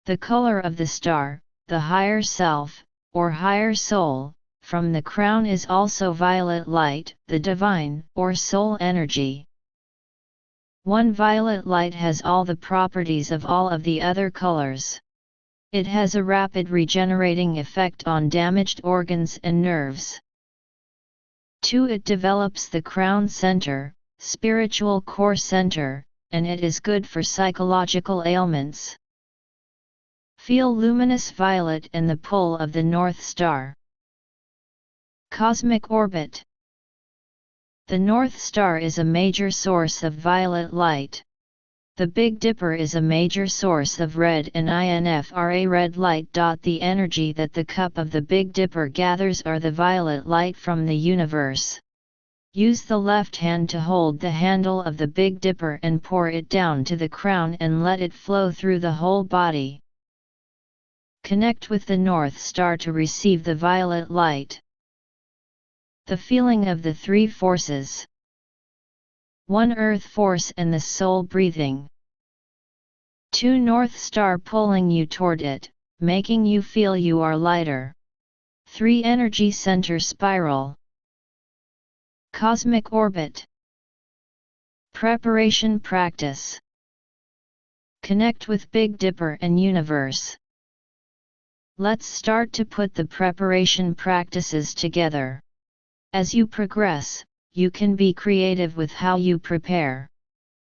The color of the star, the higher self, or higher soul, from the crown is also violet light, the divine, or soul energy. One violet light has all the properties of all of the other colors. It has a rapid regenerating effect on damaged organs and nerves. 2. It develops the crown center, spiritual core center, and it is good for psychological ailments. Feel luminous violet and the pull of the North Star. Cosmic orbit. The North Star is a major source of violet light. The Big Dipper is a major source of red and infra red light. The energy that the cup of the Big Dipper gathers are the violet light from the universe. Use the left hand to hold the handle of the Big Dipper and pour it down to the crown and let it flow through the whole body. Connect with the North Star to receive the violet light. The feeling of the three forces. 1. Earth force and the soul breathing. 2. North Star pulling you toward it, making you feel you are lighter. 3. Energy center spiral. Cosmic orbit. Preparation practice. Connect with Big Dipper and universe. Let's start to put the preparation practices together. As you progress, you can be creative with how you prepare.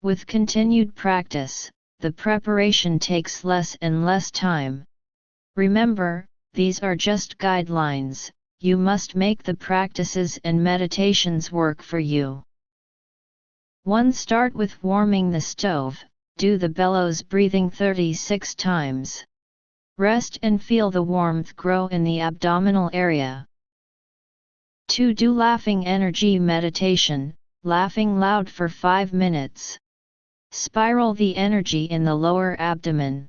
With continued practice, the preparation takes less and less time. Remember, these are just guidelines, you must make the practices and meditations work for you. 1. Start with warming the stove, do the bellows breathing 36 times. Rest and feel the warmth grow in the abdominal area. 2. Do laughing energy meditation, laughing loud for 5 minutes. Spiral the energy in the lower abdomen.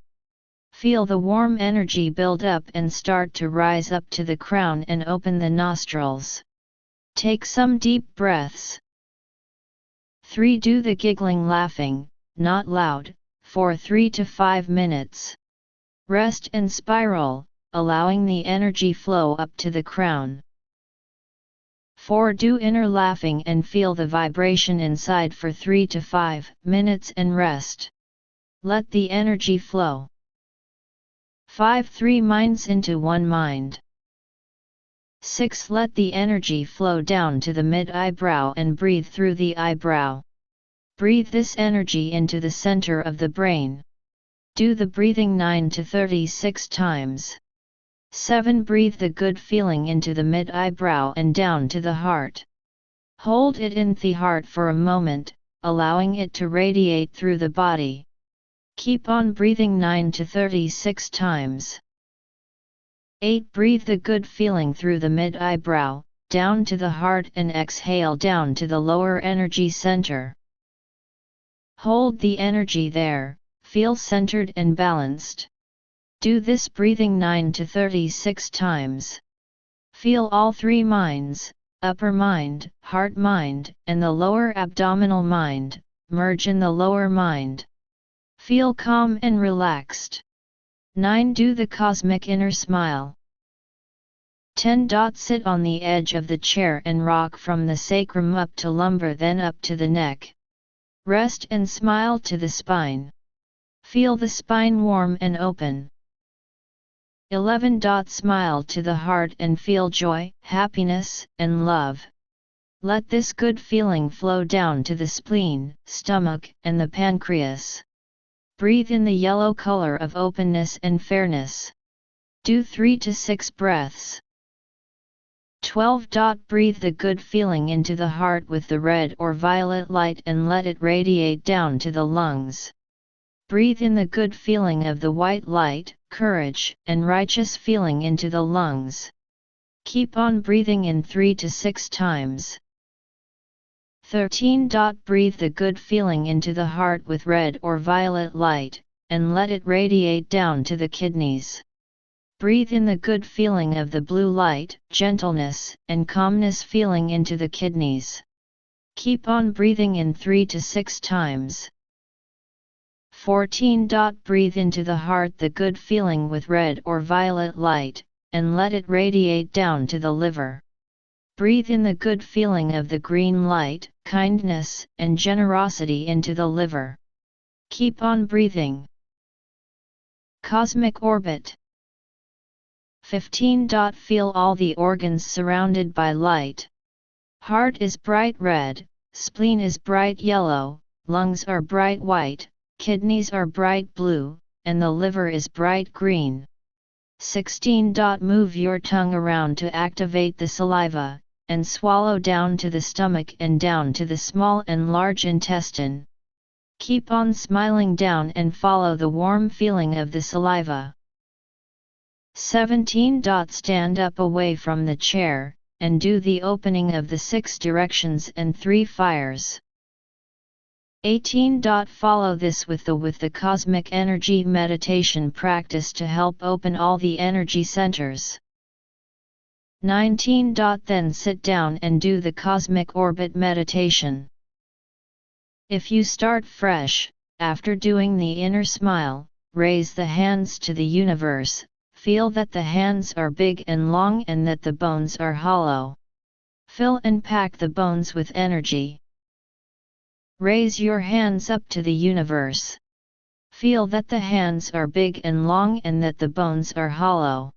Feel the warm energy build up and start to rise up to the crown and open the nostrils. Take some deep breaths. 3. Do the giggling laughing, not loud, for 3 to 5 minutes. Rest and spiral, allowing the energy flow up to the crown. 4. Do inner laughing and feel the vibration inside for 3 to 5 minutes and rest. Let the energy flow. 5. 3 minds into one mind. 6. Let the energy flow down to the mid-eyebrow and breathe through the eyebrow. Breathe this energy into the center of the brain. Do the breathing 9 to 36 times. 7. Breathe the good feeling into the mid-eyebrow and down to the heart. Hold it in the heart for a moment, allowing it to radiate through the body. Keep on breathing 9 to 36 times. 8. Breathe the good feeling through the mid-eyebrow, down to the heart and exhale down to the lower energy center. Hold the energy there, feel centered and balanced. Do this breathing 9 to 36 times. Feel all three minds, upper mind, heart mind, and the lower abdominal mind, merge in the lower mind. Feel calm and relaxed. 9. Do the cosmic inner smile. 10. Sit on the edge of the chair and rock from the sacrum up to lumbar, then up to the neck. Rest and smile to the spine. Feel the spine warm and open. 11. Smile to the heart and feel joy, happiness, and love. Let this good feeling flow down to the spleen, stomach, and the pancreas. Breathe in the yellow color of openness and fairness. Do 3 to 6 breaths. 12. Breathe the good feeling into the heart with the red or violet light and let it radiate down to the lungs. Breathe in the good feeling of the white light, courage, and righteous feeling into the lungs. Keep on breathing in 3 to 6 times. 13. Breathe the good feeling into the heart with red or violet light, and let it radiate down to the kidneys. Breathe in the good feeling of the blue light, gentleness, and calmness feeling into the kidneys. Keep on breathing in 3 to 6 times. 14. Breathe into the heart the good feeling with red or violet light, and let it radiate down to the liver. Breathe in the good feeling of the green light, kindness, and generosity into the liver. Keep on breathing. Cosmic orbit. 15. Feel all the organs surrounded by light. Heart is bright red, spleen is bright yellow, lungs are bright white, kidneys are bright blue, and the liver is bright green. 16. Move your tongue around to activate the saliva, and swallow down to the stomach and down to the small and large intestine. Keep on smiling down and follow the warm feeling of the saliva. 17. Stand up away from the chair, and do the opening of the 6 directions and 3 fires. 18. Follow this with the cosmic energy meditation practice to help open all the energy centers. 19. Then sit down and do the cosmic orbit meditation. If you start fresh, after doing the inner smile, raise the hands to the universe, feel that the hands are big and long and that the bones are hollow. Fill and pack the bones with energy. Raise your hands up to the universe. Feel that the hands are big and long and that the bones are hollow.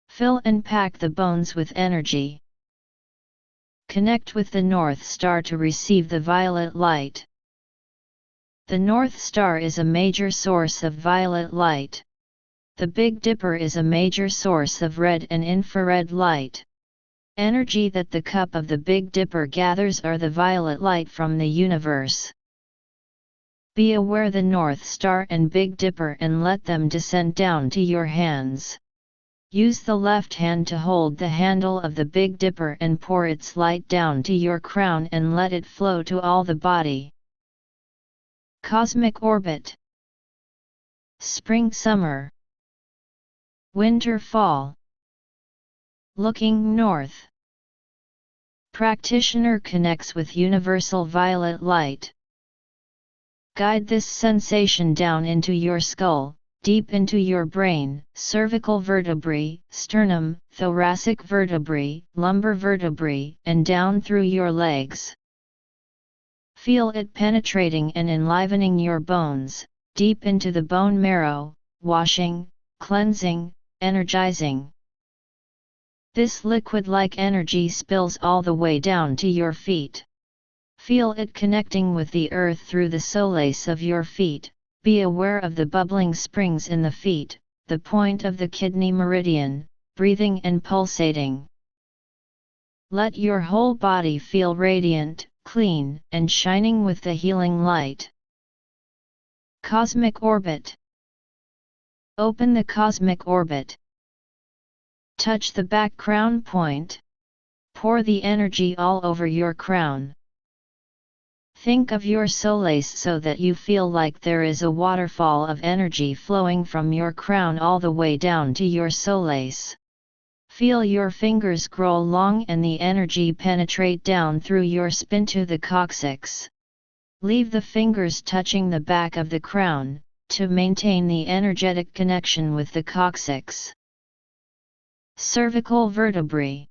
Fill and pack the bones with energy. Connect with the North Star to receive the violet light. The North Star is a major source of violet light. The Big Dipper is a major source of red and infrared light. Energy that the cup of the Big Dipper gathers are the violet light from the universe. Be aware the North Star and Big Dipper and let them descend down to your hands. Use the left hand to hold the handle of the Big Dipper and pour its light down to your crown and let it flow to all the body. Cosmic orbit. Spring summer. Winter fall. Looking north. Practitioner connects with universal violet light. Guide this sensation down into your skull, deep into your brain, cervical vertebrae, sternum, thoracic vertebrae, lumbar vertebrae, and down through your legs. Feel it penetrating and enlivening your bones, deep into the bone marrow, washing, cleansing, energizing. This liquid-like energy spills all the way down to your feet. Feel it connecting with the earth through the soles of your feet. Be aware of the bubbling springs in the feet, the point of the kidney meridian, breathing and pulsating. Let your whole body feel radiant, clean, and shining with the healing light. Cosmic orbit. Open the cosmic orbit. Touch the back crown point. Pour the energy all over your crown. Think of your soles so that you feel like there is a waterfall of energy flowing from your crown all the way down to your soles. Feel your fingers grow long and the energy penetrate down through your spine to the coccyx. Leave the fingers touching the back of the crown, to maintain the energetic connection with the coccyx. Cervical vertebrae.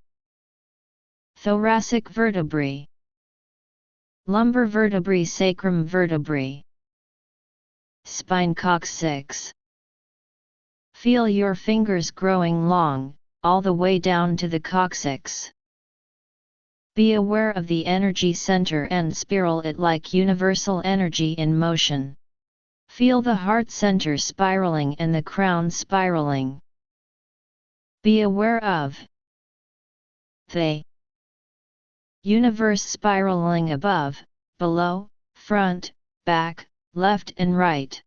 Thoracic vertebrae. Lumbar vertebrae, sacrum vertebrae. Spine, coccyx. Feel your fingers growing long, all the way down to the coccyx. Be aware of the energy center and spiral it like universal energy in motion. Feel the heart center spiraling and the crown spiraling. Be aware of the universe spiraling above, below, front, back, left and right.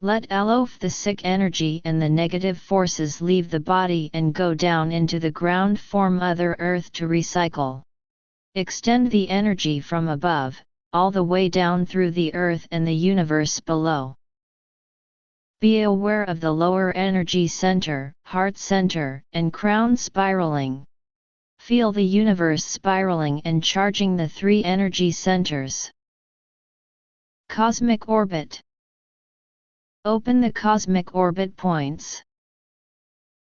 Let all of the sick energy and the negative forces leave the body and go down into the ground for Mother Earth to recycle. Extend the energy from above, all the way down through the earth and the universe below. Be aware of the lower energy center, heart center, and crown spiraling. Feel the universe spiraling and charging the three energy centers. Cosmic orbit. Open the cosmic orbit points.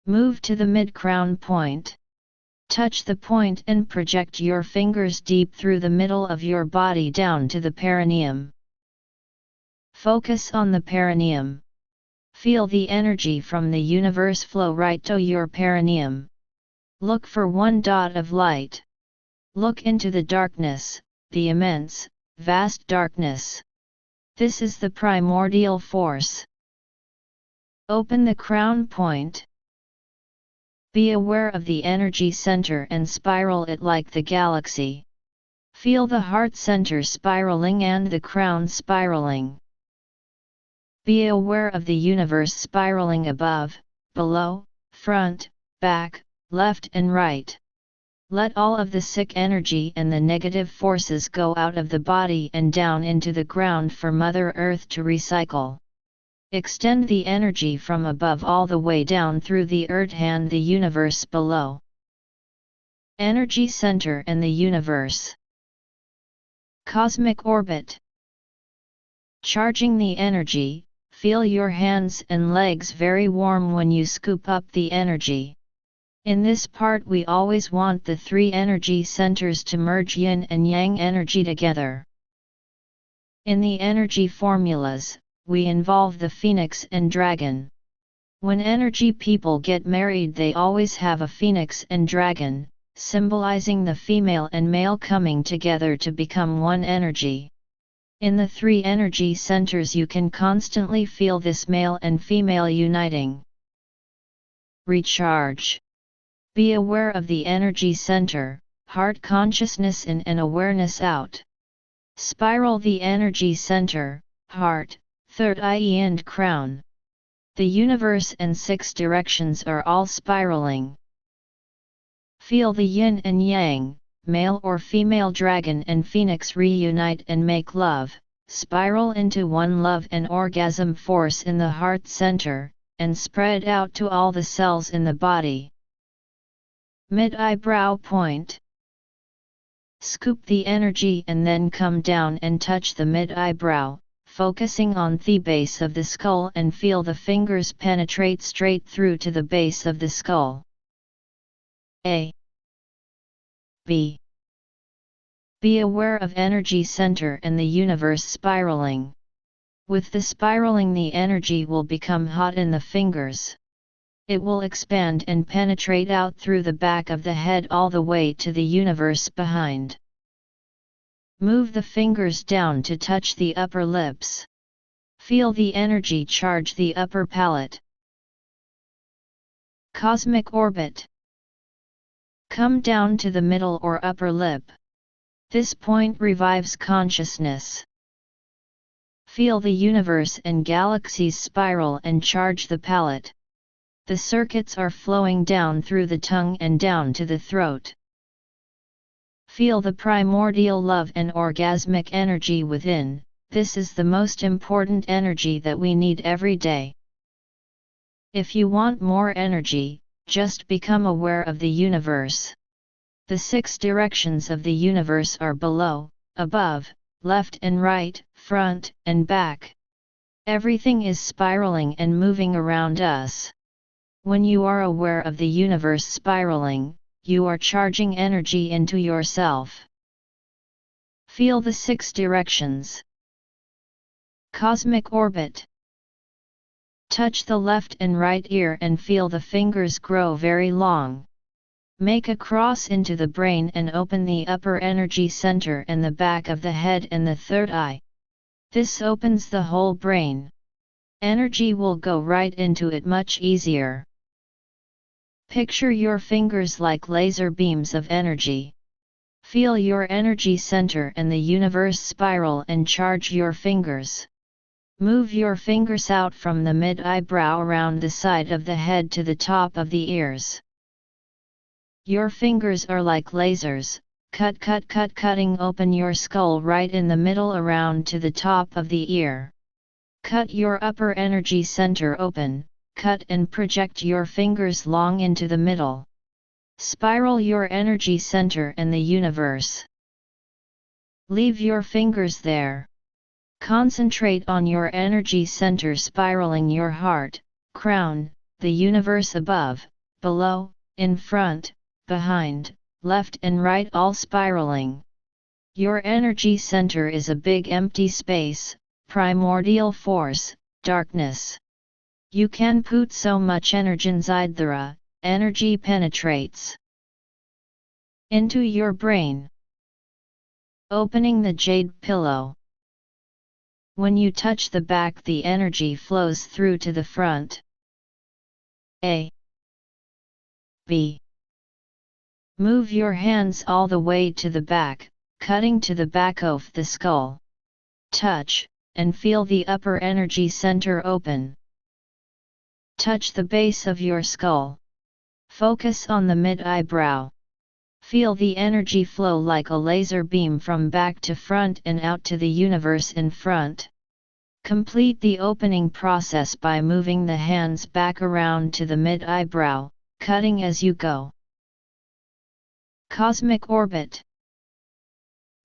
Move to the mid-crown point. Touch the point and project your fingers deep through the middle of your body down to the perineum. Focus on the perineum. Feel the energy from the universe flow right to your perineum. Look for one dot of light. Look into the darkness, the immense, vast darkness. This is the primordial force. Open the crown point. Be aware of the energy center and spiral it like the galaxy. Feel the heart center spiraling and the crown spiraling. Be aware of the universe spiraling above, below, front, back, left and right. Let all of the sick energy and the negative forces go out of the body and down into the ground for Mother Earth to recycle. Extend the energy from above all the way down through the earth and the universe below. Energy center and the universe. Cosmic orbit. Charging the energy, feel your hands and legs very warm when you scoop up the energy. In this part we always want the three energy centers to merge yin and yang energy together. In the energy formulas, we involve the phoenix and dragon. When energy people get married they always have a phoenix and dragon, symbolizing the female and male coming together to become one energy. In the three energy centers you can constantly feel this male and female uniting. Recharge. Be aware of the energy center, heart consciousness in and awareness out. Spiral the energy center, heart, third eye and crown. The universe and six directions are all spiraling. Feel the yin and yang, male or female dragon and phoenix reunite and make love, spiral into one love and orgasm force in the heart center, and spread out to all the cells in the body. Mid-eyebrow point. Scoop the energy and then come down and touch the mid-eyebrow, focusing on the base of the skull and feel the fingers penetrate straight through to the base of the skull. A. B. Be aware of energy center and the universe spiraling. With the spiraling, the energy will become hot in the fingers. It will expand and penetrate out through the back of the head all the way to the universe behind. Move the fingers down to touch the upper lips. Feel the energy charge the upper palate. Cosmic orbit. Come down to the middle or upper lip. This point revives consciousness. Feel the universe and galaxies spiral and charge the palate. The circuits are flowing down through the tongue and down to the throat. Feel the primordial love and orgasmic energy within. This is the most important energy that we need every day. If you want more energy, just become aware of the universe. The 6 directions of the universe are below, above, left and right, front and back. Everything is spiraling and moving around us. When you are aware of the universe spiraling, you are charging energy into yourself. Feel the 6 directions. Cosmic orbit. Touch the left and right ear and feel the fingers grow very long. Make a cross into the brain and open the upper energy center and the back of the head and the third eye. This opens the whole brain. Energy will go right into it much easier. Picture your fingers like laser beams of energy. Feel your energy center and the universe spiral and charge your fingers. Move your fingers out from the mid-eyebrow around the side of the head to the top of the ears. Your fingers are like lasers, cutting open your skull right in the middle around to the top of the ear. Cut your upper energy center open, cut and project your fingers long into the middle. Spiral your energy center and the universe. Leave your fingers there. Concentrate on your energy center spiraling your heart, crown, the universe above, below, in front, behind, left and right, all spiraling. Your energy center is a big empty space, primordial force, darkness. You can put so much energy inside there, energy penetrates into your brain. Opening the jade pillow. When you touch the back, the energy flows through to the front. A. B. Move your hands all the way to the back, cutting to the back of the skull. Touch, and feel the upper energy center open. Touch the base of your skull. Focus on the mid-eyebrow. Feel the energy flow like a laser beam from back to front and out to the universe in front. Complete the opening process by moving the hands back around to the mid-eyebrow, cutting as you go. Cosmic orbit.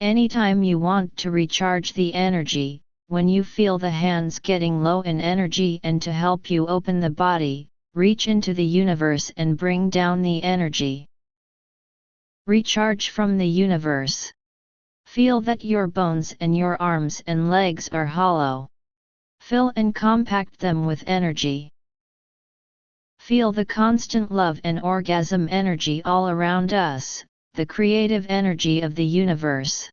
Anytime you want to recharge the energy, when you feel the hands getting low in energy and to help you open the body, reach into the universe and bring down the energy. Recharge from the universe. Feel that your bones and your arms and legs are hollow. Fill and compact them with energy. Feel the constant love and orgasm energy all around us, the creative energy of the universe.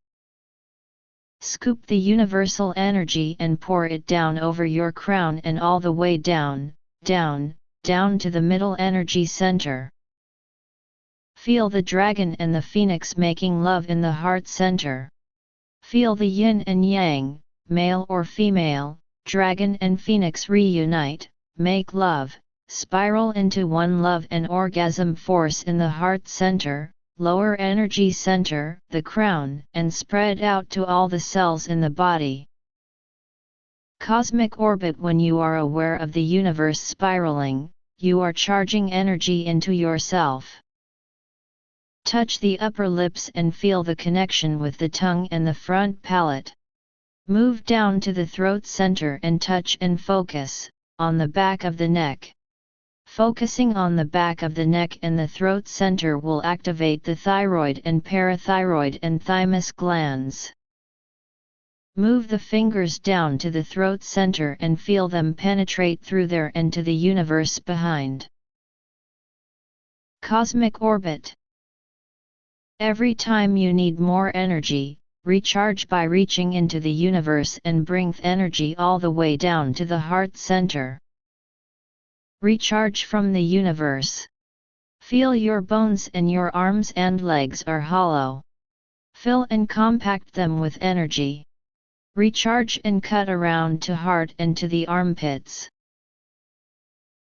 Scoop the universal energy and pour it down over your crown and all the way down, down to the middle energy center. Feel the dragon and the phoenix making love in the heart center. Feel the yin and yang, male or female, dragon and phoenix reunite, make love, spiral into one love and orgasm force in the heart center, lower energy center, the crown, and spread out to all the cells in the body. Cosmic orbit. When you are aware of the universe spiraling, you are charging energy into yourself. Touch the upper lips and feel the connection with the tongue and the front palate. Move down to the throat center and touch and focus on the back of the neck. Focusing on the back of the neck and the throat center will activate the thyroid and parathyroid and thymus glands. Move the fingers down to the throat center and feel them penetrate through there and to the universe behind. Cosmic Orbit. Every time you need more energy, recharge by reaching into the universe and bring energy all the way down to the heart center. Recharge from the universe. Feel your bones and your arms and legs are hollow. Fill and compact them with energy. Recharge and cut around to heart and to the armpits.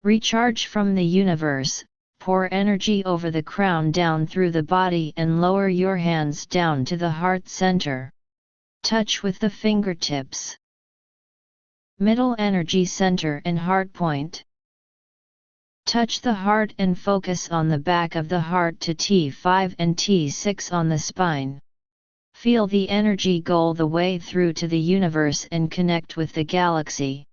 Recharge from the universe. Pour energy over the crown down through the body and lower your hands down to the heart center. Touch with the fingertips. Middle energy center and heart point. Touch the heart and focus on the back of the heart to T5 and T6 on the spine. Feel the energy go the way through to the universe and connect with the galaxy.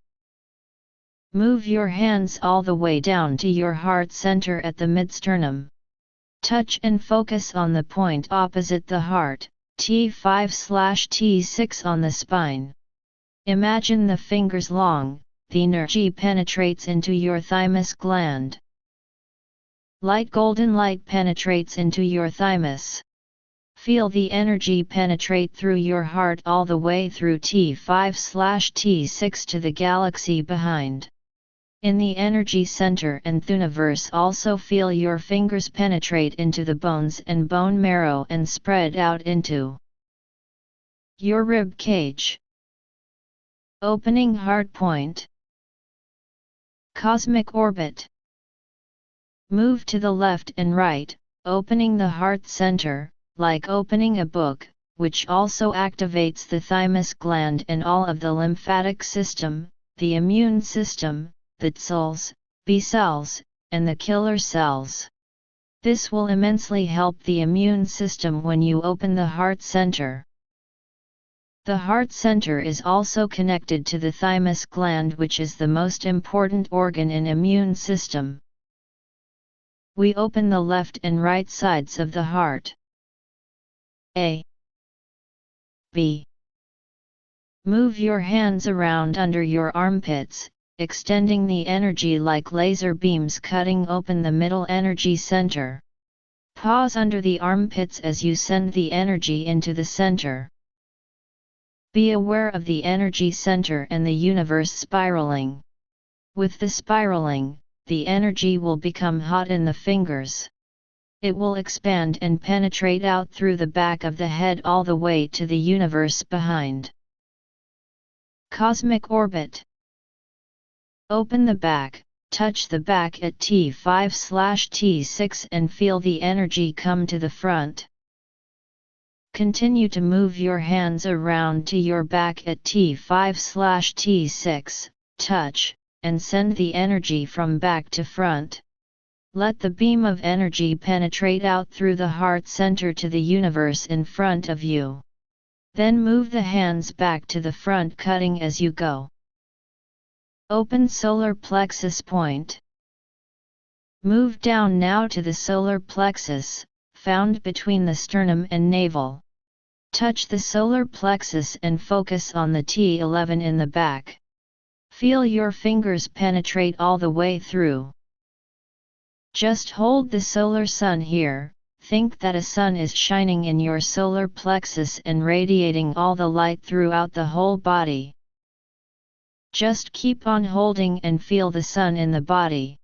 Move your hands all the way down to your heart center at the midsternum. Touch and focus on the point opposite the heart, T5/T6 on the spine. Imagine the fingers long, the energy penetrates into your thymus gland. Light golden light penetrates into your thymus. Feel the energy penetrate through your heart all the way through T5/T6 to the galaxy behind. In the energy center and universe also feel your fingers penetrate into the bones and bone marrow and spread out into your rib cage. Opening heart point. Cosmic orbit. Move to the left and right, opening the heart center, like opening a book, which also activates the thymus gland and all of the lymphatic system, the immune system, the T cells, B cells, and the killer cells. This will immensely help the immune system when you open the heart center. The heart center is also connected to the thymus gland, which is the most important organ in immune system. We open the left and right sides of the heart. A. B. Move your hands around under your armpits, extending the energy like laser beams cutting open the middle energy center. Pause under the armpits as you send the energy into the center. Be aware of the energy center and the universe spiraling. With the spiraling, the energy will become hot in the fingers. It will expand and penetrate out through the back of the head all the way to the universe behind. Cosmic orbit. Open the back, touch the back at T5/T6 and feel the energy come to the front. Continue to move your hands around to your back at T5/T6, touch, and send the energy from back to front. Let the beam of energy penetrate out through the heart center to the universe in front of you. Then move the hands back to the front, cutting as you go. Open solar plexus point. Move down now to the solar plexus, found between the sternum and navel. Touch the solar plexus and focus on the T11 in the back. Feel your fingers penetrate all the way through. Just hold the solar sun here. Think that a sun is shining in your solar plexus and radiating all the light throughout the whole body. Just keep on holding and feel the sun in the body.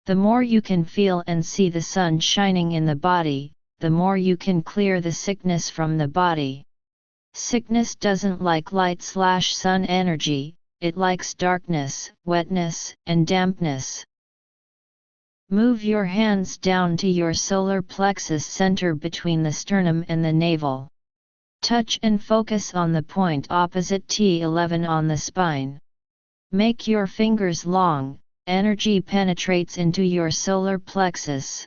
The more you can feel and see the sun shining in the body, the more you can clear the sickness from the body. Sickness doesn't like light/sun energy, it likes darkness, wetness, and dampness. Move your hands down to your solar plexus center between the sternum and the navel. Touch and focus on the point opposite T11 on the spine. Make your fingers long, energy penetrates into your solar plexus.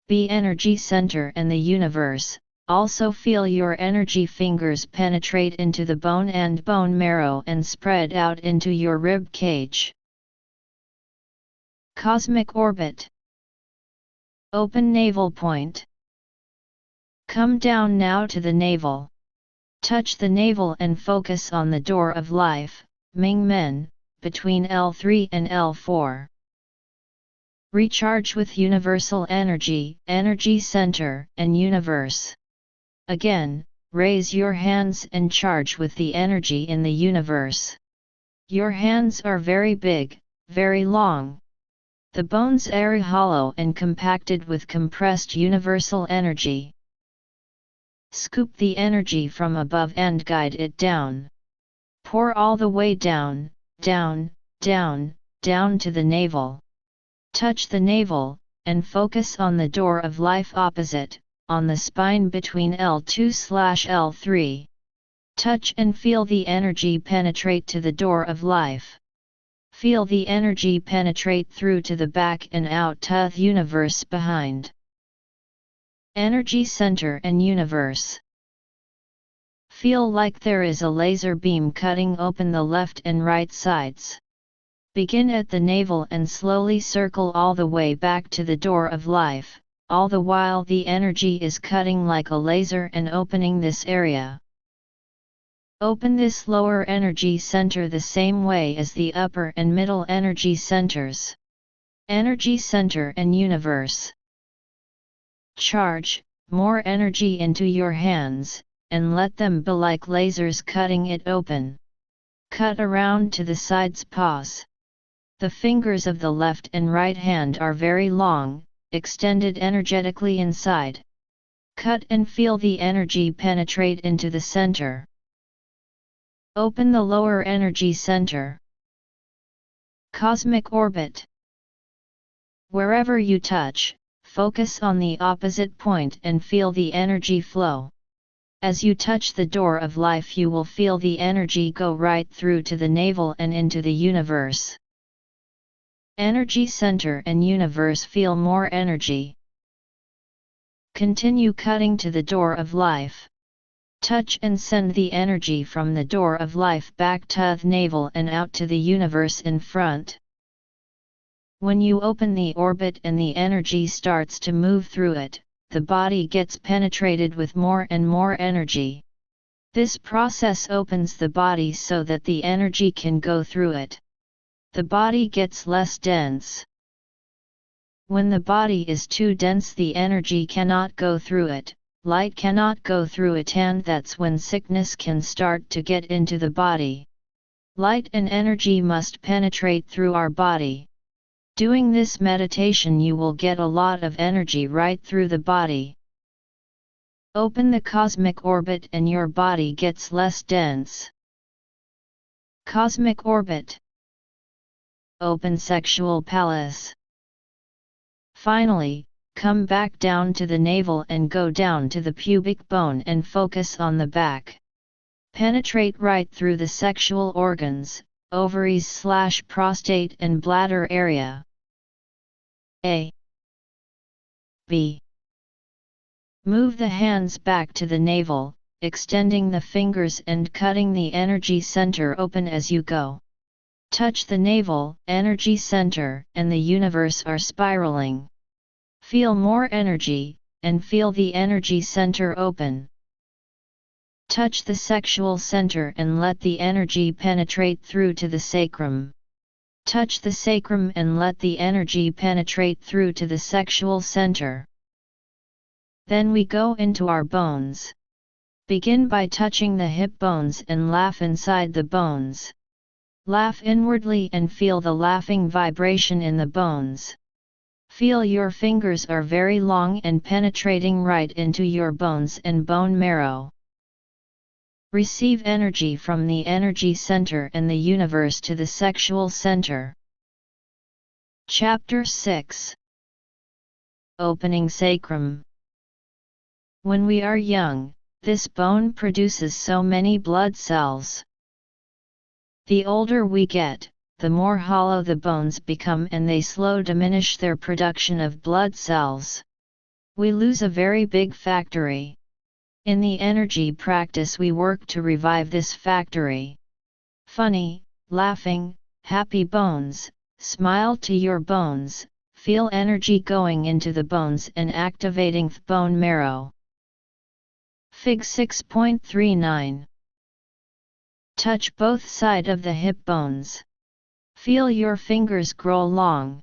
B energy center and the universe, Also feel your energy fingers penetrate into the bone and bone marrow and spread out into your rib cage. Cosmic orbit. Open navel point. Come down now to the navel. Touch the navel and focus on the door of life, Ming Men, between L3 and L4. Recharge with universal energy, energy center, and universe. Again, raise your hands and charge with the energy in the universe. Your hands are very big, very long. The bones are hollow and compacted with compressed universal energy. Scoop the energy from above and guide it down. Pour all the way down, down, down, down to the navel. Touch the navel, and focus on the door of life opposite, on the spine between L2/L3. Touch and feel the energy penetrate to the door of life. Feel the energy penetrate through to the back and out to the universe behind. Energy center and universe. Feel like there is a laser beam cutting open the left and right sides. Begin at the navel and slowly circle all the way back to the door of life, all the while the energy is cutting like a laser and opening this area. Open this lower energy center the same way as the upper and middle energy centers. Energy center and universe. Charge more energy into your hands, and let them be like lasers cutting it open. Cut around to the sides. Pause. The fingers of the left and right hand are very long, extended energetically inside. Cut and feel the energy penetrate into the center. Open the lower energy center. Cosmic orbit. Wherever you touch, focus on the opposite point and feel the energy flow. As you touch the door of life, you will feel the energy go right through to the navel and into the universe. Energy center and universe. Feel more energy. Continue cutting to the door of life. Touch and send the energy from the door of life back to the navel and out to the universe in front. When you open the orbit and the energy starts to move through it, the body gets penetrated with more and more energy. This process opens the body so that the energy can go through it. The body gets less dense. When the body is too dense, the energy cannot go through it, light cannot go through it, and that's when sickness can start to get into the body. Light and energy must penetrate through our body. Doing this meditation, you will get a lot of energy right through the body. Open the cosmic orbit and your body gets less dense. Cosmic orbit. Open sexual palace. Finally, come back down to the navel and go down to the pubic bone and focus on the back. Penetrate right through the sexual organs, ovaries/prostate and bladder area. A. B. Move the hands back to the navel, extending the fingers and cutting the energy center open as you go. Touch the navel, energy center, and the universe are spiraling. Feel more energy, and feel the energy center open. Touch the sexual center and let the energy penetrate through to the sacrum. Touch the sacrum and let the energy penetrate through to the sexual center. Then we go into our bones. Begin by touching the hip bones and laugh inside the bones. Laugh inwardly and feel the laughing vibration in the bones. Feel your fingers are very long and penetrating right into your bones and bone marrow. Receive energy from the energy center and the universe to the sexual center. Chapter 6. Opening sacrum. When we are young, this bone produces so many blood cells. The older we get, the more hollow the bones become and they slowly diminish their production of blood cells. We lose a very big factory. In the energy practice we work to revive this factory. Funny, laughing, happy bones, smile to your bones, feel energy going into the bones and activating the bone marrow. Fig 6.39. Touch both sides of the hip bones. Feel your fingers grow long.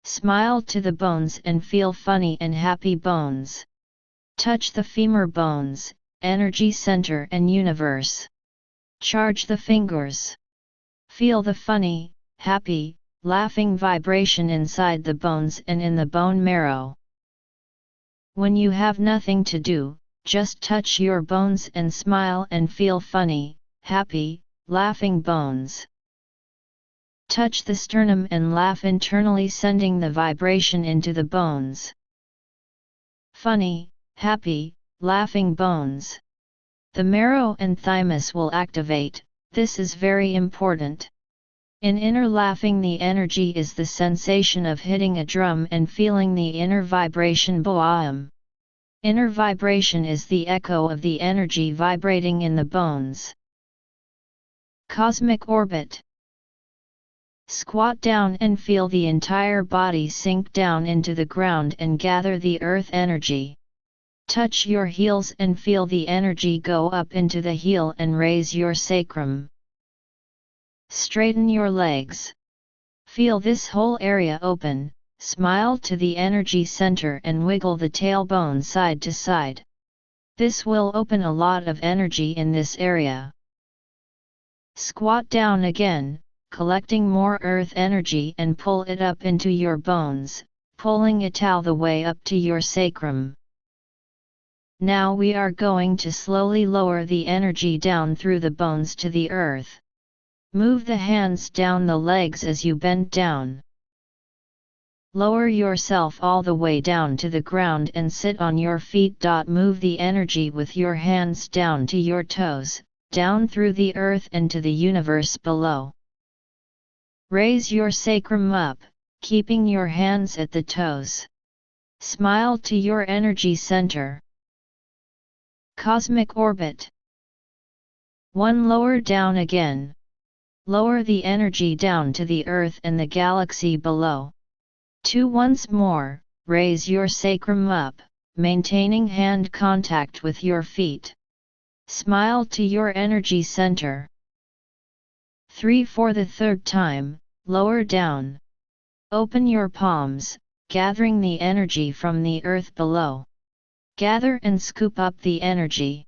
Smile to the bones and feel funny and happy bones. Touch the femur bones, energy center and universe. Charge the fingers. Feel the funny, happy, laughing vibration inside the bones and in the bone marrow. When you have nothing to do, just touch your bones and smile and feel funny, happy, laughing bones. Touch the sternum and laugh internally, sending the vibration into the bones. Funny, happy, laughing bones. The marrow and thymus will activate. This is very important. In inner laughing, the energy is the sensation of hitting a drum and feeling the inner vibration boam. Inner vibration is the echo of the energy vibrating in the bones. Cosmic orbit. Squat down and feel the entire body sink down into the ground and gather the earth energy. Touch your heels and feel the energy go up into the heel and raise your sacrum. Straighten your legs. Feel this whole area open, smile to the energy center and wiggle the tailbone side to side. This will open a lot of energy in this area. Squat down again, collecting more earth energy and pull it up into your bones, pulling it all the way up to your sacrum. Now we are going to slowly lower the energy down through the bones to the earth. Move the hands down the legs as you bend down. Lower yourself all the way down to the ground and sit on your feet. Move the energy with your hands down to your toes, down through the earth and to the universe below. Raise your sacrum up, keeping your hands at the toes. Smile to your energy center. Cosmic orbit. 1. Lower down again. Lower the energy down to the earth and the galaxy below. 2. Once more, raise your sacrum up, maintaining hand contact with your feet. Smile to your energy center. 3. For the third time, lower down. Open your palms, gathering the energy from the earth below. Gather and scoop up the energy.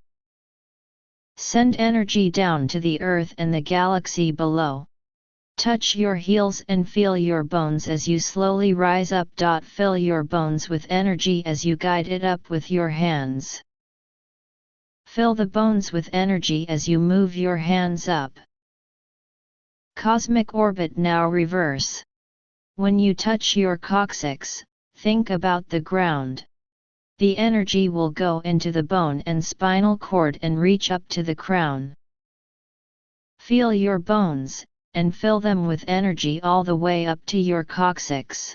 Send energy down to the earth and the galaxy below. Touch your heels and feel your bones as you slowly rise up. Fill your bones with energy as you guide it up with your hands. Fill the bones with energy as you move your hands up. Cosmic orbit. Now reverse. When you touch your coccyx, think about the ground. The energy will go into the bone and spinal cord and reach up to the crown. Feel your bones, and fill them with energy all the way up to your coccyx.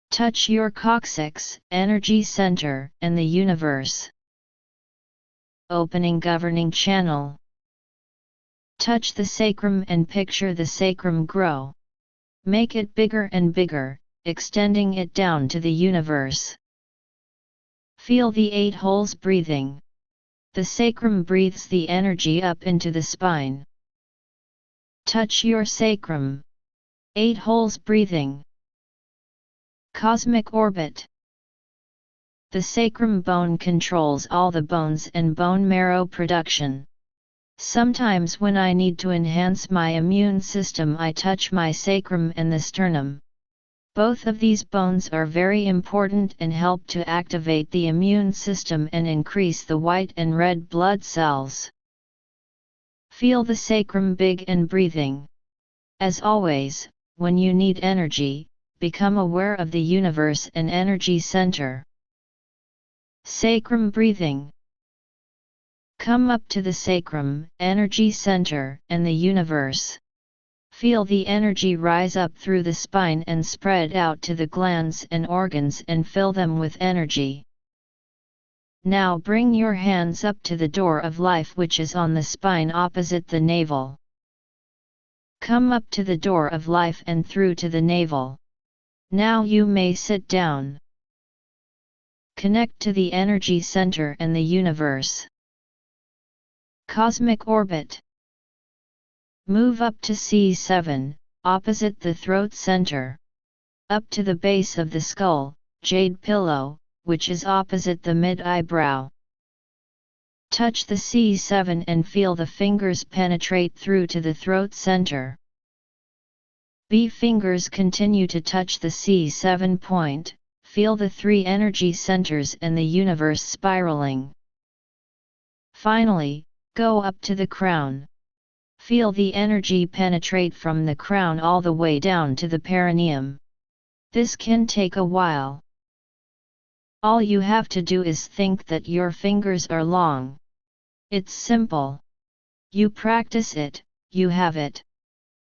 Touch your coccyx, energy center, and the universe. Opening governing channel. Touch the sacrum and picture the sacrum grow. Make it bigger and bigger, extending it down to the universe. Feel the 8 holes breathing. The sacrum breathes the energy up into the spine. Touch your sacrum. 8 holes breathing. Cosmic orbit. The sacrum bone controls all the bones and bone marrow production. Sometimes when I need to enhance my immune system, I touch my sacrum and the sternum. Both of these bones are very important and help to activate the immune system and increase the white and red blood cells. Feel the sacrum big and breathing. As always, when you need energy, become aware of the universe and energy center. Sacrum breathing. Come up to the sacrum, energy center, and the universe. Feel the energy rise up through the spine and spread out to the glands and organs and fill them with energy. Now bring your hands up to the door of life, which is on the spine opposite the navel. Come up to the door of life and through to the navel. Now you may sit down. Connect to the energy center and the universe. Cosmic orbit. Move up to C7, opposite the throat center. Up to the base of the skull, jade pillow, which is opposite the mid-eyebrow. Touch the C7 and feel the fingers penetrate through to the throat center. B fingers continue to touch the C7 point, feel the 3 energy centers and the universe spiraling. Finally, go up to the crown. Feel the energy penetrate from the crown all the way down to the perineum. This can take a while. All you have to do is think that your fingers are long. It's simple. You practice it, you have it.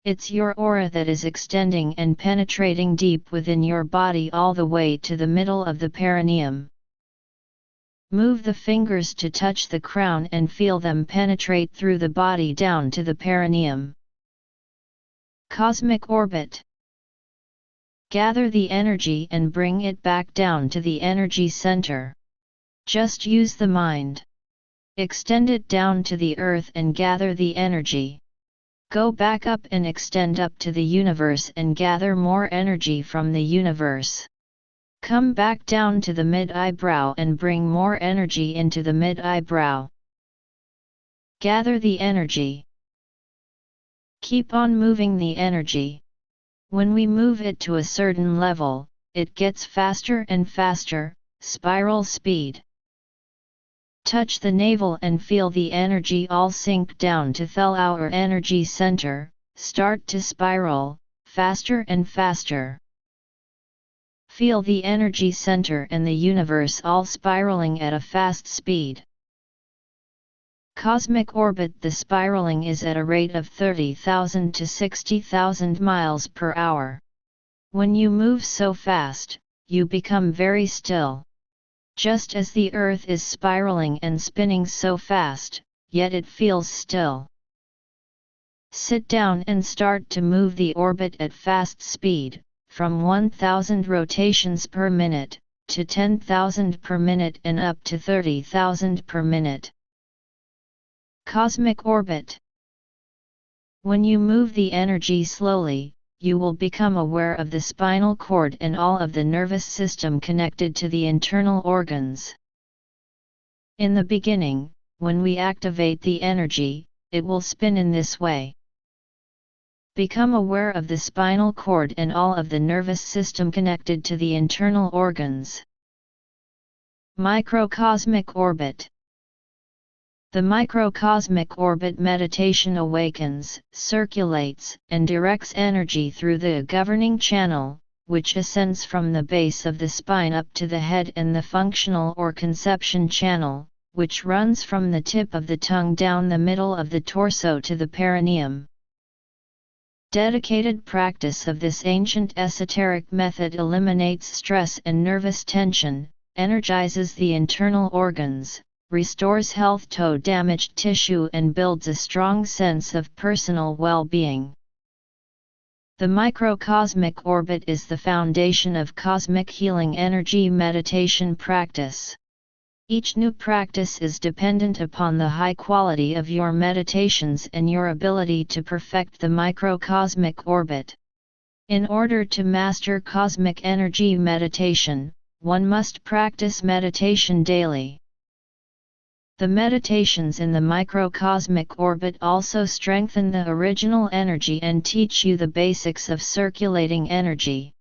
It's your aura that is extending and penetrating deep within your body all the way to the middle of the perineum. Move the fingers to touch the crown and feel them penetrate through the body down to the perineum. Cosmic orbit. Gather the energy and bring it back down to the energy center. Just use the mind. Extend it down to the earth and gather the energy. Go back up and extend up to the universe and gather more energy from the universe. Come back down to the mid-eyebrow and bring more energy into the mid-eyebrow. Gather the energy. Keep on moving the energy. When we move it to a certain level, it gets faster and faster, spiral speed. Touch the navel and feel the energy all sink down to our energy center, start to spiral, faster and faster. Feel the energy center and the universe all spiraling at a fast speed. Cosmic orbit. The spiraling is at a rate of 30,000 to 60,000 miles per hour. When you move so fast, you become very still. Just as the Earth is spiraling and spinning so fast, yet it feels still. Sit down and start to move the orbit at fast speed, from 1,000 rotations per minute, to 10,000 per minute and up to 30,000 per minute. Cosmic orbit. When you move the energy slowly, you will become aware of the spinal cord and all of the nervous system connected to the internal organs. In the beginning, when we activate the energy, it will spin in this way. Become aware of the spinal cord and all of the nervous system connected to the internal organs. Microcosmic orbit. The microcosmic orbit meditation awakens, circulates, and directs energy through the governing channel, which ascends from the base of the spine up to the head, and the functional or conception channel, which runs from the tip of the tongue down the middle of the torso to the perineum. Dedicated practice of this ancient esoteric method eliminates stress and nervous tension, energizes the internal organs, restores health to damaged tissue, and builds a strong sense of personal well-being. The microcosmic orbit is the foundation of cosmic healing energy meditation practice. Each new practice is dependent upon the high quality of your meditations and your ability to perfect the microcosmic orbit. In order to master cosmic energy meditation, one must practice meditation daily. The meditations in the microcosmic orbit also strengthen the original energy and teach you the basics of circulating energy.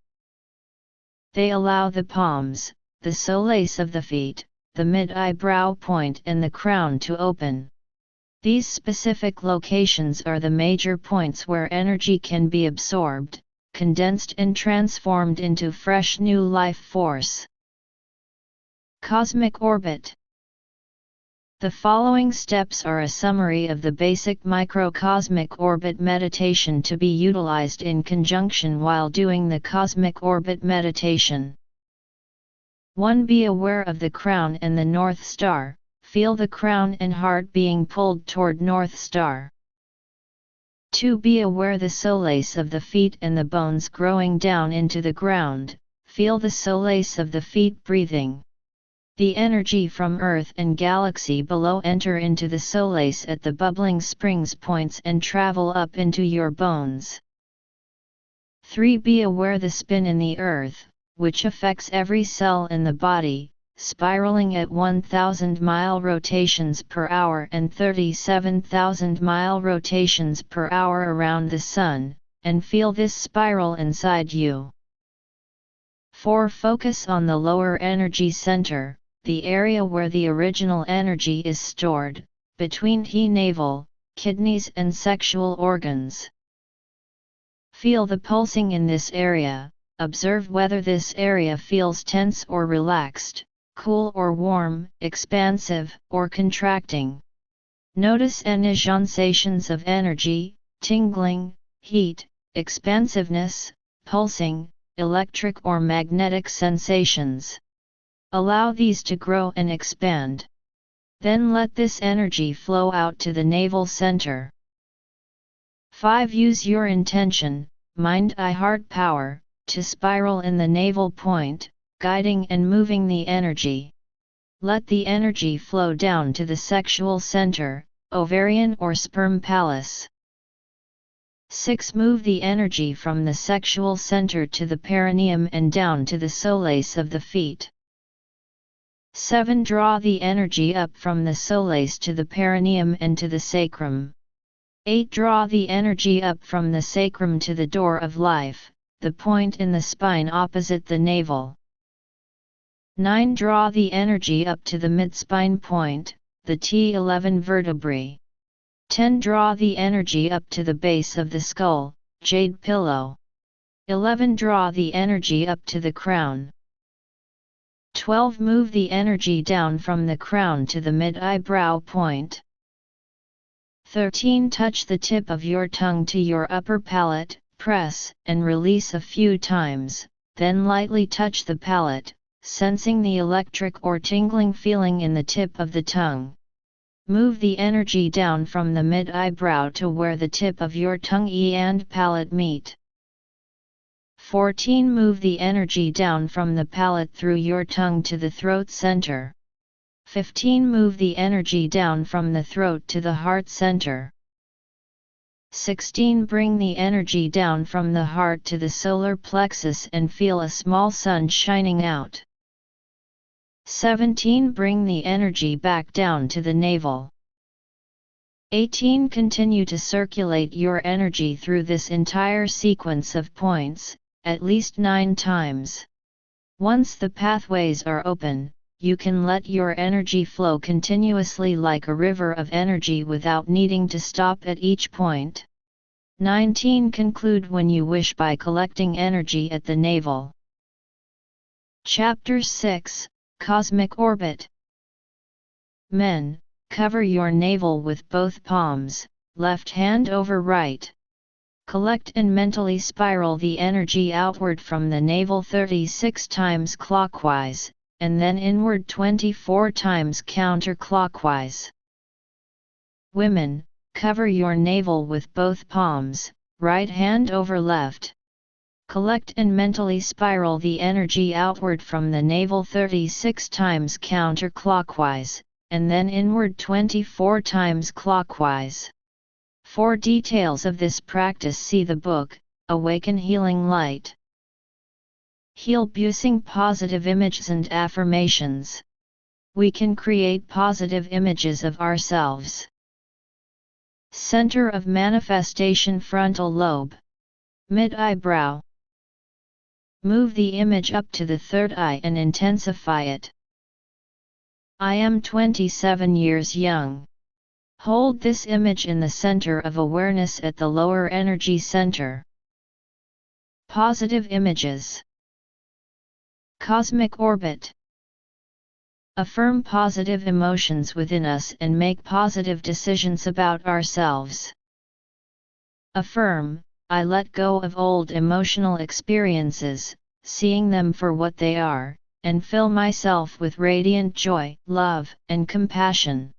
They allow the palms, the soles of the feet, the mid-eyebrow point, and the crown to open. These specific locations are the major points where energy can be absorbed, condensed, and transformed into fresh new life force. Cosmic orbit. The following steps are a summary of the basic microcosmic orbit meditation to be utilized in conjunction while doing the cosmic orbit meditation. 1. Be aware of the crown and the North Star, feel the crown and heart being pulled toward North Star. 2. Be aware the solace of the feet and the bones growing down into the ground, feel the solace of the feet breathing. The energy from Earth and galaxy below enter into the solace at the bubbling springs points and travel up into your bones. 3. Be aware the spin in the Earth, which affects every cell in the body, spiraling at 1,000-mile rotations per hour and 37,000-mile rotations per hour around the Sun, and feel this spiral inside you. 4. Focus on the lower energy center, the area where the original energy is stored, between navel, kidneys and sexual organs. Feel the pulsing in this area, observe whether this area feels tense or relaxed, cool or warm, expansive or contracting. Notice any sensations of energy, tingling, heat, expansiveness, pulsing, electric or magnetic sensations. Allow these to grow and expand. Then let this energy flow out to the navel center. 5. Use your intention, mind, eye, heart power, to spiral in the navel point, guiding and moving the energy. Let the energy flow down to the sexual center, ovarian or sperm palace. 6. Move the energy from the sexual center to the perineum and down to the solace of the feet. 7. Draw the energy up from the solace to the perineum and to the sacrum. 8. Draw the energy up from the sacrum to the door of life, the point in the spine opposite the navel. 9. Draw the energy up to the mid-spine point, the T11 vertebrae. 10. Draw the energy up to the base of the skull, jade pillow. 11. Draw the energy up to the crown. 12. Move the energy down from the crown to the mid-eyebrow point. 13. Touch the tip of your tongue to your upper palate, press and release a few times, then lightly touch the palate, sensing the electric or tingling feeling in the tip of the tongue. Move the energy down from the mid-eyebrow to where the tip of your tongue and palate meet. 14. Move the energy down from the palate through your tongue to the throat center. 15. Move the energy down from the throat to the heart center. 16. Bring the energy down from the heart to the solar plexus and feel a small sun shining out. 17. Bring the energy back down to the navel. 18. Continue to circulate your energy through this entire sequence of points, at least 9 times. Once the pathways are open, you can let your energy flow continuously like a river of energy without needing to stop at each point. 19. Conclude when you wish by collecting energy at the navel. Chapter 6, Cosmic Orbit. Men, cover your navel with both palms, left hand over right. Collect and mentally spiral the energy outward from the navel 36 times clockwise, and then inward 24 times counterclockwise. Women, cover your navel with both palms, right hand over left. Collect and mentally spiral the energy outward from the navel 36 times counterclockwise, and then inward 24 times clockwise. For details of this practice, see the book, Awaken Healing Light. Heal using positive images and affirmations. We can create positive images of ourselves. Center of manifestation, frontal lobe. Mid-eyebrow. Move the image up to the third eye and intensify it. I am 27 years young. Hold this image in the center of awareness at the lower energy center. Positive images. Cosmic orbit. Affirm positive emotions within us and make positive decisions about ourselves. Affirm, I let go of old emotional experiences, seeing them for what they are, and fill myself with radiant joy, love, and compassion.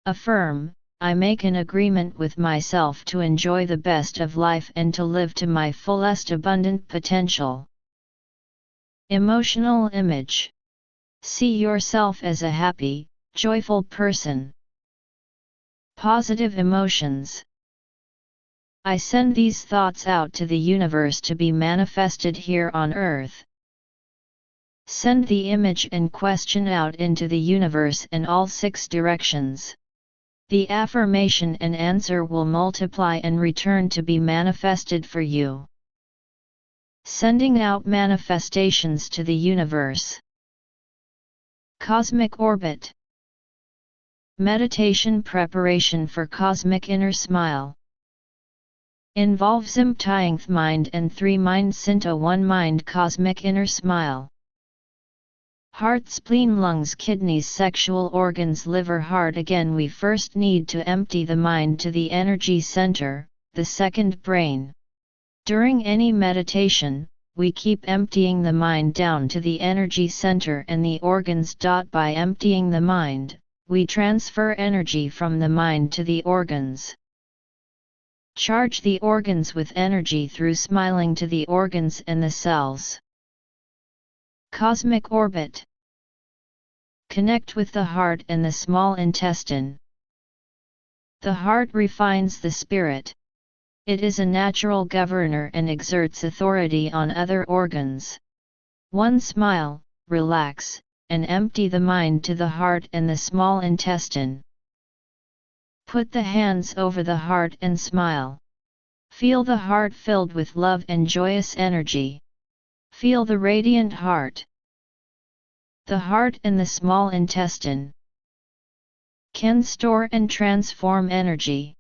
Affirm, I make an agreement with myself to enjoy the best of life and to live to my fullest abundant potential. Emotional image. See yourself as a happy, joyful person. Positive emotions. I send these thoughts out to the universe to be manifested here on earth. Send the image and question out into the universe in all 6 directions. The affirmation and answer will multiply and return to be manifested for you. Sending out manifestations to the universe. Cosmic orbit. Meditation preparation for cosmic inner smile. Involves emptying mind and 3 minds into 1 mind cosmic inner smile. Heart, spleen, lungs, kidneys, sexual organs, liver, heart. Again, we first need to empty the mind to the energy center, the second brain. During any meditation, we keep emptying the mind down to the energy center and the organs. By emptying the mind, we transfer energy from the mind to the organs. Charge the organs with energy through smiling to the organs and the cells. Cosmic orbit. Connect with the heart and the small intestine. The heart refines the spirit. It is a natural governor and exerts authority on other organs. One smile, relax, and empty the mind to the heart and the small intestine. Put the hands over the heart and smile. Feel the heart filled with love and joyous energy. Feel the radiant heart. The heart and the small intestine can store and transform energy.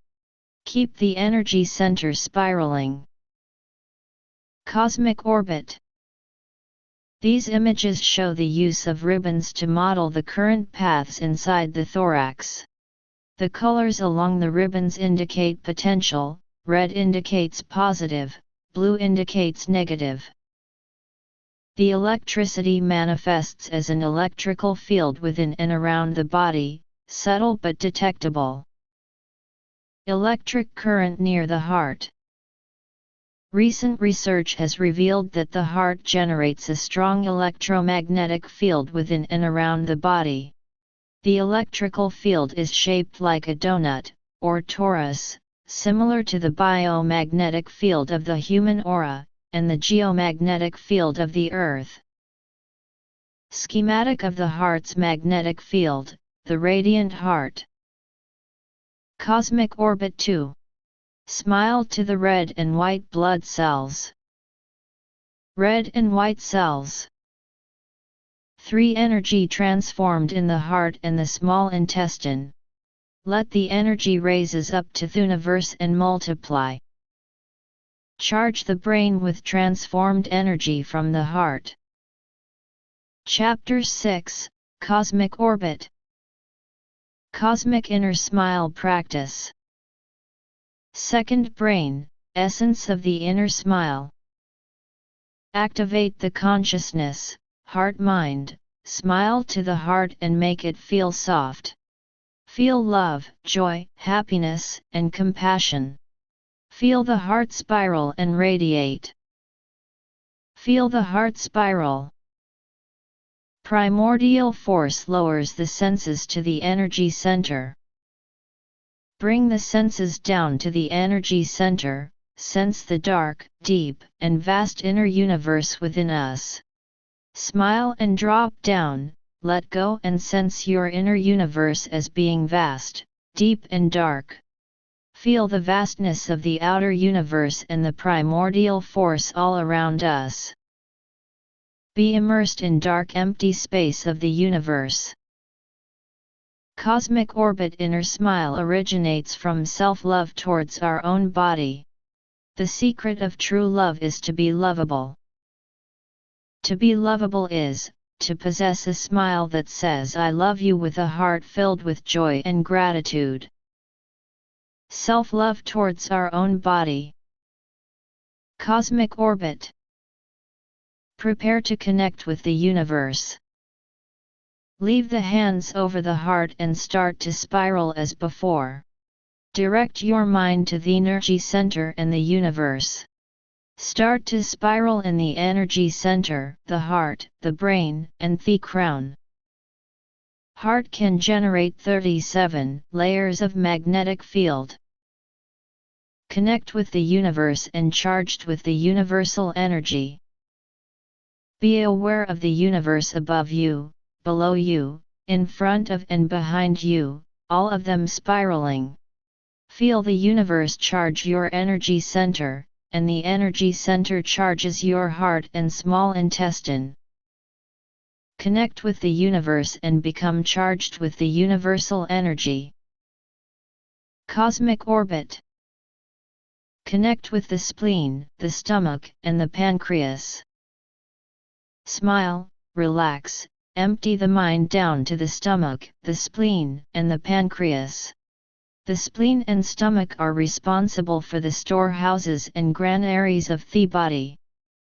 Keep the energy center spiraling. Cosmic orbit. These images show the use of ribbons to model the current paths inside the thorax. The colors along the ribbons indicate potential. Red indicates positive, blue indicates negative. The electricity manifests as an electrical field within and around the body, subtle but detectable. Electric current near the heart. Recent research has revealed that the heart generates a strong electromagnetic field within and around the body. The electrical field is shaped like a donut, or torus, similar to the biomagnetic field of the human aura, and the geomagnetic field of the Earth. Schematic of the heart's magnetic field, the radiant heart. Cosmic orbit 2. Smile to the red and white blood cells. Red and white cells. 3 Energy transformed in the heart and the small intestine. Let the energy raises up to the universe and multiply. Charge the brain with transformed energy from the heart. Chapter 6, Cosmic Orbit. Cosmic Inner Smile Practice. Second brain, essence of the inner smile. Activate the consciousness, heart-mind, smile to the heart and make it feel soft. Feel love, joy, happiness, and compassion. Feel the heart spiral and radiate. Feel the heart spiral. Primordial force lowers the senses to the energy center. Bring the senses down to the energy center, sense the dark, deep, and vast inner universe within us. Smile and drop down, let go and sense your inner universe as being vast, deep and dark. Feel the vastness of the outer universe and the primordial force all around us. Be immersed in dark empty space of the universe. Cosmic orbit inner smile originates from self-love towards our own body. The secret of true love is to be lovable. To be lovable is, to possess a smile that says I love you with a heart filled with joy and gratitude. Self-love towards our own body. Cosmic orbit. Prepare to connect with the universe. Leave the hands over the heart and start to spiral as before. Direct your mind to the energy center and the universe. Start to spiral in the energy center, the heart, the brain, and the crown. Heart can generate 37 layers of magnetic field. Connect with the universe and charged with the universal energy. Be aware of the universe above you, below you, in front of and behind you, all of them spiraling. Feel the universe charge your energy center, and the energy center charges your heart and small intestine. Connect with the universe and become charged with the universal energy. Cosmic orbit. Connect with the spleen, the stomach, and the pancreas. Smile, relax, empty the mind down to the stomach, the spleen, and the pancreas. The spleen and stomach are responsible for the storehouses and granaries of the body.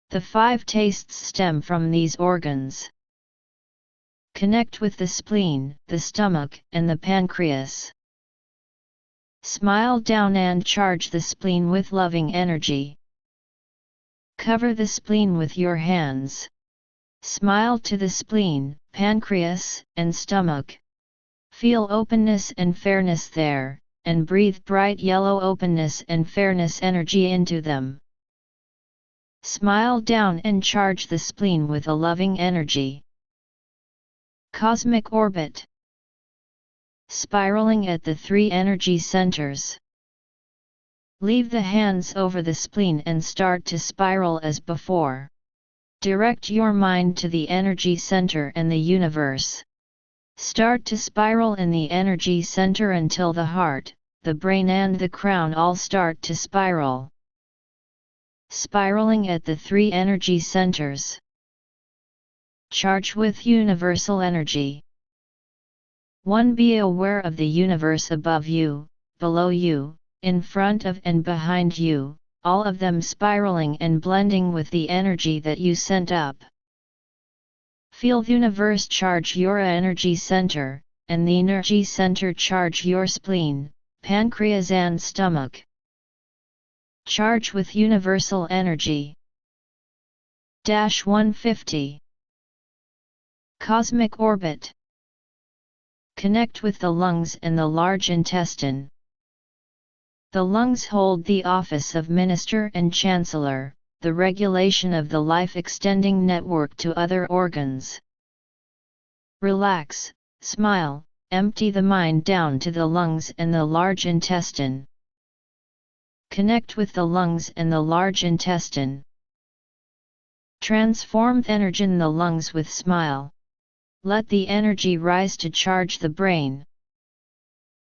The 5 tastes stem from these organs. Connect with the spleen, the stomach, and the pancreas. Smile down and charge the spleen with loving energy. Cover the spleen with your hands. Smile to the spleen, pancreas, and stomach. Feel openness and fairness there, and breathe bright yellow openness and fairness energy into them. Smile down and charge the spleen with a loving energy. Cosmic orbit. Spiraling at the 3 energy centers. Leave the hands over the spleen and start to spiral as before. Direct your mind to the energy center and the universe. Start to spiral in the energy center until the heart, the brain and the crown all start to spiral. Spiraling at the 3 energy centers. Charge with universal energy. 1. Be aware of the universe above you, below you, in front of and behind you, all of them spiraling and blending with the energy that you sent up. Feel the universe charge your energy center, and the energy center charge your spleen, pancreas and stomach. Charge with universal energy. 150. Cosmic orbit. Connect with the lungs and the large intestine. The lungs hold the office of minister and chancellor, the regulation of the life-extending network to other organs. Relax, smile, empty the mind down to the lungs and the large intestine. Connect with the lungs and the large intestine. Transform energy in the lungs with smile. Let the energy rise to charge the brain.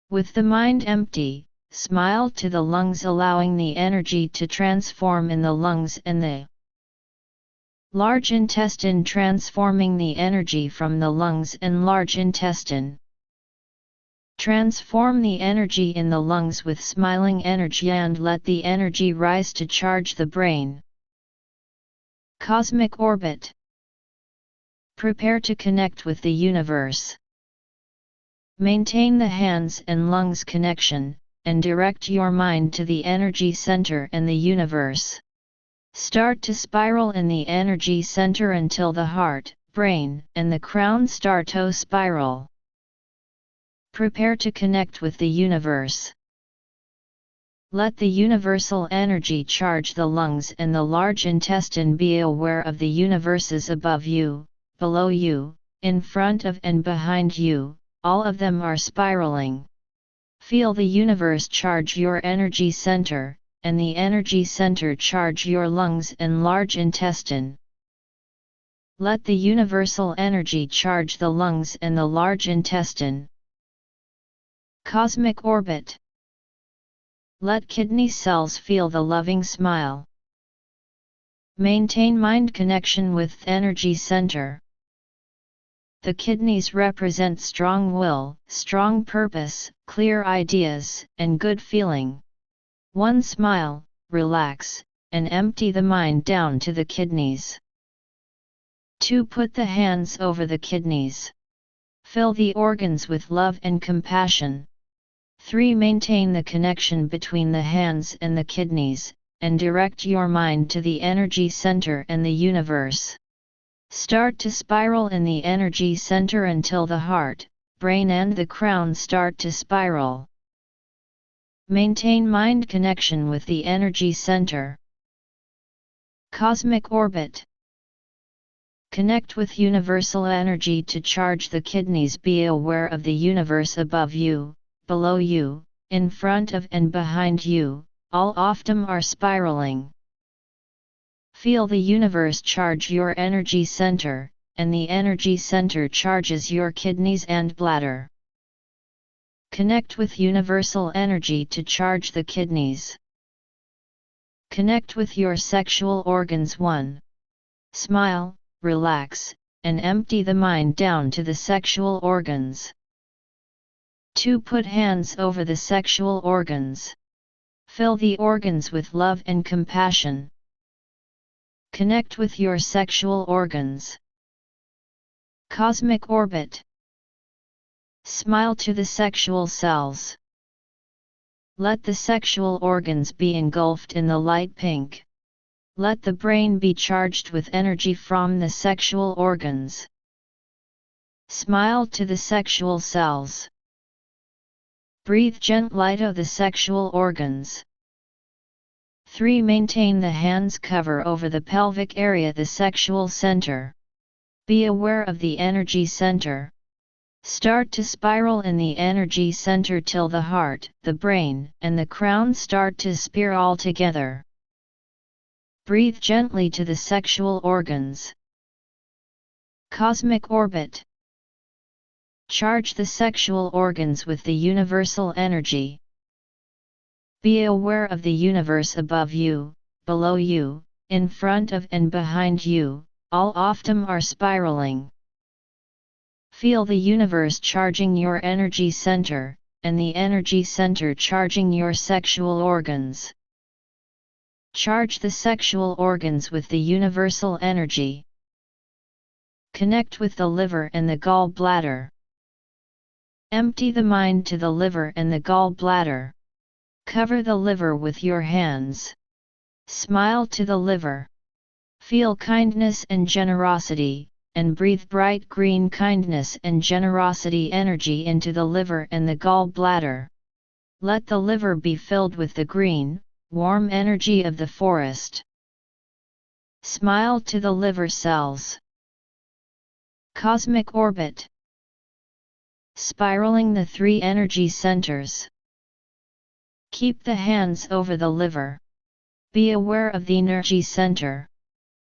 With the mind empty, smile to the lungs, allowing the energy to transform in the lungs and the large intestine, transforming the energy from the lungs and large intestine. Transform the energy in the lungs with smiling energy and let the energy rise to charge the brain. Cosmic orbit. Prepare to connect with the universe. Maintain the hands and lungs connection, and direct your mind to the energy center and the universe. Start to spiral in the energy center until the heart, brain, and the crown start to spiral. Prepare to connect with the universe. Let the universal energy charge the lungs and the large intestine. Be aware of the universes above you, below you, in front of and behind you, all of them are spiraling. Feel the universe charge your energy center, and the energy center charge your lungs and large intestine. Let the universal energy charge the lungs and the large intestine. Cosmic orbit. Let kidney cells feel the loving smile. Maintain mind connection with energy center. The kidneys represent strong will, strong purpose, clear ideas, and good feeling. 1. Smile, relax, and empty the mind down to the kidneys. 2. Put the hands over the kidneys. Fill the organs with love and compassion. 3. Maintain the connection between the hands and the kidneys, and direct your mind to the energy center and the universe. Start to spiral in the energy center until the heart, brain and the crown start to spiral. Maintain mind connection with the energy center. Cosmic orbit. Connect with universal energy to charge the kidneys. Be aware of the universe above you, below you, in front of and behind you, all of them are spiraling. Feel the universe charge your energy center, and the energy center charges your kidneys and bladder. Connect with universal energy to charge the kidneys. Connect with your sexual organs. 1. Smile, relax, and empty the mind down to the sexual organs. 2. Put hands over the sexual organs. Fill the organs with love and compassion. Connect with your sexual organs. Cosmic orbit. Smile to the sexual cells. Let the sexual organs be engulfed in the light pink. Let the brain be charged with energy from the sexual organs. Smile to the sexual cells. Breathe gently to the sexual organs. 3. Maintain the hands cover over the pelvic area, the sexual center. Be aware of the energy center. Start to spiral in the energy center till the heart, the brain, and the crown start to spiral together. Breathe gently to the sexual organs. Cosmic orbit. Charge the sexual organs with the universal energy. Be aware of the universe above you, below you, in front of and behind you, all of them are spiraling. Feel the universe charging your energy center, and the energy center charging your sexual organs. Charge the sexual organs with the universal energy. Connect with the liver and the gallbladder. Empty the mind to the liver and the gallbladder. Cover the liver with your hands. Smile to the liver. Feel kindness and generosity, and breathe bright green kindness and generosity energy into the liver and the gallbladder. Let the liver be filled with the green, warm energy of the forest. Smile to the liver cells. Cosmic orbit. Spiraling the 3 energy centers. Keep the hands over the liver. Be aware of the energy center.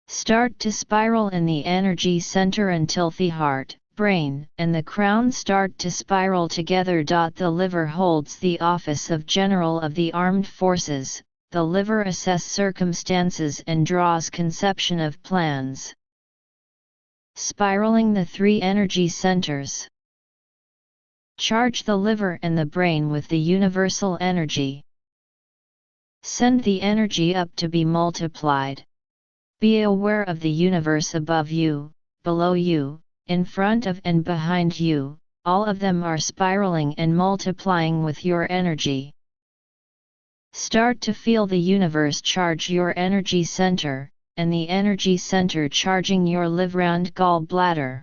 Start to spiral in the energy center until the heart, brain, and the crown start to spiral together. The liver holds the office of General of the Armed Forces. The liver assesses circumstances and draws conception of plans. Spiraling the 3 energy centers. Charge the liver and the brain with the universal energy. Send the energy up to be multiplied. Be aware of the universe above you, below you, in front of and behind you, all of them are spiraling and multiplying with your energy. Start to feel the universe charge your energy center, and the energy center charging your liver and gallbladder.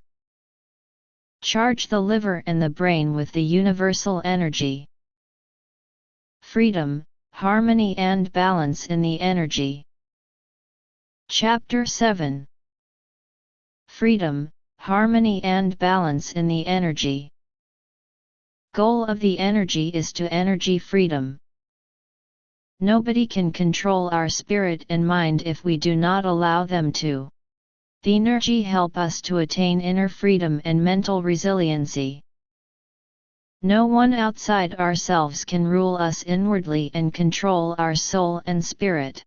Charge the liver and the brain with the universal energy. Freedom, harmony and balance in the energy. Chapter 7. Freedom, harmony and balance in the energy. Goal of the energy is to energy freedom. Nobody can control our spirit and mind if we do not allow them to. The energy help us to attain inner freedom and mental resiliency. No one outside ourselves can rule us inwardly and control our soul and spirit.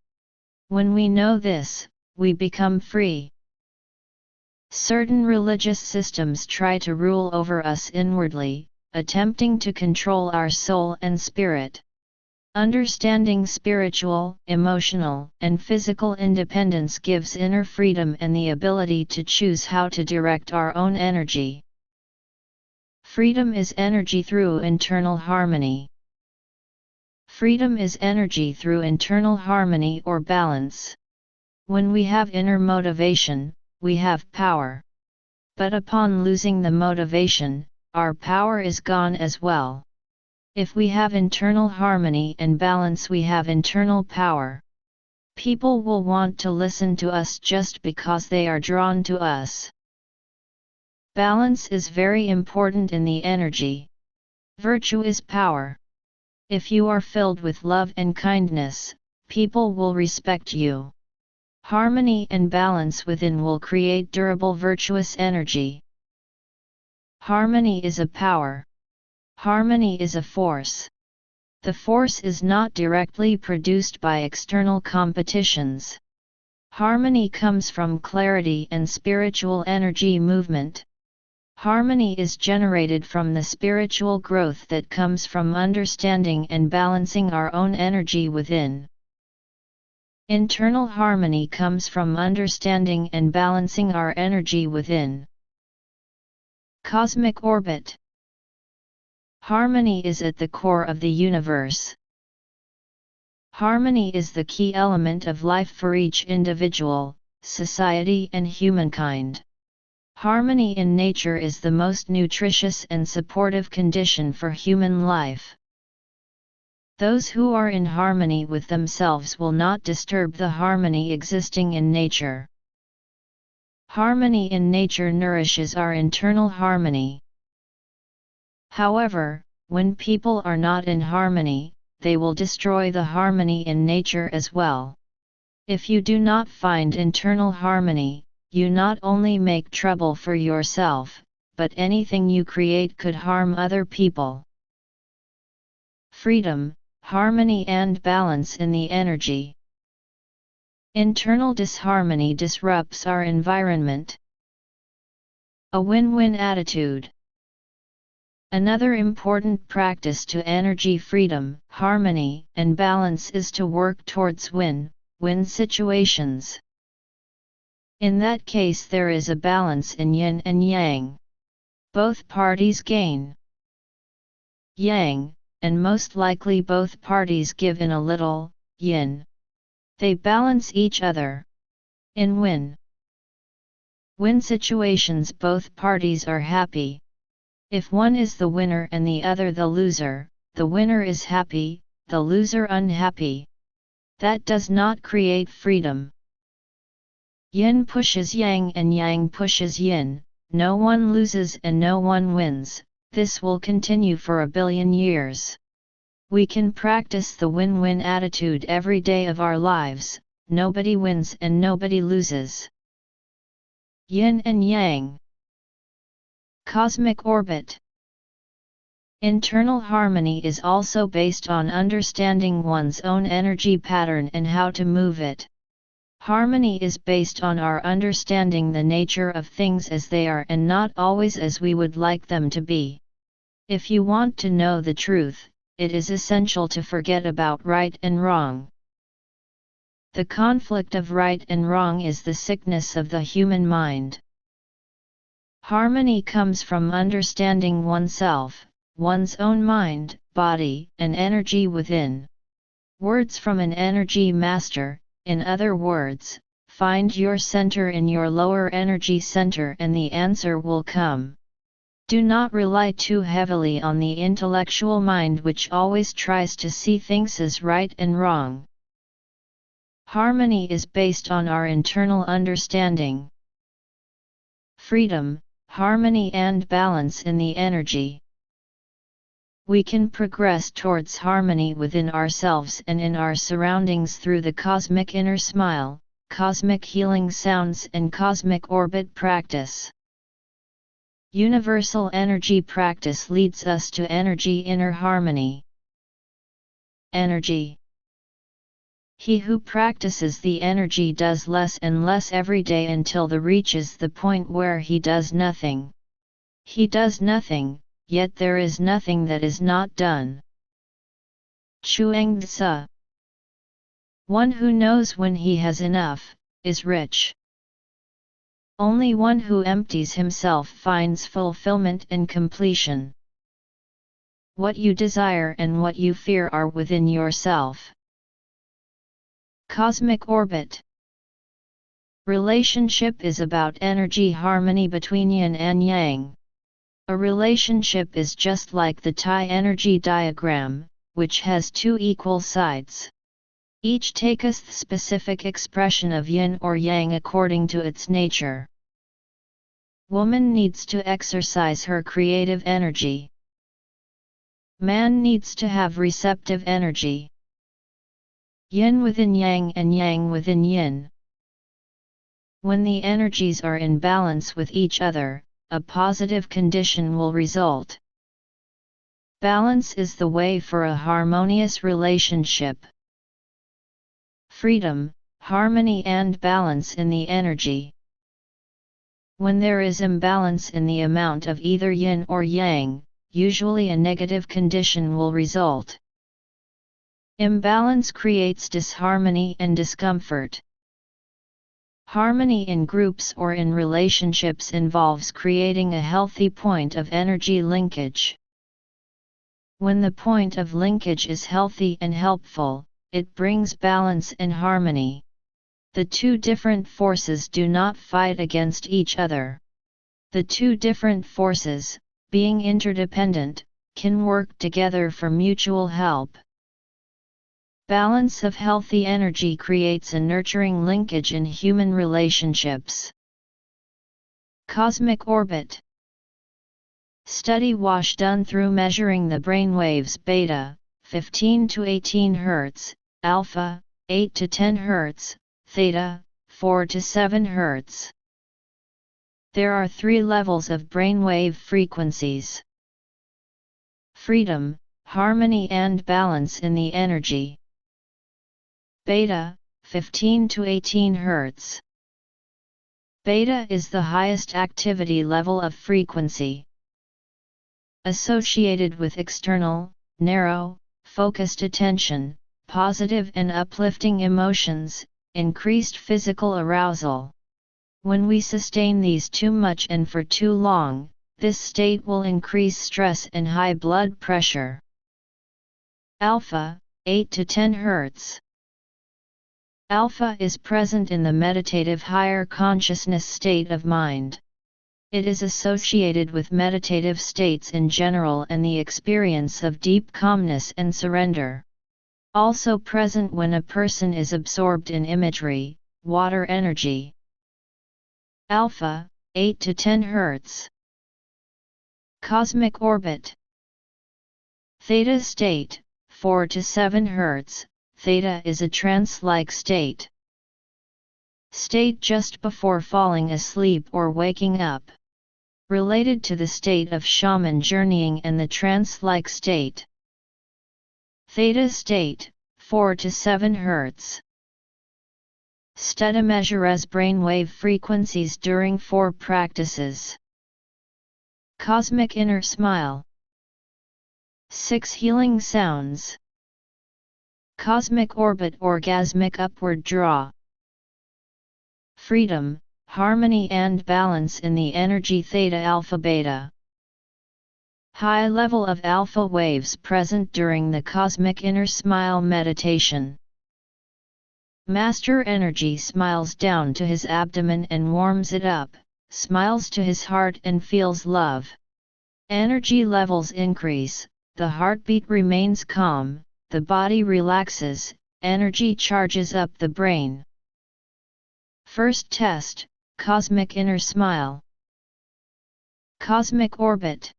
When we know this, we become free. Certain religious systems try to rule over us inwardly, attempting to control our soul and spirit. Understanding spiritual, emotional, and physical independence gives inner freedom and the ability to choose how to direct our own energy. Freedom is energy through internal harmony. Freedom is energy through internal harmony or balance. When we have inner motivation, we have power. But upon losing the motivation, our power is gone as well. If we have internal harmony and balance, we have internal power. People will want to listen to us just because they are drawn to us. Balance is very important in the energy. Virtue is power. If you are filled with love and kindness, people will respect you. Harmony and balance within will create durable virtuous energy. Harmony is a power. Harmony is a force. The force is not directly produced by external competitions. Harmony comes from clarity and spiritual energy movement. Harmony is generated from the spiritual growth that comes from understanding and balancing our own energy within. Internal harmony comes from understanding and balancing our energy within. Cosmic orbit. Harmony is at the core of the universe. Harmony is the key element of life for each individual, society and humankind. Harmony in nature is the most nutritious and supportive condition for human life. Those who are in harmony with themselves will not disturb the harmony existing in nature. Harmony in nature nourishes our internal harmony. However, when people are not in harmony, they will destroy the harmony in nature as well. If you do not find internal harmony, you not only make trouble for yourself, but anything you create could harm other people. Freedom, harmony and balance in the energy. Internal disharmony disrupts our environment. A win-win attitude. Another important practice to energy freedom, harmony, and balance is to work towards win-win situations. In that case there is a balance in yin and yang. Both parties gain. Yang, and most likely both parties give in a little, yin. They balance each other. In win-win situations both parties are happy. If one is the winner and the other the loser, the winner is happy, the loser unhappy. That does not create freedom. Yin pushes yang and yang pushes yin, no one loses and no one wins. This will continue for a billion years. We can practice the win-win attitude every day of our lives, nobody wins and nobody loses. Yin and yang. Cosmic orbit. Internal harmony is also based on understanding one's own energy pattern and how to move it. Harmony is based on our understanding the nature of things as they are and not always as we would like them to be. If you want to know the truth, it is essential to forget about right and wrong. The conflict of right and wrong is the sickness of the human mind. Harmony comes from understanding oneself, one's own mind, body, and energy within. Words from an energy master, in other words, find your center in your lower energy center and the answer will come. Do not rely too heavily on the intellectual mind which always tries to see things as right and wrong. Harmony is based on our internal understanding. Freedom, harmony and balance in the energy. We can progress towards harmony within ourselves and in our surroundings through the cosmic inner smile, cosmic healing sounds and cosmic orbit practice. Universal energy practice leads us to energy inner harmony. Energy. He who practices the energy does less and less every day until reaches the point where he does nothing. He does nothing, yet there is nothing that is not done. Chuang Tzu. One who knows when he has enough, is rich. Only one who empties himself finds fulfillment and completion. What you desire and what you fear are within yourself. Cosmic orbit. Relationship is about energy harmony between yin and yang. A relationship is just like the Thai energy diagram, which has two equal sides. Each taketh the specific expression of yin or yang according to its nature. Woman needs to exercise her creative energy. Man needs to have receptive energy. Yin within yang and yang within yin. When the energies are in balance with each other, a positive condition will result. Balance is the way for a harmonious relationship. Freedom, harmony and balance in the energy. When there is imbalance in the amount of either yin or yang, usually a negative condition will result. Imbalance creates disharmony and discomfort. Harmony in groups or in relationships involves creating a healthy point of energy linkage. When the point of linkage is healthy and helpful, it brings balance and harmony. The two different forces do not fight against each other. The two different forces, being interdependent, can work together for mutual help. Balance of healthy energy creates a nurturing linkage in human relationships. Cosmic orbit. Study wash done through measuring the brainwaves beta, 15 to 18 Hz, alpha, 8 to 10 Hz, theta, 4 to 7 Hz. There are three levels of brainwave frequencies. Freedom, harmony and balance in the energy. Beta, 15 to 18 Hz. Beta is the highest activity level of frequency. Associated with external, narrow, focused attention, positive and uplifting emotions, increased physical arousal. When we sustain these too much and for too long, this state will increase stress and high blood pressure. Alpha, 8 to 10 Hz. Alpha is present in the meditative higher consciousness state of mind. It is associated with meditative states in general and the experience of deep calmness and surrender. Also present when a person is absorbed in imagery, water energy. Alpha, 8 to 10 Hz. Cosmic orbit. Theta state, 4 to 7 Hz. Theta is a trance-like state. State just before falling asleep or waking up. Related to the state of shaman journeying and the trance-like state. Theta state, 4 to 7 Hz. Study measures brainwave frequencies during 4 practices. Cosmic inner smile. 6 healing sounds. Cosmic orbit orgasmic upward draw. Freedom, harmony and balance in the energy theta alpha beta. High level of alpha waves present during the cosmic inner smile meditation. Master energy smiles down to his abdomen and warms it up, smiles to his heart and feels love. Energy levels increase, the heartbeat remains calm, the body relaxes, energy charges up the brain. First test, cosmic inner smile. Cosmic orbit.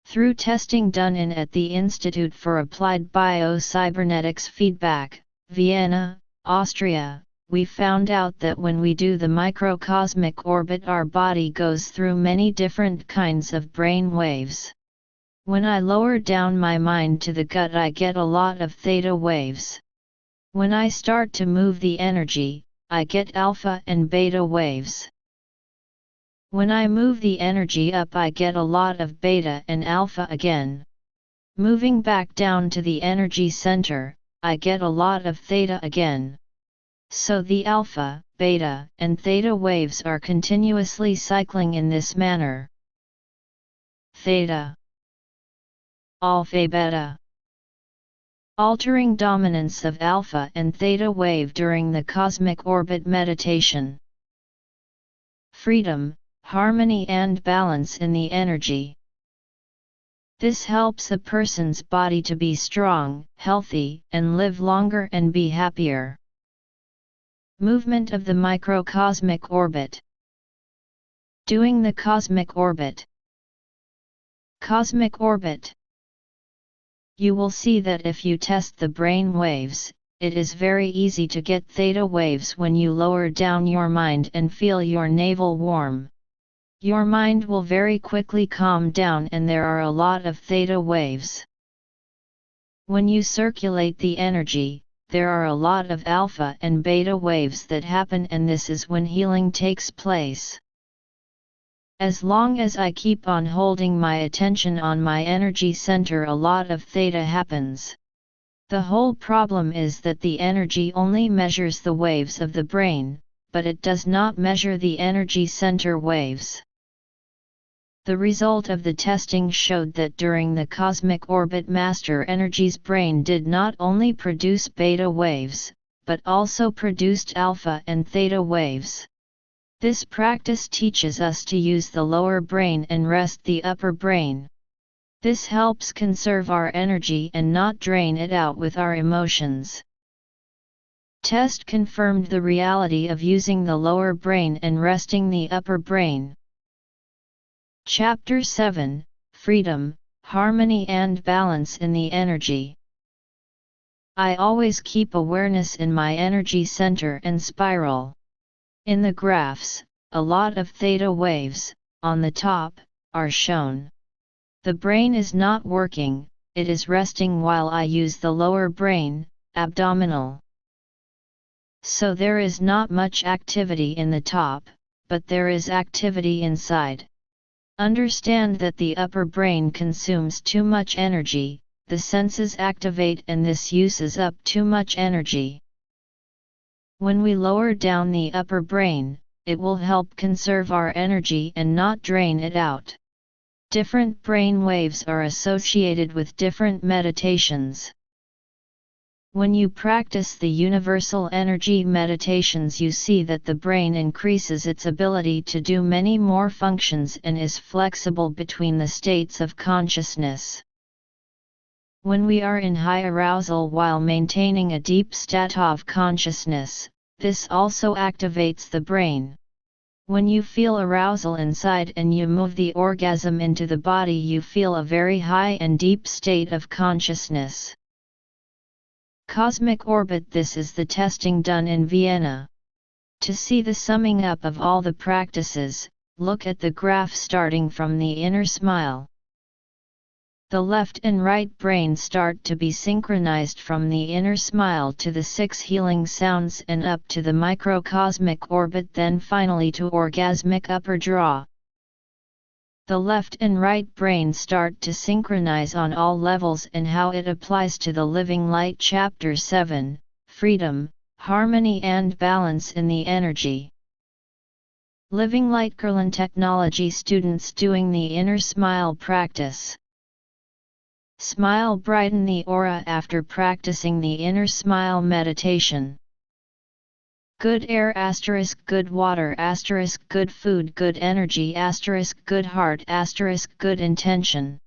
Through testing done at the Institute for Applied Biocybernetics Feedback, Vienna, Austria, we found out that when we do the microcosmic orbit our body goes through many different kinds of brain waves. When I lower down my mind to the gut I get a lot of theta waves. When I start to move the energy, I get alpha and beta waves. When I move the energy up I get a lot of beta and alpha again. Moving back down to the energy center, I get a lot of theta again. So the alpha, beta, and theta waves are continuously cycling in this manner. Theta. Alpha beta. Altering dominance of alpha and theta wave during the cosmic orbit meditation. Freedom, harmony and balance in the energy. This helps a person's body to be strong, healthy, and live longer and be happier. Movement of the microcosmic orbit. Doing the cosmic orbit. Cosmic orbit. You will see that if you test the brain waves, it is very easy to get theta waves when you lower down your mind and feel your navel warm. Your mind will very quickly calm down and there are a lot of theta waves. When you circulate the energy, there are a lot of alpha and beta waves that happen, and this is when healing takes place. As long as I keep on holding my attention on my energy center, a lot of theta happens. The whole problem is that the energy only measures the waves of the brain, but it does not measure the energy center waves. The result of the testing showed that during the cosmic orbit Master Energy's brain did not only produce beta waves, but also produced alpha and theta waves. This practice teaches us to use the lower brain and rest the upper brain. This helps conserve our energy and not drain it out with our emotions. Test confirmed the reality of using the lower brain and resting the upper brain. Chapter 7, Freedom, Harmony and Balance in the Energy. I always keep awareness in my energy center and spiral. In the graphs, a lot of theta waves, on the top, are shown. The brain is not working, it is resting while I use the lower brain, abdominal. So there is not much activity in the top, but there is activity inside. Understand that the upper brain consumes too much energy, the senses activate and this uses up too much energy. When we lower down the upper brain, it will help conserve our energy and not drain it out. Different brain waves are associated with different meditations. When you practice the universal energy meditations, you see that the brain increases its ability to do many more functions and is flexible between the states of consciousness. When we are in high arousal while maintaining a deep state of consciousness, this also activates the brain. When you feel arousal inside and you move the orgasm into the body, you feel a very high and deep state of consciousness. Cosmic orbit. This is the testing done in Vienna. To see the summing up of all the practices, look at the graph starting from the inner smile. The left and right brain start to be synchronized from the inner smile to the 6 healing sounds and up to the microcosmic orbit, then finally to orgasmic upper draw. The left and right brain start to synchronize on all levels and how it applies to the Living Light Chapter 7, Freedom, Harmony and Balance in the Energy. Living Light Kirlian Technology students doing the inner smile practice. Smile, brighten the aura after practicing the inner smile meditation. Good air *, good water *, good food, good energy *, good heart *, good intention.